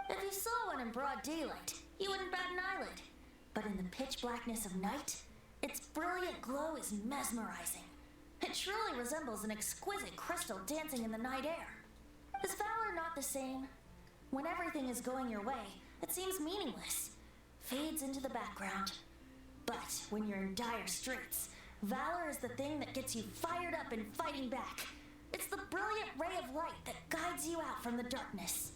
If you saw one in broad daylight, you wouldn't bat an eyelid. But in the pitch blackness of night, its brilliant glow is mesmerizing. It truly resembles an exquisite crystal dancing in the night air. Is valor not the same? When everything is going your way, it seems meaningless, fades into the background. But when you're in dire straits, valor is the thing that gets you fired up and fighting back. It's the brilliant ray of light that guides you out from the darkness.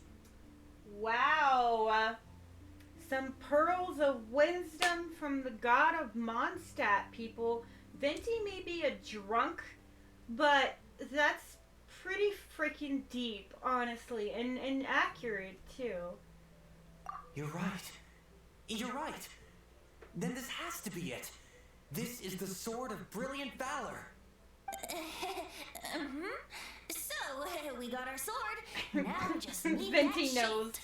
Wow. Some pearls of wisdom from the god of Mondstadt, people. Venti may be a drunk, but that's pretty freaking deep, honestly, and accurate, too. You're right. You're right. Then this has to be it. This is the Sword of Brilliant Valor. So, we got our sword. Now we just need Venti that knows. shield.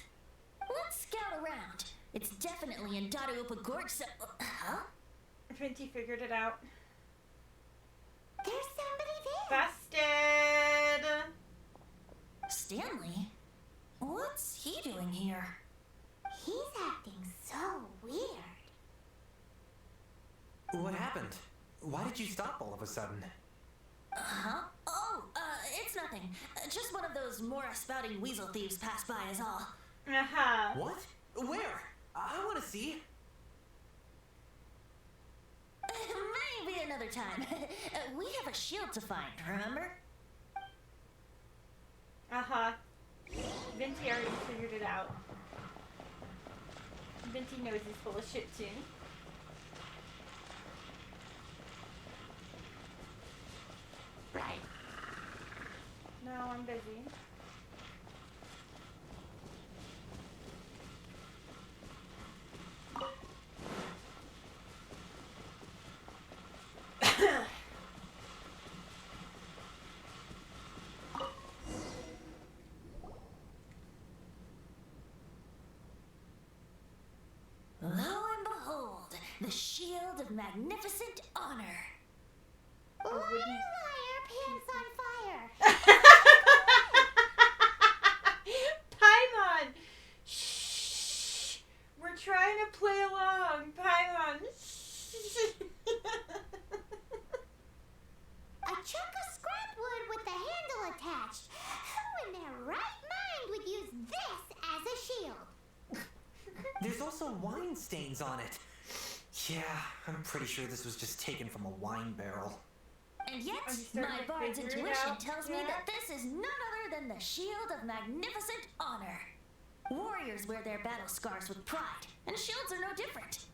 Let's scout around. It's definitely in Dadu Gorge, so... Huh? Venti figured it out. There's somebody there. Busted! Stanley? What's he doing here? He's acting so weird. What happened? Why did you stop all of a sudden? Huh? Oh, it's nothing. Just one of those Mora spouting weasel thieves passed by is all. Uh-huh. What? Where? I want to see. Maybe another time. We have a shield to find, remember? Uh-huh. Venti already figured it out. Venti knows he's full of shit, too. Right. No, I'm busy. Lo and behold, the shield of magnificent honor. Liar, liar, pants on fire. Paimon! Shh! We're trying to play along. Paimon! A chunk of scrap wood with the handle attached. Who in their right mind would use this as a shield? There's also wine stains on it. Yeah, I'm pretty sure this was just taken from a wine barrel. And yet, Are you starting my to bard's figure it intuition out tells me yet? that this is none other than the shield of magnificent honor. Warriors wear their battle scars with pride, and shields are no different.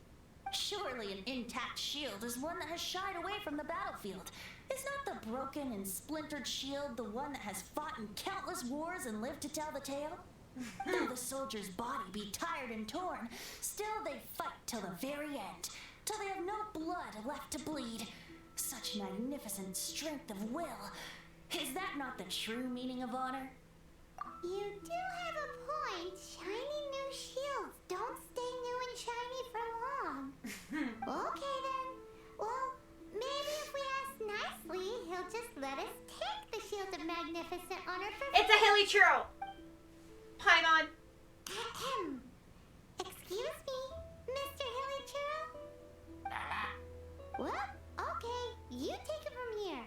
Surely an intact shield is one that has shied away from the battlefield. Is not the broken and splintered shield the one that has fought in countless wars and lived to tell the tale? Though the soldier's body be tired and torn, still they fight till the very end, till they have no blood left to bleed. Such magnificent strength of will. Is that not the true meaning of honor? You do have a point. Shiny new shields don't stay new and shiny for long. Okay then. Well, maybe if we ask nicely, he'll just let us take the shield of magnificent honor for It's a hilly churl! Paimon! Ahem. Excuse me, Mr. Hilly Churl? Well, okay, you take it from here.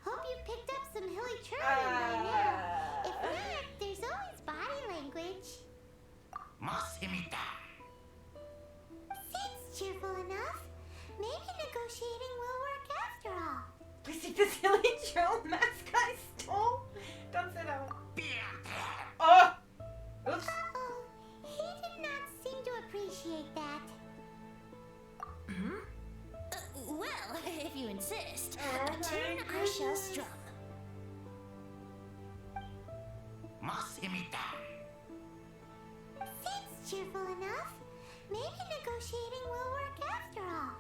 Hope you picked up some Hilly Churling by now. If not, there's always body language. Seems cheerful enough. Maybe negotiating will work after all. Is it this hilly churl mask I stole? Don't say that one. Oh! Oops. Uh-oh, he did not seem to appreciate that. shall strum. Seems cheerful enough. Maybe negotiating will work after all.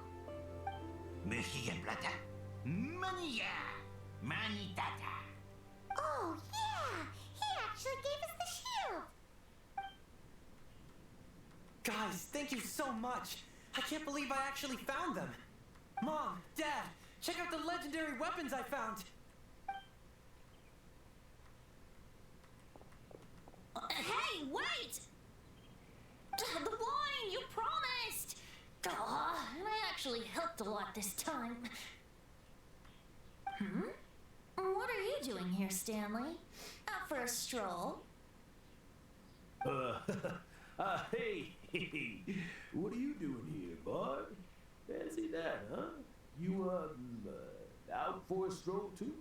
Oh, yeah! He actually gave us the shield! Guys, thank you so much. I can't believe I actually found them. Mom, Dad, check out the legendary weapons I found. Hey, wait! The wine, you promised! I actually helped a lot this time. What are you doing here, Stanley? Out for a stroll? Hey, what are you doing here, bud? Fancy that, huh? You, out for a stroll too?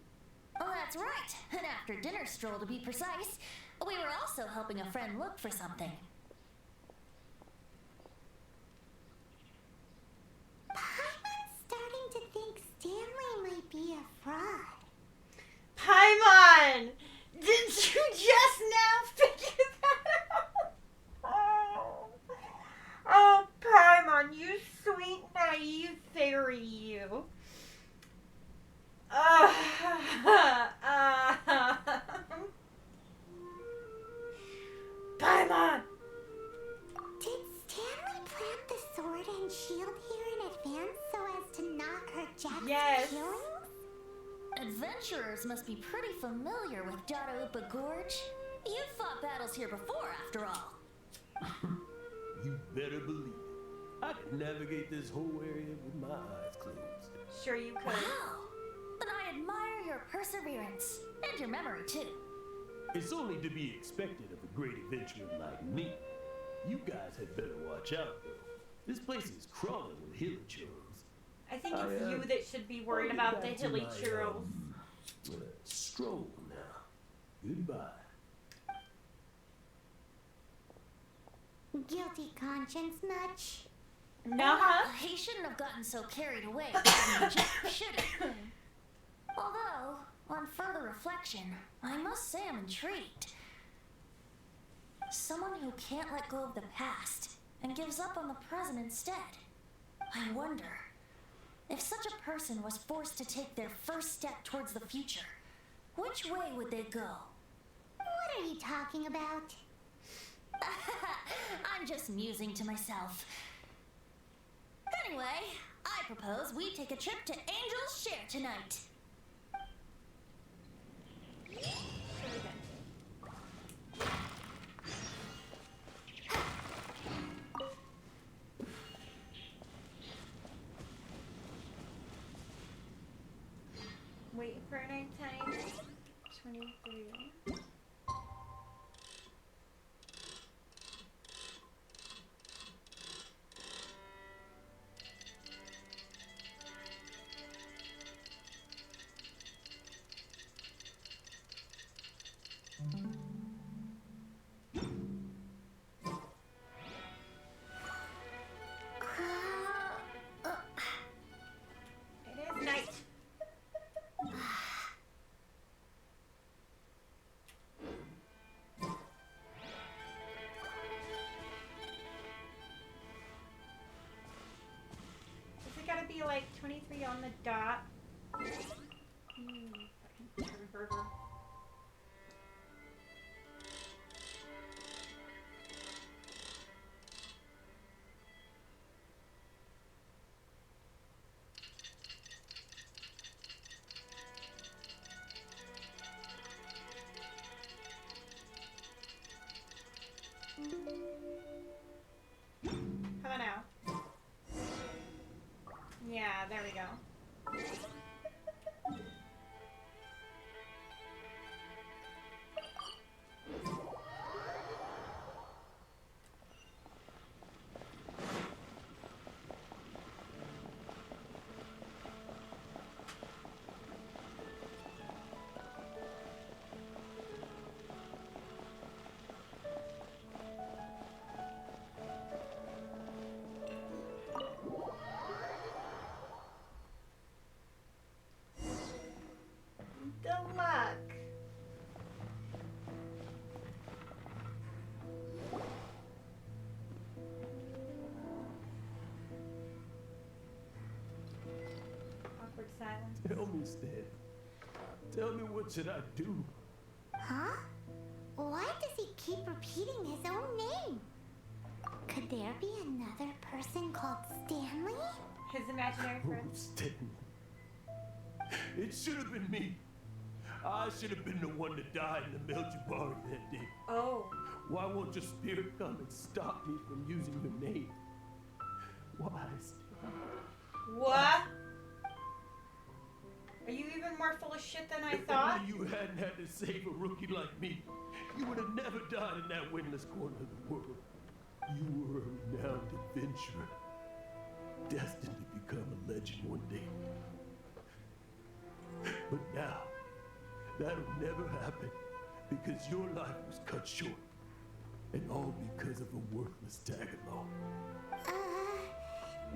Oh, that's right. An after dinner stroll to be precise. We were also helping a friend look for something. Paimon's starting to think Stanley might be a fraud. Paimon! Did you just now figure that out? Oh, Paimon, you sweet, naive fairy, you. Paimon! Did Stanley plant the sword and shield here in advance so as to not hurt Jack's Yes. feelings? Adventurers must be pretty familiar with Dadaupa Gorge. You've fought battles here before, after all. You better believe it. I can navigate this whole area with my eyes closed. Sure you could. Wow! But I admire your perseverance. And your memory, too. It's only to be expected of a great adventurer like me. You guys had better watch out, though. This place is crawling with hilichurls. I think it's you that should be worried about the hilly churros. Stroll now. Goodbye. Guilty conscience much? Nah. He shouldn't have gotten so carried away, should he? Although, on further reflection, I must say I'm intrigued. Someone who can't let go of the past and gives up on the present instead. I wonder, if such a person was forced to take their first step towards the future, which way would they go? What are you talking about? I'm just musing to myself. Anyway, I propose we take a trip to Angel's Share tonight. Wait for nighttime. 23. It is night. Is it gotta be like 23 on the dot? Fucking burger. How about now? Yeah, there we go. Tell me, Stan. Tell me, what should I do? Huh? Why does he keep repeating his own name? Could there be another person called Stanley? His imaginary Oh, friend. Stanley. It should have been me. I should have been the one that died in the Meljabari that day. Oh. Why won't your spirit come and stop me from using your name? Why, Stan? What? Are you even more full of shit than I If thought? only you hadn't had to save a rookie like me, you would have never died in that windless corner of the world. You were a renowned adventurer, destined to become a legend one day. But now, that'll never happen because your life was cut short. And all because of a worthless tag-along.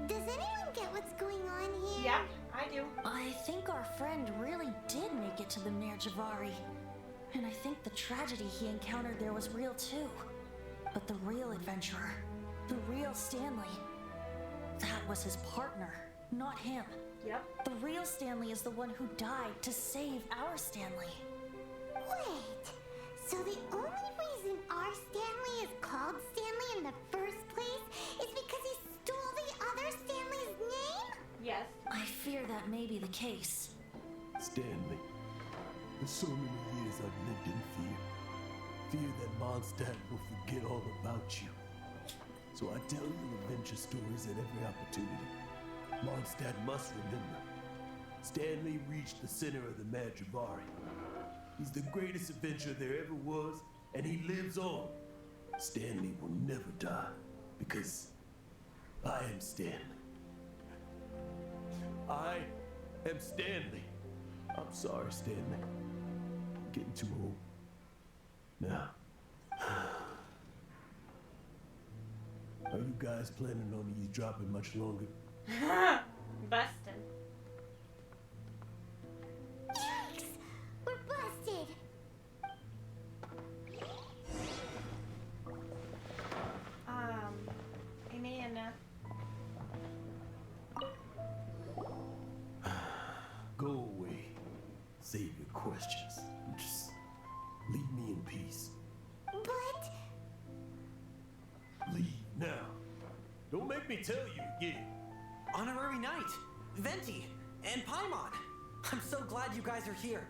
Does anyone get what's going on here? Yeah, I do. I think our friend really did make it to the Nerjavari. And I think the tragedy he encountered there was real too. But the real adventurer, the real Stanley, that was his partner, not him. Yep. The real Stanley is the one who died to save our Stanley. Wait, so the only reason our Stanley is called Stanley in the first place is because he stole the other Stanley's name? Yes. I fear that may be the case. Stanley, for so many years I've lived in fear. Fear that Mondstadt will forget all about you. So I tell you adventure stories at every opportunity. Mondstadt must remember. Stanley reached the center of the Madrivari. He's the greatest adventurer there ever was, and he lives on. Stanley will never die, because I am Stanley. I am Stanley. I'm sorry, Stanley. I'm getting too old. Now, are you guys planning on eavesdropping much longer? Busted. Yikes! We're busted! Amy and Go away. Save your questions. Just leave me in peace. But... Leave now. Don't make me tell you again. Honorary Knight, Venti, and Paimon. I'm so glad you guys are here.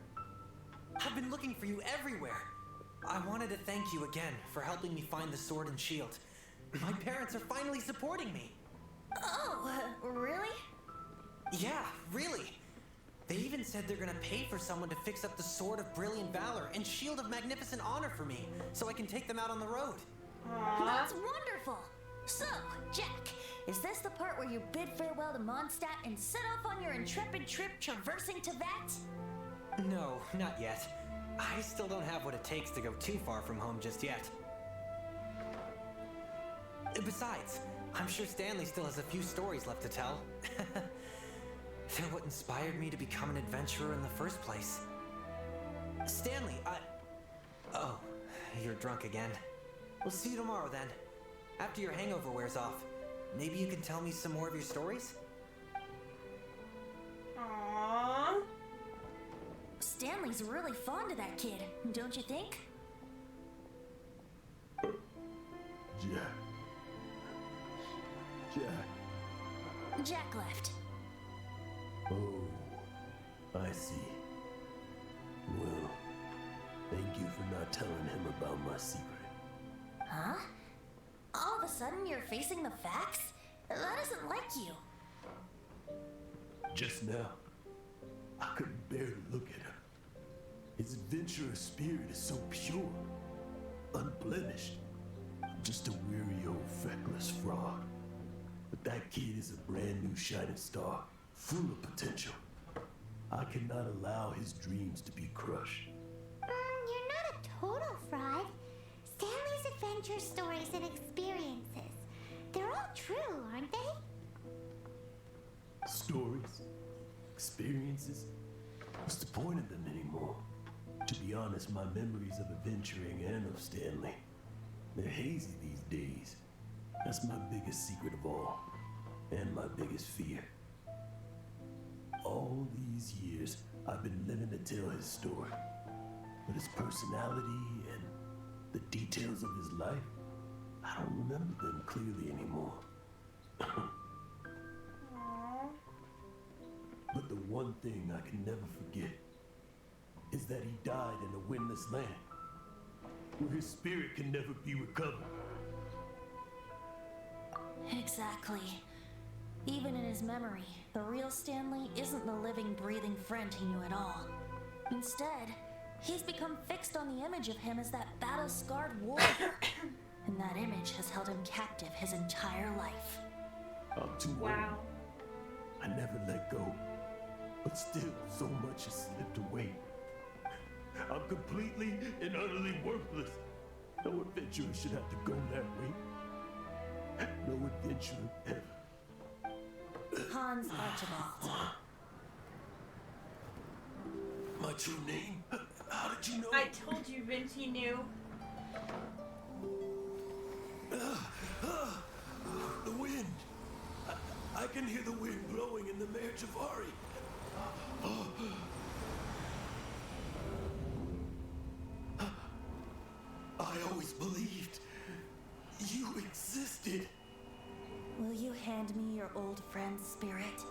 I've been looking for you everywhere. I wanted to thank you again for helping me find the sword and shield. My parents are finally supporting me. Oh, really? Yeah, really. They even said they're gonna pay for someone to fix up the Sword of Brilliant Valor and Shield of Magnificent Honor for me, so I can take them out on the road. That's wonderful! So, Jack, is this the part where you bid farewell to Mondstadt and set off on your intrepid trip traversing Teyvat? No, not yet. I still don't have what it takes to go too far from home just yet. Besides, I'm sure Stanley still has a few stories left to tell. They're what inspired me to become an adventurer in the first place. Stanley, Oh, you're drunk again. We'll see you tomorrow then. After your hangover wears off. Maybe you can tell me some more of your stories? Aww. Stanley's really fond of that kid, don't you think? Jack. Jack. Jack left. Oh, I see. Well, thank you for not telling him about my secret. Huh? All of a sudden you're facing the facts? That isn't like you. Just now, I couldn't bear to look at him. His adventurous spirit is so pure, unblemished. Just a weary old feckless fraud. But that kid is a brand new shining star, full of potential. I cannot allow his dreams to be crushed. You're not a total fraud. Stanley's adventure stories and experiences. They're all true, aren't they? Stories, experiences. What's the point of them anymore? To be honest, my memories of adventuring and of Stanley, they're hazy these days. That's my biggest secret of all, and my biggest fear. All these years, I've been living to tell his story. But his personality and the details of his life, I don't remember them clearly anymore. But the one thing I can never forget is that he died in a windless land, where his spirit can never be recovered. Exactly. Even in his memory, the real Stanley isn't the living, breathing friend he knew at all. Instead, he's become fixed on the image of him as that battle-scarred warrior. And that image has held him captive his entire life. I'm too old. I never let go. But still, so much has slipped away. I'm completely and utterly worthless. No adventurer should have to go that way. No adventurer ever. Hans Archibald. My true name? How did you know? I told you Vinci knew. The wind. I can hear the wind blowing in the Mare Javari. I always believed you existed. Will you hand me your old friend's spirit?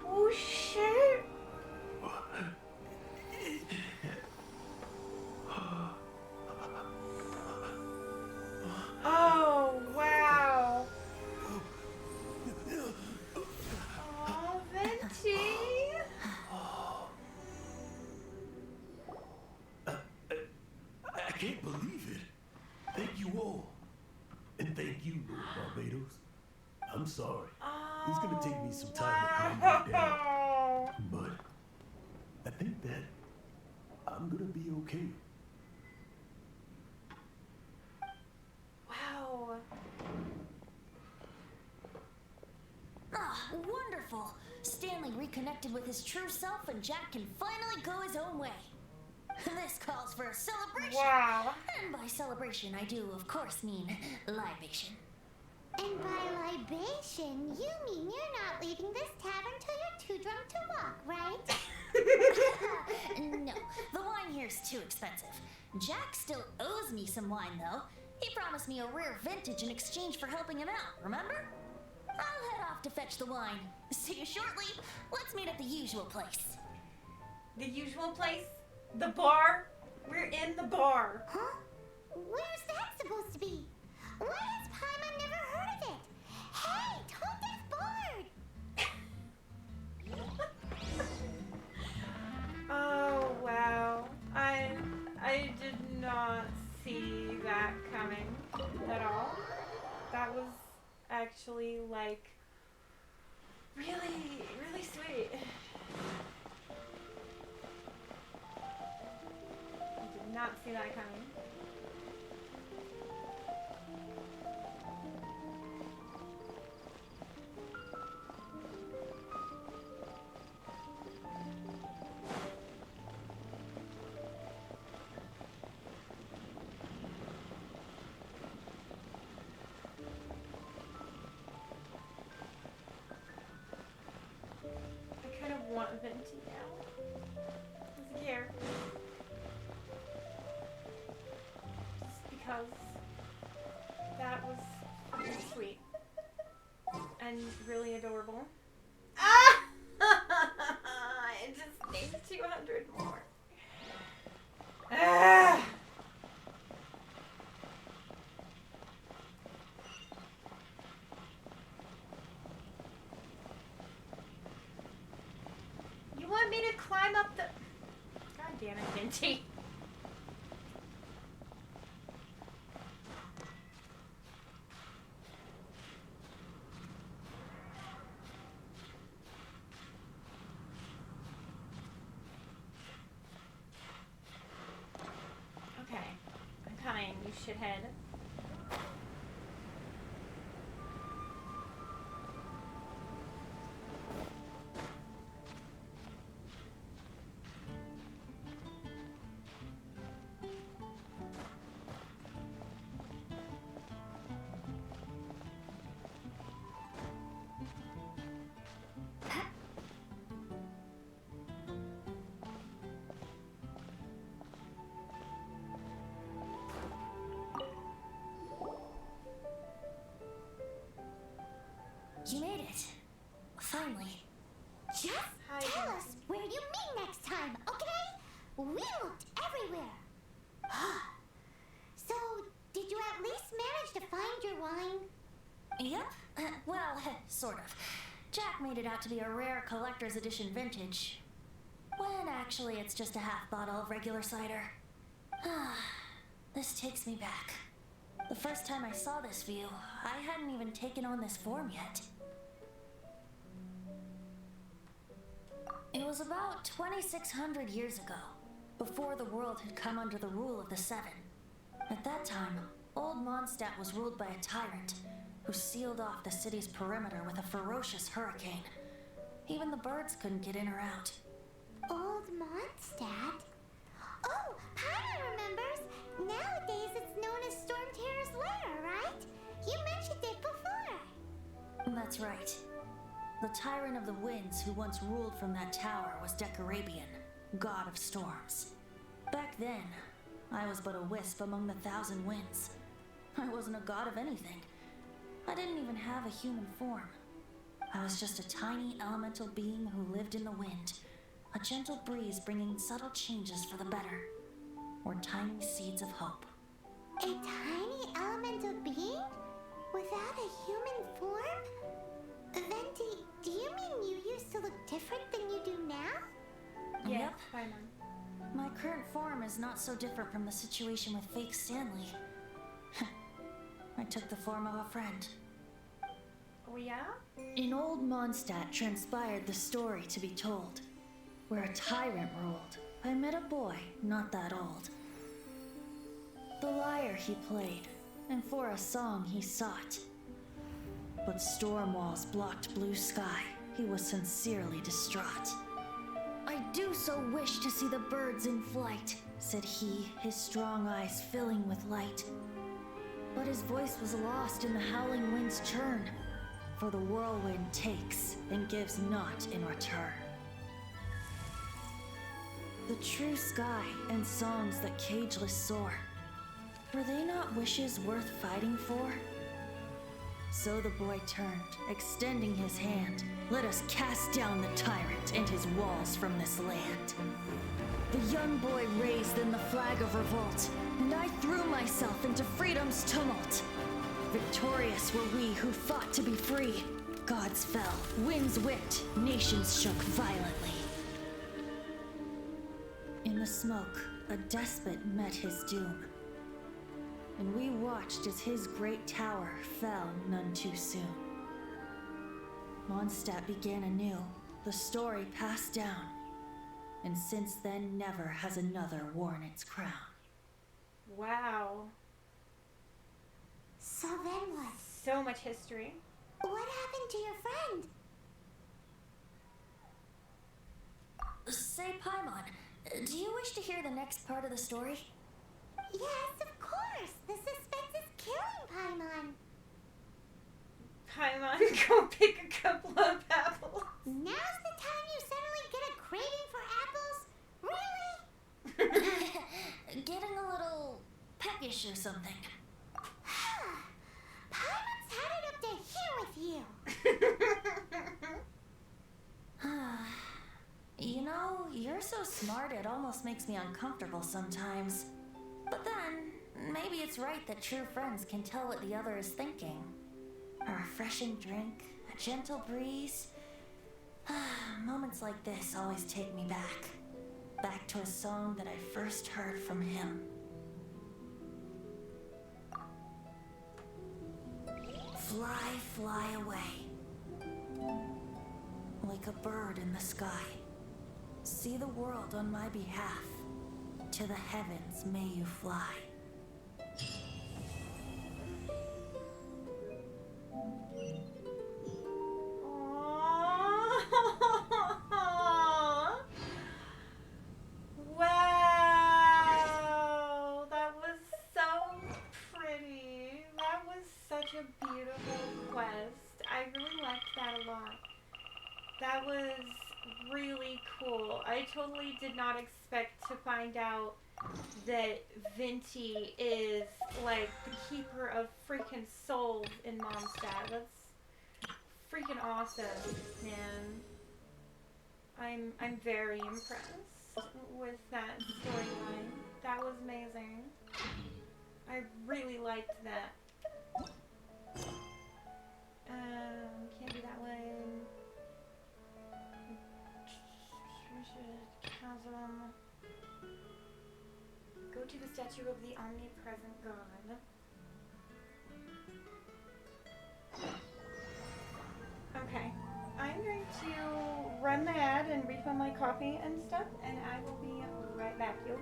Oh shit! Oh wow! Oh, Vinci! I can't believe it. Thank you all. And thank you, Lord Barbados. I'm sorry. It's gonna take me some time to calm you down. But I think that I'm gonna be okay. Wow. Ah, wonderful! Stanley reconnected with his true self and Jack can finally go his own way. This calls for a celebration! Wow. And by celebration, I do, of course, mean libation. And by libation, you mean you're not leaving this tavern till you're too drunk to walk, right? No, the wine here's too expensive. Jack still owes me some wine, though. He promised me a rare vintage in exchange for helping him out, remember? I'll head off to fetch the wine. See you shortly. Let's meet at the usual place. The usual place? The bar? We're in the bar. Huh? Where's that supposed to be? Why has Paimon never heard of it? Hey, Toad is bored! Oh wow. I did not see that coming at all. That was actually like really, really sweet. I did not see that coming. I kind of want Venti now. As a character. Just because that was really sweet. And really adorable. Ah! It just needs 200 more. Ah! You want me to climb up the... God damn it, Venti. Okay, I'm coming, you shithead. You made it. Finally. Just Hi, tell Vincent. us where you meet next time, okay? We looked everywhere. So, did you at least manage to find your wine? Yep. Well, sort of. Jack made it out to be a rare collector's edition vintage. When actually it's just a half bottle of regular cider. This takes me back. The first time I saw this view, I hadn't even taken on this form yet. It was about 2,600 years ago, before the world had come under the rule of the Seven. At that time, old Mondstadt was ruled by a tyrant who sealed off the city's perimeter with a ferocious hurricane. Even the birds couldn't get in or out. Old Mondstadt? Oh, Paimon remembers. Nowadays it's known as Storm Terror's lair, right? You mentioned it before. That's right. The tyrant of the winds who once ruled from that tower was Decarabian, god of storms. Back then, I was but a wisp among the thousand winds. I wasn't a god of anything. I didn't even have a human form. I was just a tiny elemental being who lived in the wind, a gentle breeze bringing subtle changes for the better, or tiny seeds of hope. A tiny elemental being? Without a human form? Venti, do you mean you used to look different than you do now? Yes, Yep. Paimon. My current form is not so different from the situation with fake Stanley. I took the form of a friend. Oh yeah? In old Mondstadt transpired the story to be told. Where a tyrant ruled, I met a boy not that old. The lyre he played, and for a song he sought. But storm walls blocked blue sky. He was sincerely distraught. I do so wish to see the birds in flight, said he, his strong eyes filling with light. But his voice was lost in the howling wind's churn, for the whirlwind takes and gives not in return. The true sky and songs that cageless soar, were they not wishes worth fighting for? So the boy turned, extending his hand. Let us cast down the tyrant and his walls from this land. The young boy raised then the flag of revolt, and I threw myself into freedom's tumult. Victorious were we who fought to be free. Gods fell, winds whipped, nations shook violently. In the smoke, a despot met his doom, and we watched as his great tower fell none too soon. Mondstadt began anew, the story passed down, and since then never has another worn its crown. Wow. So then what? So much history. What happened to your friend? Say, Paimon, do you wish to hear the next part of the story? Yes, of course. The suspense is killing Paimon. Paimon, go pick a couple of apples. Now's the time you suddenly get a craving for apples? Really? Getting a little peckish or something. Paimon's had it up to here with you. You know, you're so smart it almost makes me uncomfortable sometimes. But then, maybe it's right that true friends can tell what the other is thinking. A refreshing drink, a gentle breeze. Moments like this always take me back. Back to a song that I first heard from him. Fly, fly away. Like a bird in the sky. See the world on my behalf. To the heavens may you fly. Aww. Wow, that was so pretty. That was such a beautiful quest. I really liked that a lot. That was really cool. I totally did not expect to find out that Venti is like the keeper of freaking souls in Mondstadt. That's freaking awesome, man. I'm very impressed with that storyline. That was amazing. I really liked that. Can't do that one. Chasm. Go to the statue of the omnipresent God. Okay. I'm going to run the ad and refill my coffee and stuff, and I will be right back, yo.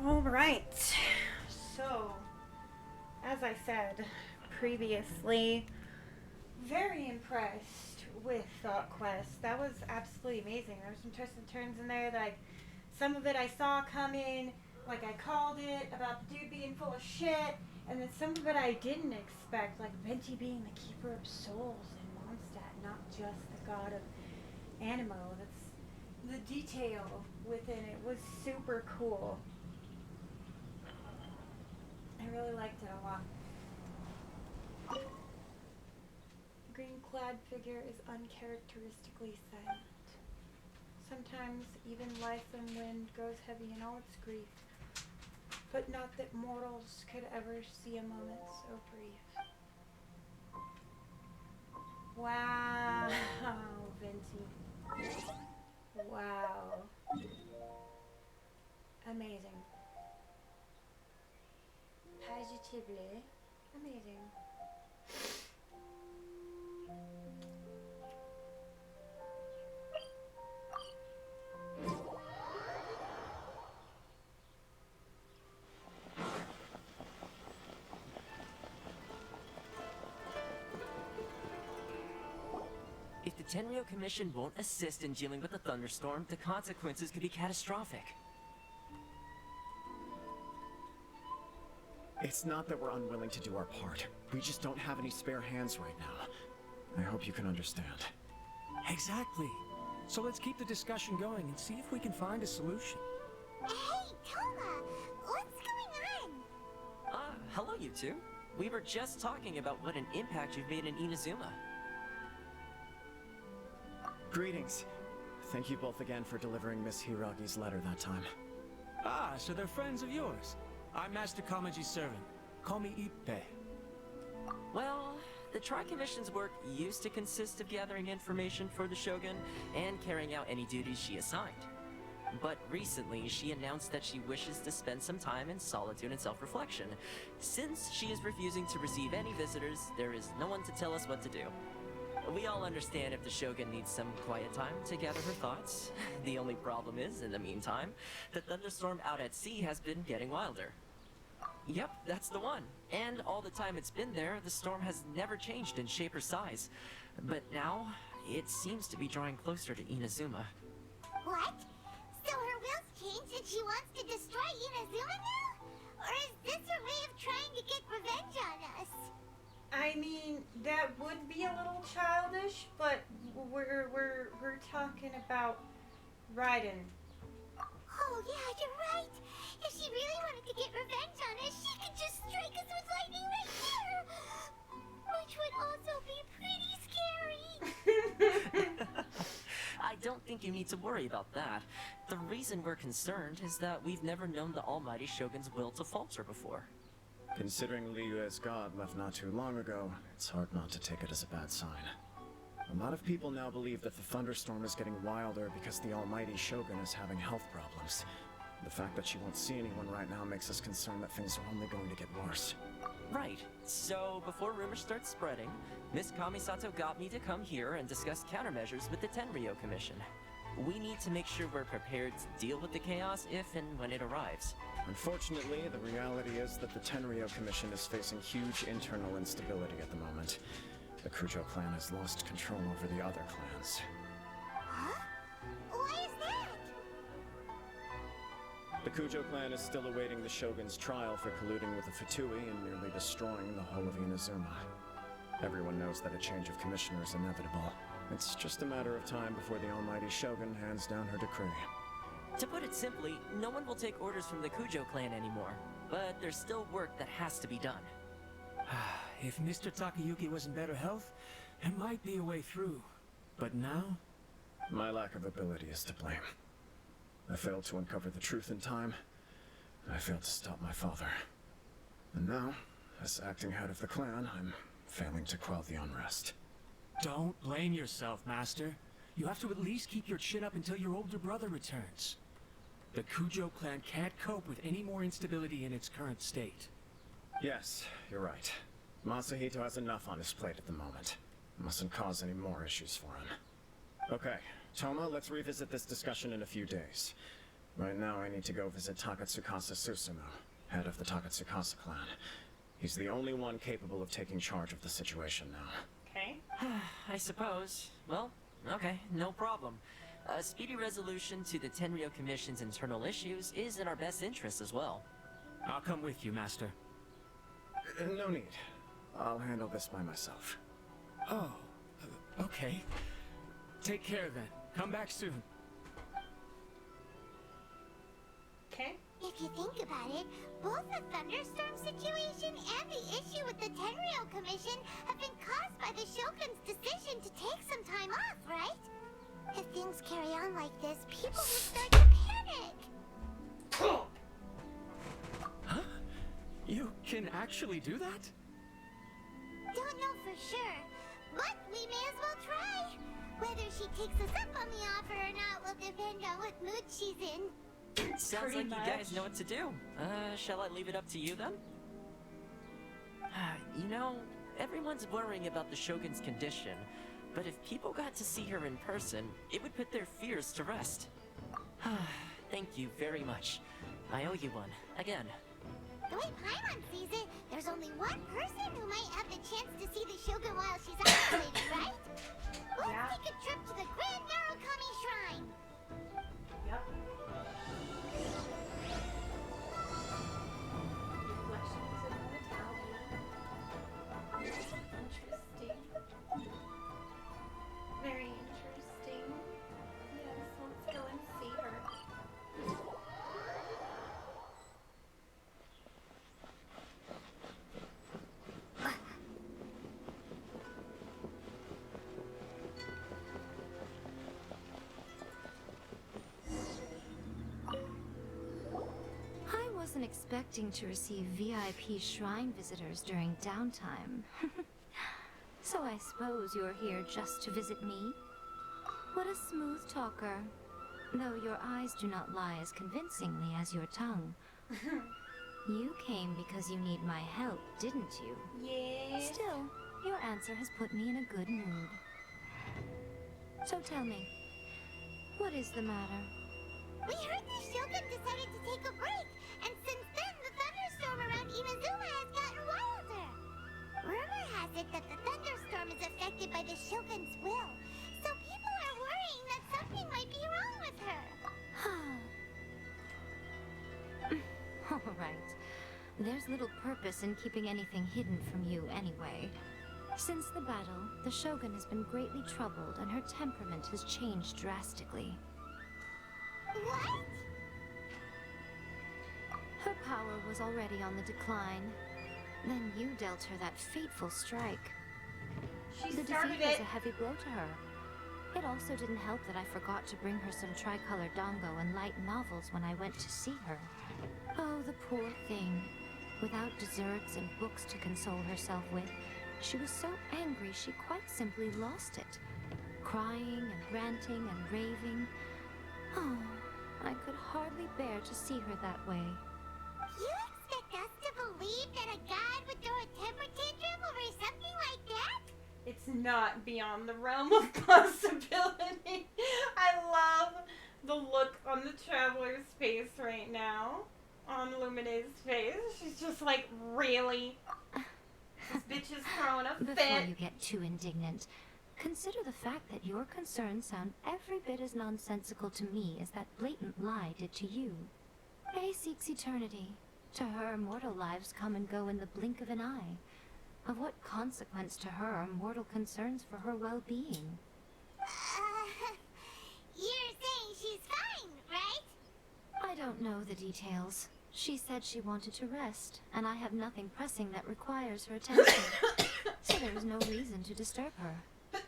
All right. So, as I said previously, very impressed with Thought Quest. That was absolutely amazing. There were some twists and turns in there. Like, some of it I saw coming, like I called it about the dude being full of shit, and then some of it I didn't expect, like Venti being the keeper of souls in Mondstadt, not just the god of Animo. That's the detail within it was super cool. I really liked it a lot. Green-clad figure is uncharacteristically silent. Sometimes even life and wind grows heavy in all its grief, but not that mortals could ever see a moment so brief. Wow, Venti. Wow. Amazing. Positively amazing. If the Tenryo Commission won't assist in dealing with the thunderstorm, the consequences could be catastrophic. It's not that we're unwilling to do our part. We just don't have any spare hands right now. I hope you can understand. Exactly. So let's keep the discussion going and see if we can find a solution. Hey, Toma! What's going on? Hello you two. We were just talking about what an impact you've made in Inazuma. Greetings. Thank you both again for delivering Miss Hiragi's letter that time. Ah, so they're friends of yours. I'm Master Kamaji's servant. Call me Ippei. Well, the Tri-Commission's work used to consist of gathering information for the Shogun and carrying out any duties she assigned. But recently, she announced that she wishes to spend some time in solitude and self-reflection. Since she is refusing to receive any visitors, there is no one to tell us what to do. We all understand if the Shogun needs some quiet time to gather her thoughts. The only problem is, in the meantime, the thunderstorm out at sea has been getting wilder. Yep, that's the one. And all the time it's been there, the storm has never changed in shape or size. But now, it seems to be drawing closer to Inazuma. What? So her will's changed and she wants to destroy Inazuma now? Or is this her way of trying to get revenge on us? I mean, that would be a little childish, but we're talking about Raiden. Oh yeah, you're right. If she really wanted to get revenge on us, she could just strike us with lightning right here. Which would also be pretty scary. I don't think you need to worry about that. The reason we're concerned is that we've never known the Almighty Shogun's will to falter before. Considering Liyue's god left not too long ago, it's hard not to take it as a bad sign. A lot of people now believe that the thunderstorm is getting wilder because the almighty Shogun is having health problems. The fact that she won't see anyone right now makes us concerned that things are only going to get worse. Right. So, before rumors start spreading, Miss Kamisato got me to come here and discuss countermeasures with the Tenryo Commission. We need to make sure we're prepared to deal with the chaos if and when it arrives. Unfortunately, the reality is that the Tenryo Commission is facing huge internal instability at the moment. The Kujo clan has lost control over the other clans. Huh? Why is that? The Kujo clan is still awaiting the Shogun's trial for colluding with the Fatui and nearly destroying the whole of Inazuma. Everyone knows that a change of commissioner is inevitable. It's just a matter of time before the almighty Shogun hands down her decree. To put it simply, no one will take orders from the Kujo clan anymore. But there's still work that has to be done. If Mr. Takayuki was in better health, there might be a way through. But now? My lack of ability is to blame. I failed to uncover the truth in time, and I failed to stop my father. And now, as acting head of the clan, I'm failing to quell the unrest. Don't blame yourself, Master. You have to at least keep your chin up until your older brother returns. The Kujo clan can't cope with any more instability in its current state. Yes, you're right. Masahito has enough on his plate at the moment. Mustn't cause any more issues for him. Okay, Toma, let's revisit this discussion in a few days. Right now, I need to go visit Takatsukasa Susumu, head of the Takatsukasa clan. He's the only one capable of taking charge of the situation now. Okay. I suppose. Well, okay, no problem. A speedy resolution to the Tenryo Commission's internal issues is in our best interest as well. I'll come with you, Master. No need. I'll handle this by myself. Oh, okay. Take care then. Come back soon. Okay. If you think about it, both the thunderstorm situation and the issue with the Tenryo Commission have been caused by the Shogun's decision to take some time off, right? If things carry on like this, people will start to panic. Huh? You can actually do that? Don't know for sure, but we may as well try. Whether she takes us up on the offer or not will depend on what mood she's in. Sounds like you guys know what to do. Shall I leave it up to you then? You know, everyone's worrying about the Shogun's condition, but if people got to see her in person, it would put their fears to rest. Thank you very much. I owe you one, again. The way Paimon sees it, there's only one person who might have the chance to see the Shogun while she's isolated, right? Let's take a trip to the Grand Narukami Shrine. Yep. Reflections of mortality. Interesting. Very interesting. Yes, let's go and see her. I wasn't expecting to receive VIP shrine visitors during downtime. So I suppose you're here just to visit me? What a smooth talker. Though your eyes do not lie as convincingly as your tongue. You came because you need my help, didn't you? Yes. Still, your answer has put me in a good mood. So tell me, what is the matter? We heard the Shogun decided to take a break, and since then the thunderstorm around Inazuma has gotten wilder. Rumor has it that the thunderstorm is affected by the Shogun's will, so people are worrying that something might be wrong with her. All right. There's little purpose in keeping anything hidden from you anyway. Since the battle, the Shogun has been greatly troubled and her temperament has changed drastically. What? Her power was already on the decline. Then you dealt her that fateful strike. She The started defeat was it. a heavy blow to her. It also didn't help that I forgot to bring her some tricolor dango and light novels when I went to see her. Oh, the poor thing. Without desserts and books to console herself with, she was so angry she quite simply lost it. Crying and ranting and raving. Oh, I could hardly bear to see her that way. You expect us to believe that a god would throw a temper tantrum over something like that? It's not beyond the realm of possibility. I love the look on the traveler's face right now. On Lumine's face. She's just like, really? This bitch is throwing a Before fit. you get too indignant, consider the fact that your concerns sound every bit as nonsensical to me as that blatant lie did to you. Faye seeks eternity. To her, mortal lives come and go in the blink of an eye. Of what consequence to her are mortal concerns for her well-being? You're saying she's fine, right? I don't know the details. She said she wanted to rest, and I have nothing pressing that requires her attention. So there is no reason to disturb her.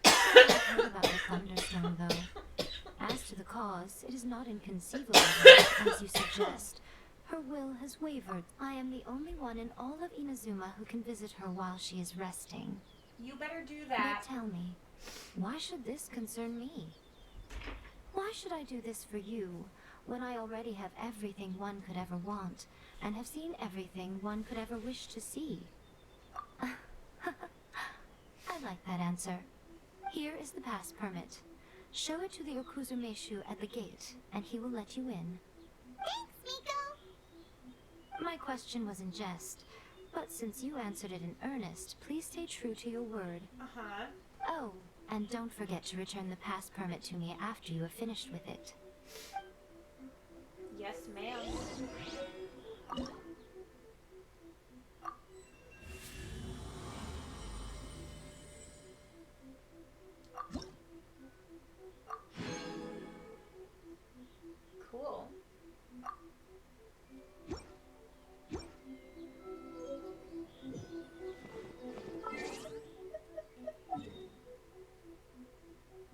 I've heard about the thunderstorm, though. As to the cause, it is not inconceivable that, as you suggest, her will has wavered. I am the only one in all of Inazuma who can visit her while she is resting. You better do that. But tell me, why should this concern me? Why should I do this for you, when I already have everything one could ever want, and have seen everything one could ever wish to see? I like that answer. Here is the pass permit. Show it to the Okuzumeshu at the gate, and he will let you in. Thanks, Miko. My question was in jest, but since you answered it in earnest, please stay true to your word. Uh-huh. Oh, and don't forget to return the pass permit to me after you have finished with it. Yes, ma'am. Cool.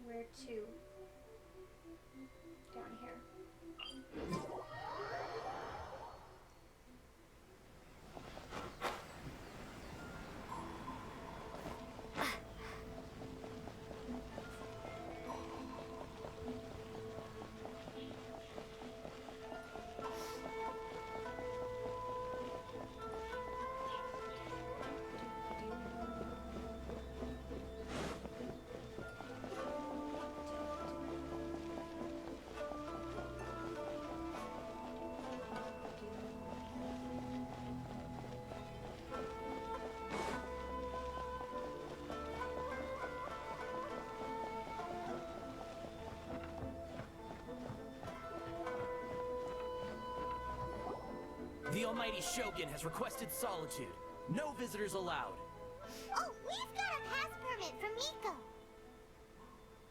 Where to? Down here. The Almighty Shogun has requested solitude. No visitors allowed. Oh, we've got a pass permit from Miko.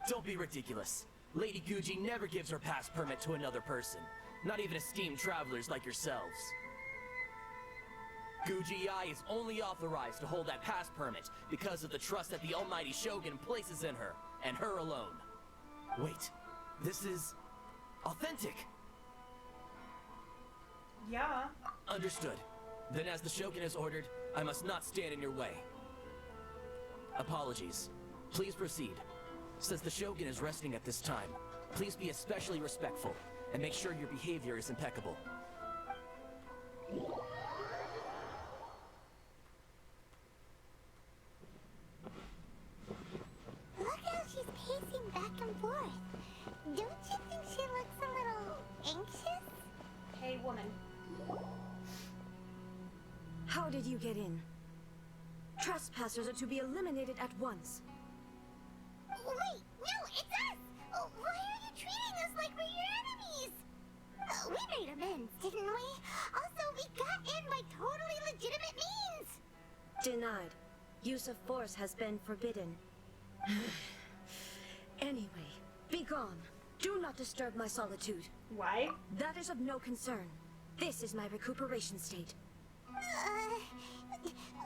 Don't be ridiculous. Lady Guji never gives her pass permit to another person. Not even esteemed travelers like yourselves. Guji Ai is only authorized to hold that pass permit because of the trust that the Almighty Shogun places in her, and her alone. Wait, this is authentic. Yeah. Understood. Then as the Shogun has ordered, I must not stand in your way. Apologies. Please proceed. Since the Shogun is resting at this time, please be especially respectful, and make sure your behavior is impeccable. Look how she's pacing back and forth. Don't you think she looks a little anxious? Hey, woman. How did you get in? Trespassers are to be eliminated at once. Wait, no, it's us! Oh, why are you treating us like we're your enemies? We made amends, didn't we? Also, we got in by totally legitimate means! Denied. Use of force has been forbidden. Anyway, be gone. Do not disturb my solitude. Why? That is of no concern. This is my recuperation state.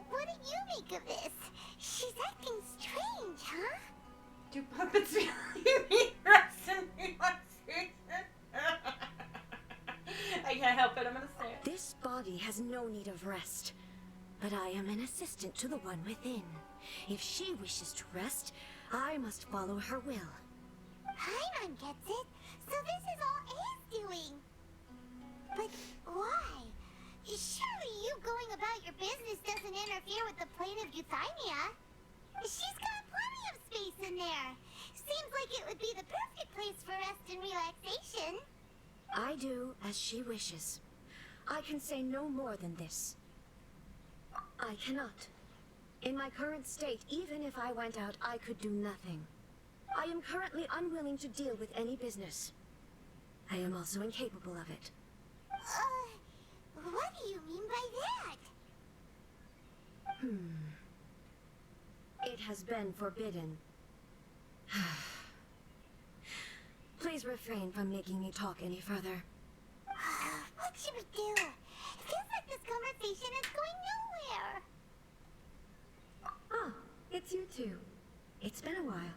What do you make of this? She's acting strange, huh? Do puppets really mean rest in relaxation? I can't help it, I'm gonna say it. This body has no need of rest. But I am an assistant to the one within. If she wishes to rest, I must follow her will. Paimon gets it. So this is all A's doing. But why? Surely you going about your business doesn't interfere with the plane of Euthymia. She's got plenty of space in there. Seems like it would be the perfect place for rest and relaxation. I do as she wishes. I can say no more than this. I cannot. In my current state, even if I went out, I could do nothing. I am currently unwilling to deal with any business. I am also incapable of it. What do you mean by that? It has been forbidden. Please refrain from making me talk any further. What should we do? It feels like this conversation is going nowhere. Ah, it's you two. It's been a while.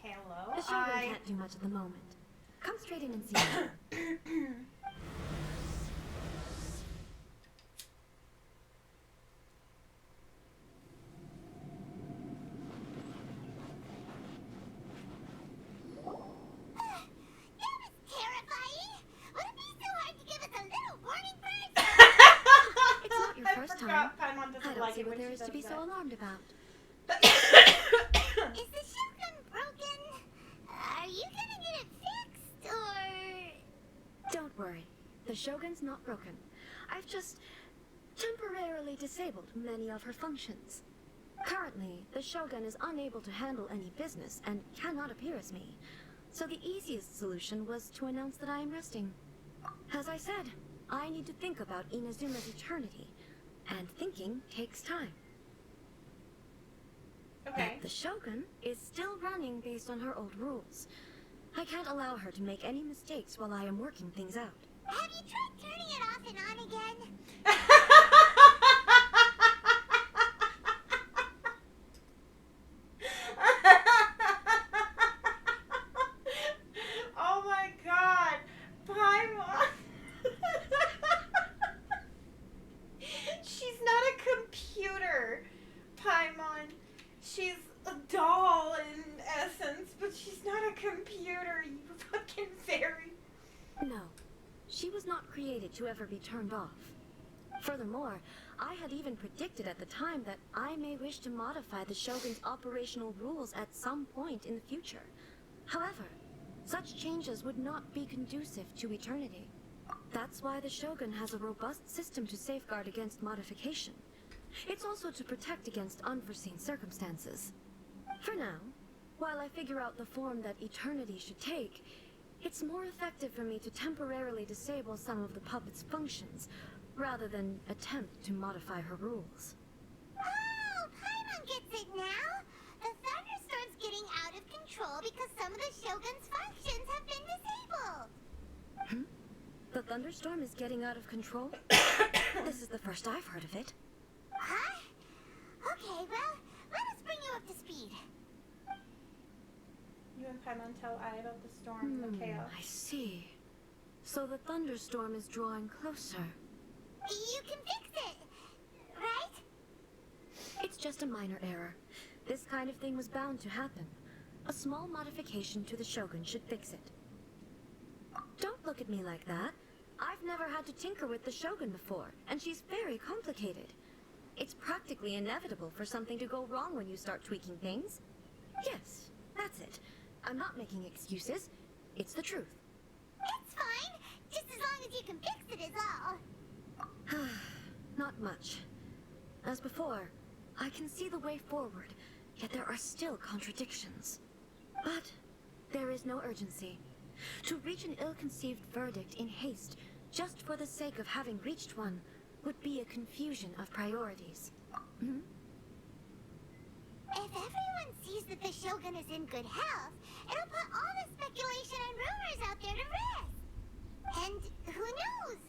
Hello. The Shogun can't do much at the moment. Come straight in and see me. Paimon doesn't like it when there she is to does be that. so alarmed about. Is the Shogun broken? Are you gonna get it fixed, or...? Don't worry. The Shogun's not broken. I've just temporarily disabled many of her functions. Currently, the Shogun is unable to handle any business and cannot appear as me. So the easiest solution was to announce that I am resting. As I said, I need to think about Inazuma's eternity. And thinking takes time. Okay. But the Shogun is still running based on her old rules. I can't allow her to make any mistakes while I am working things out. Have you tried turning it off and on again? Oh my god. Paimon. She's not a computer, Paimon. She's a doll in essence, but she's not a computer, you fucking fairy. No, she was not created to ever be turned off. Furthermore, I had even predicted at the time that I may wish to modify the Shogun's operational rules at some point in the future. However, such changes would not be conducive to eternity. That's why the Shogun has a robust system to safeguard against modification. It's also to protect against unforeseen circumstances. For now, while I figure out the form that eternity should take, it's more effective for me to temporarily disable some of the puppet's functions, rather than attempt to modify her rules. Oh, Paimon gets it now! The thunderstorm's getting out of control because some of the Shogun's functions have been disabled! The thunderstorm is getting out of control? This is the first I've heard of it. Huh? Okay, well, let us bring you up to speed. You and Paimon tell Ai about the storm and the chaos. I see. So the thunderstorm is drawing closer. You can fix it, right? It's just a minor error. This kind of thing was bound to happen. A small modification to the Shogun should fix it. Don't look at me like that. I've never had to tinker with the Shogun before, and she's very complicated. It's practically inevitable for something to go wrong when you start tweaking things. Yes, that's it. I'm not making excuses. It's the truth. It's fine, just as long as you can fix it is all. Not much. As before, I can see the way forward, yet there are still contradictions. But there is no urgency. To reach an ill-conceived verdict in haste, just for the sake of having reached one, would be a confusion of priorities. If everyone sees that the Shogun is in good health, it'll put all the speculation and rumors out there to rest. And who knows?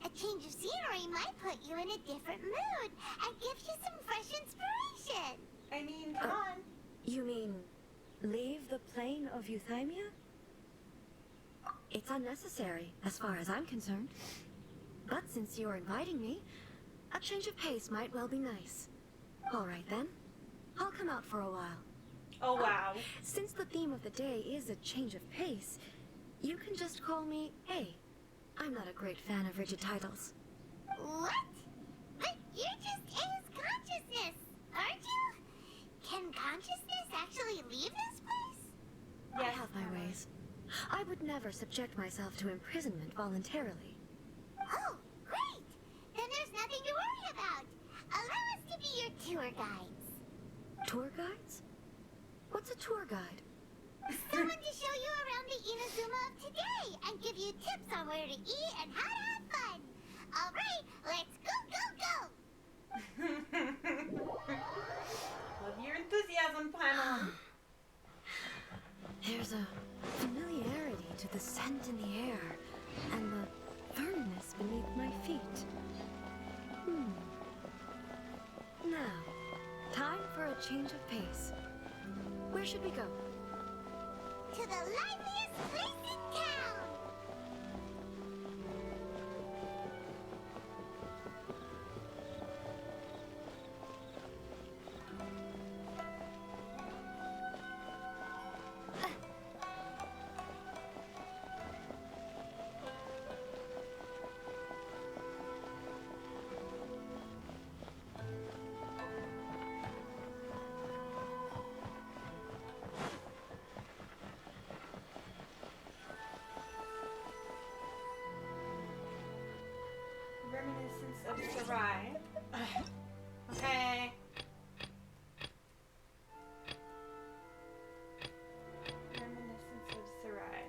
A change of scenery might put you in a different mood and give you some fresh inspiration. I mean, come on. You mean, leave the plane of euthymia? It's unnecessary, as far as I'm concerned. But since you're inviting me, a change of pace might well be nice. Alright then, I'll come out for a while. Oh wow. Since the theme of the day is a change of pace, you can just call me A. I'm not a great fan of rigid titles. What? But you're just A's consciousness, aren't you? Can consciousness actually leave this place? I have my ways. I would never subject myself to imprisonment voluntarily. Oh, great! Then there's nothing to worry about. Allow us to be your tour guides. Tour guides? What's a tour guide? Someone to show you around the Inazuma of today and give you tips on where to eat and how to have fun. All right, let's go! Love your enthusiasm, Paimon. There's a familiarity the scent in the air and the firmness beneath my feet. Now, time for a change of pace. Where should we go? To the liveliest place in town! Reminiscence of Sarai. Okay. Reminiscence of Sarai.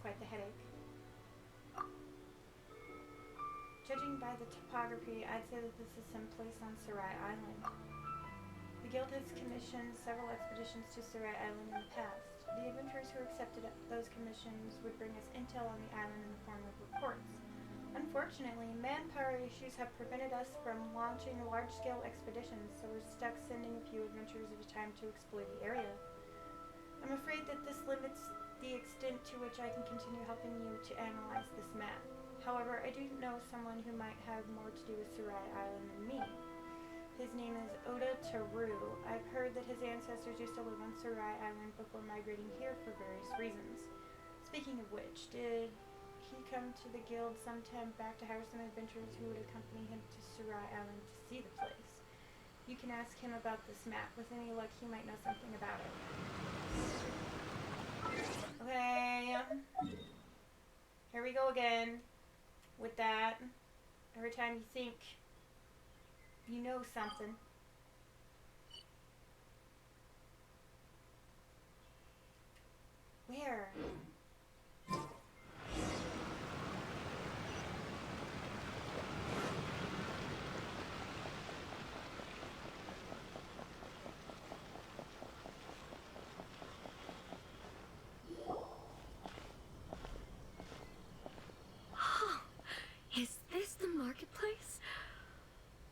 Quite the headache. Judging by the topography, I'd say that this is someplace on Sarai Island. The guild has commissioned several expeditions to Sarai Island in the past. The adventurers who accepted those commissions would bring us intel on the island in the form of reports. Unfortunately, manpower issues have prevented us from launching large-scale expeditions, so we're stuck sending a few adventurers at a time to explore the area. I'm afraid that this limits the extent to which I can continue helping you to analyze this map. However, I do know someone who might have more to do with Sarai Island than me. His name is Oda Taru. I've heard that his ancestors used to live on Sarai Island before migrating here for various reasons. Speaking of which, did he come to the guild sometime back to hire some adventurers who would accompany him to Sarai Island to see the place? You can ask him about this map. With any luck, he might know something about it. Okay. Here we go again with that. Every time you think you know something. Where? Is this the marketplace?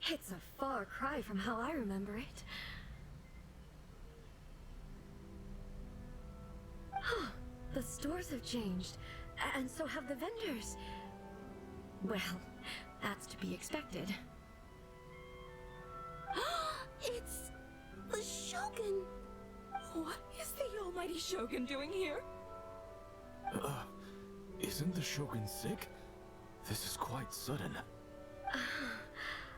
It's a far cry from how I remember it. The stores have changed, and so have the vendors. Well, that's to be expected. It's the Shogun! What is the almighty Shogun doing here? Isn't the Shogun sick? This is quite sudden.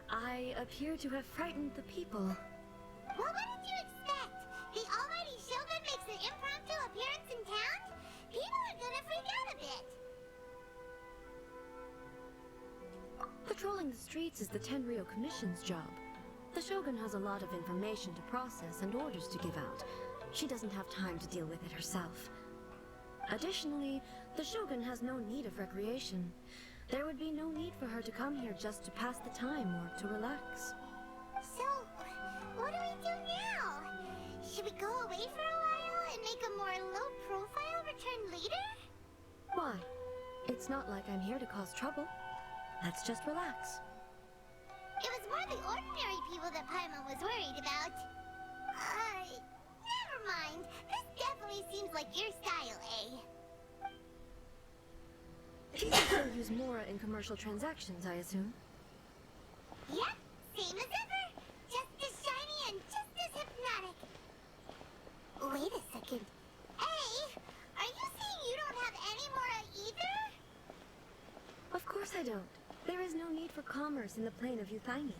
I appear to have frightened the people. Well, what did you expect? The almighty Shogun makes an impromptu appearance in town? People are gonna freak out a bit. Patrolling the streets is the Tenryou Commission's job. The Shogun has a lot of information to process and orders to give out. She doesn't have time to deal with it herself. Additionally, the Shogun has no need of recreation. There would be no need for her to come here just to pass the time or to relax. So, what do we do now? Should we go away for a while and make a more low-profile return later? Why? It's not like I'm here to cause trouble. Let's just relax. It was more the ordinary people that Paimon was worried about. Never mind. This definitely seems like your style, eh? People still use Mora in commercial transactions, I assume. Yep, same as ever. Just as shiny and just as hypnotic. Wait a second. Hey, are you saying you don't have any Mora either? course I don't. There is no need for commerce in the plane of Euthymia.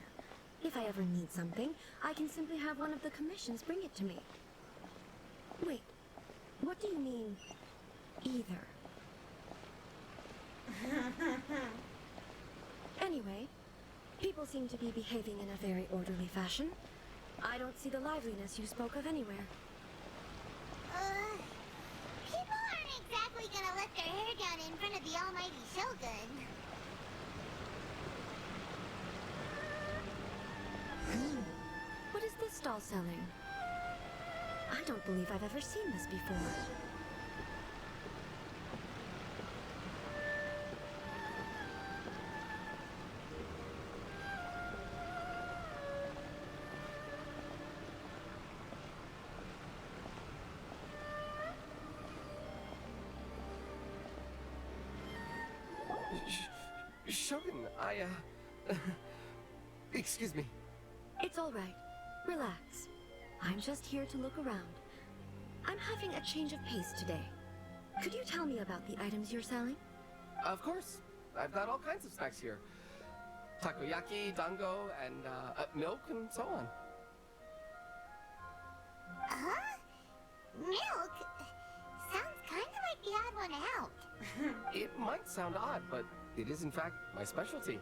If I ever need something, I can simply have one of the commissions bring it to me. Wait, what do you mean, either? Anyway, people seem to be behaving in a very orderly fashion. I don't see the liveliness you spoke of anywhere. People aren't exactly gonna let their hair down in front of the almighty Shogun. What is this stall selling? I don't believe I've ever seen this before. Shogun, excuse me. It's all right. Relax. I'm just here to look around. I'm having a change of pace today. Could you tell me about the items you're selling? Of course. I've got all kinds of snacks here. Takoyaki, dango, and milk, and so on. Huh? Milk? Sounds kind of like the odd one out. It might sound odd, but it is in fact my specialty.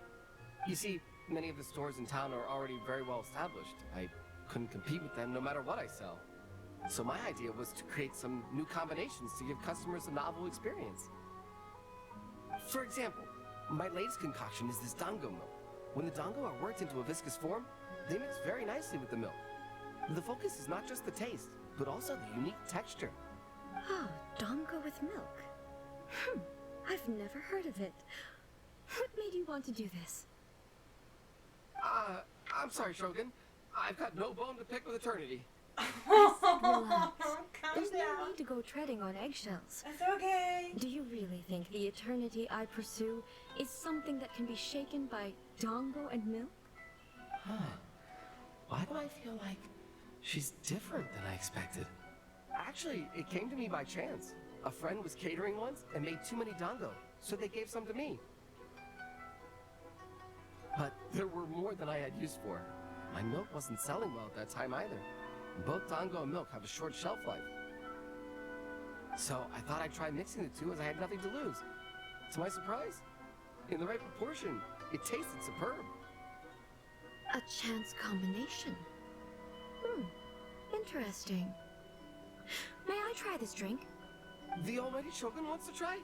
You see, many of the stores in town are already very well established. I couldn't compete with them no matter what I sell. So my idea was to create some new combinations to give customers a novel experience. For example, my latest concoction is this dango milk. When the dango are worked into a viscous form, they mix very nicely with the milk. The focus is not just the taste, but also the unique texture. Ah, dango with milk. I've never heard of it. What made you want to do this? I'm sorry, Shogun. I've got no bone to pick with eternity. Relax. There's no need to go treading on eggshells. It's okay. Do you really think the eternity I pursue is something that can be shaken by dango and milk? Why do I feel like she's different than I expected? Actually, it came to me by chance. A friend was catering once and made too many dango, so they gave some to me. But there were more than I had use for. My milk wasn't selling well at that time either. Both dango and milk have a short shelf life. So I thought I'd try mixing the two as I had nothing to lose. To my surprise, in the right proportion, it tasted superb. A chance combination. Interesting. May I try this drink? The almighty Shogun wants to try?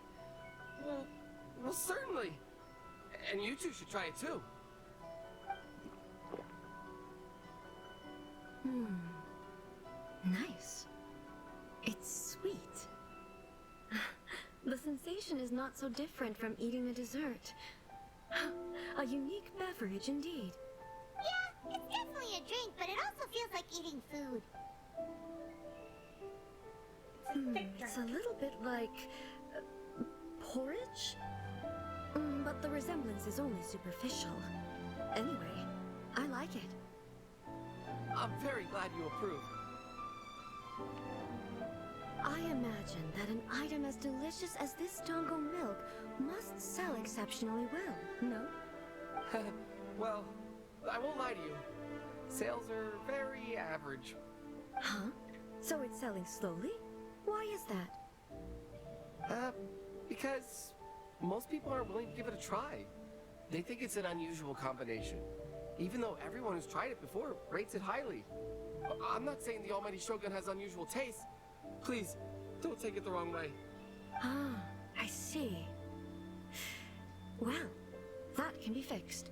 Well, certainly. And you two should try it too. Nice. It's sweet. The sensation is not so different from eating a dessert. A unique beverage indeed. Yeah, it's definitely a drink, but it also feels like eating food. It's a little bit like porridge? But the resemblance is only superficial. Anyway, I like it. I'm very glad you approve. I imagine that an item as delicious as this dango milk must sell exceptionally well, no? Well, I won't lie to you. Sales are very average. Huh? So it's selling slowly? Why is that? Because most people aren't willing to give it a try. They think it's an unusual combination. Even though everyone who's tried it before rates it highly. I'm not saying the almighty Shogun has unusual taste. Please, don't take it the wrong way. Ah, I see. Well, that can be fixed.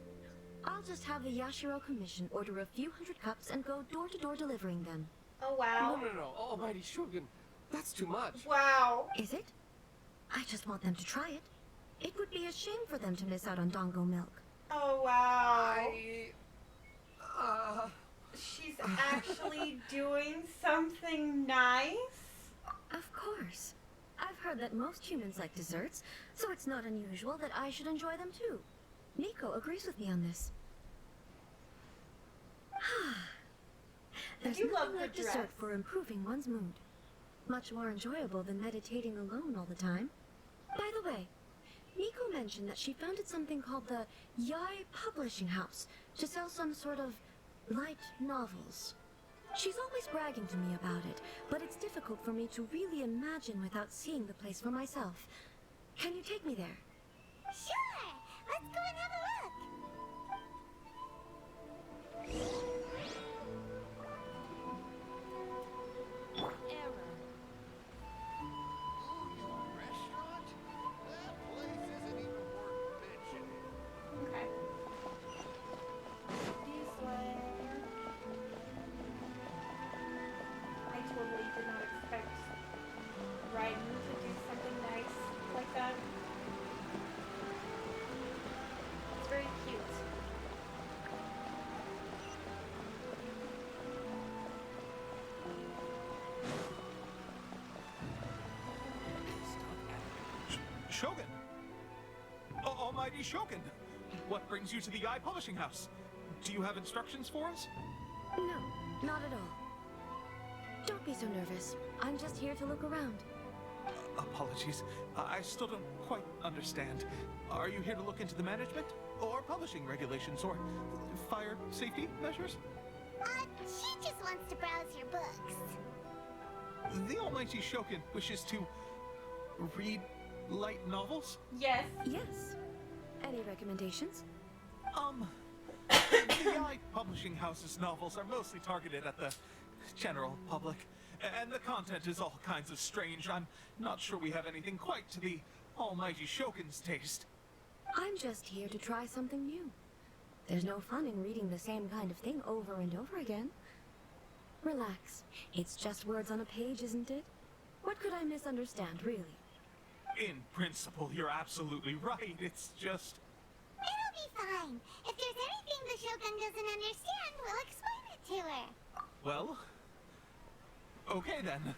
I'll just have the Yashiro Commission order a few hundred cups and go door-to-door delivering them. Oh, wow. No, almighty Shogun. That's too much. Wow. Is it? I just want them to try it. It would be a shame for them to miss out on dango milk. Oh, wow. She's actually doing something nice? Of course. I've heard that most humans like desserts, so it's not unusual that I should enjoy them too. Nico agrees with me on this. There's You love nothing her like dessert dress. for improving one's mood. Much more enjoyable than meditating alone all the time. By the way, Miko mentioned that she founded something called the Yai Publishing House to sell some sort of light novels. She's always bragging to me about it, but it's difficult for me to really imagine without seeing the place for myself. Can you take me there? Sure! Let's go and have a look! Error. Restaurant? That place isn't even worth mentioning. Okay. This way. I totally did not expect Raiden to do something nice like that. It's very cute. Shogun! Almighty Shogun! What brings you to the Eye Publishing House? Do you have instructions for us? No, not at all. Don't be so nervous. I'm just here to look around. Apologies. I still don't quite understand. Are you here to look into the management? Or publishing regulations? Or fire safety measures? She just wants to browse your books. The Almighty Shogun wishes to read light novels? Yes. Yes. Any recommendations? The Eye Publishing House's novels are mostly targeted at the general public, and the content is all kinds of strange. I'm not sure we have anything quite to the Almighty Shogun's taste. I'm just here to try something new. There's no fun in reading the same kind of thing over and over again. Relax. It's just words on a page, isn't it? What could I misunderstand, really? In principle, you're absolutely right. It's just... It'll be fine. If there's anything the Shogun doesn't understand, we'll explain it to her. Well... Okay then.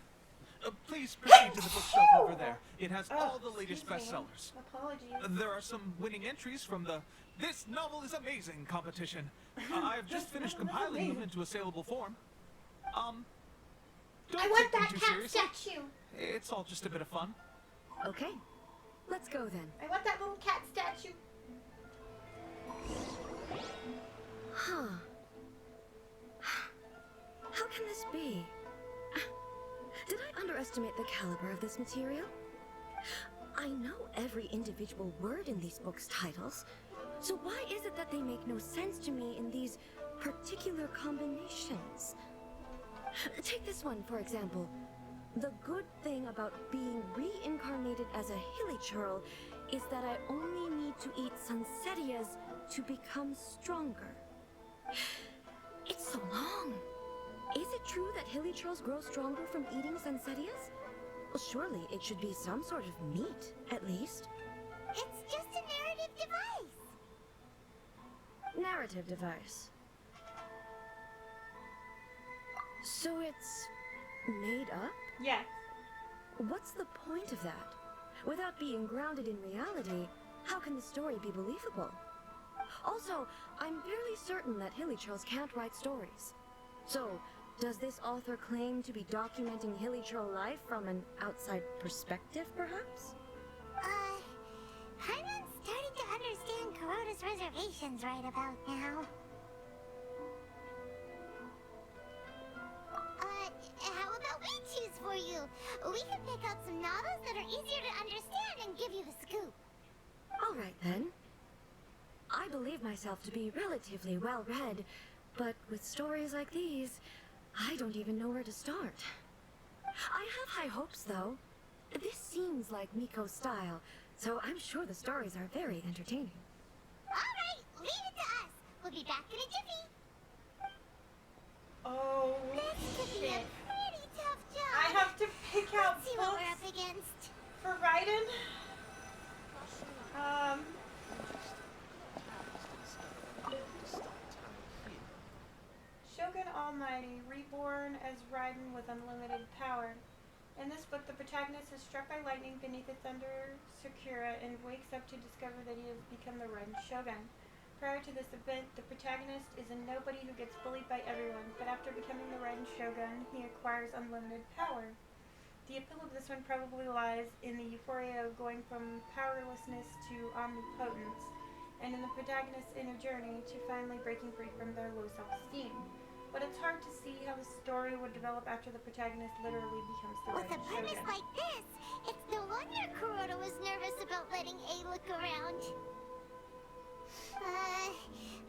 Please proceed to the bookshelf over there. It has all the latest bestsellers. Apologies. There are some winning entries from the This Novel is Amazing competition. I've just finished compiling them into a saleable form. Don't I want take them that too cat seriously. statue. It's all just a bit of fun. Okay. Let's go then. I want that little cat statue. Huh. How can this be? Did I underestimate the caliber of this material? I know every individual word in these books' titles, so why is it that they make no sense to me in these particular combinations? Take this one, for example. The good thing about being reincarnated as a hilichurl is that I only need to eat sunsetias to become stronger. It's so long. Is it true that hilichurls grow stronger from eating sunsetias? Well, surely it should be some sort of meat, at least. It's just a narrative device. Narrative device. So it's made up? Yes. What's the point of that? Without being grounded in reality, how can the story be believable? Also, I'm fairly certain that hilichurls can't write stories. So, does this author claim to be documenting hilichurl life from an outside perspective, perhaps? Paimon's starting to understand Kuroda's reservations right about now. How about we choose for you? We can pick out some novels that are easier to understand and give you the scoop. All right, then. I believe myself to be relatively well-read, but with stories like these, I don't even know where to start. I have high hopes, though. This seems like Miko's style, so I'm sure the stories are very entertaining. All right, leave it to us. We'll be back in a jiffy. Oh, This could be a shit. pretty tough job. I have to pick out Let's see what books we're up against. for Raiden. Shogun Almighty, reborn as Raiden with unlimited power. In this book, the protagonist is struck by lightning beneath a thunder Sakura and wakes up to discover that he has become the Raiden Shogun. Prior to this event, the protagonist is a nobody who gets bullied by everyone, but after becoming the Raiden Shogun, he acquires unlimited power. The appeal of this one probably lies in the euphoria of going from powerlessness to omnipotence, and in the protagonist's inner journey to finally breaking free from their low self-esteem. But it's hard to see how the story would develop after the protagonist literally becomes the With a right premise shogun. like this, it's no wonder Kuroda was nervous about letting A look around.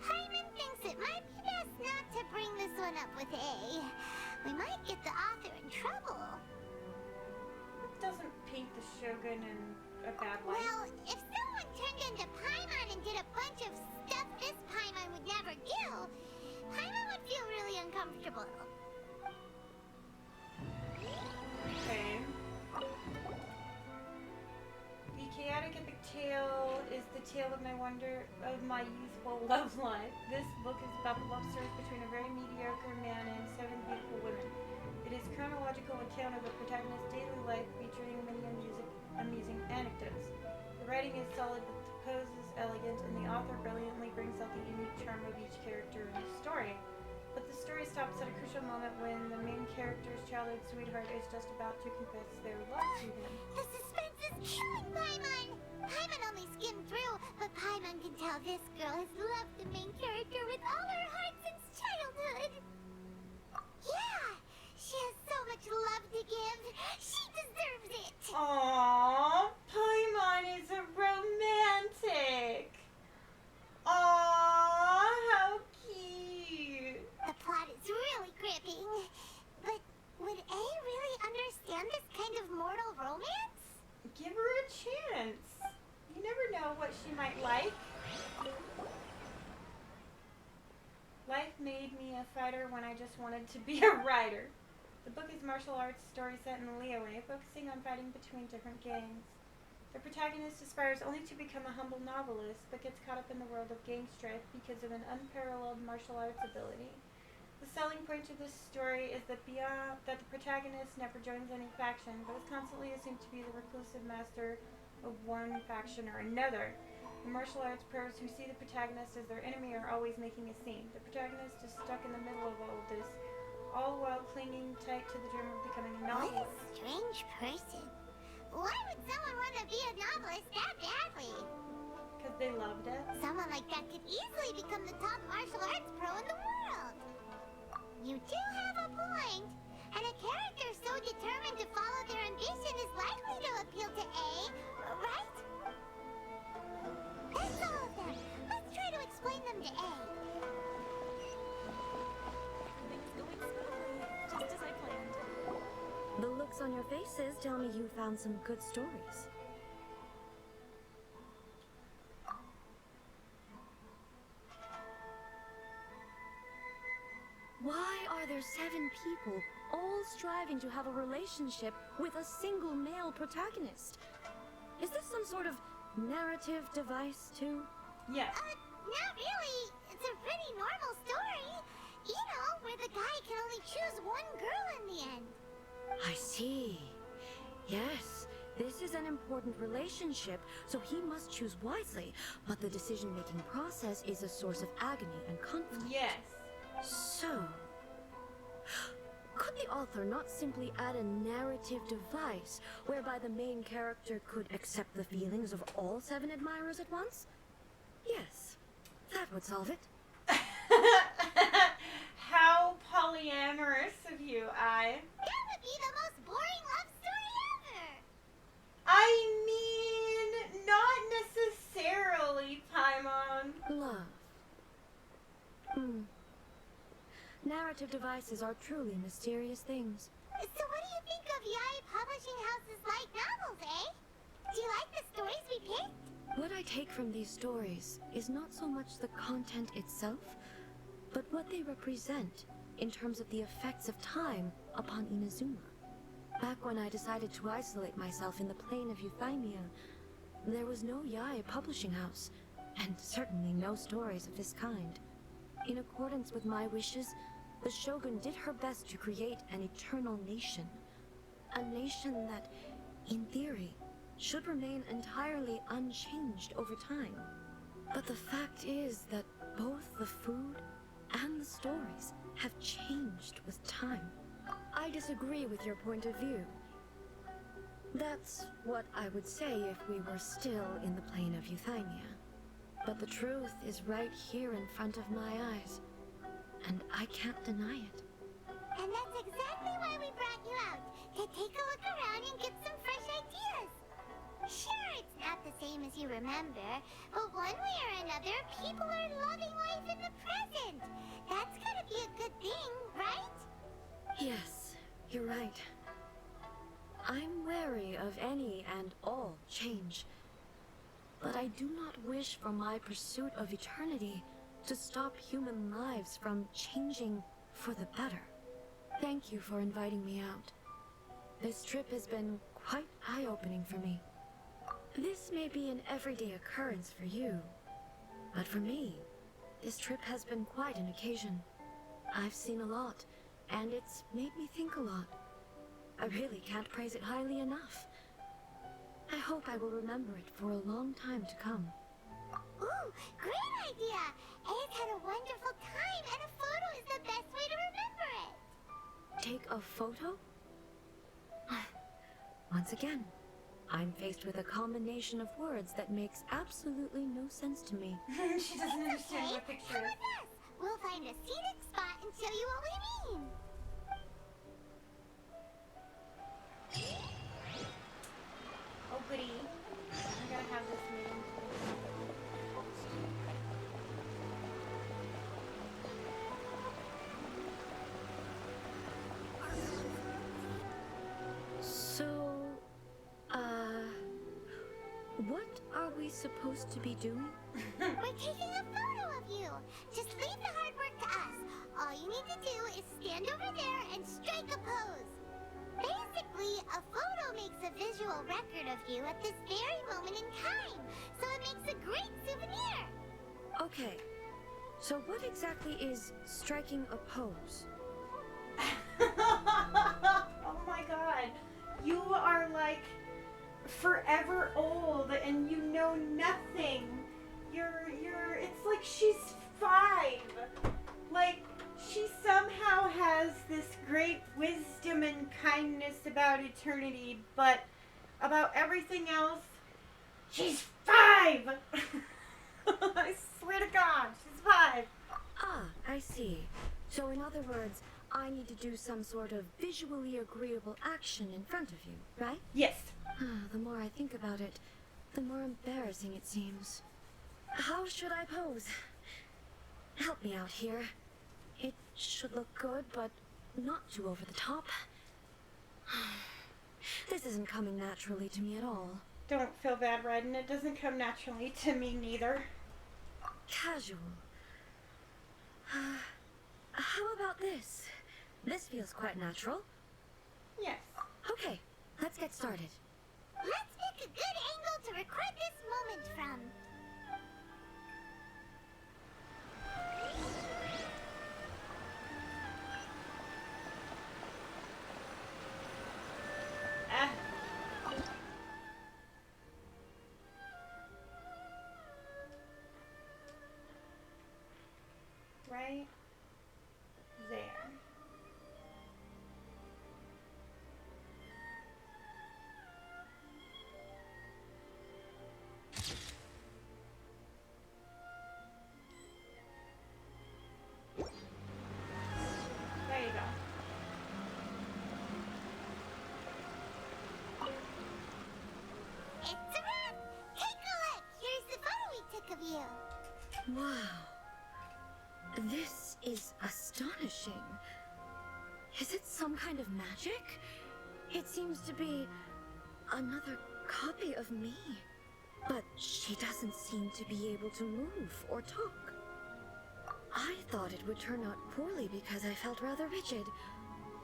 Hyman thinks it might be best not to bring this one up with A. We might get the author in trouble. It doesn't paint the shogun in a bad light. Well, if someone turned into Paimon and did a bunch of stuff this Paimon would never do, Paimon would feel really uncomfortable. Okay. The chaotic epic tale is the tale of my youthful love life. This book is about the love stories between a very mediocre man and 7 beautiful women. It is a chronological account of the protagonist's daily life featuring many amusing anecdotes. The writing is solid, but the prose is elegant, and the author brilliantly brings out the unique charm of each character in the story. But the story stops at a crucial moment when the main character's childhood sweetheart is just about to confess their love to him. The suspense is killing Paimon! Paimon only skimmed through, but Paimon can tell this girl has loved the main character with all her heart since childhood. Yeah! She has so much love to give. She deserves it! Aww, Paimon is a romantic. Aww, how cute. The plot is really gripping. But would A really understand this kind of mortal romance? Give her a chance. You never know what she might like. Life made me a fighter when I just wanted to be a writer. The book is martial arts story set in Liyue, focusing on fighting between different gangs. The protagonist aspires only to become a humble novelist, but gets caught up in the world of gang strife because of an unparalleled martial arts ability. The selling point of this story is that the protagonist never joins any faction, but is constantly assumed to be the reclusive master of one faction or another. The martial arts pros who see the protagonist as their enemy are always making a scene. The protagonist is stuck in the middle of all of this, all while clinging tight to the dream of becoming a What a novelist. strange person. Why would someone want to be a novelist that badly? Because they loved it. Someone like that could easily become the top martial arts pro in the world. You do have a point. And a character so determined to follow their ambition is likely to appeal to A, right? That's all of them. Let's try to explain them to A. Everything's going smoothly, just as I planned. The looks on your faces tell me you found some good stories. Why are there 7 people all striving to have a relationship with a single male protagonist? Is this some sort of narrative device too? Yes. Not really. It's a pretty normal story. You know, where the guy can only choose one girl in the end. I see. Yes, this is an important relationship, so he must choose wisely. But the decision-making process is a source of agony and conflict. Yes. So, could the author not simply add a narrative device whereby the main character could accept the feelings of all 7 admirers at once? Yes, that would solve it. How polyamorous of you, I. That would be the most boring love story ever. I mean, not necessarily, Paimon. Love. Narrative devices are truly mysterious things. So what do you think of Yae Publishing House's light novels, eh? Do you like the stories we picked? What I take from these stories is not so much the content itself, but what they represent in terms of the effects of time upon Inazuma. Back when I decided to isolate myself in the plane of Euthymia, there was no Yae Publishing House, and certainly no stories of this kind. In accordance with my wishes, the Shogun did her best to create an eternal nation. A nation that, in theory, should remain entirely unchanged over time. But the fact is that both the food and the stories have changed with time. I disagree with your point of view. That's what I would say if we were still in the plane of Euthymia. But the truth is right here in front of my eyes, and I can't deny it. And that's exactly why we brought you out, to take a look around and get some fresh ideas. Sure, it's not the same as you remember, but one way or another, people are loving life in the present. That's gotta be a good thing, right? Yes, you're right. I'm wary of any and all change. But I do not wish for my pursuit of eternity to stop human lives from changing for the better. Thank you for inviting me out. This trip has been quite eye-opening for me. This may be an everyday occurrence for you, but for me, this trip has been quite an occasion. I've seen a lot, and it's made me think a lot. I really can't praise it highly enough. I hope I will remember it for a long time to come. Ooh, great idea! A's had a wonderful time, and a photo is the best way to remember it. Take a photo? Once again, I'm faced with a combination of words that makes absolutely no sense to me. She doesn't understand what picture. Come with us. We'll find a scenic spot and show you what we mean. Oh goody. I gotta have this meeting. So, what are we supposed to be doing? We're taking a photo of you. Just leave the hard work to us. All you need to do is stand over there and strike a pose. Basically, a photo makes a visual record of you at this very moment in time, so it makes a great souvenir. Okay, so what exactly is striking a pose? Oh my god. You are like forever old and you know nothing. It's like she's 5. Like, she somehow has this great wisdom and kindness about eternity, but about everything else, she's 5! I swear to God, she's 5. Ah, I see. So in other words, I need to do some sort of visually agreeable action in front of you, right? Yes. The more I think about it, the more embarrassing it seems. How should I pose? Help me out here. It should look good, but not too over the top. This isn't coming naturally to me at all. Don't feel bad, Raiden. It doesn't come naturally to me neither. Casual. How about this? This feels quite natural. Yes. Okay, let's get started. Let's pick a good angle to record this moment from. Right there. There you go. It's a wrap! Take a look! Here's the photo we took of you. Wow. This is astonishing. Is it some kind of magic? It seems to be another copy of me. But she doesn't seem to be able to move or talk. I thought it would turn out poorly because I felt rather rigid.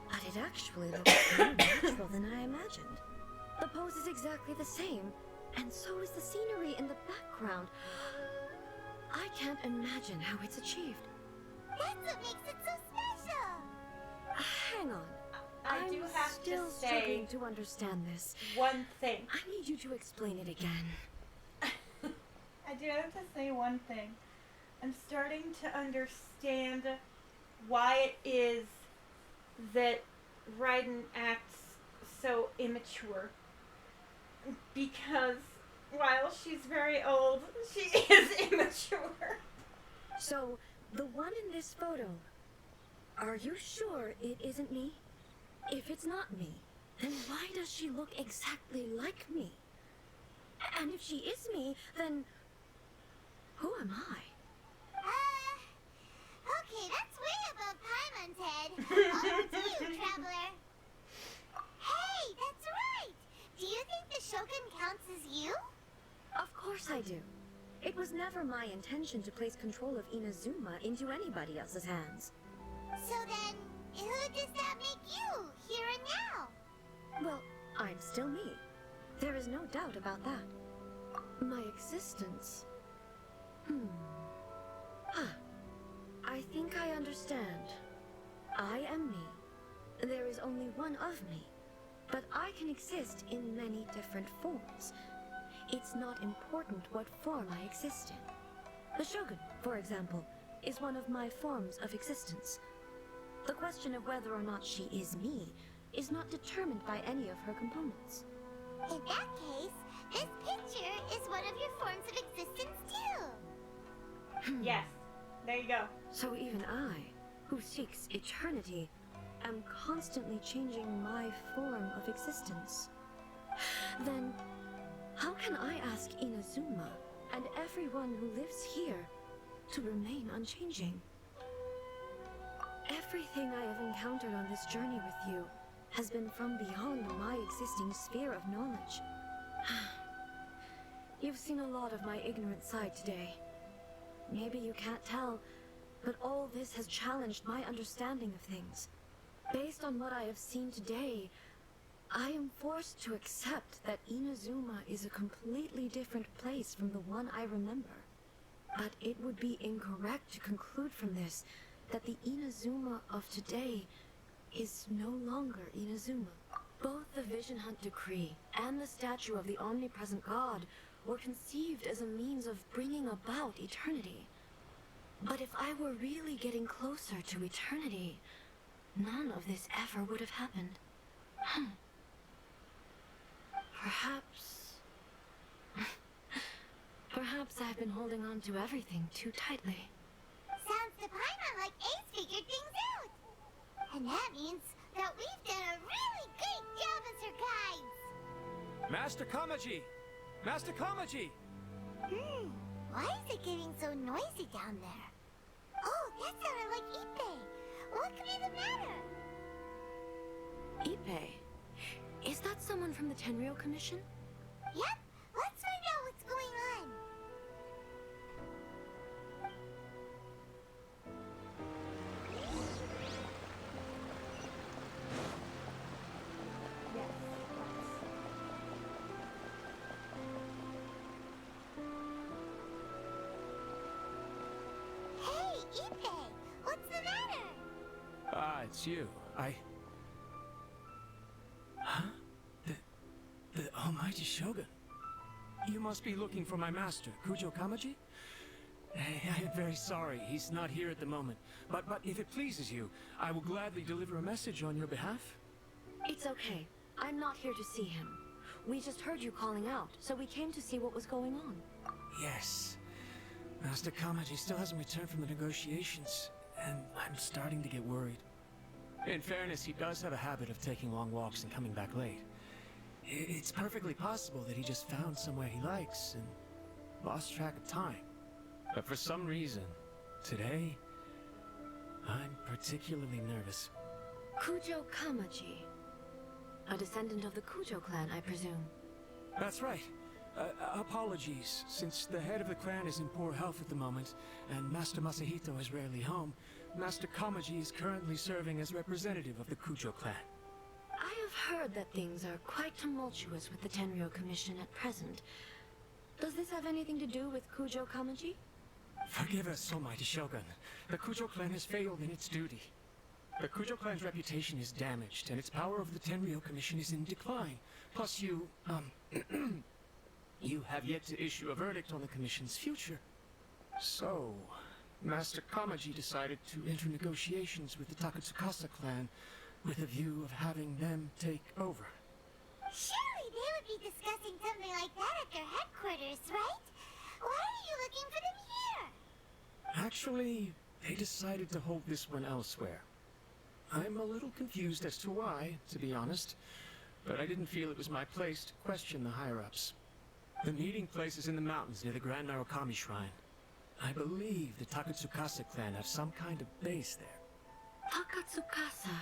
But it actually looks more natural than I imagined. The pose is exactly the same, and so is the scenery in the background. I can't imagine how it's achieved. That's what makes it so special. Hang on. I do have still to say struggling to understand this. one thing. I need you to explain it again. I do have to say one thing. I'm starting to understand why it is that Raiden acts so immature. Because while she's very old, she is immature. So, the one in this photo, are you sure it isn't me? If it's not me, then why does she look exactly like me? And if she is me, then who am I? Okay, that's way above Paimon's head. Over to you, Traveler. Hey, that's right! Do you think the Shogun counts as you? Of course I do. It was never my intention to place control of Inazuma into anybody else's hands. So then, who does that make you, here and now? Well, I'm still me. There is no doubt about that. My existence... I think I understand. I am me. There is only one of me. But I can exist in many different forms. It's not important what form I exist in. The Shogun, for example, is one of my forms of existence. The question of whether or not she is me is not determined by any of her components. In that case, this picture is one of your forms of existence too. Yes. There you go. So even I, who seeks eternity, am constantly changing my form of existence. Then, how can I ask Inazuma and everyone who lives here to remain unchanging? Everything I have encountered on this journey with you has been from beyond my existing sphere of knowledge. You've seen a lot of my ignorant side today. Maybe you can't tell, but all this has challenged my understanding of things. Based on what I have seen today, I am forced to accept that Inazuma is a completely different place from the one I remember. But it would be incorrect to conclude from this that the Inazuma of today is no longer Inazuma. Both the Vision Hunt Decree and the statue of the omnipresent God were conceived as a means of bringing about eternity. But if I were really getting closer to eternity, none of this ever would have happened. Perhaps I've been holding on to everything too tightly. Sounds to Paimon like Ace figured things out. And that means that we've done a really great job as her guides. Master Kamaji! Master Kamaji! Why is it getting so noisy down there? Oh, that sounded like Ippei. What could be the matter? Ippei? Is that someone from the Tenryou Commission? Yep, let's find out what's going on. Hey, Ippei, what's the matter? Ah, it's you. Huh? The Almighty Shogun. You must be looking for my master, Kujo Kamaji? I am very sorry, he's not here at the moment. But if it pleases you, I will gladly deliver a message on your behalf. It's okay. I'm not here to see him. We just heard you calling out, so we came to see what was going on. Yes. Master Kamaji still hasn't returned from the negotiations, and I'm starting to get worried. In fairness, he does have a habit of taking long walks and coming back late. It's perfectly possible that he just found somewhere he likes and lost track of time. But for some reason, today, I'm particularly nervous. Kujo Kamaji. A descendant of the Kujo clan, I presume. That's right. Apologies, since the head of the clan is in poor health at the moment, and Master Masahito is rarely home, Master Kamaji is currently serving as representative of the Kujo clan. I have heard that things are quite tumultuous with the Tenryou Commission at present. Does this have anything to do with Kujo Kamaji? Forgive us, Almighty Shogun. The Kujo clan has failed in its duty. The Kujo clan's reputation is damaged, and its power over the Tenryou Commission is in decline. Plus you have yet to issue a verdict on the Commission's future. So, Master Kamaji decided to enter negotiations with the Takatsukasa clan with a view of having them take over. Surely they would be discussing like that at their headquarters, right? Why are you looking for them here? Actually, they decided to hold this one elsewhere. I'm a little confused as to why, to be honest, but I didn't feel it was my place to question the higher-ups. The meeting place is in the mountains near the Grand Narukami Shrine. I believe the Takatsukasa clan have some kind of base there. Takatsukasa.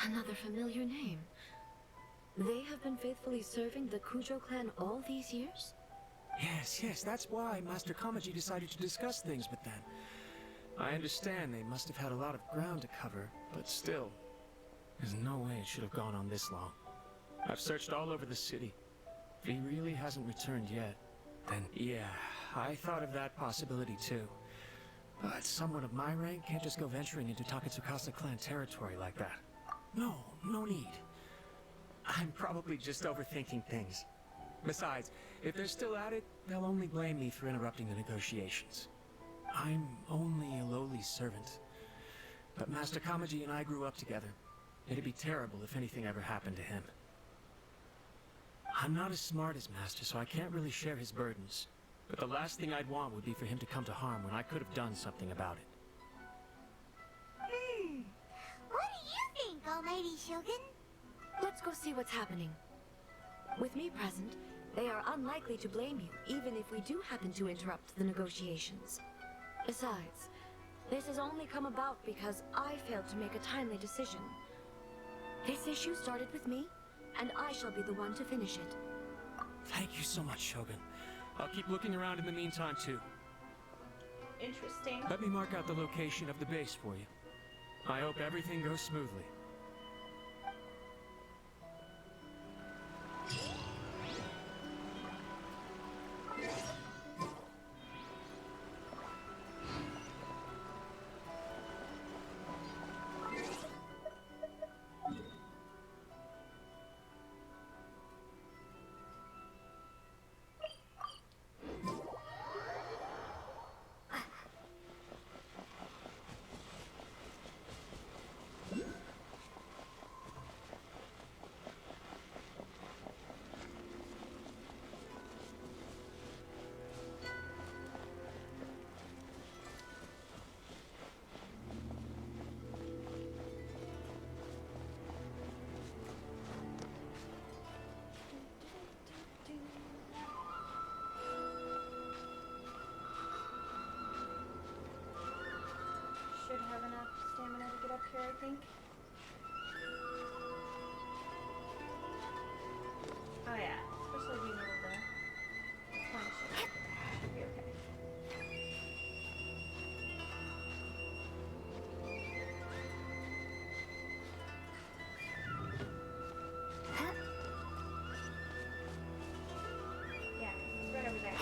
Another familiar name. They have been faithfully serving the Kujo clan all these years? Yes, that's why Master Kamaji decided to discuss things with them. I understand they must have had a lot of ground to cover, but still, there's no way it should have gone on this long. I've searched all over the city. If he really hasn't returned yet, then yeah, I thought of that possibility too. But someone of my rank can't just go venturing into Takatsukasa clan territory like that. No need. I'm probably just overthinking things. Besides, if they're still at it, they'll only blame me for interrupting the negotiations. I'm only a lowly servant. But Master Kamaji and I grew up together. It'd be terrible if anything ever happened to him. I'm not as smart as Master, so I can't really share his burdens. But the last thing I'd want would be for him to come to harm when I could have done something about it. What do you think, Almighty Shogun? Let's go see what's happening. With me present, they are unlikely to blame you, even if we do happen to interrupt the negotiations. Besides, this has only come about because I failed to make a timely decision. This issue started with me, and I shall be the one to finish it. Thank you so much, Shogun. I'll keep looking around in the meantime, too. Interesting. Let me mark out the location of the base for you. I hope everything goes smoothly. Should have enough stamina to get up here, I think. Oh yeah, especially being able to punish it. Should be okay. Yeah, it's right over there.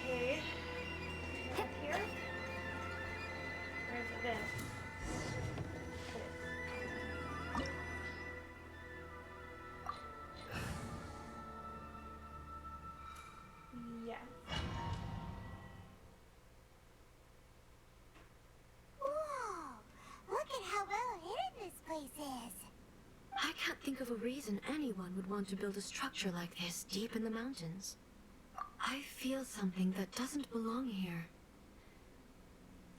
Okay. Up here? Where's this? Yes. Whoa! Look at how well hidden this place is. I can't think of a reason anyone would want to build a structure like this deep in the mountains. I feel something that doesn't belong here.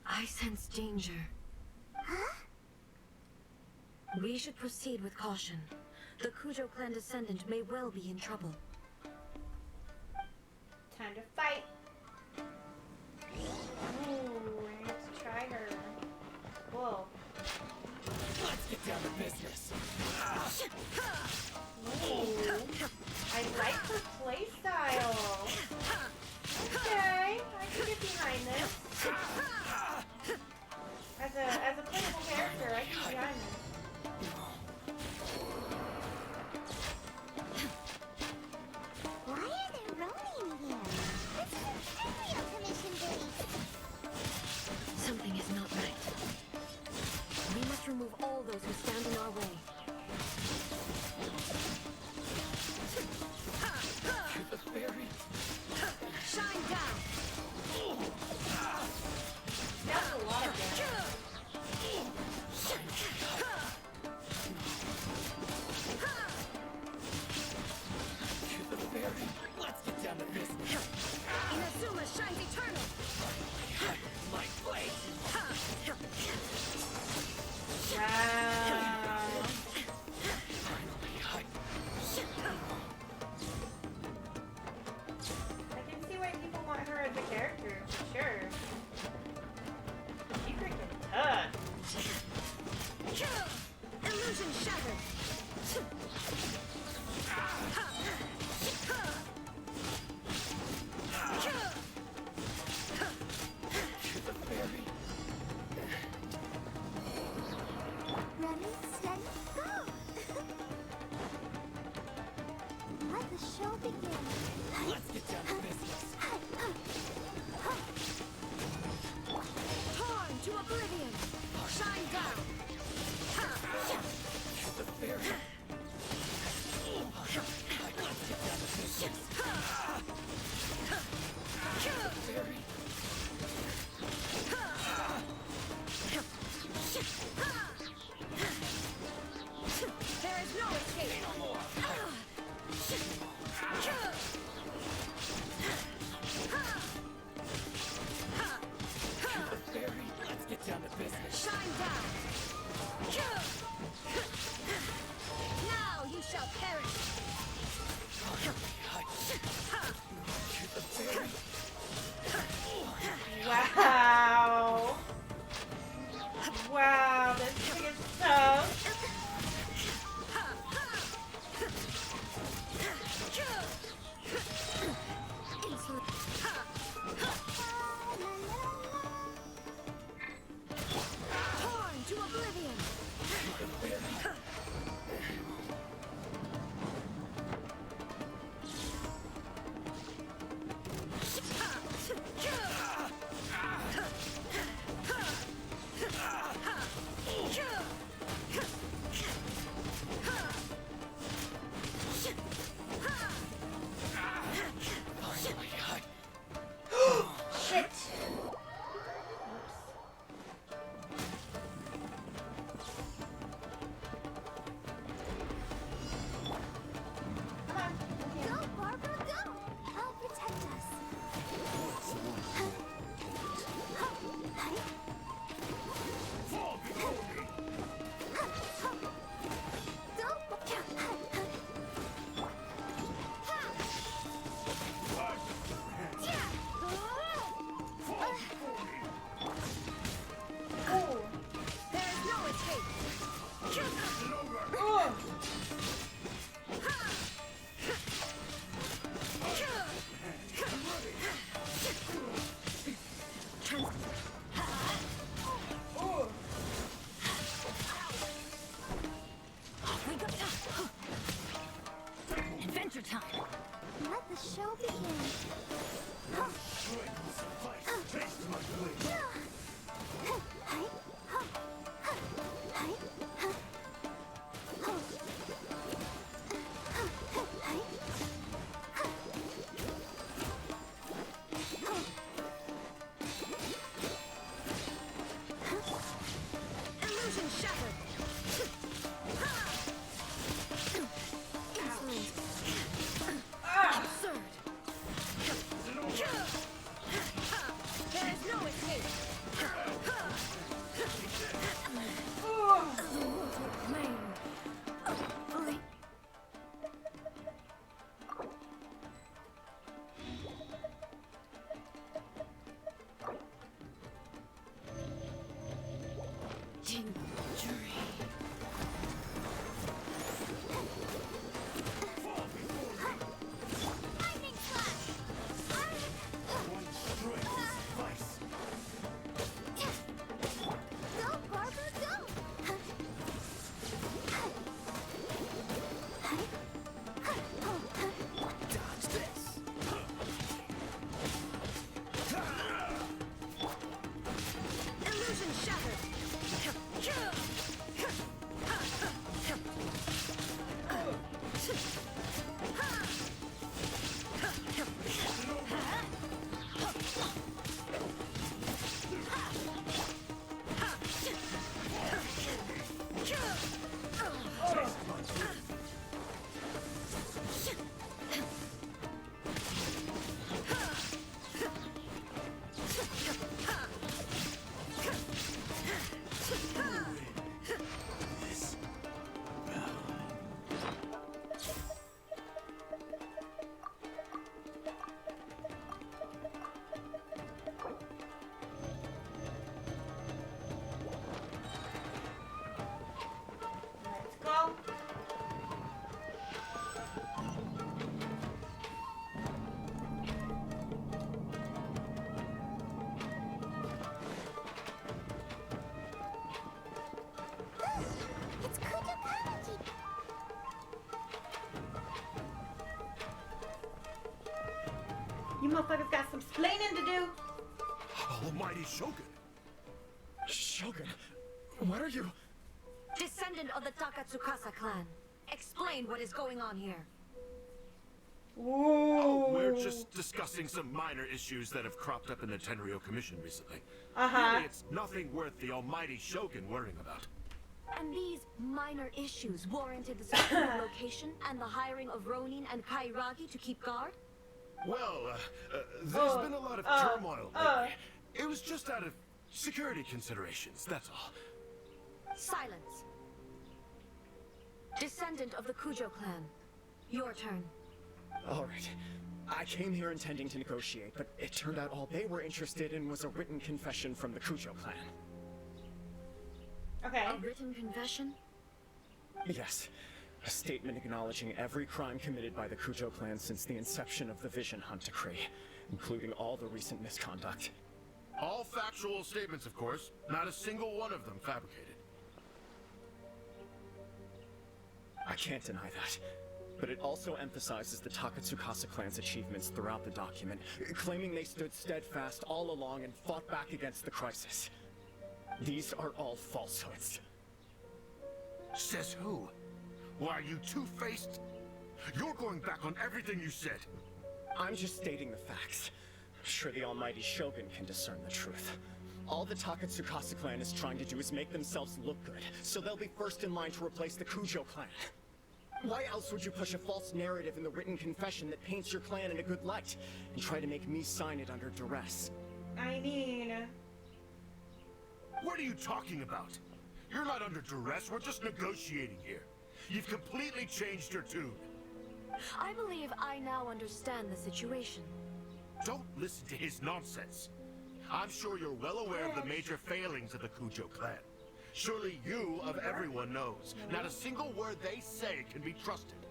I sense danger. Huh? We should proceed with caution. The Kujo clan descendant may well be in trouble. Time to fight. Ooh, I have to try her. Whoa. Let's get down to business. Ooh. I like her playstyle. Okay, I can get behind this. As a playable character, I can be behind this. Why are there Ronin here? This is a commission base. Something is not right. We must remove all those who stand in our way. The fairy. Shine down! That's a lot of damage. The fairy. Let's get down to business. Inazuma shines eternal! My blade. Wow. I can see why people want her as a character, for sure. She freaking tough. Illusion shattered! The fairy. Ready, steady, go! Let the show begin. Let's get down to business. Torn to oblivion! Shine down! The fairy. Let's get down to business. The fairy. There is no escape! No more. The fairy. Let's get down to business. Shine down! Now you shall perish! The fairy. Wow. Wow, this thing is tough. Torn to oblivion! Shit. Come on. Go, Barbara, go! I'll protect us. Ooh. There is no escape! Ooh. Ooh. We go. Adventure time! Let the show begin. Taste my blade. Illusion shattered! Absurd! There is no escape! Flame! Lightning flash! One strike suffice. Go! You motherfuckers got some splaining to do. Almighty Shogun! Shogun, what are you? Descendant of the Takatsukasa clan. Explain what is going on here. Oh, we're just discussing some minor issues that have cropped up in the Tenryo Commission recently. Really, it's nothing worth the almighty Shogun worrying about. And these minor issues warranted the secure location and the hiring of Ronin and Kairagi to keep guard? Well, there's been a lot of turmoil lately. It was just out of security considerations, that's all. Silence. Descendant of the Kujo clan. Your turn. Alright. I came here intending to negotiate, but it turned out all they were interested in was a written confession from the Kujo clan. Okay. A written confession? Yes. A statement acknowledging every crime committed by the Kujo clan since the inception of the Vision Hunt Decree, including all the recent misconduct. All factual statements, of course. Not a single one of them fabricated. I can't deny that. But it also emphasizes the Takatsukasa clan's achievements throughout the document, claiming they stood steadfast all along and fought back against the crisis. These are all falsehoods. Says who? Why, are you two-faced? You're going back on everything you said. I'm just stating the facts. I'm sure the almighty Shogun can discern the truth. All the Takatsukasa clan is trying to do is make themselves look good, so they'll be first in line to replace the Kujo clan. Why else would you push a false narrative in the written confession that paints your clan in a good light, and try to make me sign it under duress? I mean... What are you talking about? You're not under duress, we're just negotiating here. You've completely changed your tune. I believe I now understand the situation. Don't listen to his nonsense. I'm sure you're well aware of the major failings of the Kujo clan. Surely you, of everyone, knows. Not a single word they say can be trusted.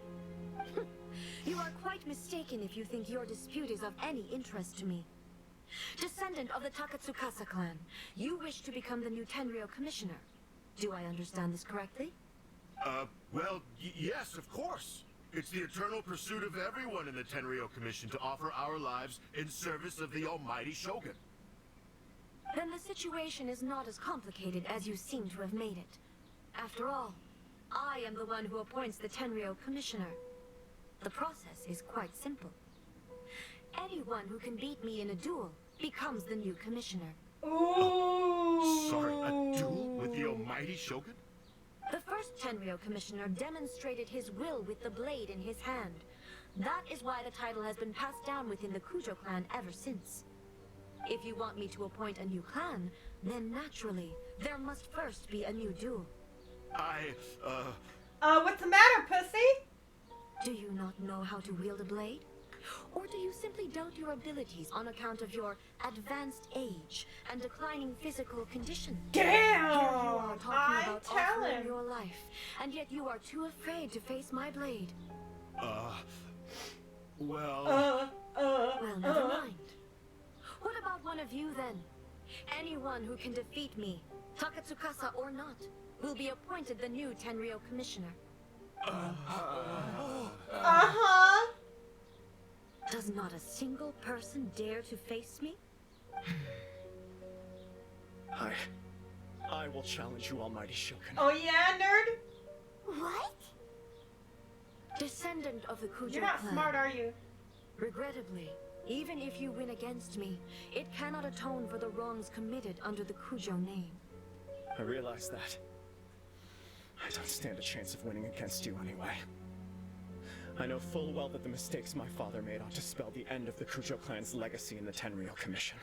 You are quite mistaken if you think your dispute is of any interest to me. Descendant of the Takatsukasa clan, you wish to become the new Tenryo commissioner. Do I understand this correctly? Well, yes, of course. It's the eternal pursuit of everyone in the Tenryo Commission to offer our lives in service of the almighty Shogun. Then the situation is not as complicated as you seem to have made it. After all, I am the one who appoints the Tenryo commissioner. The process is quite simple. Anyone who can beat me in a duel becomes the new commissioner. Ooh. Sorry, a duel with the almighty Shogun? The first Tenryo commissioner demonstrated his will with the blade in his hand. That is why the title has been passed down within the Kujo clan ever since. If you want me to appoint a new clan, then naturally, there must first be a new duel. What's the matter, pussy? Do you not know how to wield a blade? Or do you simply doubt your abilities on account of your advanced age and declining physical condition? Damn! Here you are talking about telling. offering your life, and yet you are too afraid to face my blade. Well, never mind. What about one of you then? Anyone who can defeat me, Takatsukasa or not, will be appointed the new Tenryo commissioner. Does not a single person dare to face me? I will challenge you, almighty Shogun. Oh yeah, nerd? What? Descendant of the Kujo You're not clan. smart, are you? Regrettably, even if you win against me, it cannot atone for the wrongs committed under the Kujo name. I realize that. I don't stand a chance of winning against you anyway. I know full well that the mistakes my father made ought to spell the end of the Kujo clan's legacy in the Tenryo Commission.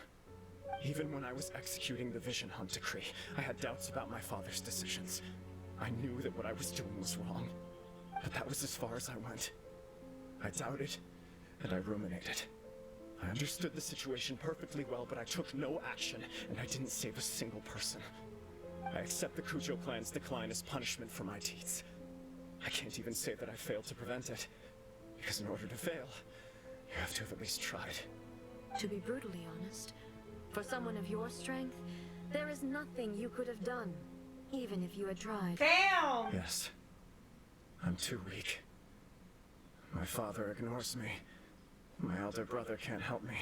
Even when I was executing the Vision Hunt Decree, I had doubts about my father's decisions. I knew that what I was doing was wrong, but that was as far as I went. I doubted, and I ruminated. I understood the situation perfectly well, but I took no action, and I didn't save a single person. I accept the Kujo clan's decline as punishment for my deeds. I can't even say that I failed to prevent it, because in order to fail, you have to have at least tried. To be brutally honest, for someone of your strength, there is nothing you could have done, even if you had tried. Damn! Yes. I'm too weak. My father ignores me, My elder brother can't help me.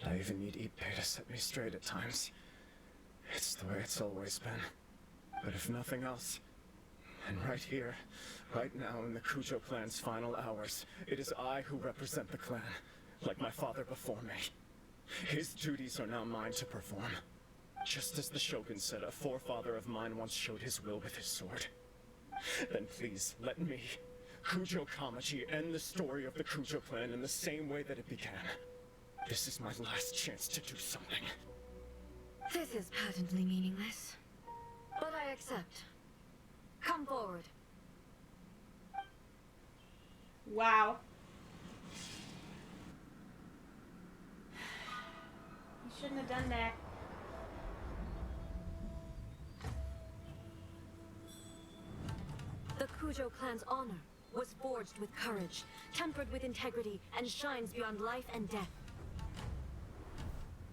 And I even need Ippei to set me straight at times. It's the way it's always been. But if nothing else, and right here, right now in the Kujo clan's final hours, it is I who represent the clan, like my father before me. His duties are now mine to perform. Just as the Shogun said a forefather of mine once showed his will with his sword. Then please, let me, Kujo Kamaji, end the story of the Kujo clan in the same way that it began. This is my last chance to do something. This is patently meaningless. But I accept. Come forward. Wow. You shouldn't have done that. The Kujo clan's honor was forged with courage, tempered with integrity, and shines beyond life and death.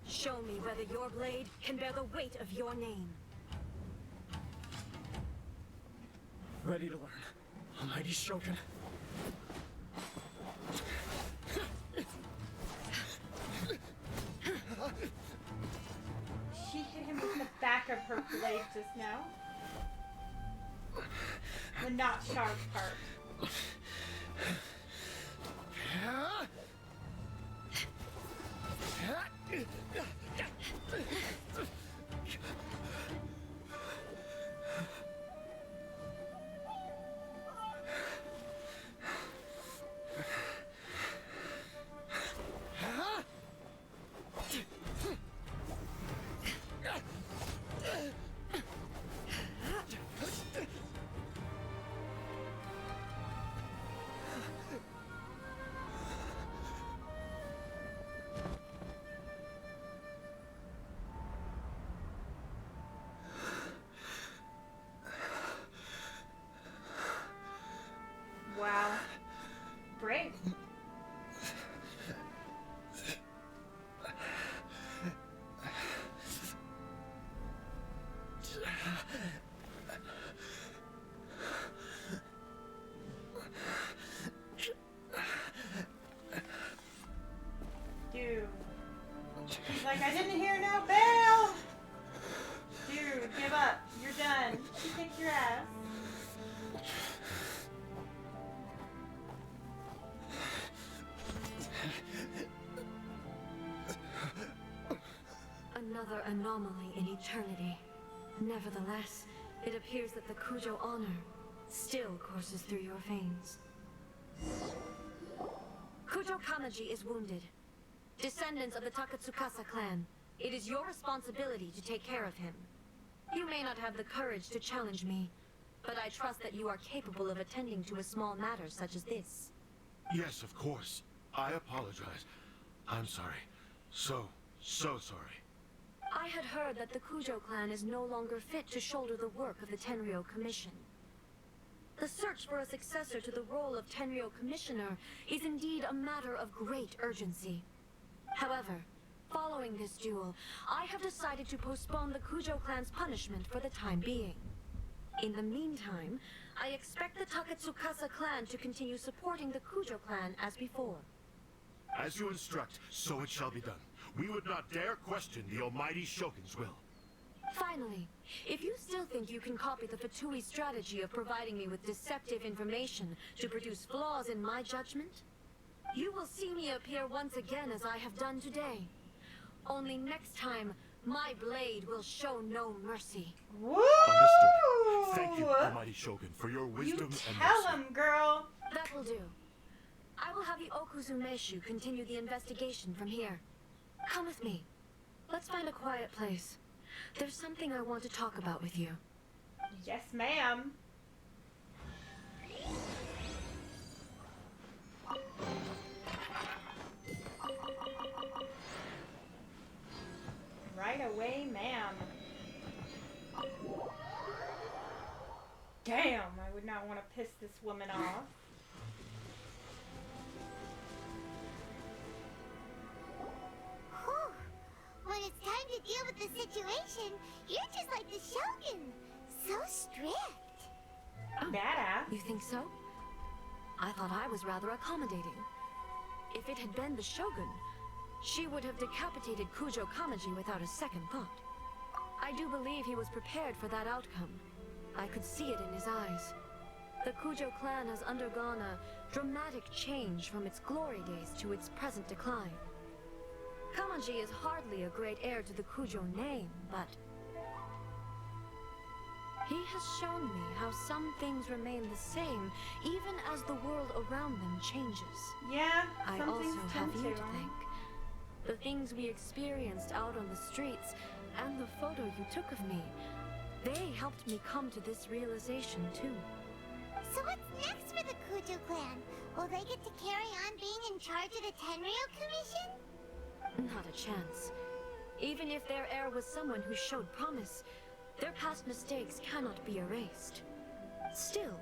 Show me whether your blade can bear the weight of your name. Ready to learn, Almighty Shogun. She hit him with the back of her blade just now. The not sharp part. Wow. Brave. Dude. He's like, I didn't hear no bell! Dude, give up. You're done. She kicked your ass. Another anomaly in eternity. Nevertheless, it appears that the Kujo honor still courses through your veins. Kujo Kamaji is wounded. Descendants of the Takatsukasa clan, it is your responsibility to take care of him. You may not have the courage to challenge me, but I trust that you are capable of attending to a small matter such as this. Yes, of course. I apologize. I'm sorry. So sorry. I had heard that the Kujo clan is no longer fit to shoulder the work of the Tenryou Commission. The search for a successor to the role of Tenryou Commissioner is indeed a matter of great urgency. However, following this duel, I have decided to postpone the Kujo clan's punishment for the time being. In the meantime, I expect the Takatsukasa clan to continue supporting the Kujo clan as before. As you instruct, so it shall be done. We would not dare question the Almighty Shogun's will. Finally, if you still think you can copy the Fatui strategy of providing me with deceptive information to produce flaws in my judgment, you will see me appear once again as I have done today. Only next time, my blade will show no mercy. Woo! Understood. Thank you, Almighty Shogun, for your wisdom and Tell mercy. him, girl. That will do. I will have the Okuzumeshu continue the investigation from here. Come with me. Let's find a quiet place. There's something I want to talk about with you. Yes, ma'am. Right away, ma'am. Damn, I would not want to piss this woman off. Whew. When it's time to deal with the situation, you're just like the Shogun. So strict. Badass. You think so? I thought I was rather accommodating. If it had been the Shogun, she would have decapitated Kujo Kamaji without a second thought. I do believe he was prepared for that outcome. I could see it in his eyes. The Kujo clan has undergone a dramatic change from its glory days to its present decline. Kamaji is hardly a great heir to the Kujo name, but he has shown me how some things remain the same even as the world around them changes. Yeah, I some also things have tend you to. to thank. The things we experienced out on the streets and the photo you took of me, they helped me come to this realization too. So what's next for the Kujo clan? Will they get to carry on being in charge of the Tenryou Commission? Not a chance. Even if their heir was someone who showed promise, their past mistakes cannot be erased. Still,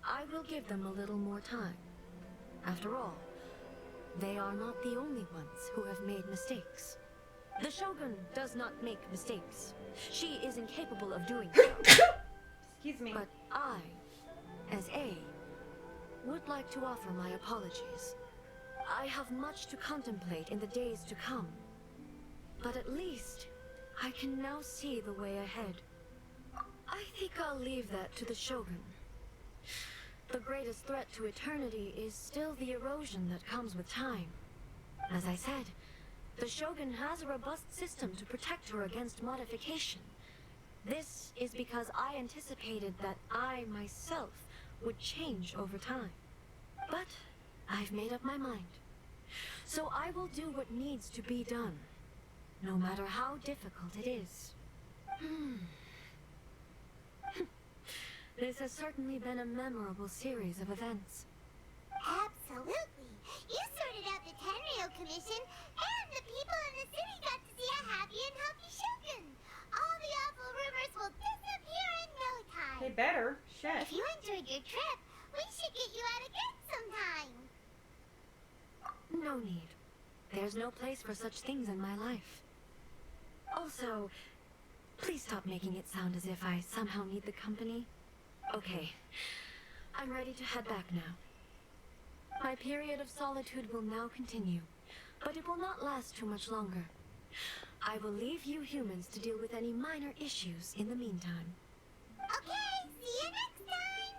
I will give them a little more time. After all, they are not the only ones who have made mistakes. The Shogun does not make mistakes. She is incapable of doing so. Excuse me. But I, as A, would like to offer my apologies. I have much to contemplate in the days to come. But at least, I can now see the way ahead. I think I'll leave that to the Shogun. The greatest threat to eternity is still the erosion that comes with time. As I said, the Shogun has a robust system to protect her against modification. This is because I anticipated that I myself would change over time. But I've made up my mind. So I will do what needs to be done, no matter how difficult it is. This has certainly been a memorable series of events. Absolutely. You sorted out the Tenryou Commission, and the people in the city got to see a happy and healthy Shogun. All the awful rumors will disappear in no time. They better. Shit. If you enjoyed your trip, we should get you out again sometime. No need. There's no place for such things in my life. Also, please stop making it sound as if I somehow need the company. Okay, I'm ready to head back now. My period of solitude will now continue, but it will not last too much longer. I will leave you humans to deal with any minor issues in the meantime. Okay, see you next time!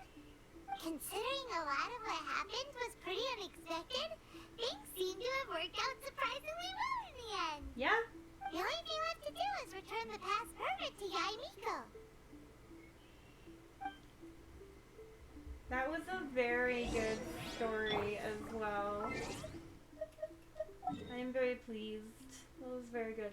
Considering a lot of what happened was pretty unexpected, things seem to have worked out surprisingly well in the end. Yeah? The only thing left to do is return the past permit to Yaimiko. That was a very good story as well. I am very pleased. That was very good.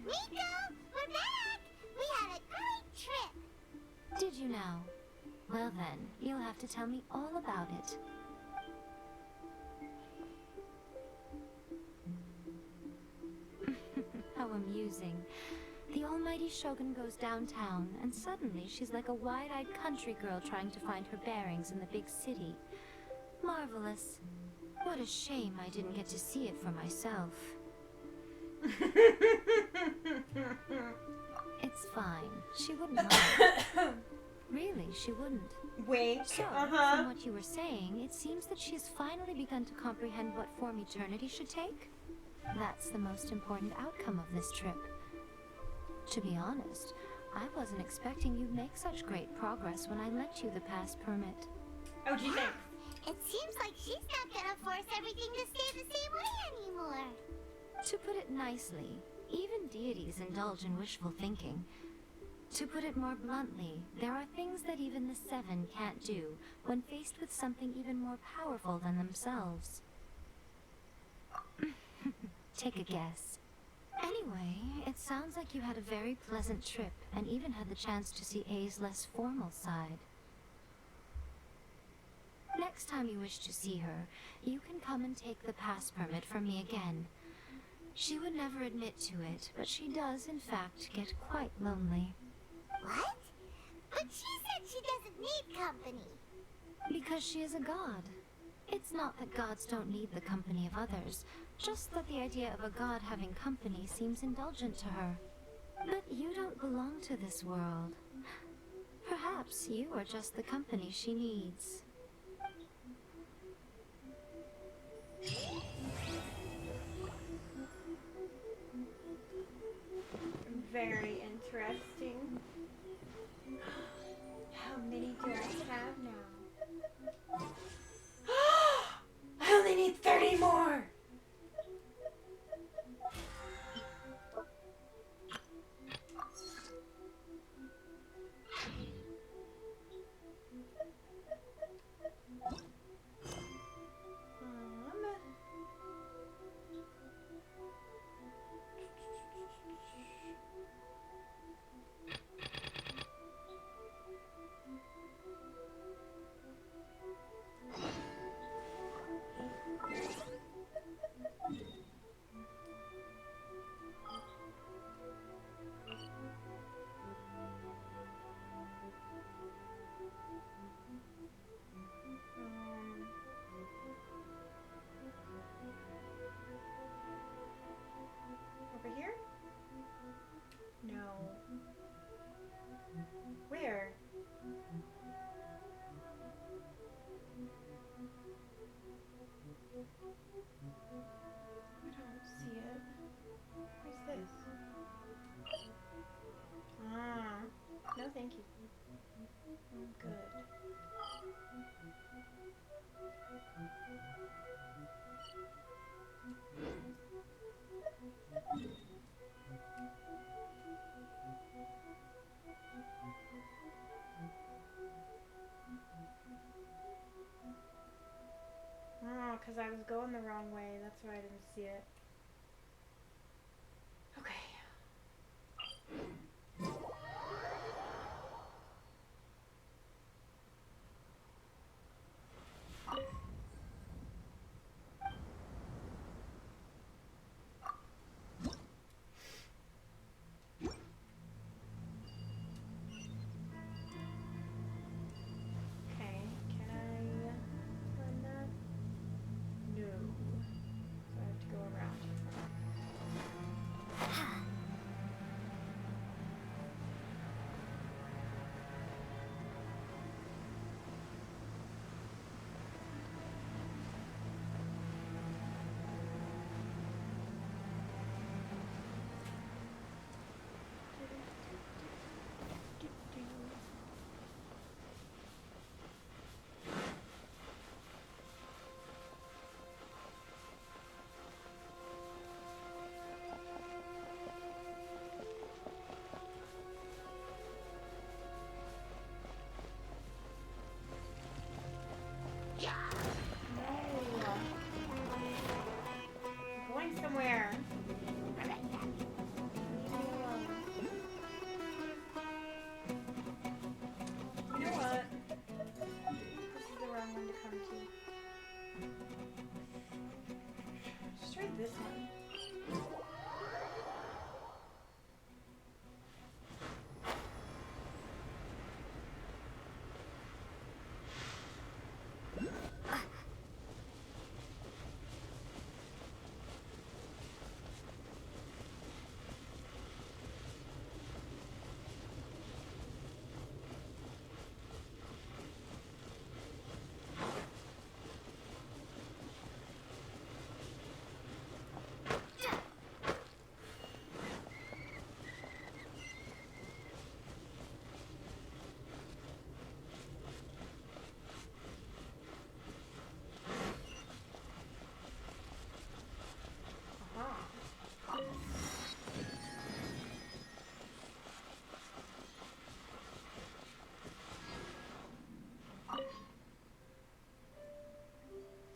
Miko, we're back! We had a great trip! Did you now? Well then, you'll have to tell me all about it. How amusing. The almighty Shogun goes downtown, and suddenly she's like a wide-eyed country girl trying to find her bearings in the big city. Marvelous. What a shame I didn't get to see it for myself. It's fine. She wouldn't mind. Really, she wouldn't. Wink. So, Uh-huh. from what you were saying, it seems that she has finally begun to comprehend what form eternity should take. That's the most important outcome of this trip. To be honest, I wasn't expecting you'd make such great progress when I lent you the pass permit. Oh, do you think? It seems like she's not gonna force everything to stay the same way anymore. To put it nicely, even deities indulge in wishful thinking. To put it more bluntly, there are things that even the Seven can't do when faced with something even more powerful than themselves. Take a guess. Anyway, it sounds like you had a very pleasant trip and even had the chance to see A's less formal side. Next time you wish to see her, you can come and take the pass permit from me again. She would never admit to it, but she does, in fact, get quite lonely. What? But she said she doesn't need company. Because she is a god. It's not that gods don't need the company of others, just that the idea of a god having company seems indulgent to her. But you don't belong to this world. Perhaps you are just the company she needs. Very interesting. How many do I have now? I only need 30 more! Over here? No. Where? I don't see it. Where's this? Ah. No, thank you. I'm good. Oh, because I was going the wrong way. That's why I didn't see it. Okay. Okay, can I run that? No. So I have to go around. I'm going somewhere. You know what? This is the wrong one to come to. Just try this one.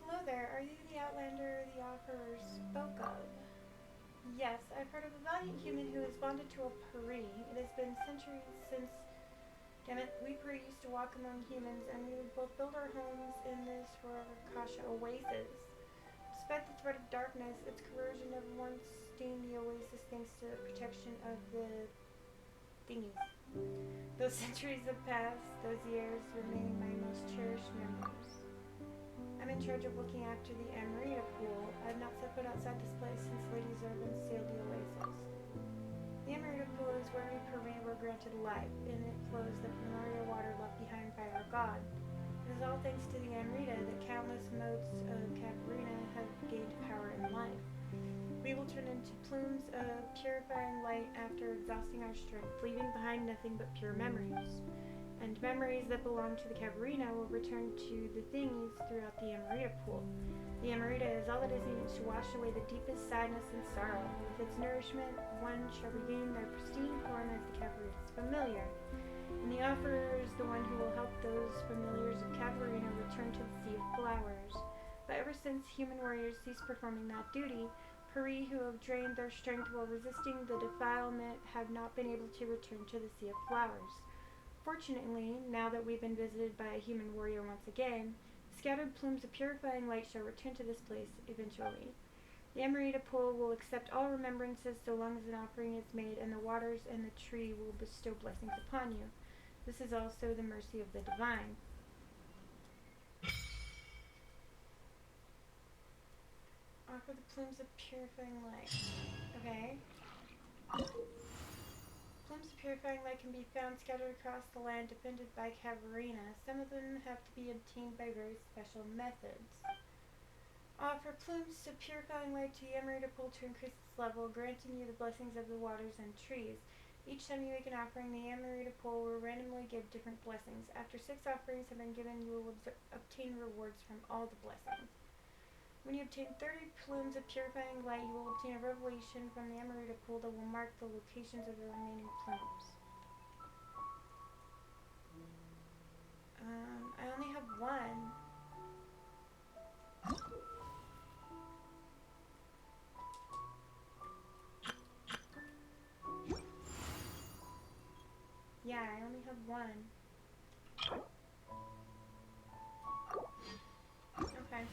Hello there, are you the Outlander the Offerer spoke of? Yes, I've heard of a valiant human who has bonded to a Pari. It has been centuries since, damn it, we Pari used to walk among humans, and we would both build our homes in this forever Kasha oasis. Despite the threat of darkness, its corrosion never once stained the oasis thanks to the protection of the thingies. Those centuries have passed, those years remain my most cherished memories. I'm in charge of looking after the Amarita pool. I've not set foot outside this place since Lady Zurban sealed the oasis. The Amarita pool is where we Pari were granted life. In it flows the primordial water left behind by our god. It is all thanks to the Amarita that countless modes of Cavarina have gained power and life. We will turn into plumes of purifying light after exhausting our strength, leaving behind nothing but pure memories. And memories that belong to the Cavarina will return to the thingies throughout the Amarita pool. The Amarita is all that is needed to wash away the deepest sadness and sorrow. With its nourishment, one shall regain their pristine form as the Cavarina's familiar. And the Offerer is the one who will help those familiars of Cavarina return to the Sea of Flowers. But ever since human warriors ceased performing that duty, Pari who have drained their strength while resisting the defilement have not been able to return to the Sea of Flowers. Fortunately, now that we've been visited by a human warrior once again, scattered plumes of purifying light shall return to this place eventually. The Amarita pool will accept all remembrances so long as an offering is made, and the waters and the tree will bestow blessings upon you. This is also the mercy of the divine. Offer the plumes of purifying light. Okay. Plumes of purifying light can be found scattered across the land defended by Cavarina. Some of them have to be obtained by very special methods. Offer plumes of purifying light to the Amarita pool to increase its level, granting you the blessings of the waters and trees. Each time you make an offering, the Amarita pool will randomly give different blessings. After 6 offerings have been given, you will obtain rewards from all the blessings. When you obtain 30 plumes of purifying light, you will obtain a revelation from the Amarita pool that will mark the locations of the remaining plumes. I only have one. Yeah, I only have one. Okay.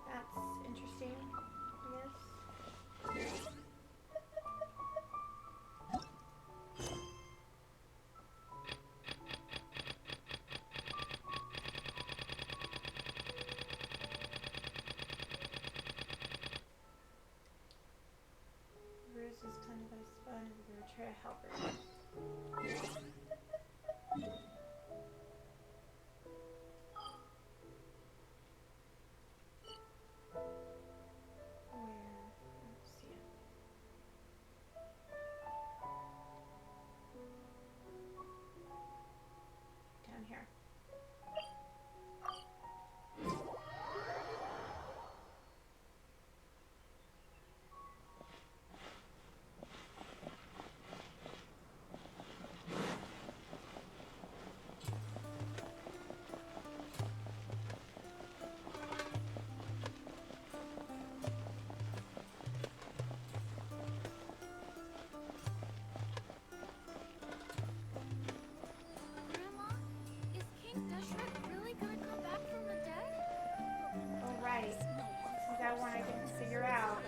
That's interesting, I guess. Rose was planted by Spawn and we were trying to help her. Down here. Alright. This is that one I didn't figure out.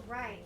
Right.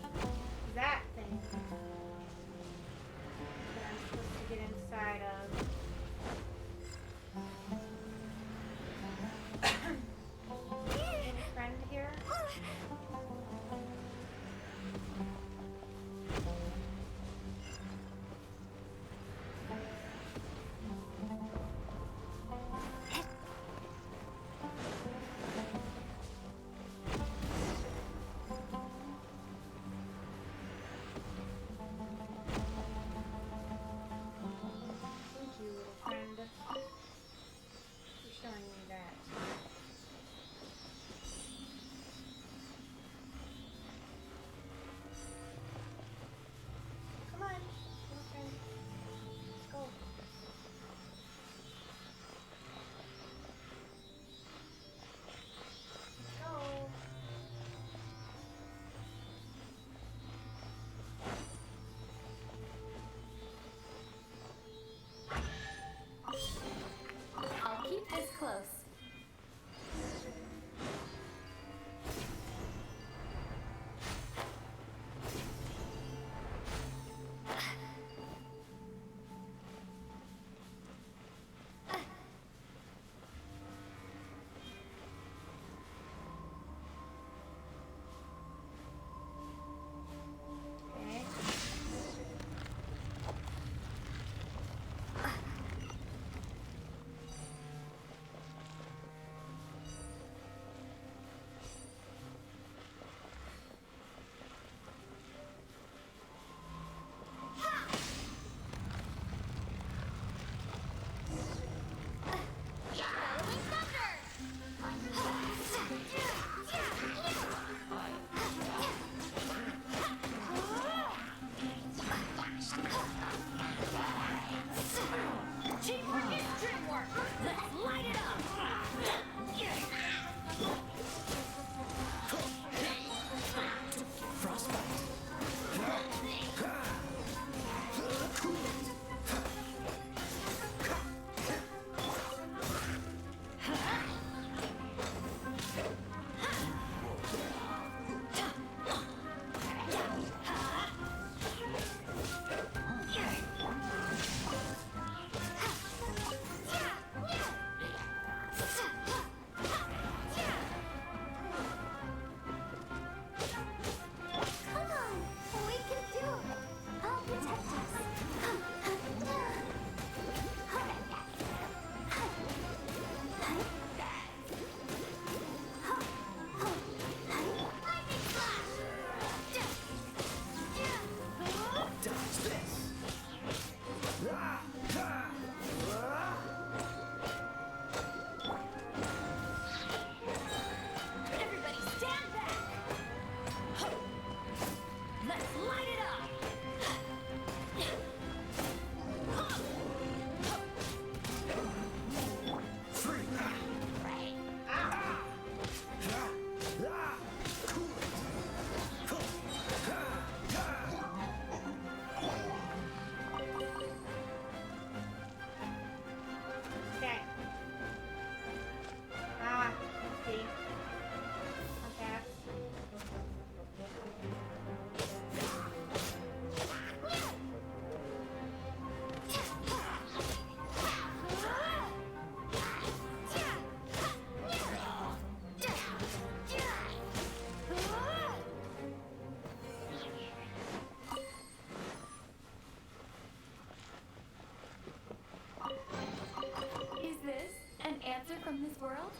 from this world.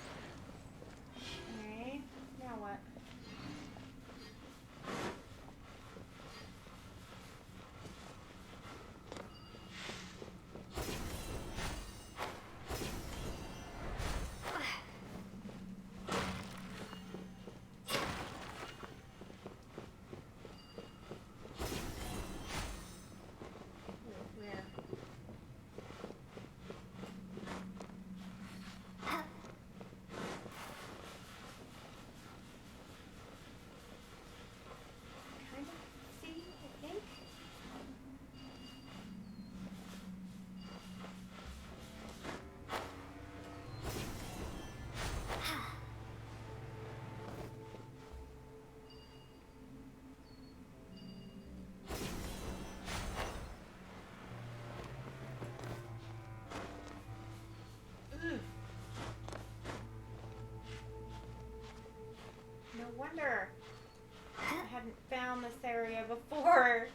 Okay. Now what? Where? Kind of see, I think. Ugh. No wonder I hadn't found this area before.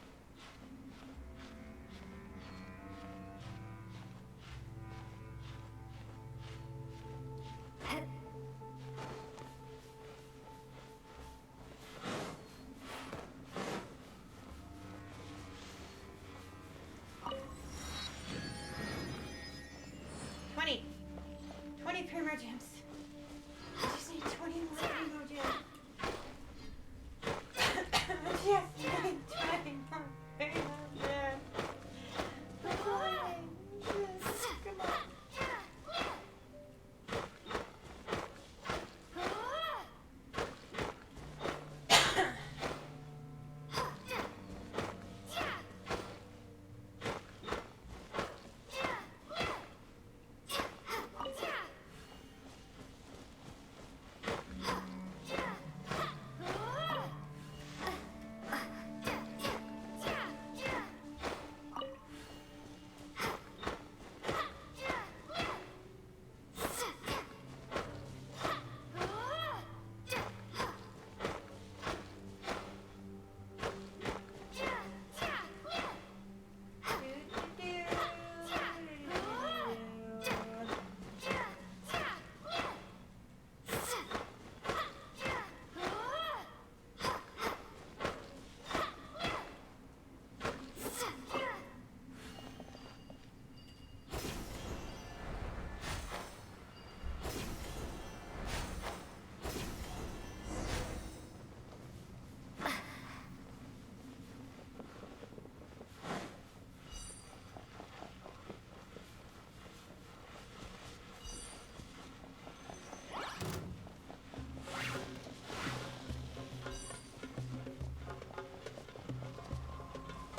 $20. 23 more gems. I just need 20 more gems. Yes, 20 more gems. Come on. Yes, come on.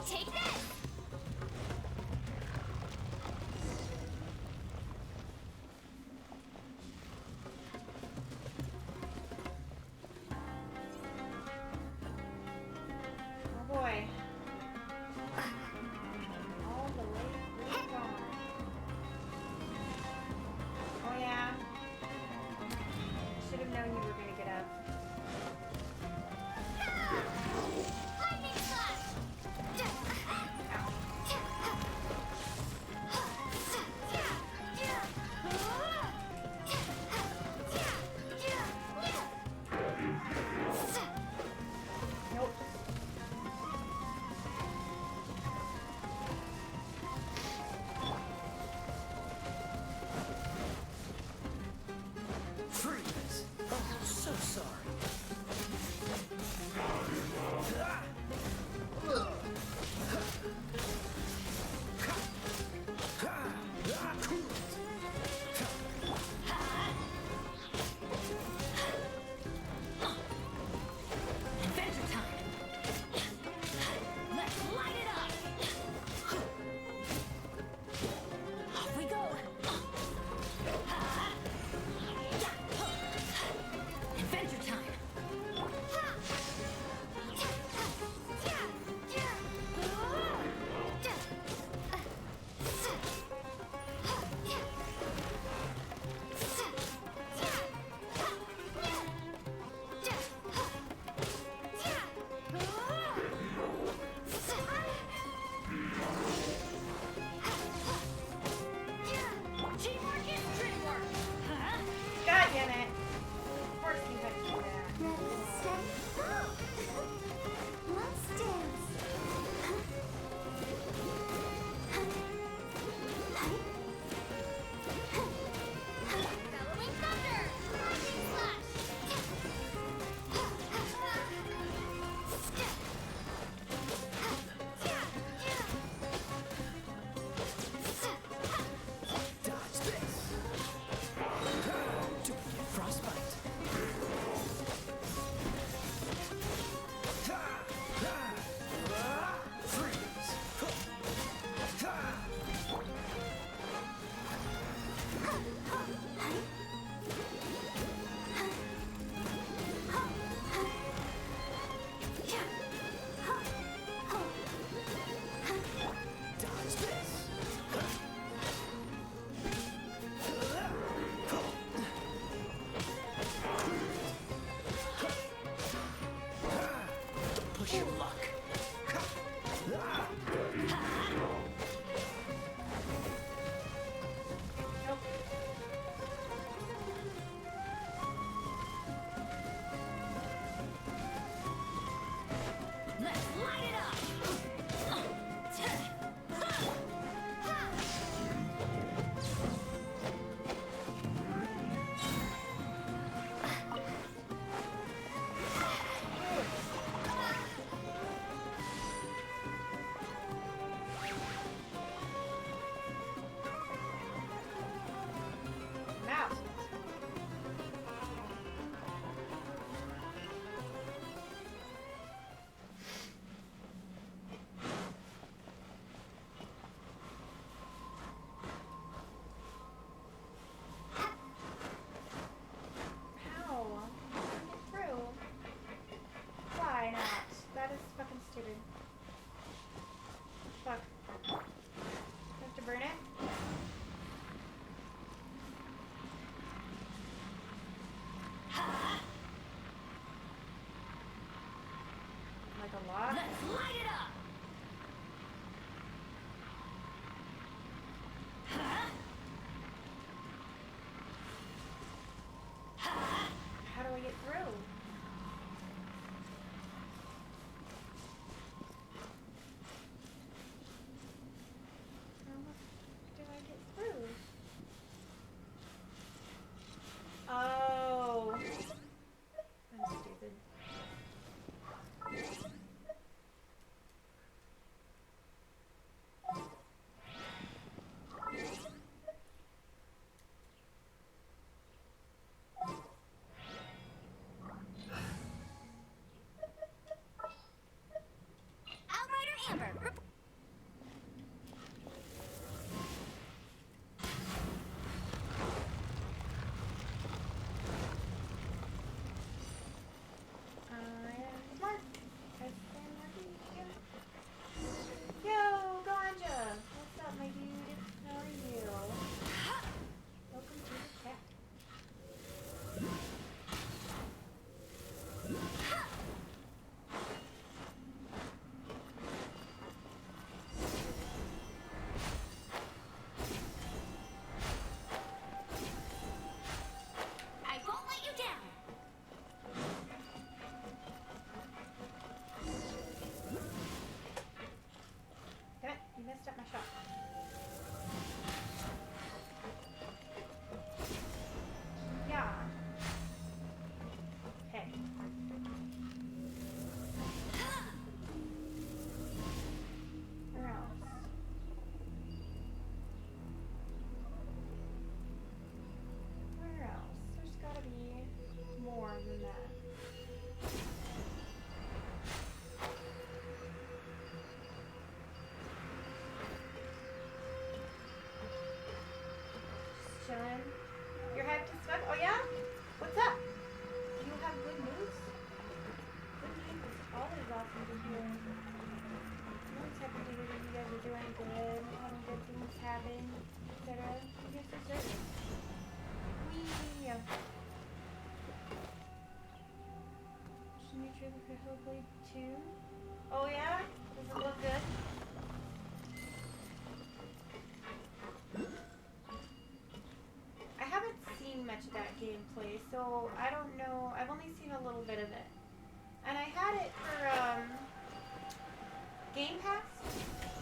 Take this! Oh boy. All the way gone. Oh yeah. I should have known you were gonna get up. Lightning slash! Nope. Freeze! Oh, I'm so sorry. Adventure time! Let's light it up! Off we go! Adventure time! damn it. Of course you had to do that. Ready, steady, go! Let's dance! Bellowing thunder! Lightning flash! Dodge this! Frostbite! Freeze! Dodge this! Don't push your luck. Let's light it up! Mouse. How? Get through. Why not? That is fucking stupid. Fuck. Do I have to burn it? Like a lot? Let's light it up! How do I get through? How do I get through? Oh. I'm stupid. Outrider Amber, Mark. Yo, Ganja. What's up, my dude? How are you? Welcome to the chat. I won't let you down! Damn it, you messed up my shot. Yeah. Hey. Where else? Where else? There's gotta be more than that. Just chilling. You're hyped as fuck? Oh yeah? What's up? Do you have good news? Good news is always awesome to hear. I'm always happy to hear that you guys are doing good, having good things happen, etc. You guys deserve it. Wee! Can you trigger for Hellblade 2? Oh yeah? Does it look good? I haven't seen much of that gameplay, so I don't know. I've only seen a little bit of it. And I had it for Game Pass,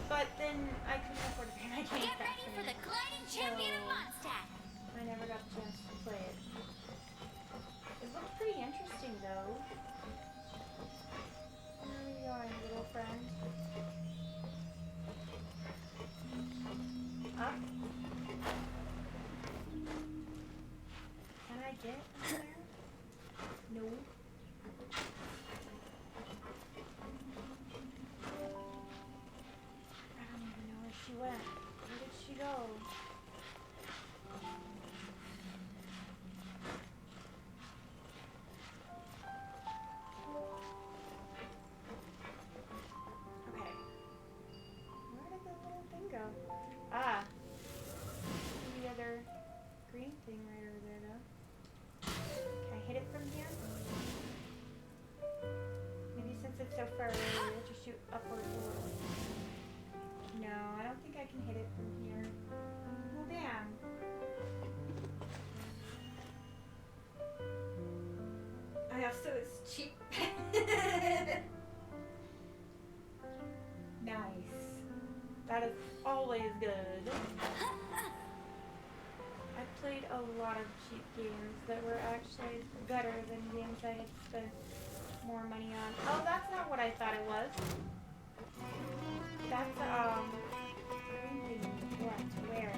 but then I couldn't afford to pay my Game Get Pass. ready for the gliding champion of Mondstadt. I never got the chance to play it. It looked pretty interesting though. Where are you going, little friend? Up? Can I get up there? No. I don't even know where she went. Where did she go? Okay. Where did the little thing go? Ah. The other green thing right over there though. Can I hit it from here? Maybe since it's so far away, I have to shoot upwards a little. No, I don't think I can hit it from here. Well, damn. I also, it's cheap. Nice. That is always good. I played a lot of cheap games that were actually better than games I had spent more money on. Oh, that's not what I thought it was. That's green thing. What? Where?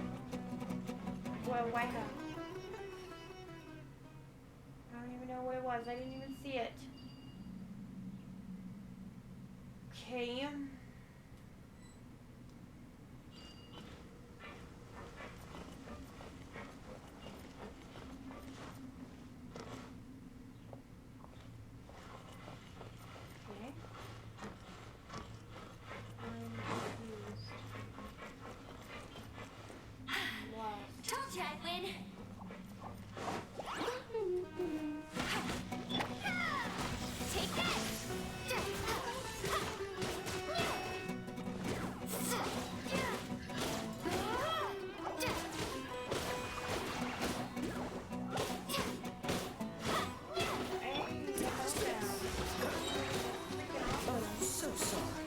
Well, White House. I don't even know what it was. I didn't even see it. Okay. Okay. I'm confused. I'm lost. Told you I'd win. Take this! I'm so sorry.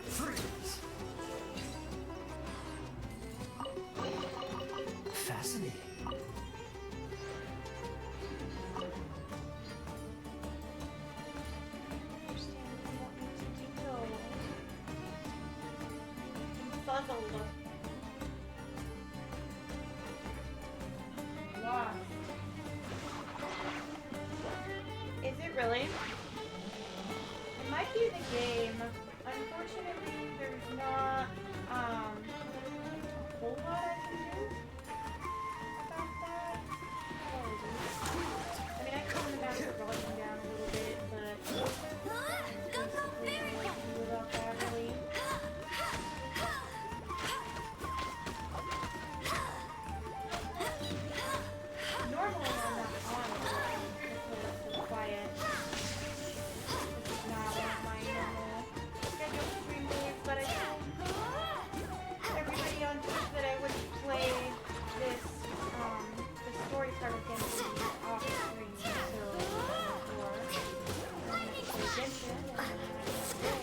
Freeze. Fascinating. Puzzled. Lost. Is it really? It might be the game. Unfortunately, there's not a whole lot I can do about that. I mean, I can turn the mouse volume down a little bit, but without that really. Normally I'm not on it because it's so quiet. This is not one of my normal scheduled stream days, but I told everybody on Twitch that I would play this, the story part of Genshin off screen, so before I'm gonna play Genshin and then I'm gonna play.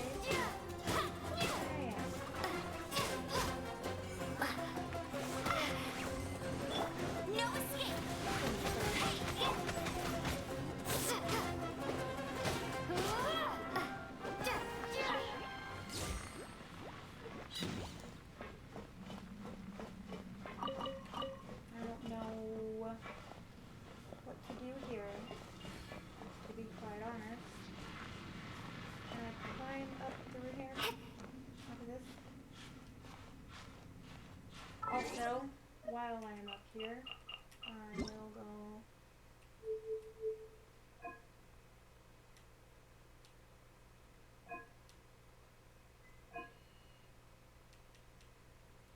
No escape! I don't know what to do here, to be quite honest. Can I climb up through here? Look at this. Also, while I am up here, I will go.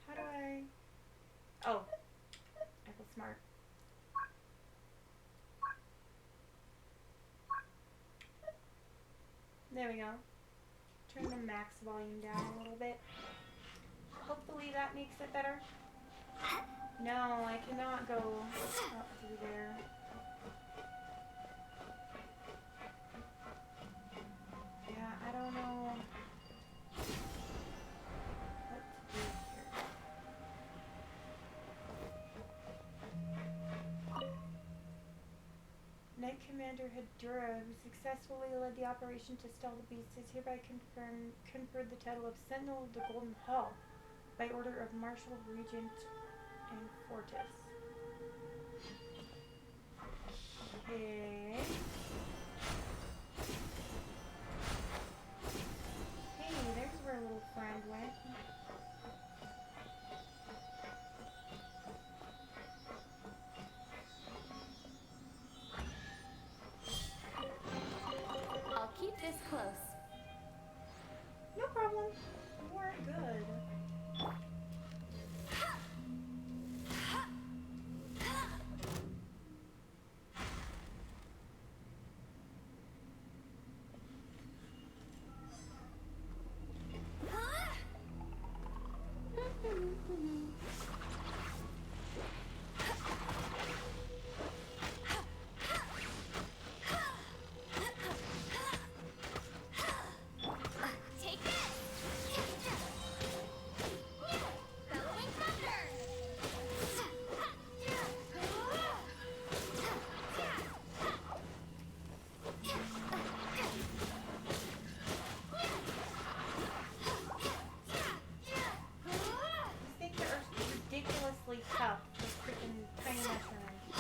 How do I? Oh, Apple Smart. There we go. turn the max volume down a little bit. Hopefully that makes it better. No, I cannot go up through there. Yeah, I don't know what to do here. Knight Commander Hedura, who successfully led the operation to stall the beast, is hereby conferred the title of Sentinel of the Golden Hall by order of Marshal Regent and Fortis. Okay. Hey, there's where little friend went. I'll keep this close. No problem. You are good. Take this! Bellowing thunder! These things are ridiculously tough for freaking tiny mushrooms.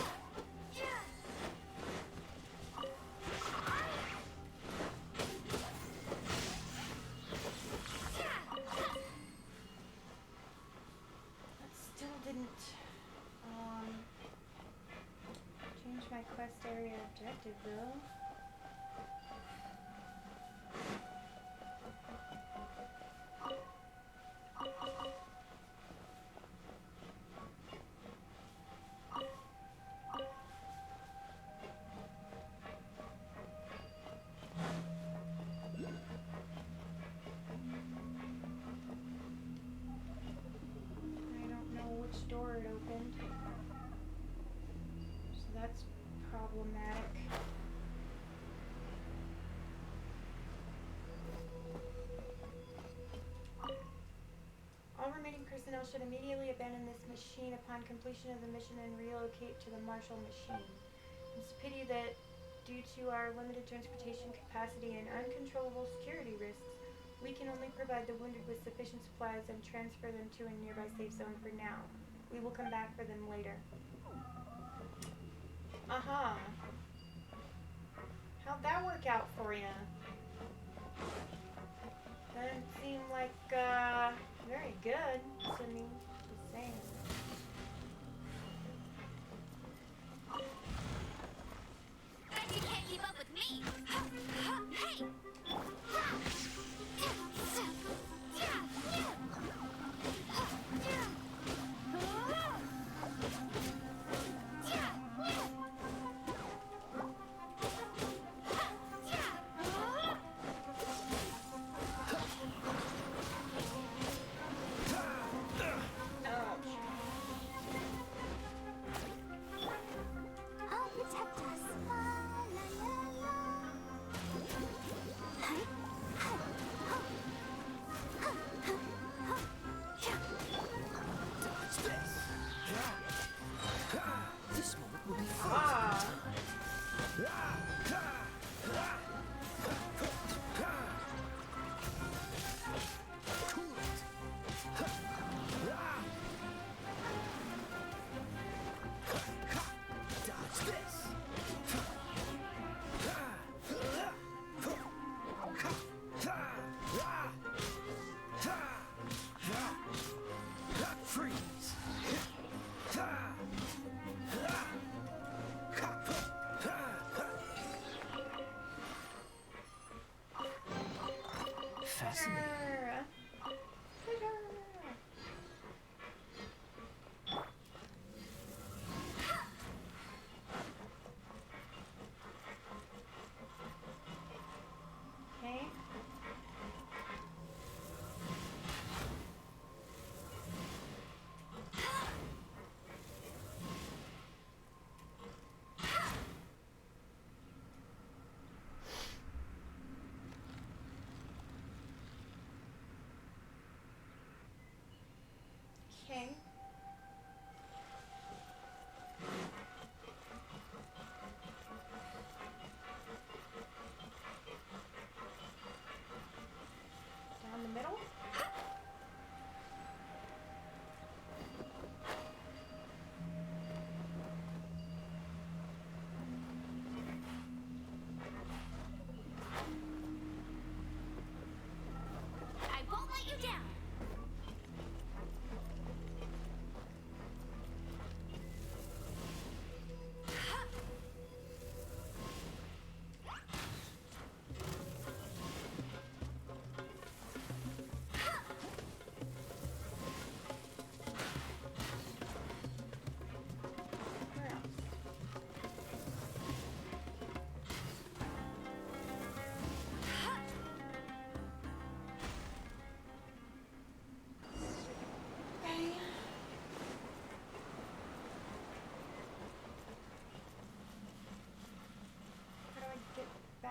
That still didn't change my quest area objective though. I don't know which door it opened. So that's problematic. All remaining personnel should immediately abandon this machine upon completion of the mission and relocate to the Marshall machine. It's a pity that due to our limited transportation capacity and uncontrollable security risks, we can only provide the wounded with sufficient supplies and transfer them to a nearby safe zone for now. We will come back for them later. Uh-huh. How'd that work out for you? Doesn't seem like, very good to me. Just saying. Bet you can't keep up with me! Hey! I'll protect us. La, la, la, la.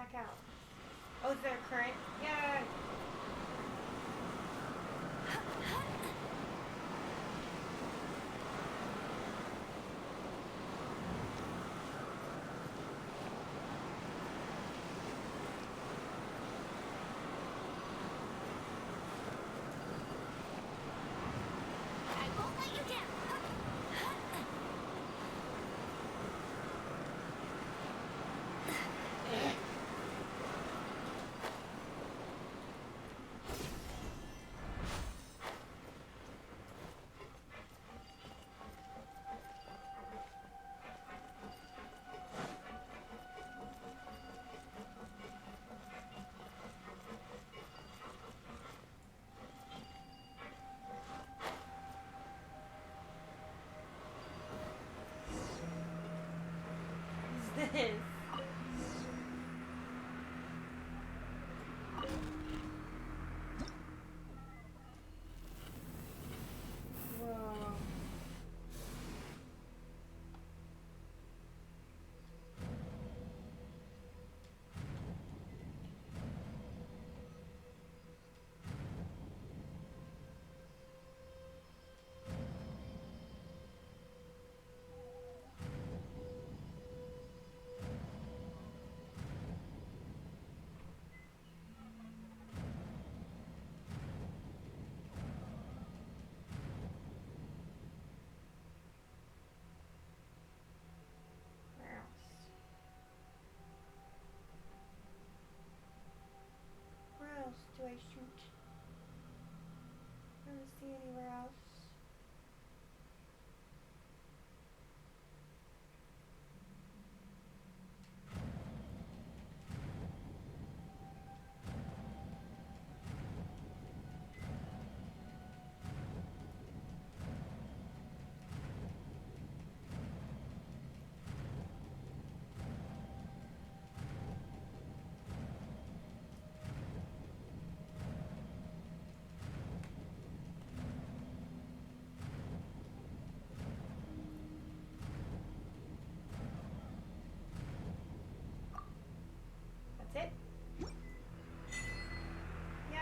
back out. Oh, is there a current? Yay! I won't let you down. What's this? Whoa. Where else? Where else do I shoot? I don't see anywhere else. That's it. Yay!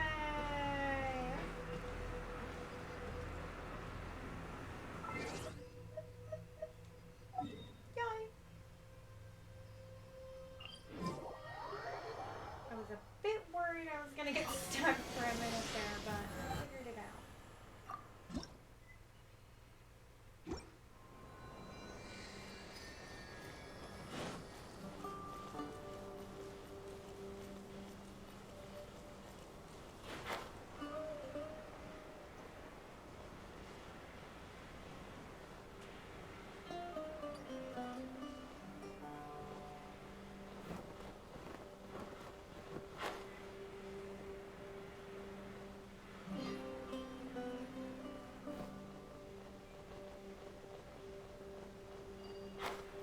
Yay! I was a bit worried I was gonna get stuck for a minute there, but I figured it out.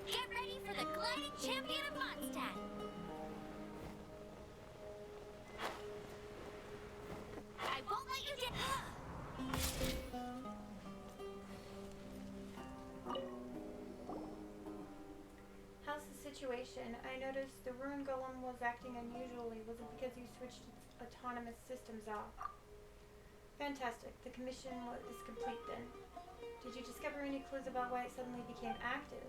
Get ready for the gliding champion of Mondstadt. I won't let you down. How's the situation? I noticed the rune golem was acting unusually. Was it because you switched its autonomous systems off? Fantastic. The commission is complete then. Did you discover any clues about why it suddenly became active?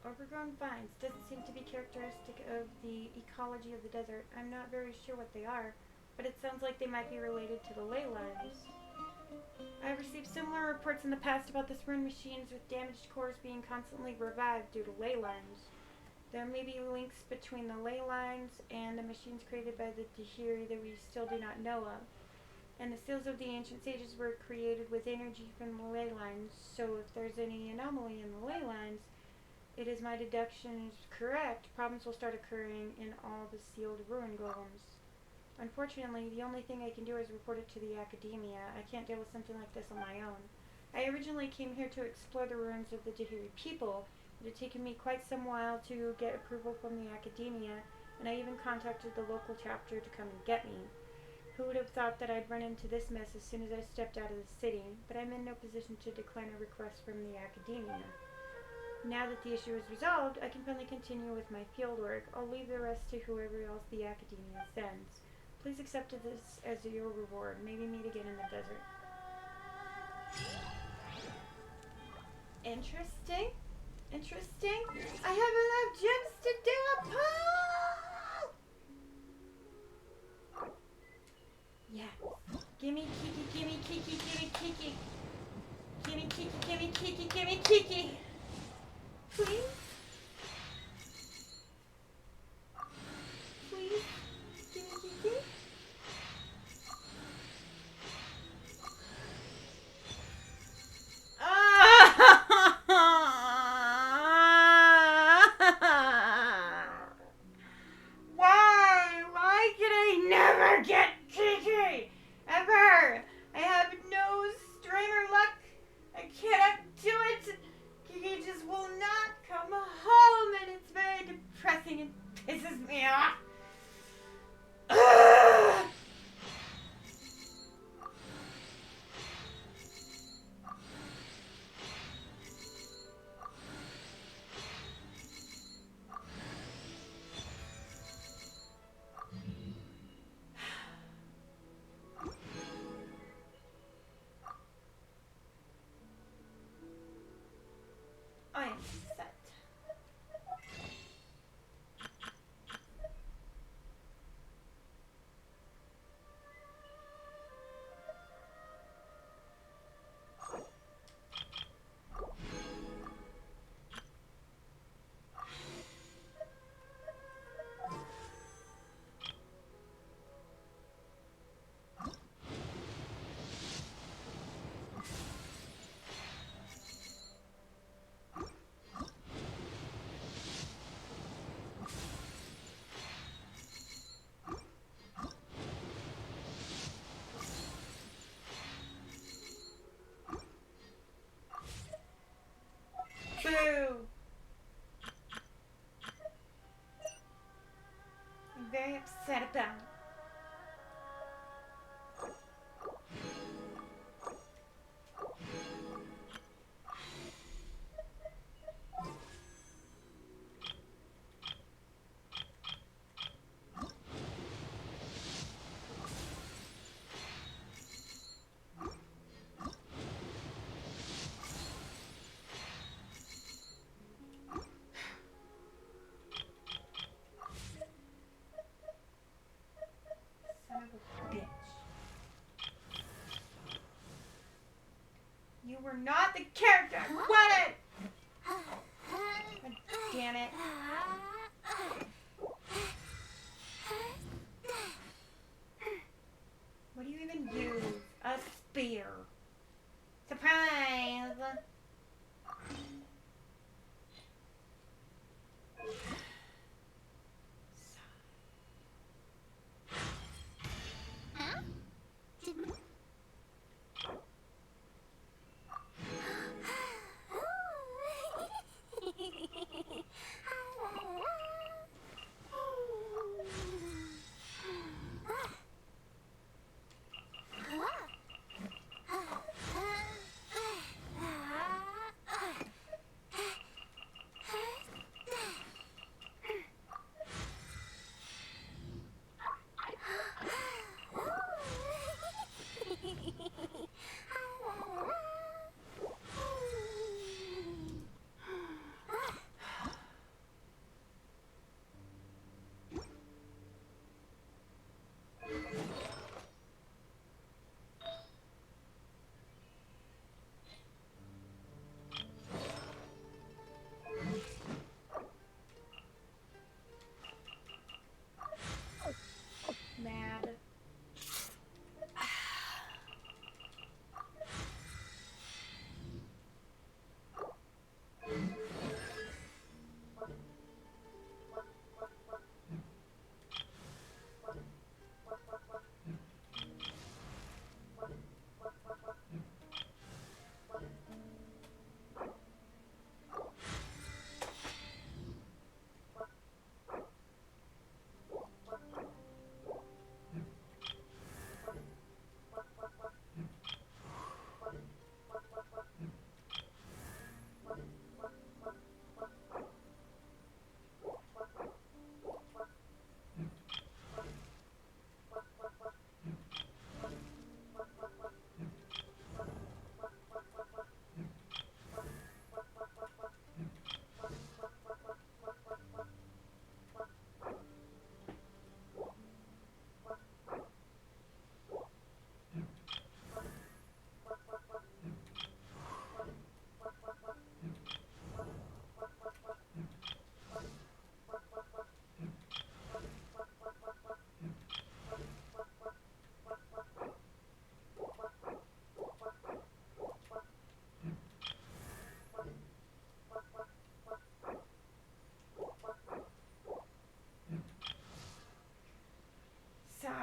Overgrown vines doesn't seem to be characteristic of the ecology of the desert. I'm not very sure what they are, but it sounds like they might be related to the ley lines. I've received similar reports in the past about this rune machines with damaged cores being constantly revived due to ley lines. There may be links between the ley lines and the machines created by the Dahiri that we still do not know of. And the seals of the ancient sages were created with energy from the ley lines, so if there's any anomaly in the ley lines, it is my deduction is correct, problems will start occurring in all the sealed ruin golems. Unfortunately, the only thing I can do is report it to the academia. I can't deal with something like this on my own. I originally came here to explore the ruins of the Dahiri people. It had taken me quite some while to get approval from the academia, and I even contacted the local chapter to come and get me. Who would have thought that I'd run into this mess as soon as I stepped out of the city, but I'm in no position to decline a request from the academia. Now that the issue is resolved, I can finally continue with my field work. I'll leave the rest to whoever else the Academia sends. Please accept this as your reward. Maybe meet again in the desert. Interesting. Interesting. I have enough gems to do a pull! Yeah. Gimme Kiki, gimme Kiki, gimme Kiki. Gimme Kiki, gimme Kiki, gimme Kiki. Please? Please? Gimme Kiki? Why can I never get Kiki? Ever! I have no streamer luck. I cannot do it. Kiki just will not come home, and it's very depressing and pisses me off. Ugh! I am set. Boo! I'm very upset about it. Son of a bitch. You were not the character I wanted! God damn it. What do you even use? A spear. Surprise! Huh?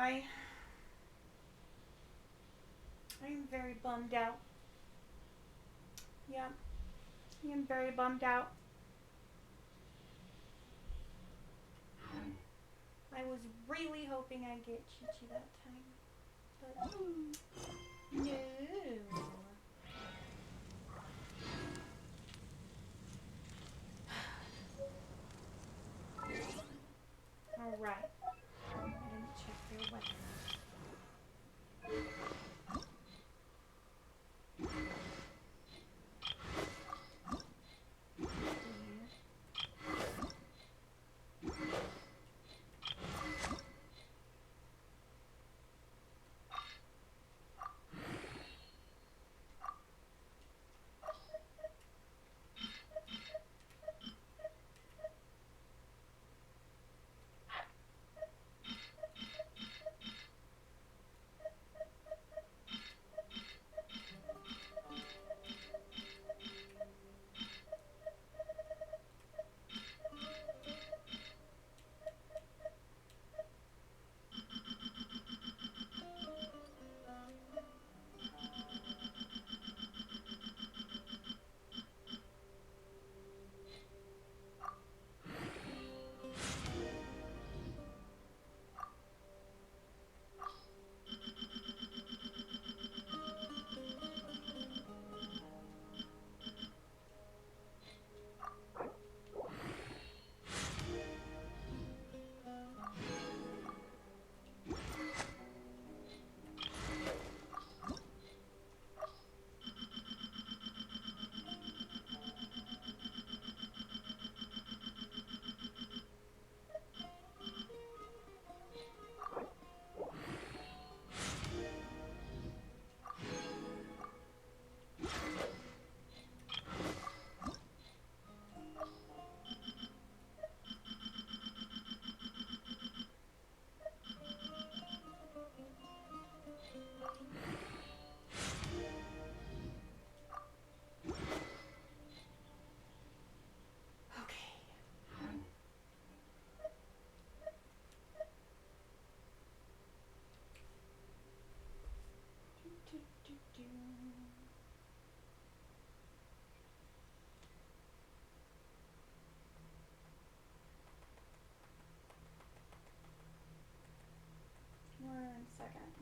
I'm very bummed out. Yeah, I am very bummed out. I was really hoping I'd get Chi-Chi that time, but no. All right. I didn't check their weapons. One second.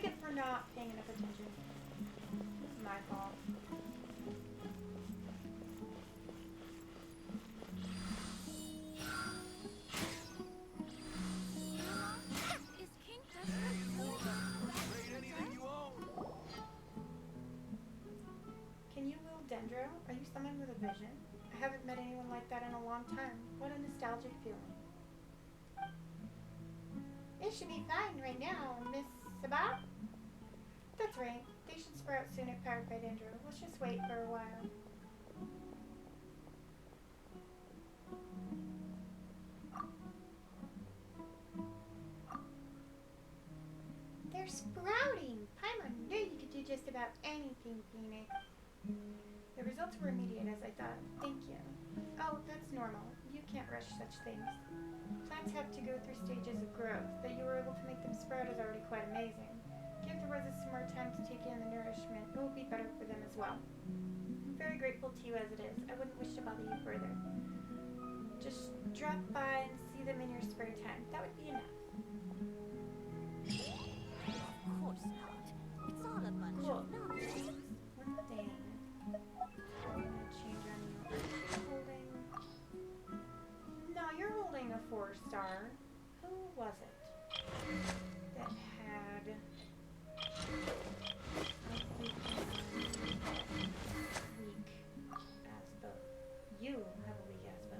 it for not paying enough attention. It's my fault. Is King Dustin Trade anything you own. Can you wield Dendro? Are you someone with a vision? I haven't met anyone like that in a long time. What a nostalgic feeling. It should be fine right now, Miss Sabah. That's right. They should sprout soon if powered by Dendro. Let's just wait for a while. They're sprouting. Paimon knew you could do just about anything, Phoenix. The results were immediate as I thought. Thank you. Oh, that's normal. You can't rush such things. Plants have to go through stages of growth. That you were able to make them sprout is already quite amazing. Give the roses some more time to take in the nourishment. It will be better for them as well. I'm very grateful to you as it is. I wouldn't wish to bother you further. Just drop by and see them in your spare time. That would be enough. Of course not. It's all a bunch Cool. of nonsense. One thing. I'm gonna change on you. Are you holding? No, you're holding a 4-star. Who was it that had a weak Aspa? You have a weak Aspa.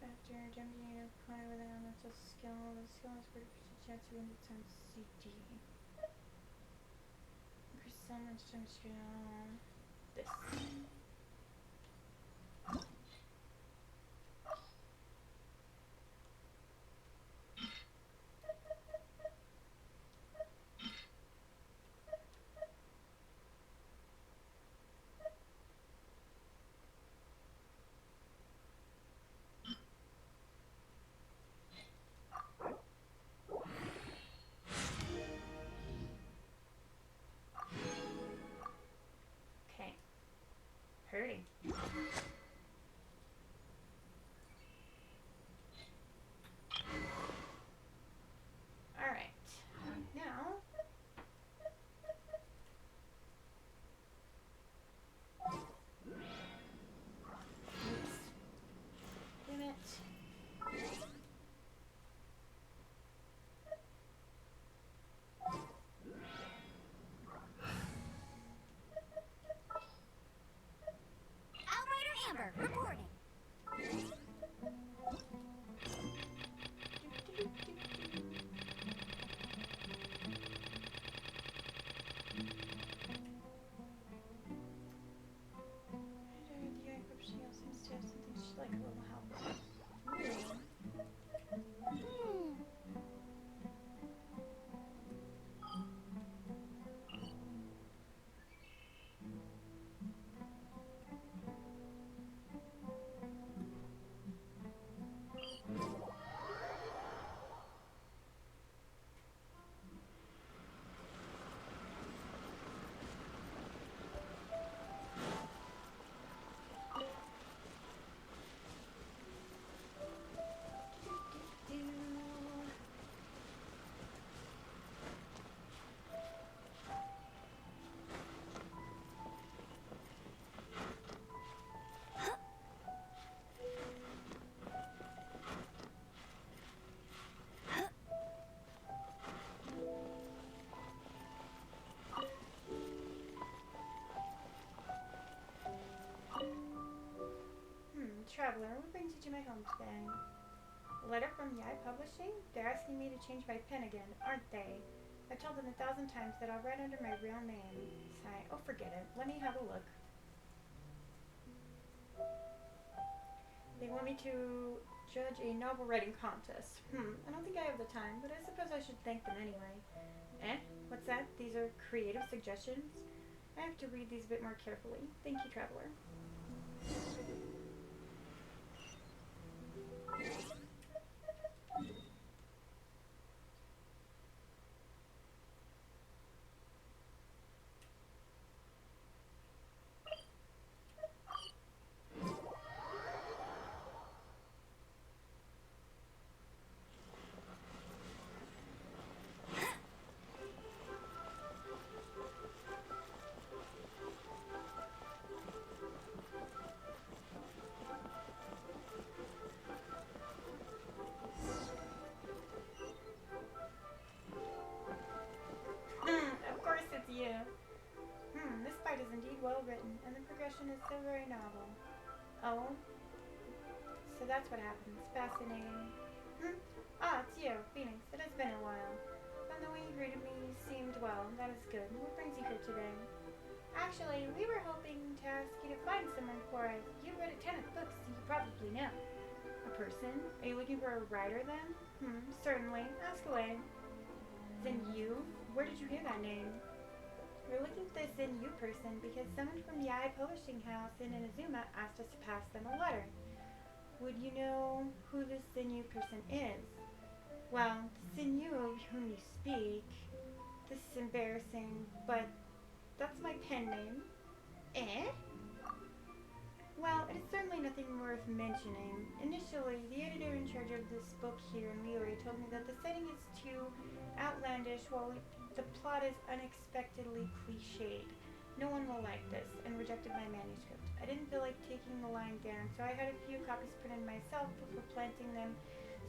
After jumping a point with an elemental skill, the skill has 40% chance to win its own CD. Percent and strength skill. This. Okay. Hurry. Alright. Now. Oops. Damn it. Outrider Amber reporting. The Icon Shield seems to have something she'd like a little help with. Traveler, what brings you to my home today? A letter from Yai Publishing? They're asking me to change my pen again, aren't they? I've told them 1,000 times that I'll write under my real name. Sigh. Oh, forget it. Let me have a look. They want me to judge a novel writing contest. I don't think I have the time, but I suppose I should thank them anyway. Eh? What's that? These are creative suggestions? I have to read these a bit more carefully. Thank you, Traveler. so that's what happens. Fascinating. Ah, it's you, Phoenix. It has been a while. From the way you greeted me, you seemed well. That is good. What brings you here today? Actually, we were hoping to ask you to find someone for us. You read a ton of books, so you probably know. A person? Are you looking for a writer then? Certainly. Ask away. Then you? Where did you hear that name? We're looking for this Zen Yu person because someone from the I Publishing House in Inazuma asked us to pass them a letter. Would you know who this Zen Yu person is? Well, the Zen Yu of whom you speak. This is embarrassing, but that's my pen name. Eh? Well, it is certainly nothing worth mentioning. Initially, the editor in charge of this book here in Liyue told me that the setting is too outlandish while the plot is unexpectedly cliched. No one will like this, and rejected my manuscript. I didn't feel like taking the line down, so I had a few copies printed myself before planting them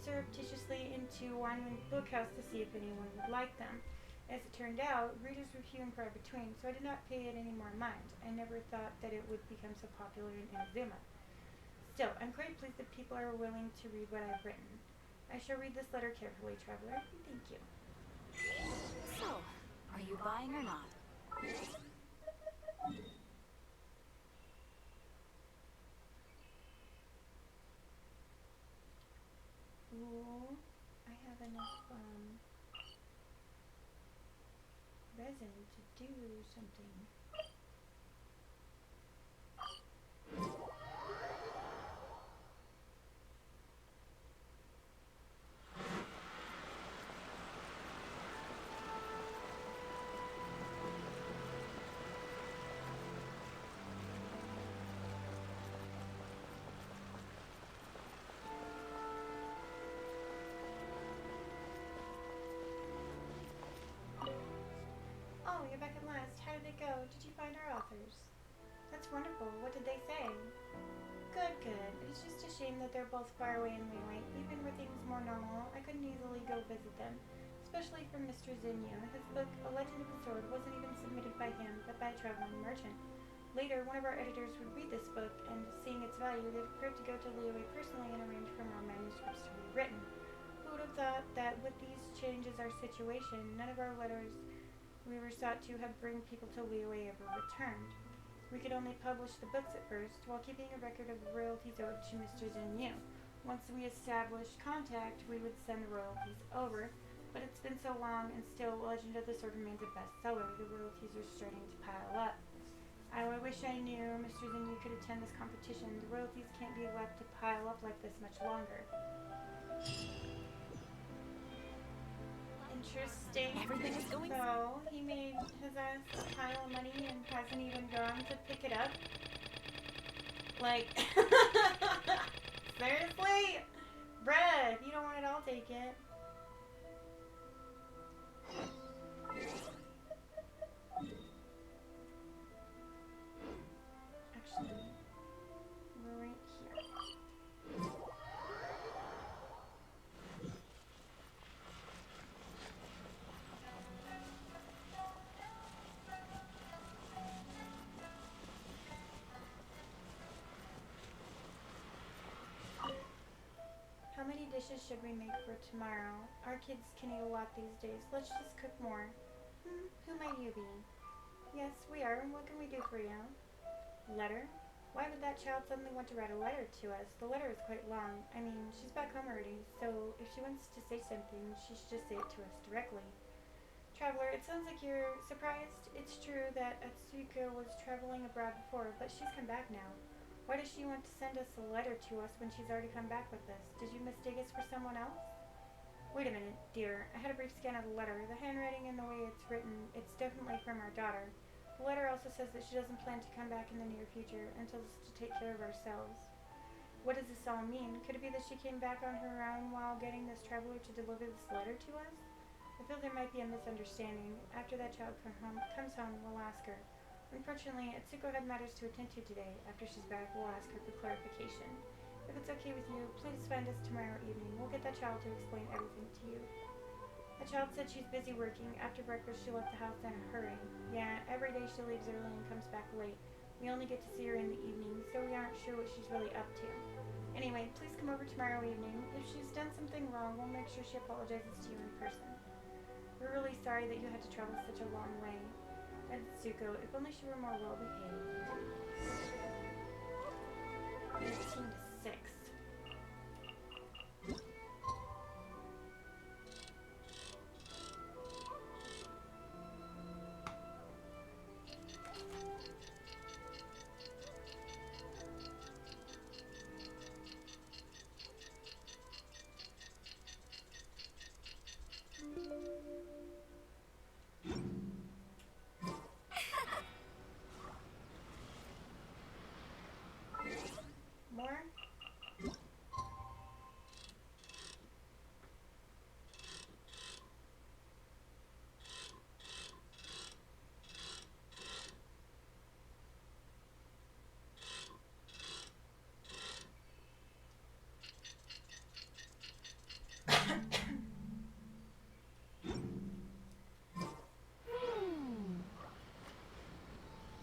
surreptitiously into Wanwen Bookhouse to see if anyone would like them. As it turned out, readers were few and far between, so I did not pay it any more mind. I never thought that it would become so popular in Inazuma. Still, I'm quite pleased that people are willing to read what I've written. I shall read this letter carefully, Traveler. Thank you. So, are you buying or not? Ooh, I have enough, resin to do something. Oh, you're back at last. How did it go? Did you find our authors? That's wonderful. What did they say? Good, good. It's just a shame that they're both far away in Liyue. Even were things more normal, I couldn't easily go visit them. Especially from Mr. Zinyu. His book, A Legend of the Sword, wasn't even submitted by him, but by a traveling merchant. Later, one of our editors would read this book, and seeing its value, they prepared to go to Liyue personally and arrange for more manuscripts to be written. Who would have thought that with these changes our situation, none of our letters we were sought to have bring people to Liyue ever returned. We could only publish the books at first, while keeping a record of the royalties owed to Mr. Zinyu. Once we established contact, we would send the royalties over, but it's been so long, and still Legend of the Sword remains a bestseller. The royalties are starting to pile up. I wish I knew Mr. Zinyu could attend this competition. The royalties can't be left to pile up like this much longer. Interesting. Everything is going so he made his ass a pile of money and hasn't even gone to pick it up. Like, seriously? Bruh, if you don't want it, I'll take it. Actually, we're right here. How many dishes should we make for tomorrow? Our kids can eat a lot these days. Let's just cook more. Who might you be? Yes, we are. And what can we do for you? Letter? Why would that child suddenly want to write a letter to us? The letter is quite long. I mean, she's back home already, so if she wants to say something, she should just say it to us directly. Traveler, it sounds like you're surprised. It's true that Atsuko was traveling abroad before, but she's come back now. Why does she want to send us a letter to us when she's already come back with us? Did you mistake us for someone else? Wait a minute, dear. I had a brief scan of the letter. The handwriting and the way it's written, it's definitely from our daughter. The letter also says that she doesn't plan to come back in the near future and tells us to take care of ourselves. What does this all mean? Could it be that she came back on her own while getting this traveler to deliver this letter to us? I feel there might be a misunderstanding. After that child comes home, we'll ask her. Unfortunately, Atsuko had matters to attend to today. After she's back, we'll ask her for clarification. If it's okay with you, please find us tomorrow evening. We'll get that child to explain everything to you. The child said she's busy working. After breakfast, she left the house in a hurry. Yeah, every day she leaves early and comes back late. We only get to see her in the evening, so we aren't sure what she's really up to. Anyway, please come over tomorrow evening. If she's done something wrong, we'll make sure she apologizes to you in person. We're really sorry that you had to travel such a long way. And Tsuko, if only she were more well behaved. 18 to 6. More?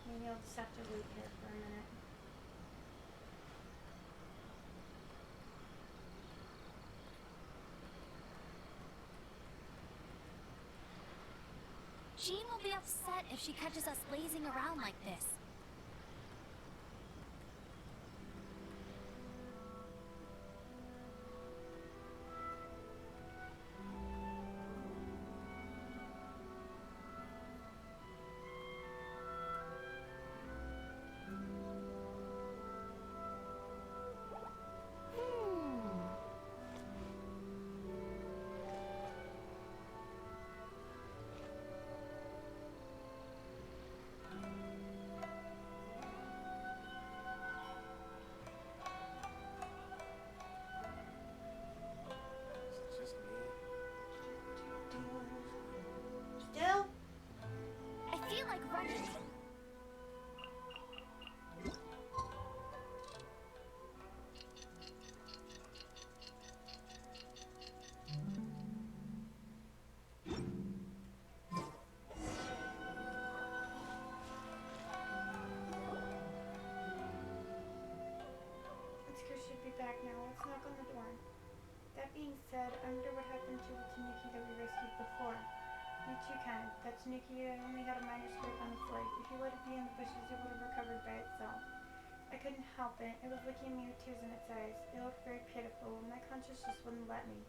Maybe I'll just have to wait here for a minute. Jean will be upset if she catches us lazing around like this. Still? I feel like running. Itsuko should be back now. Let's knock on the door. That being said, I wonder what happened to the Tanuki that we rescued before. You too kind. That Tanuki only had a minor scrape on its leg. If you let it be in the bushes, it would have recovered by itself. I couldn't help it. It was looking at me with tears in its eyes. It looked very pitiful. My conscience just wouldn't let me.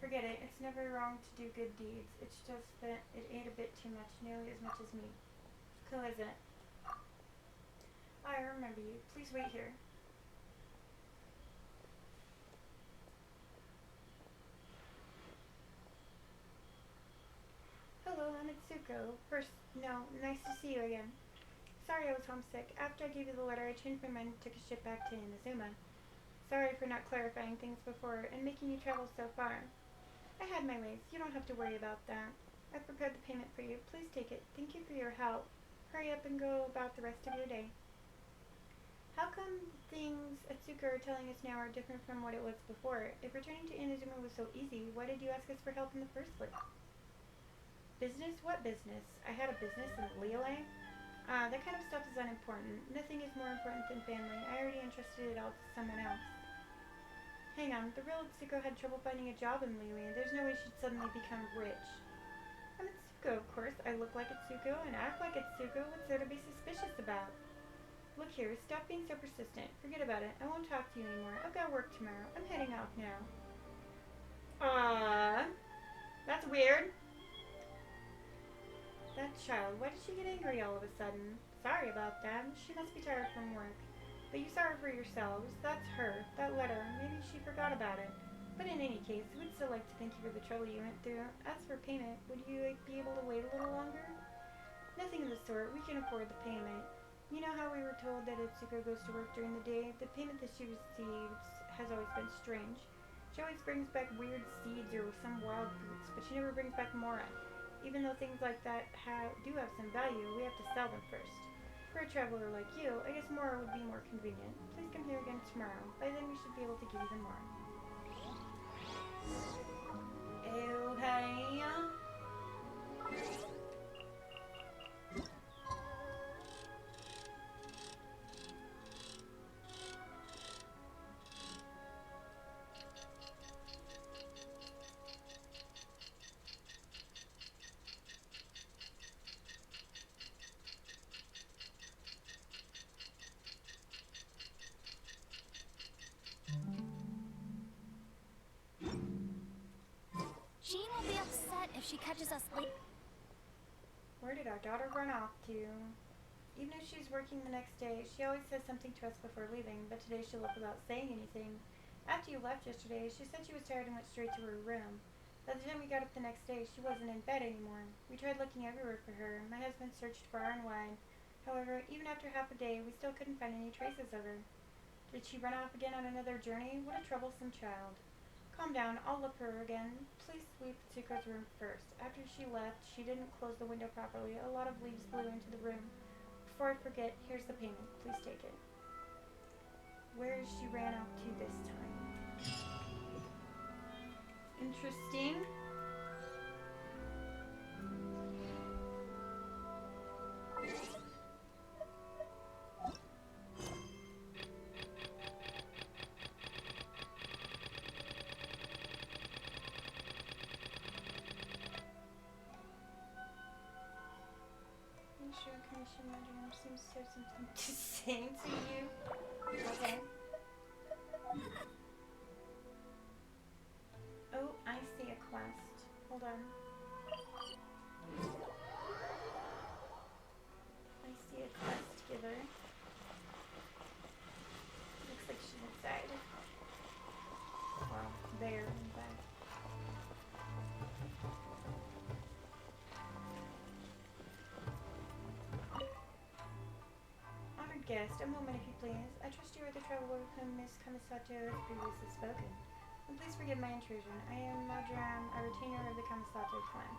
Forget it. It's never wrong to do good deeds. It's just that it ate a bit too much, nearly as much as me. Who is it? I remember you. Please wait here. Hello, I'm Itsuko. Nice to see you again. Sorry I was homesick. After I gave you the letter, I changed my mind and took a ship back to Inazuma. Sorry for not clarifying things before and making you travel so far. I had my ways. You don't have to worry about that. I've prepared the payment for you. Please take it. Thank you for your help. Hurry up and go about the rest of your day. How come things Atsuko are telling us now are different from what it was before? If returning to Inazuma was so easy, why did you ask us for help in the first place? Business? What business? I had a business in Liyue? That kind of stuff is unimportant. Nothing is more important than family. I already entrusted it all to someone else. Hang on, the real Itsuko had trouble finding a job in Liyue. There's no way she'd suddenly become rich. I'm Itsuko, of course. I look like Itsuko and act like Itsuko. What's there to be suspicious about? Look here, stop being so persistent. Forget about it. I won't talk to you anymore. I've got work tomorrow. I'm heading off now. That's weird. That child, why did she get angry all of a sudden? Sorry about that. She must be tired from work. But you saw her for yourselves. That's her. That letter. Maybe she forgot about it. But in any case, we'd still like to thank you for the trouble you went through. As for payment, would you be able to wait a little longer? Nothing of the sort. We can afford the payment. You know how we were told that Itsuko goes to work during the day? The payment that she receives has always been strange. She always brings back weird seeds or some wild fruits, but she never brings back mora. Even though things like that do have some value, we have to sell them first. For a traveler like you, I guess mora would be more convenient. Please come here again tomorrow. By then we should be able to give you the mora. Okay. she catches us late. Where did our daughter run off to? Even if she's working the next day, she always says something to us before leaving, but today she left without saying anything. After you left yesterday, she said she was tired and went straight to her room. By the time we got up the next day, she wasn't in bed anymore. We tried looking everywhere for her. My husband searched far and wide. However, even after half a day, we still couldn't find any traces of her. Did she run off again on another journey? What a troublesome child. Calm down, I'll look for her again. Please sweep Tsuko's room first. After she left, she didn't close the window properly. A lot of leaves blew into the room. Before I forget, here's the payment. Please take it. Where she ran off to this time? Interesting. Commission Madam seems to have something to say to you. Okay. Oh, I see a quest. Hold on. I see a quest giver. Looks like she's inside. Well, there, in fact. Guest, a moment if you please. I trust you are the traveler with whom Miss Kamisato has previously spoken. And please forgive my intrusion. I am Madram, a retainer of the Kamisato clan.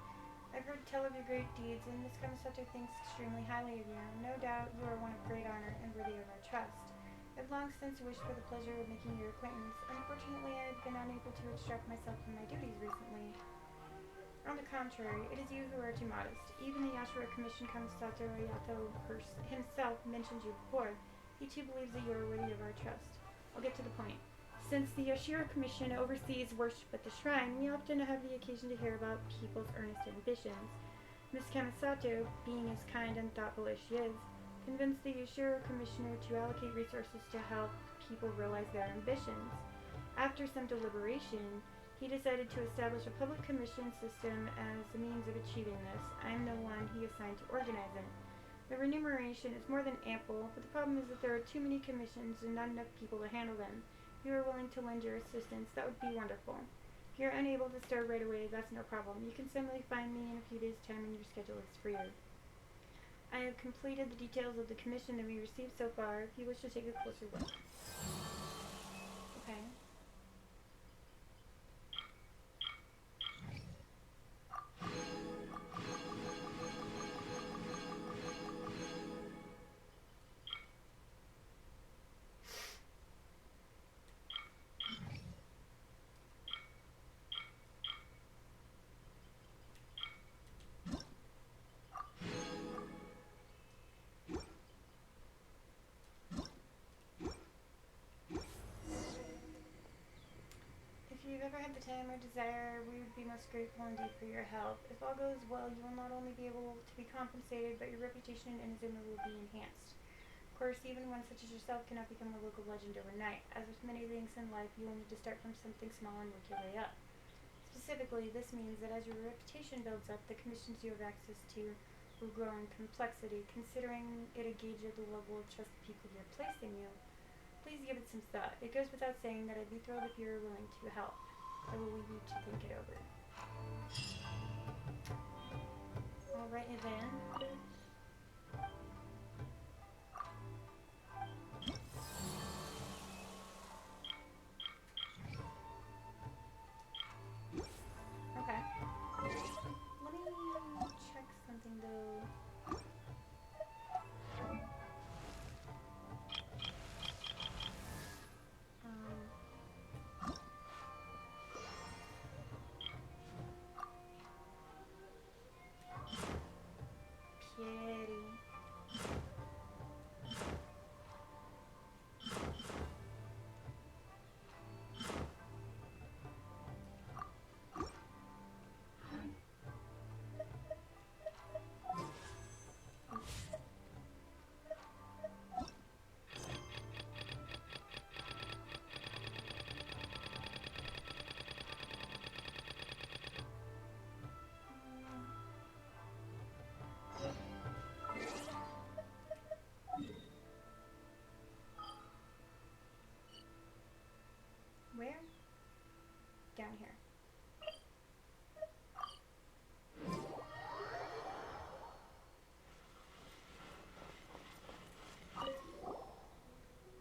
I've heard tell of your great deeds, and Miss Kamisato thinks extremely highly of you. No doubt you are one of great honor and worthy of our trust. I've long since wished for the pleasure of making your acquaintance. Unfortunately, I have been unable to extract myself from my duties recently. On the contrary, it is you who are too modest. Even the Yashiro Commission Kamisato Ayato himself mentioned you before. He too believes that you are worthy of our trust. I'll get to the point. Since the Yashiro Commission oversees worship at the shrine, we often have the occasion to hear about people's earnest ambitions. Miss Kamisato, being as kind and thoughtful as she is, convinced the Yashiro Commissioner to allocate resources to help people realize their ambitions. After some deliberation, he decided to establish a public commission system as the means of achieving this. I am the one he assigned to organize it. The remuneration is more than ample, but the problem is that there are too many commissions and not enough people to handle them. If you are willing to lend your assistance, that would be wonderful. If you're unable to start right away, that's no problem. You can simply find me in a few days' time when your schedule is freer. I have completed the details of the commission that we received so far, if you wish to take a closer look. Okay. If you've ever had the time or desire, we would be most grateful indeed for your help. If all goes well, you will not only be able to be compensated, but your reputation in Inazuma will be enhanced. Of course, even one such as yourself cannot become a local legend overnight. As with many things in life, you will need to start from something small and work your way up. Specifically, this means that as your reputation builds up, the commissions you have access to will grow in complexity, considering it a gauge of the level of trust the people here place in you. Please give it some thought. It goes without saying that I'd be thrilled if you were willing to help. I will leave you to think it over. Alright then. Okay. Let me check something though. Okay. down here.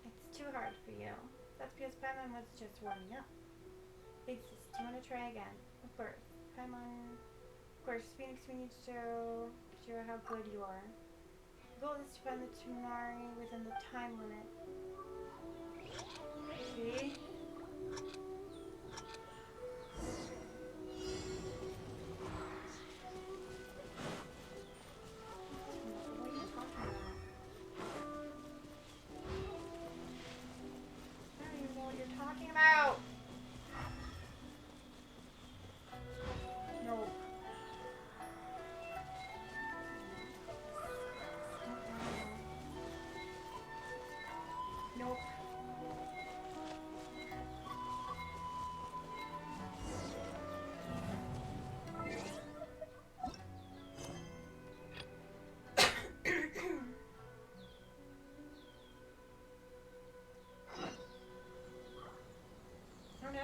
It's too hard for you. That's because Paimon was just warming up. Big sis, do you want to try again? Of course. Paimon. Of course, Phoenix, we need to show how good you are. The goal is to find the Tumari within the time limit. See? What are you talking about? I don't even know what you're talking about! No. Nope. Oh no.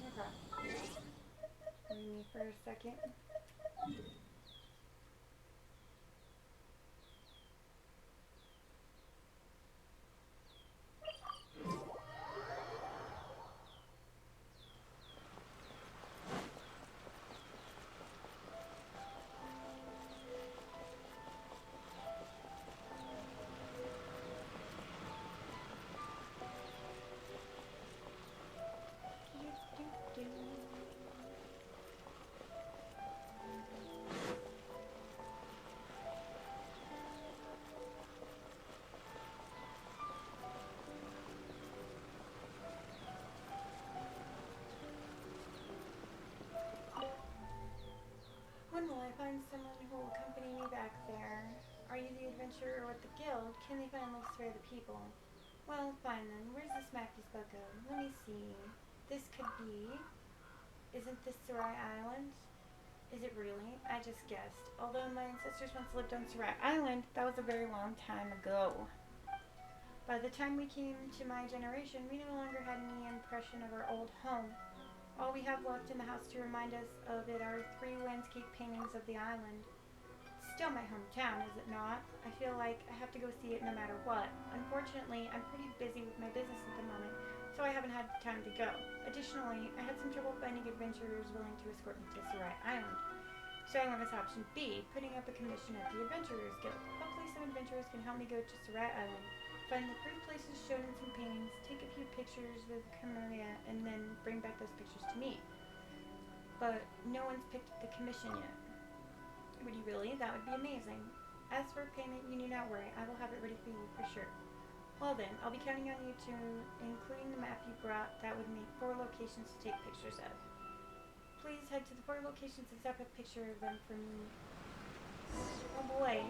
Okay. Leave me for a second. When will I find someone who will accompany me back there? Are you the adventurer with the guild? Can they finally spare the people? Well, fine then. Where's this map you spoke of? Let me see. This could be... Isn't this Sarai Island? Is it really? I just guessed. Although my ancestors once lived on Sarai Island, that was a very long time ago. By the time we came to my generation, we no longer had any impression of our old home. All we have left in the house to remind us of it are 3 landscape paintings of the island. It's still my hometown, is it not? I feel like I have to go see it no matter what. Unfortunately, I'm pretty busy with my business at the moment, so I haven't had time to go. Additionally, I had some trouble finding adventurers willing to escort me to Sarai Island. So I went with option B, putting up a commission at the Adventurers Guild. Hopefully some adventurers can help me go to Sarai Island, find the 3 places shown in some paintings, take a few pictures with Camellia, and then bring back those pictures to me. But no one's picked up the commission yet. Would you really? That would be amazing. As for payment, you need not worry. I will have it ready for you for sure. Well then, I'll be counting on you to, including the map you brought, that would make 4 locations to take pictures of. Please head to the 4 locations and snap a picture of them for me. Oh boy.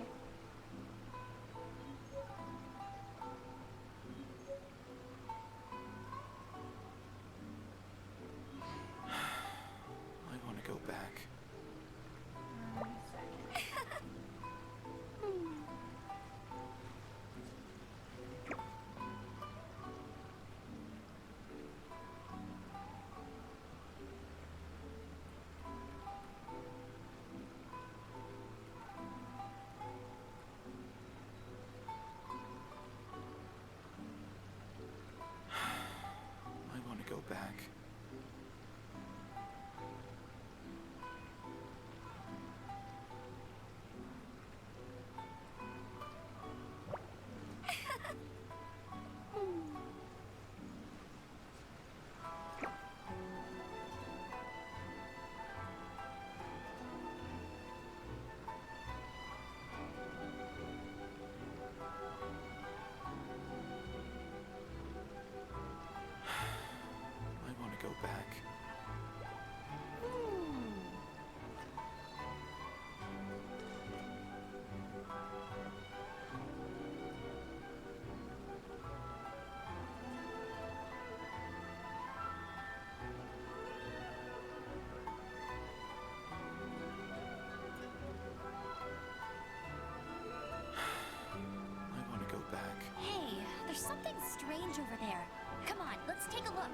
I want to go back. I want to go back. I want to go back. I want to go back. Hey, there's something strange over there. Come on, let's take a look.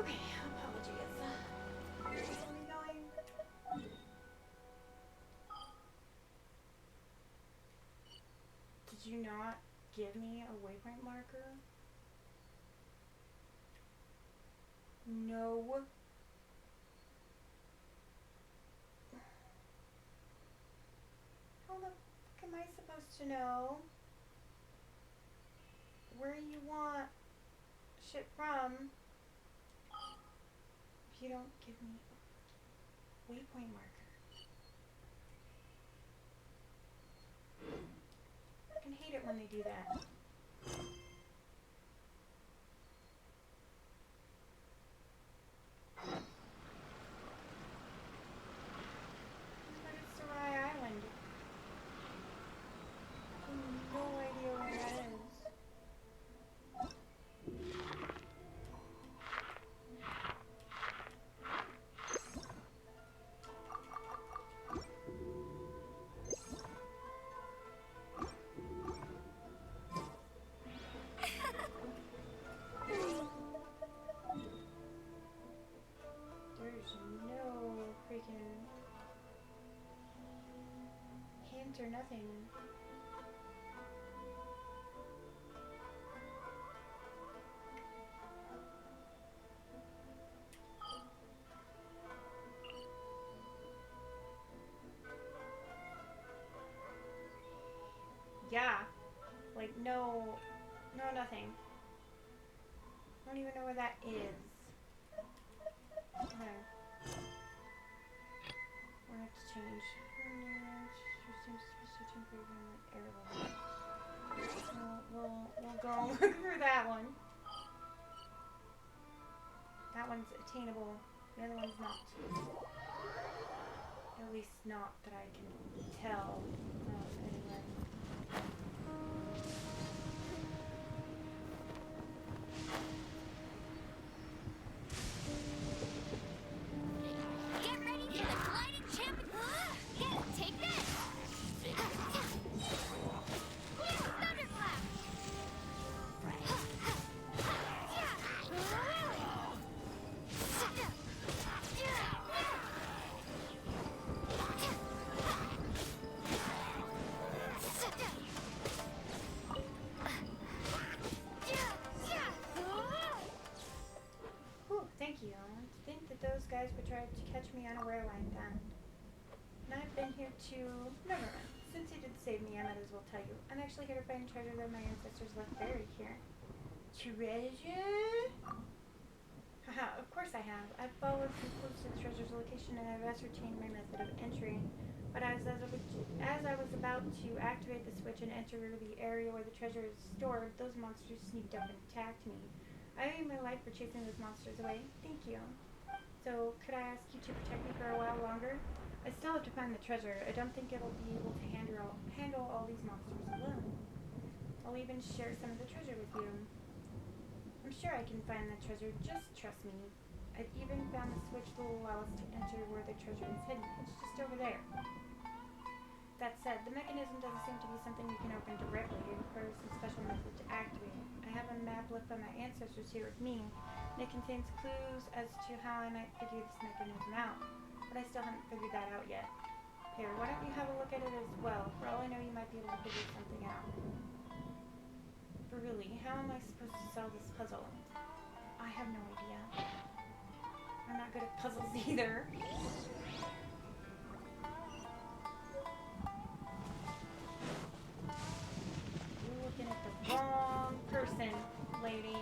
Okay, apologies. Where are we going? Did you not give me a waypoint marker? No. How the fuck am I supposed to know where you want shit from if you don't give me a waypoint marker? I fucking hate it when they do that. But it's Sarai Island. I have no idea where that is. There's no freaking hint or nothing. Yeah. Like, no, nothing. I don't even know where that is. Okay. We're gonna have to change. We'll go look for that one. That one's attainable. The other one's not. At least not that I can tell. Anyway. Get ready for the gliding champion. Yeah, take that. Thunderclap. Whew, thank you. I think that those guys would try to catch me unaware like that. And I've been here to... Never mind. Since you did save me, I might as well tell you. I'm actually here to find treasure that my ancestors left buried here. Treasure? Haha, of course I have. I've followed through clues to the treasure's location and I've ascertained my method of entry. But as I was about to activate the switch and enter the area where the treasure is stored, those monsters sneaked up and attacked me. I owe you my life for chasing those monsters away. Thank you. So, could I ask you to protect me for a while longer? I still have to find the treasure. I don't think it'll be able to handle all these monsters alone. I'll even share some of the treasure with you. I'm sure I can find that treasure, just trust me. I've even found the switch that will allow us to enter where the treasure is hidden. It's just over there. That said, the mechanism doesn't seem to be something you can open directly. It requires some special method to activate it. I have a map left by my ancestors here with me, and it contains clues as to how I might figure this mechanism out. But I still haven't figured that out yet. Here, why don't you have a look at it as well? For all I know, you might be able to figure something out. But really, how am I supposed to solve this puzzle? I have no idea. I'm not good at puzzles either. You're looking at the wrong person, lady.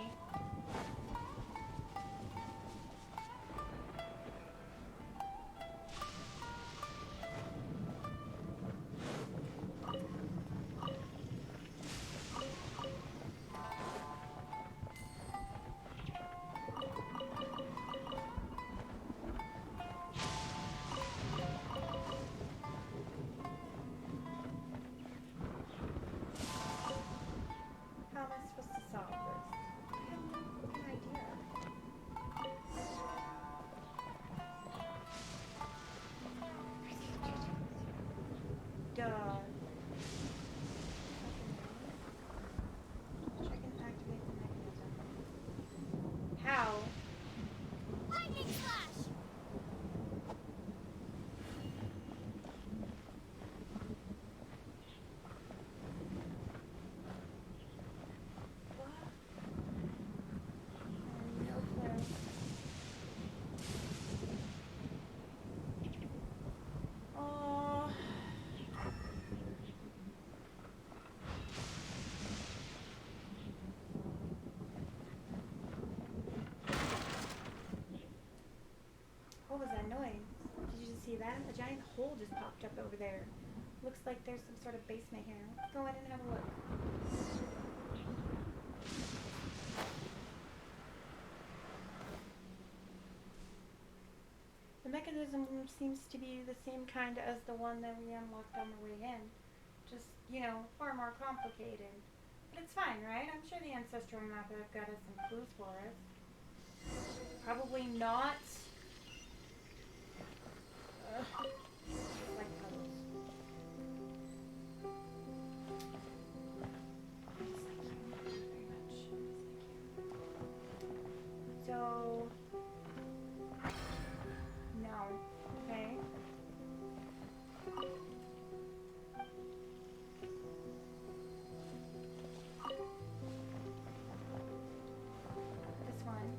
Duh. Check and activate the mechanism. How? Lightning slash! No clue. Oh. What was that noise? Did you just see that? A giant hole just popped up over there. Looks like there's some sort of basement here. Let's go in and have a look. The mechanism seems to be the same kind as the one that we unlocked on the way in. Just, you know, far more complicated. But it's fine, right? I'm sure the ancestral map have got us some clues for us. Probably not. Like puzzles. Thank you very much. Thank you. So, no. Okay. This one.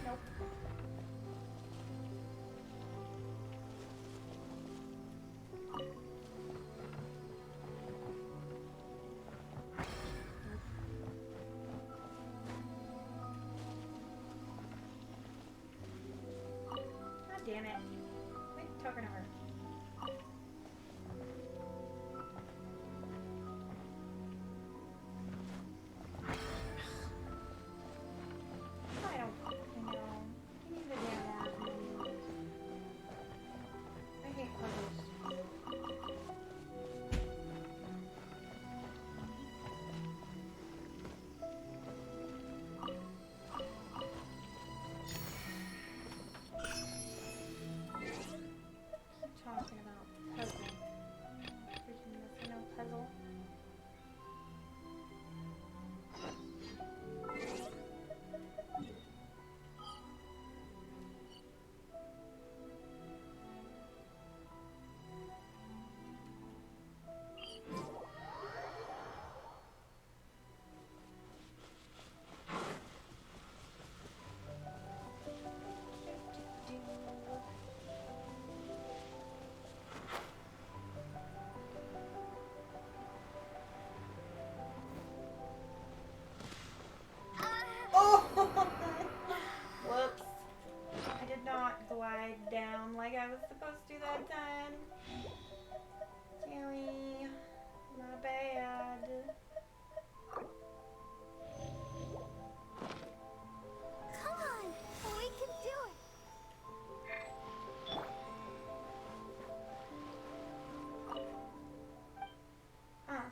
Nope. God damn it. Quit talking to her. I don't fucking know. Give me the damn map. I hate puzzles. Keep talking about puzzle. Freaking missing no puzzle. Oh! Whoops. I did not glide down like I was supposed to that time. Sorry. My bad. Come on! We can do it!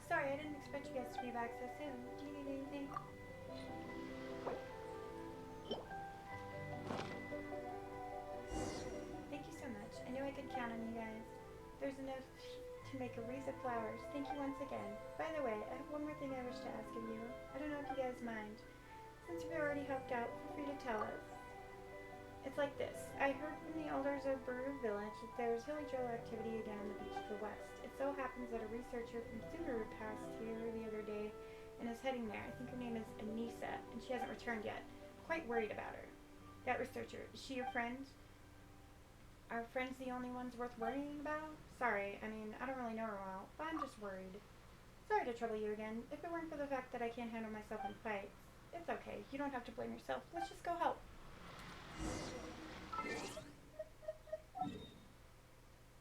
Sorry, I didn't expect you guys to be back so soon. Do you need anything? Thank you so much. I knew I could count on you guys. There's enough to make a wreath of flowers. Thank you once again. By the way, I have one more thing I wish to ask of you. I don't know if you guys mind. Since you've already helped out, feel free to tell us. It's like this. I heard from the elders of Baru Village that there's village drill activity again on the beach to the west. It so happens that a researcher from Subaru passed here the other day and is heading there. I think her name is Anissa, and she hasn't returned yet. Quite worried about her. That researcher, is she your friend? Are friends the only ones worth worrying about? Sorry, I mean, I don't really know her well, but I'm just worried. Sorry to trouble you again. If it weren't for the fact that I can't handle myself in fights, it's okay. You don't have to blame yourself. Let's just go help.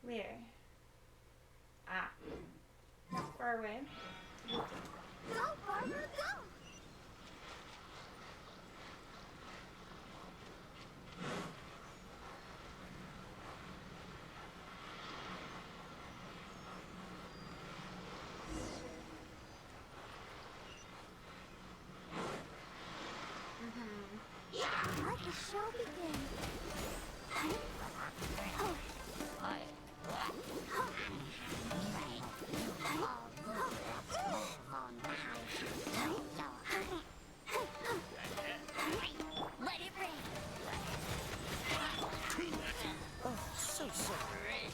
Where? Ah. Not far away. Go, Barbara, go! Let the show begin. Let it rain. Oh, so sorry.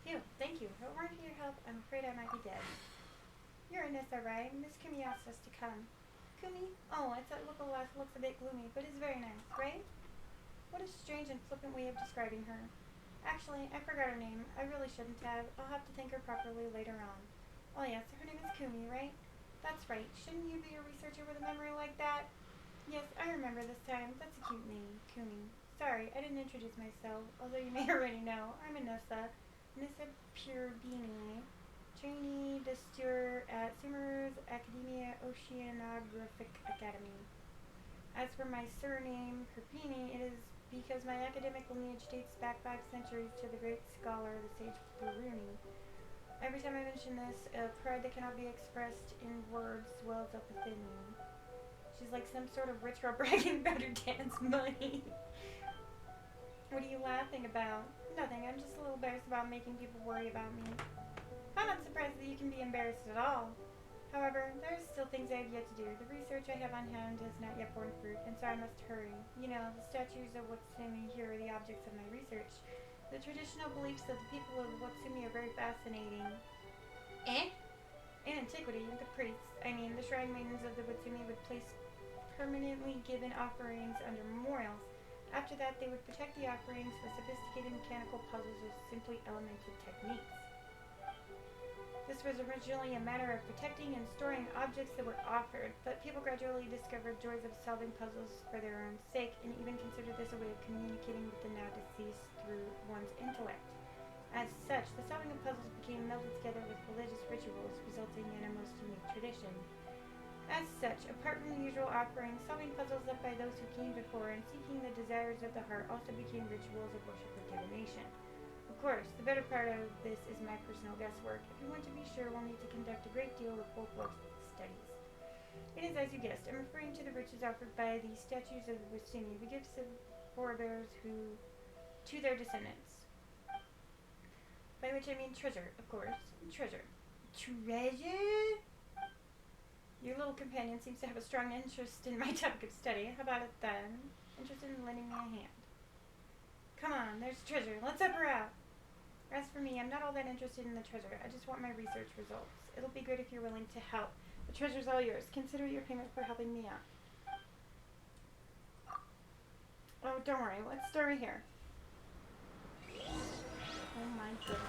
Phew, thank you. If it weren't for your help, I'm afraid I might be dead. You're Anissa, right? Miss Kumi asked us to come. Kumi? Oh, it's that looks a bit gloomy, but it's very nice, right? What a strange and flippant way of describing her. Actually, I forgot her name. I really shouldn't have. I'll have to thank her properly later on. Oh yes, her name is Kumi, right? That's right. Shouldn't you be a researcher with a memory like that? Yes, I remember this time. That's a cute name, Kumi. Sorry, I didn't introduce myself, although you may already know. I'm Anissa. Anissa Purbini, trainee Destur at Sumeru's Academia Oceanographic Academy. As for my surname, Purbini, it is because my academic lineage dates back 5 centuries to the great scholar, the sage Puruni. Every time I mention this, a pride that cannot be expressed in words swells up within me. She's like some sort of rich girl bragging about her dad's money. What are you laughing about? Nothing, I'm just a little embarrassed about making people worry about me. I'm not surprised that you can be embarrassed at all. However, there are still things I have yet to do. The research I have on hand has not yet borne fruit, and so I must hurry. You know, the statues of Watsumi here are the objects of my research. The traditional beliefs of the people of Watsumi are very fascinating. In antiquity, the priests, the shrine maidens of the Watsumi would place permanently given offerings under memorials. After that, they would protect the offerings with sophisticated mechanical puzzles or simply elemental techniques. This was originally a matter of protecting and storing objects that were offered, but people gradually discovered joys of solving puzzles for their own sake and even considered this a way of communicating with the now deceased through one's intellect. As such, the solving of puzzles became melded together with religious rituals, resulting in a most unique tradition. As such, apart from the usual offerings, solving puzzles left by those who came before and seeking the desires of the heart also became rituals of worship or divination. Of course, the better part of this is my personal guesswork. If you want to be sure, we'll need to conduct a great deal of folklore studies. It is as you guessed. I'm referring to the riches offered by the statues of the Watsumi, the gifts of forebears to their descendants. By which I mean treasure, of course. Treasure. Treasure? Your little companion seems to have a strong interest in my topic of study. How about it then? Interested in lending me a hand? Come on, there's treasure. Let's up her out. As for me, I'm not all that interested in the treasure. I just want my research results. It'll be good if you're willing to help. The treasure's all yours. Consider your payment for helping me out. Oh, don't worry. Let's start right here. Oh my goodness.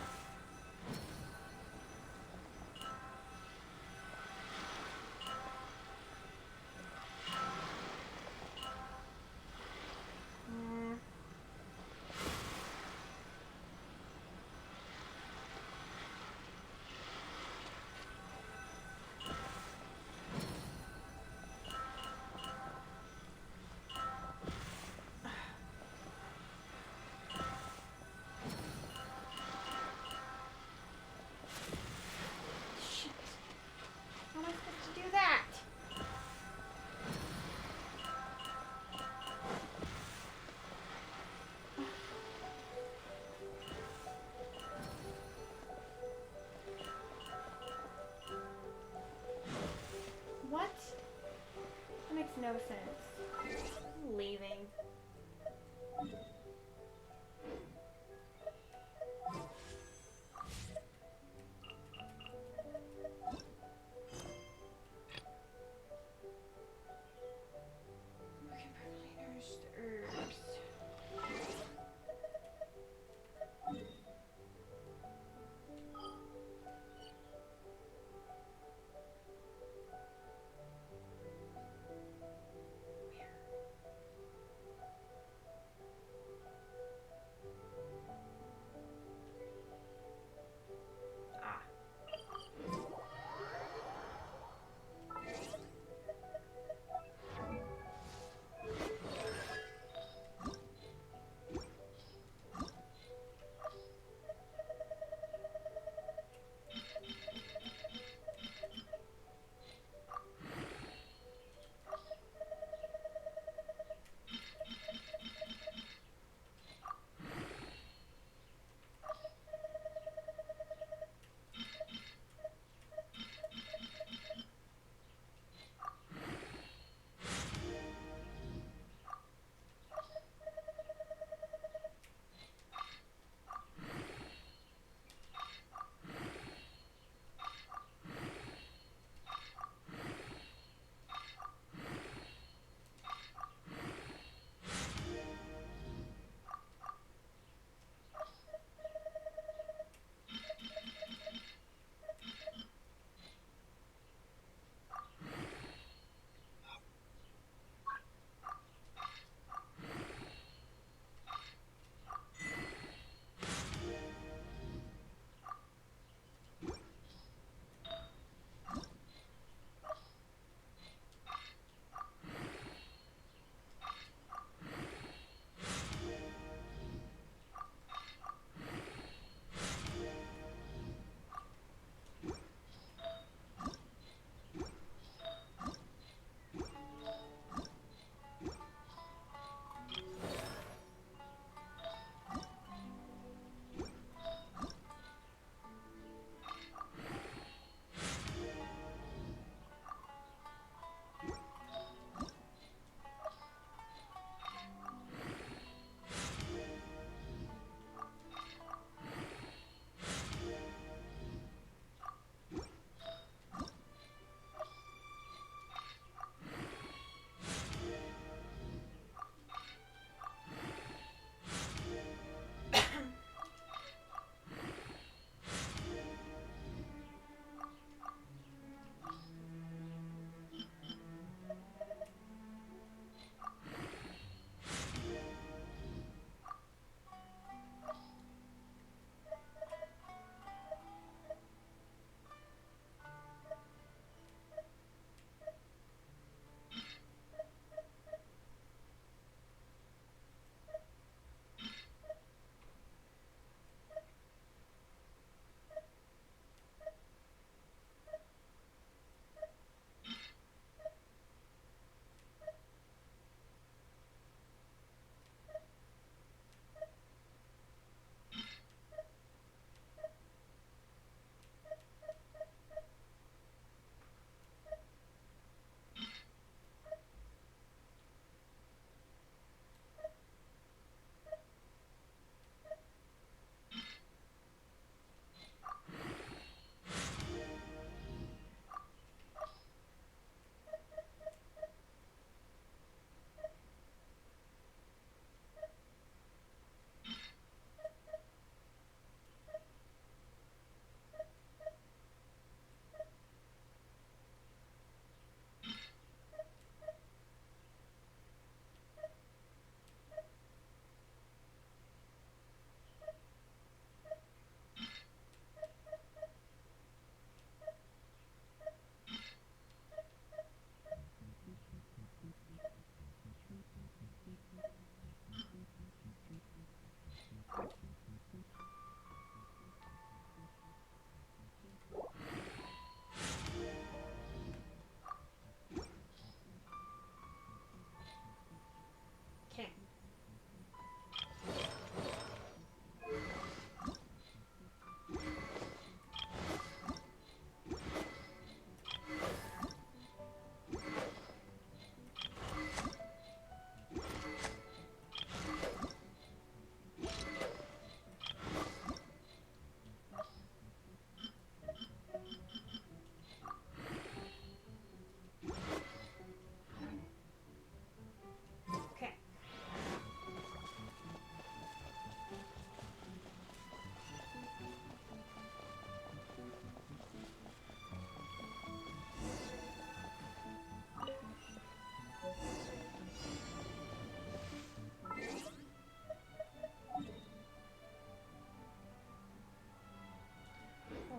no sense. I'm leaving. Okay, perfectly nourished herbs.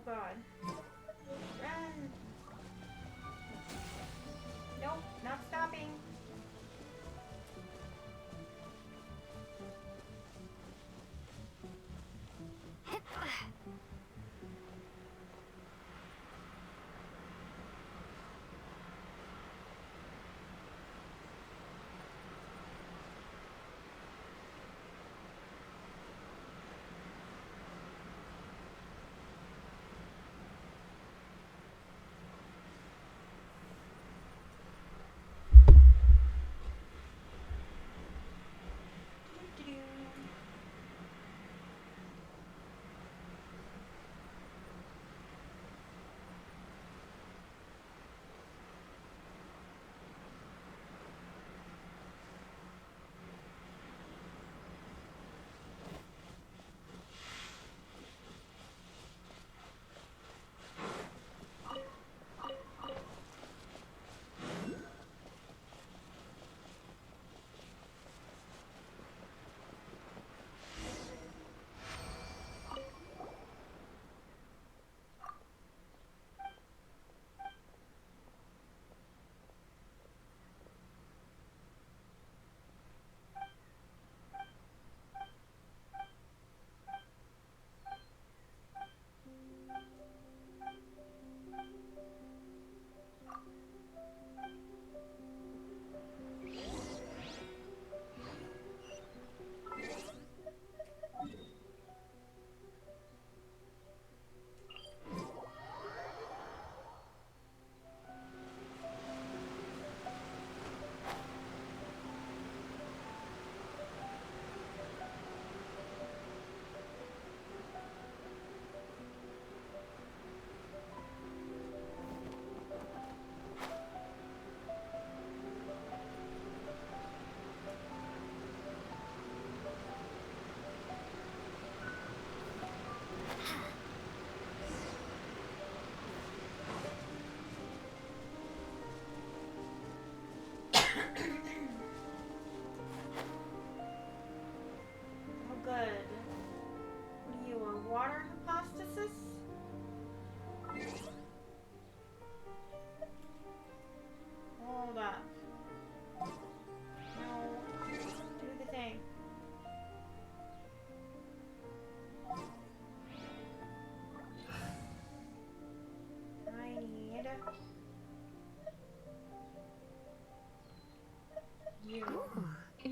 god. Run! Nope, not stopping.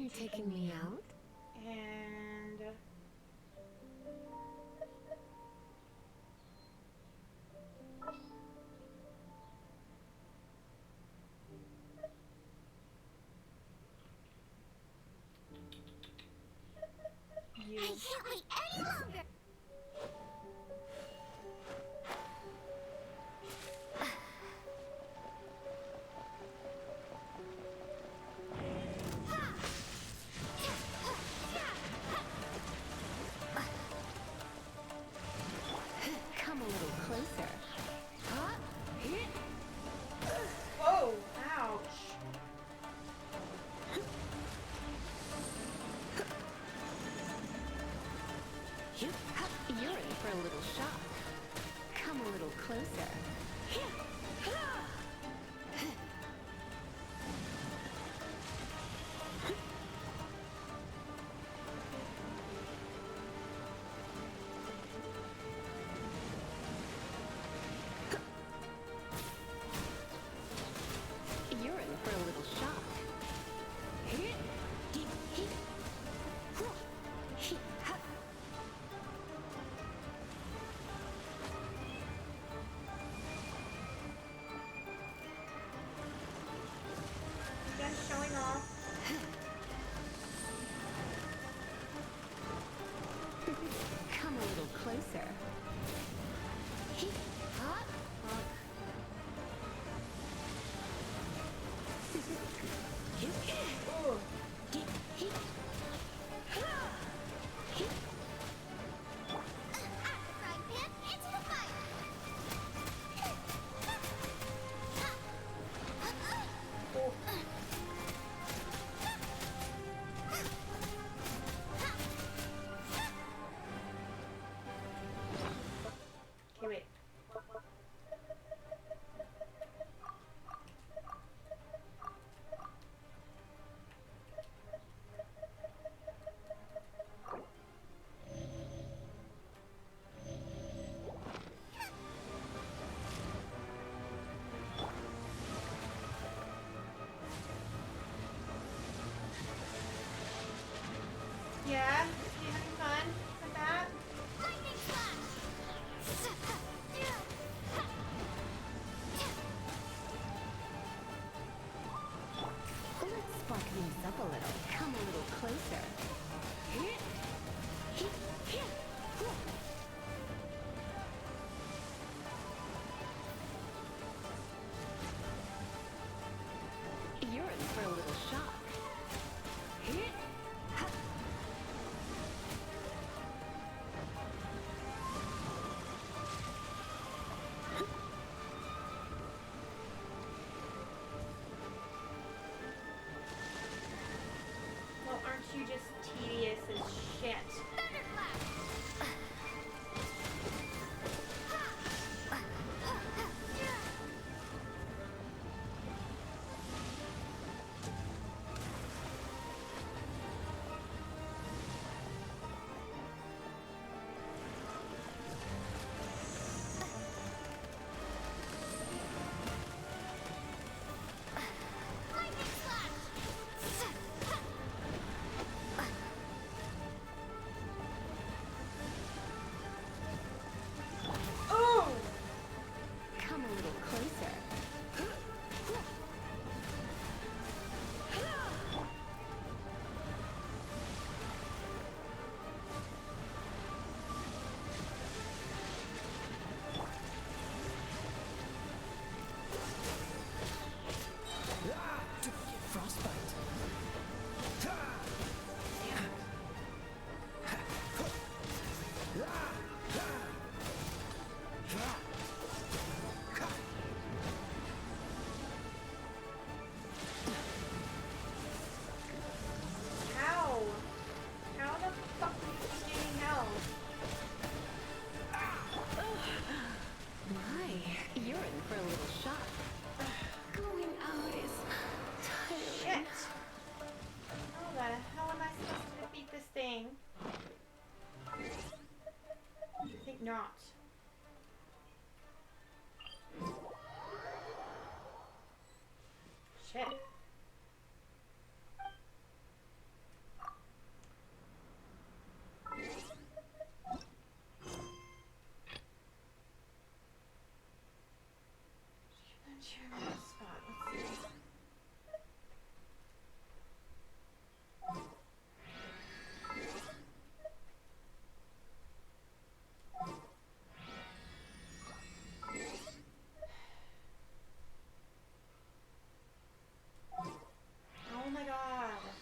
You're taking me out? And you. I can't wait any longer! Come a little closer. Oh, ouch. You're in for a little shock. Come a little closer. Choose a spot. Let's see. Oh my god.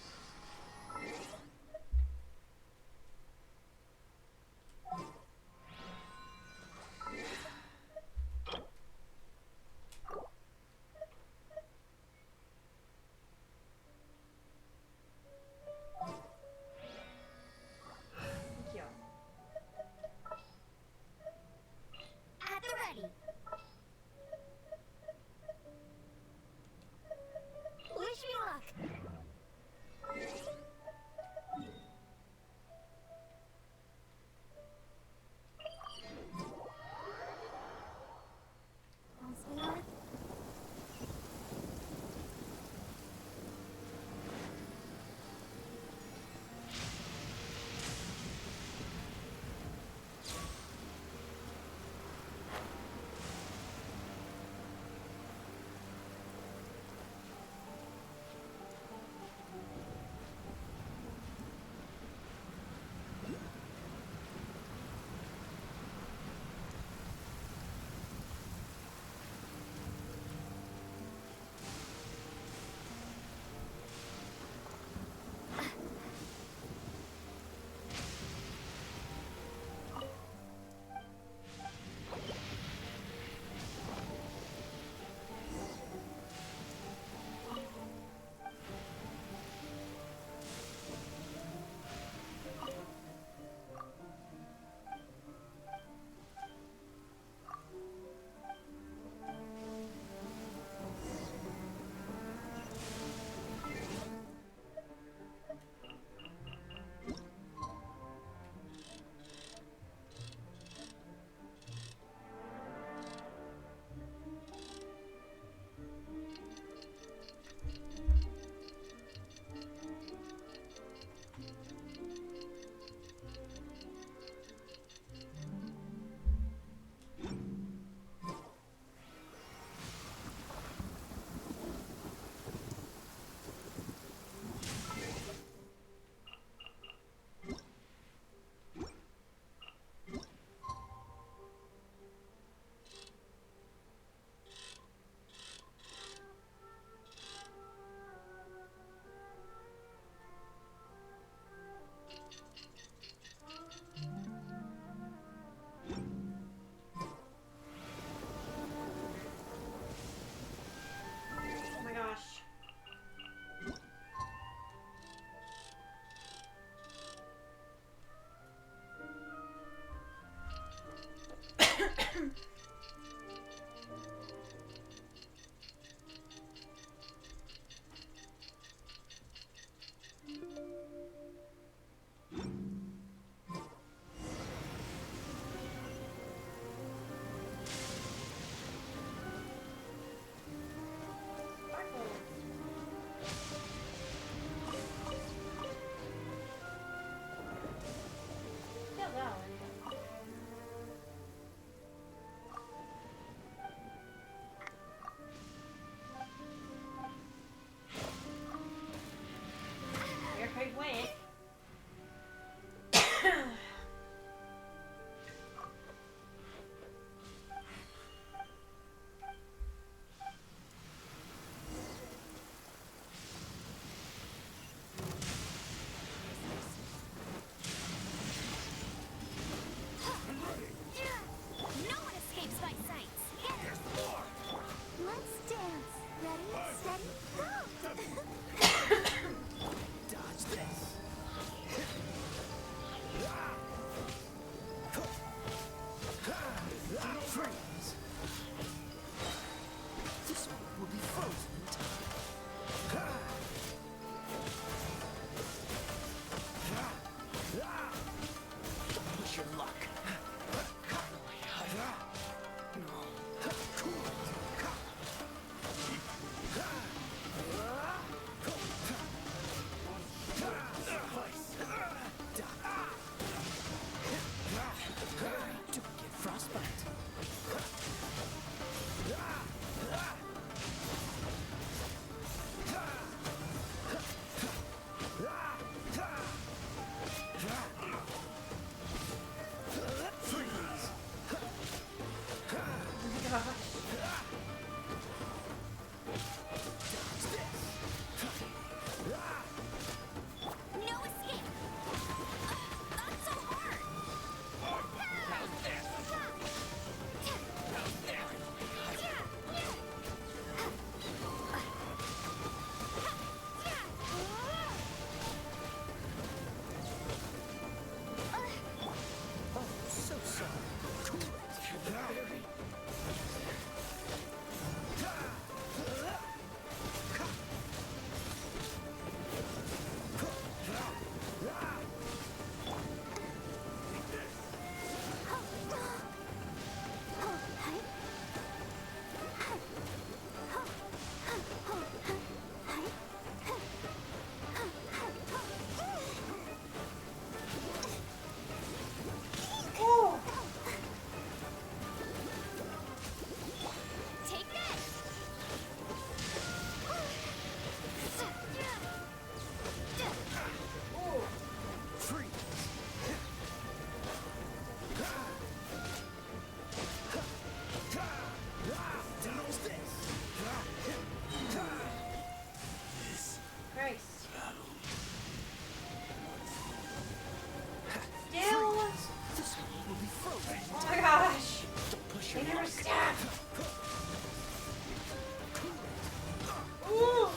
Ooh!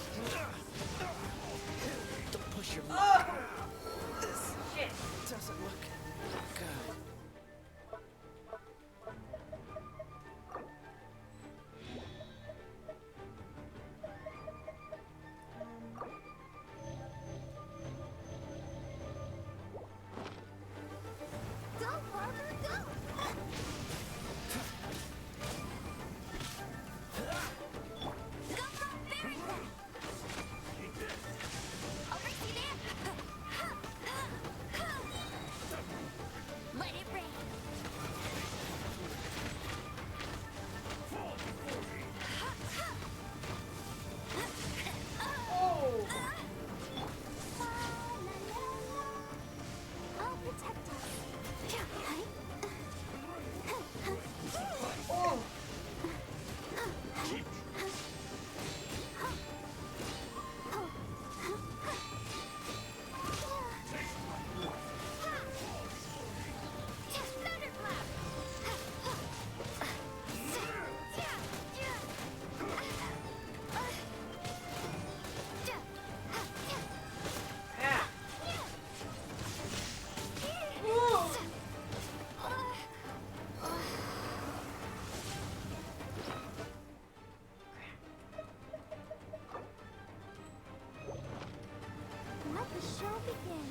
Don't push your luck. Oh! This Shit. doesn't look good. Go, Barber, go! Go, go, very fast! I'll race you there! Let it rain! Oh! I'll protect us. Oh! Ah! Ooh! Let the show begin.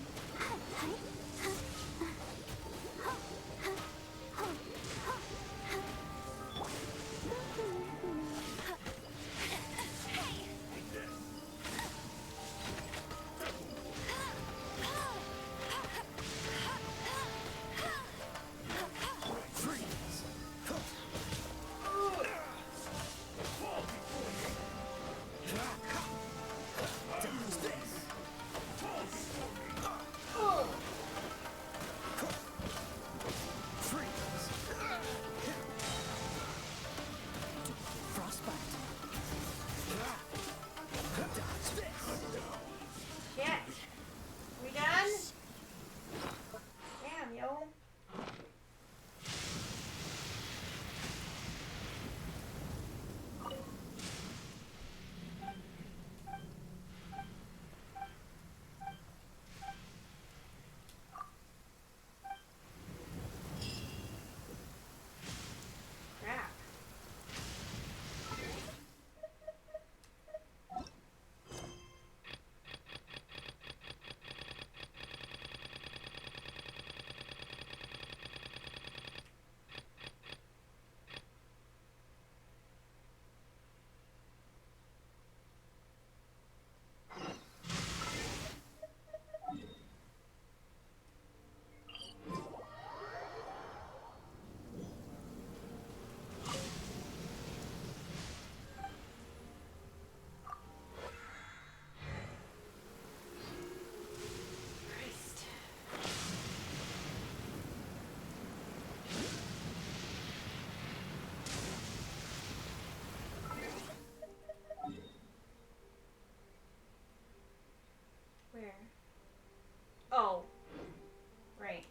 Shit. We done? Damn, yo. Crap. Christ. Where? Oh. Right.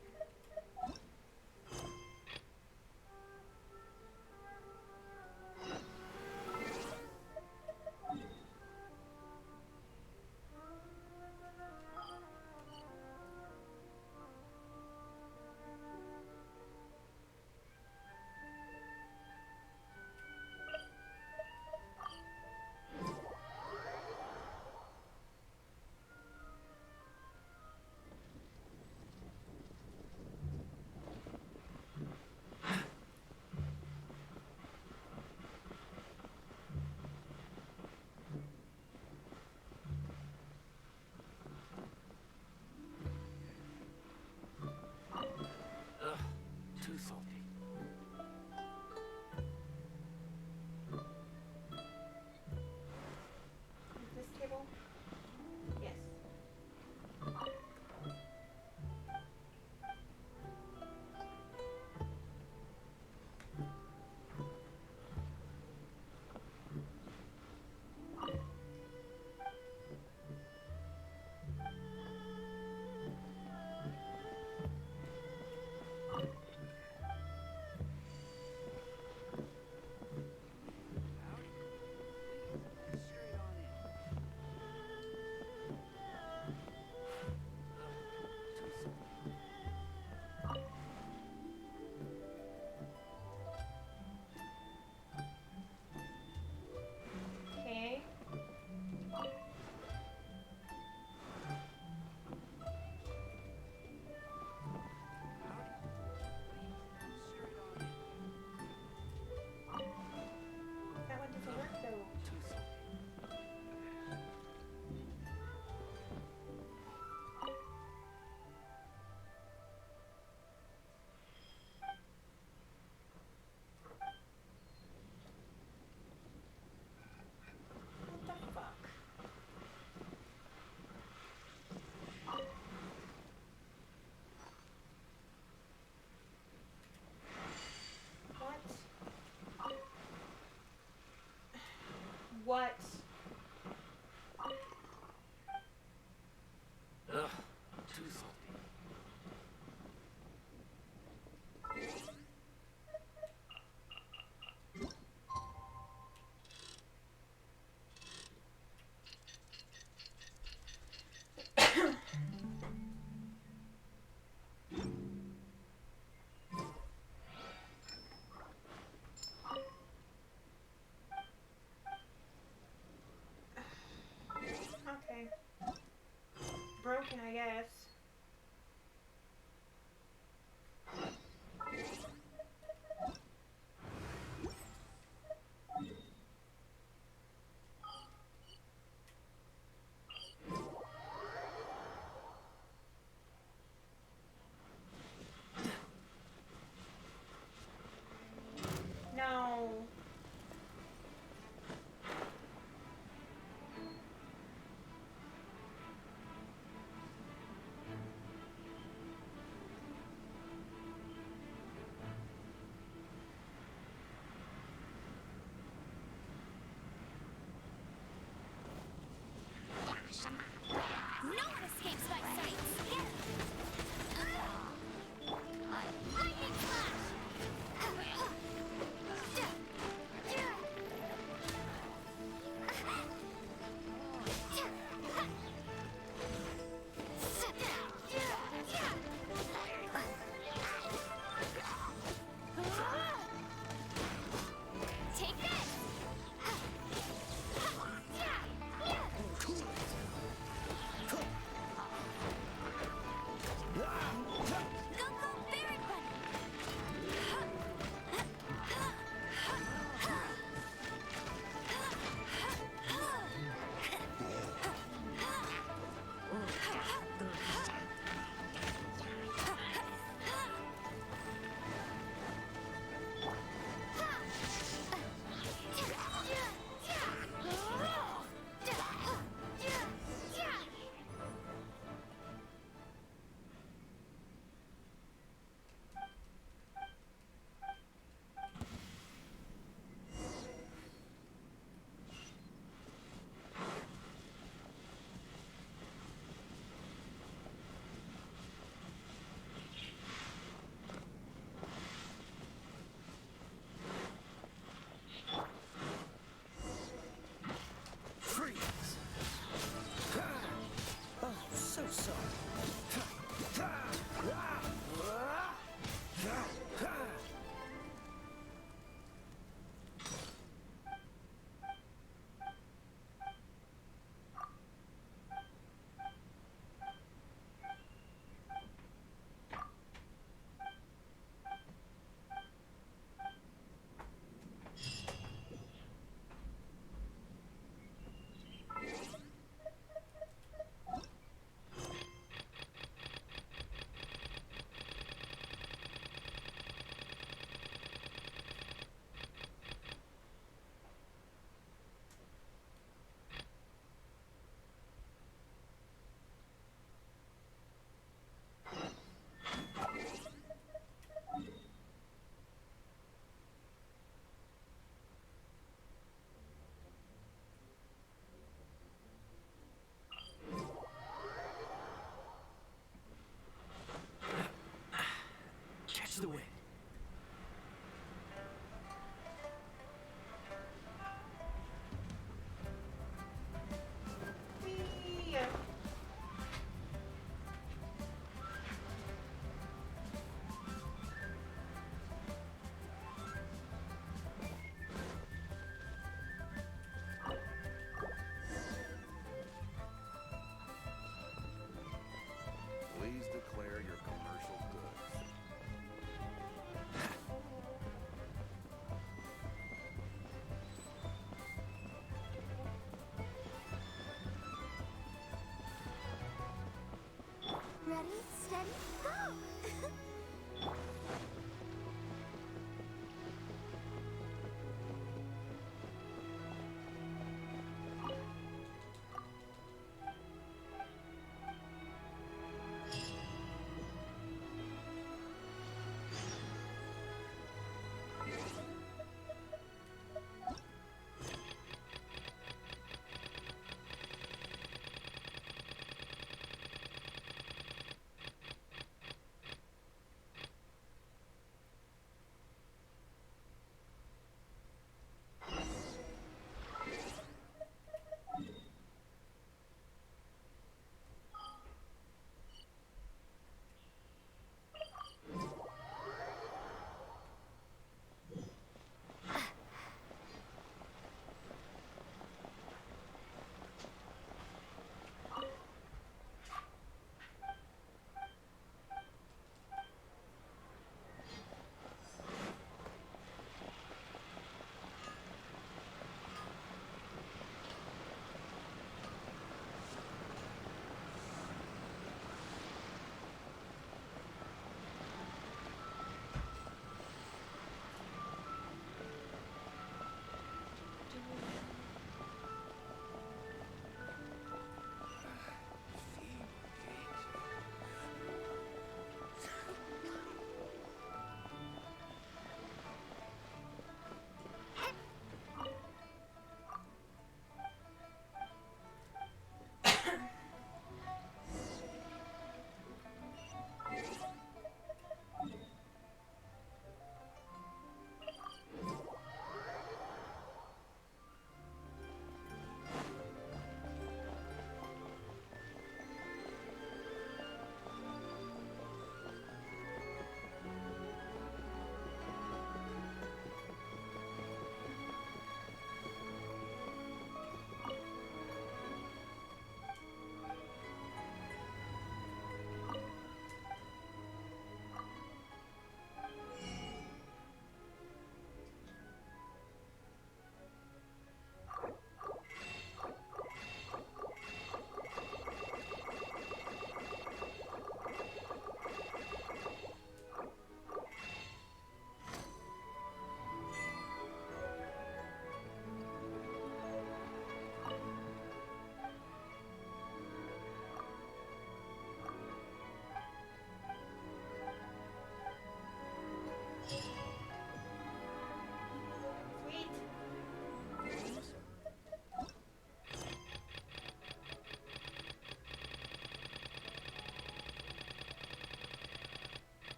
Ugh, too salty. This table? Yes. No. No one escapes my sights! Lightning Take this! So sorry. Catch the wind. Yeah. Please declare your commercial goods. Ready, steady, go!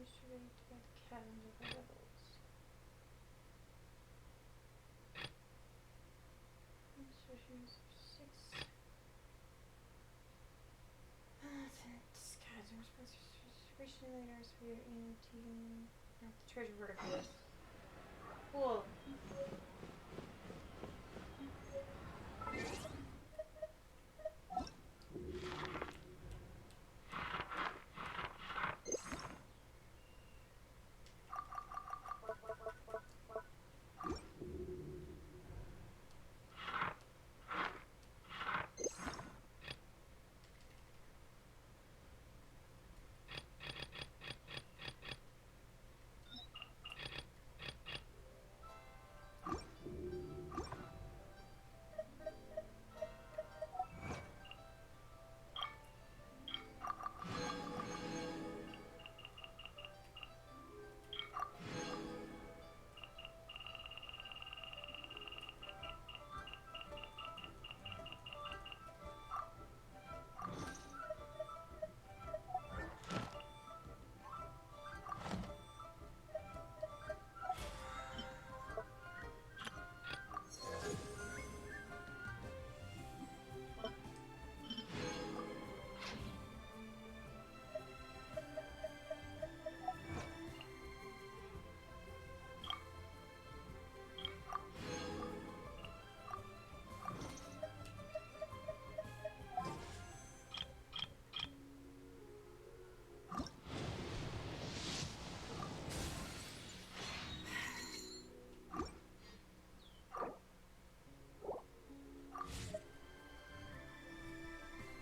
Yesterday to get the calendar for levels. Instructions 6. Disguising restoration leaders for your aim team. Not the treasure verticals. Cool.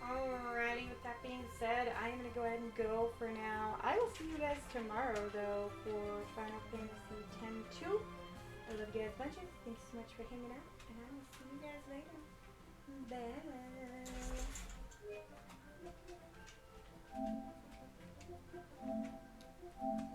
Alrighty, with that being said, I am going to go ahead and go for now. I will see you guys tomorrow, though, for Final Fantasy X-2. I love you guys bunches. Thanks so much for hanging out, and I will see you guys later. Bye.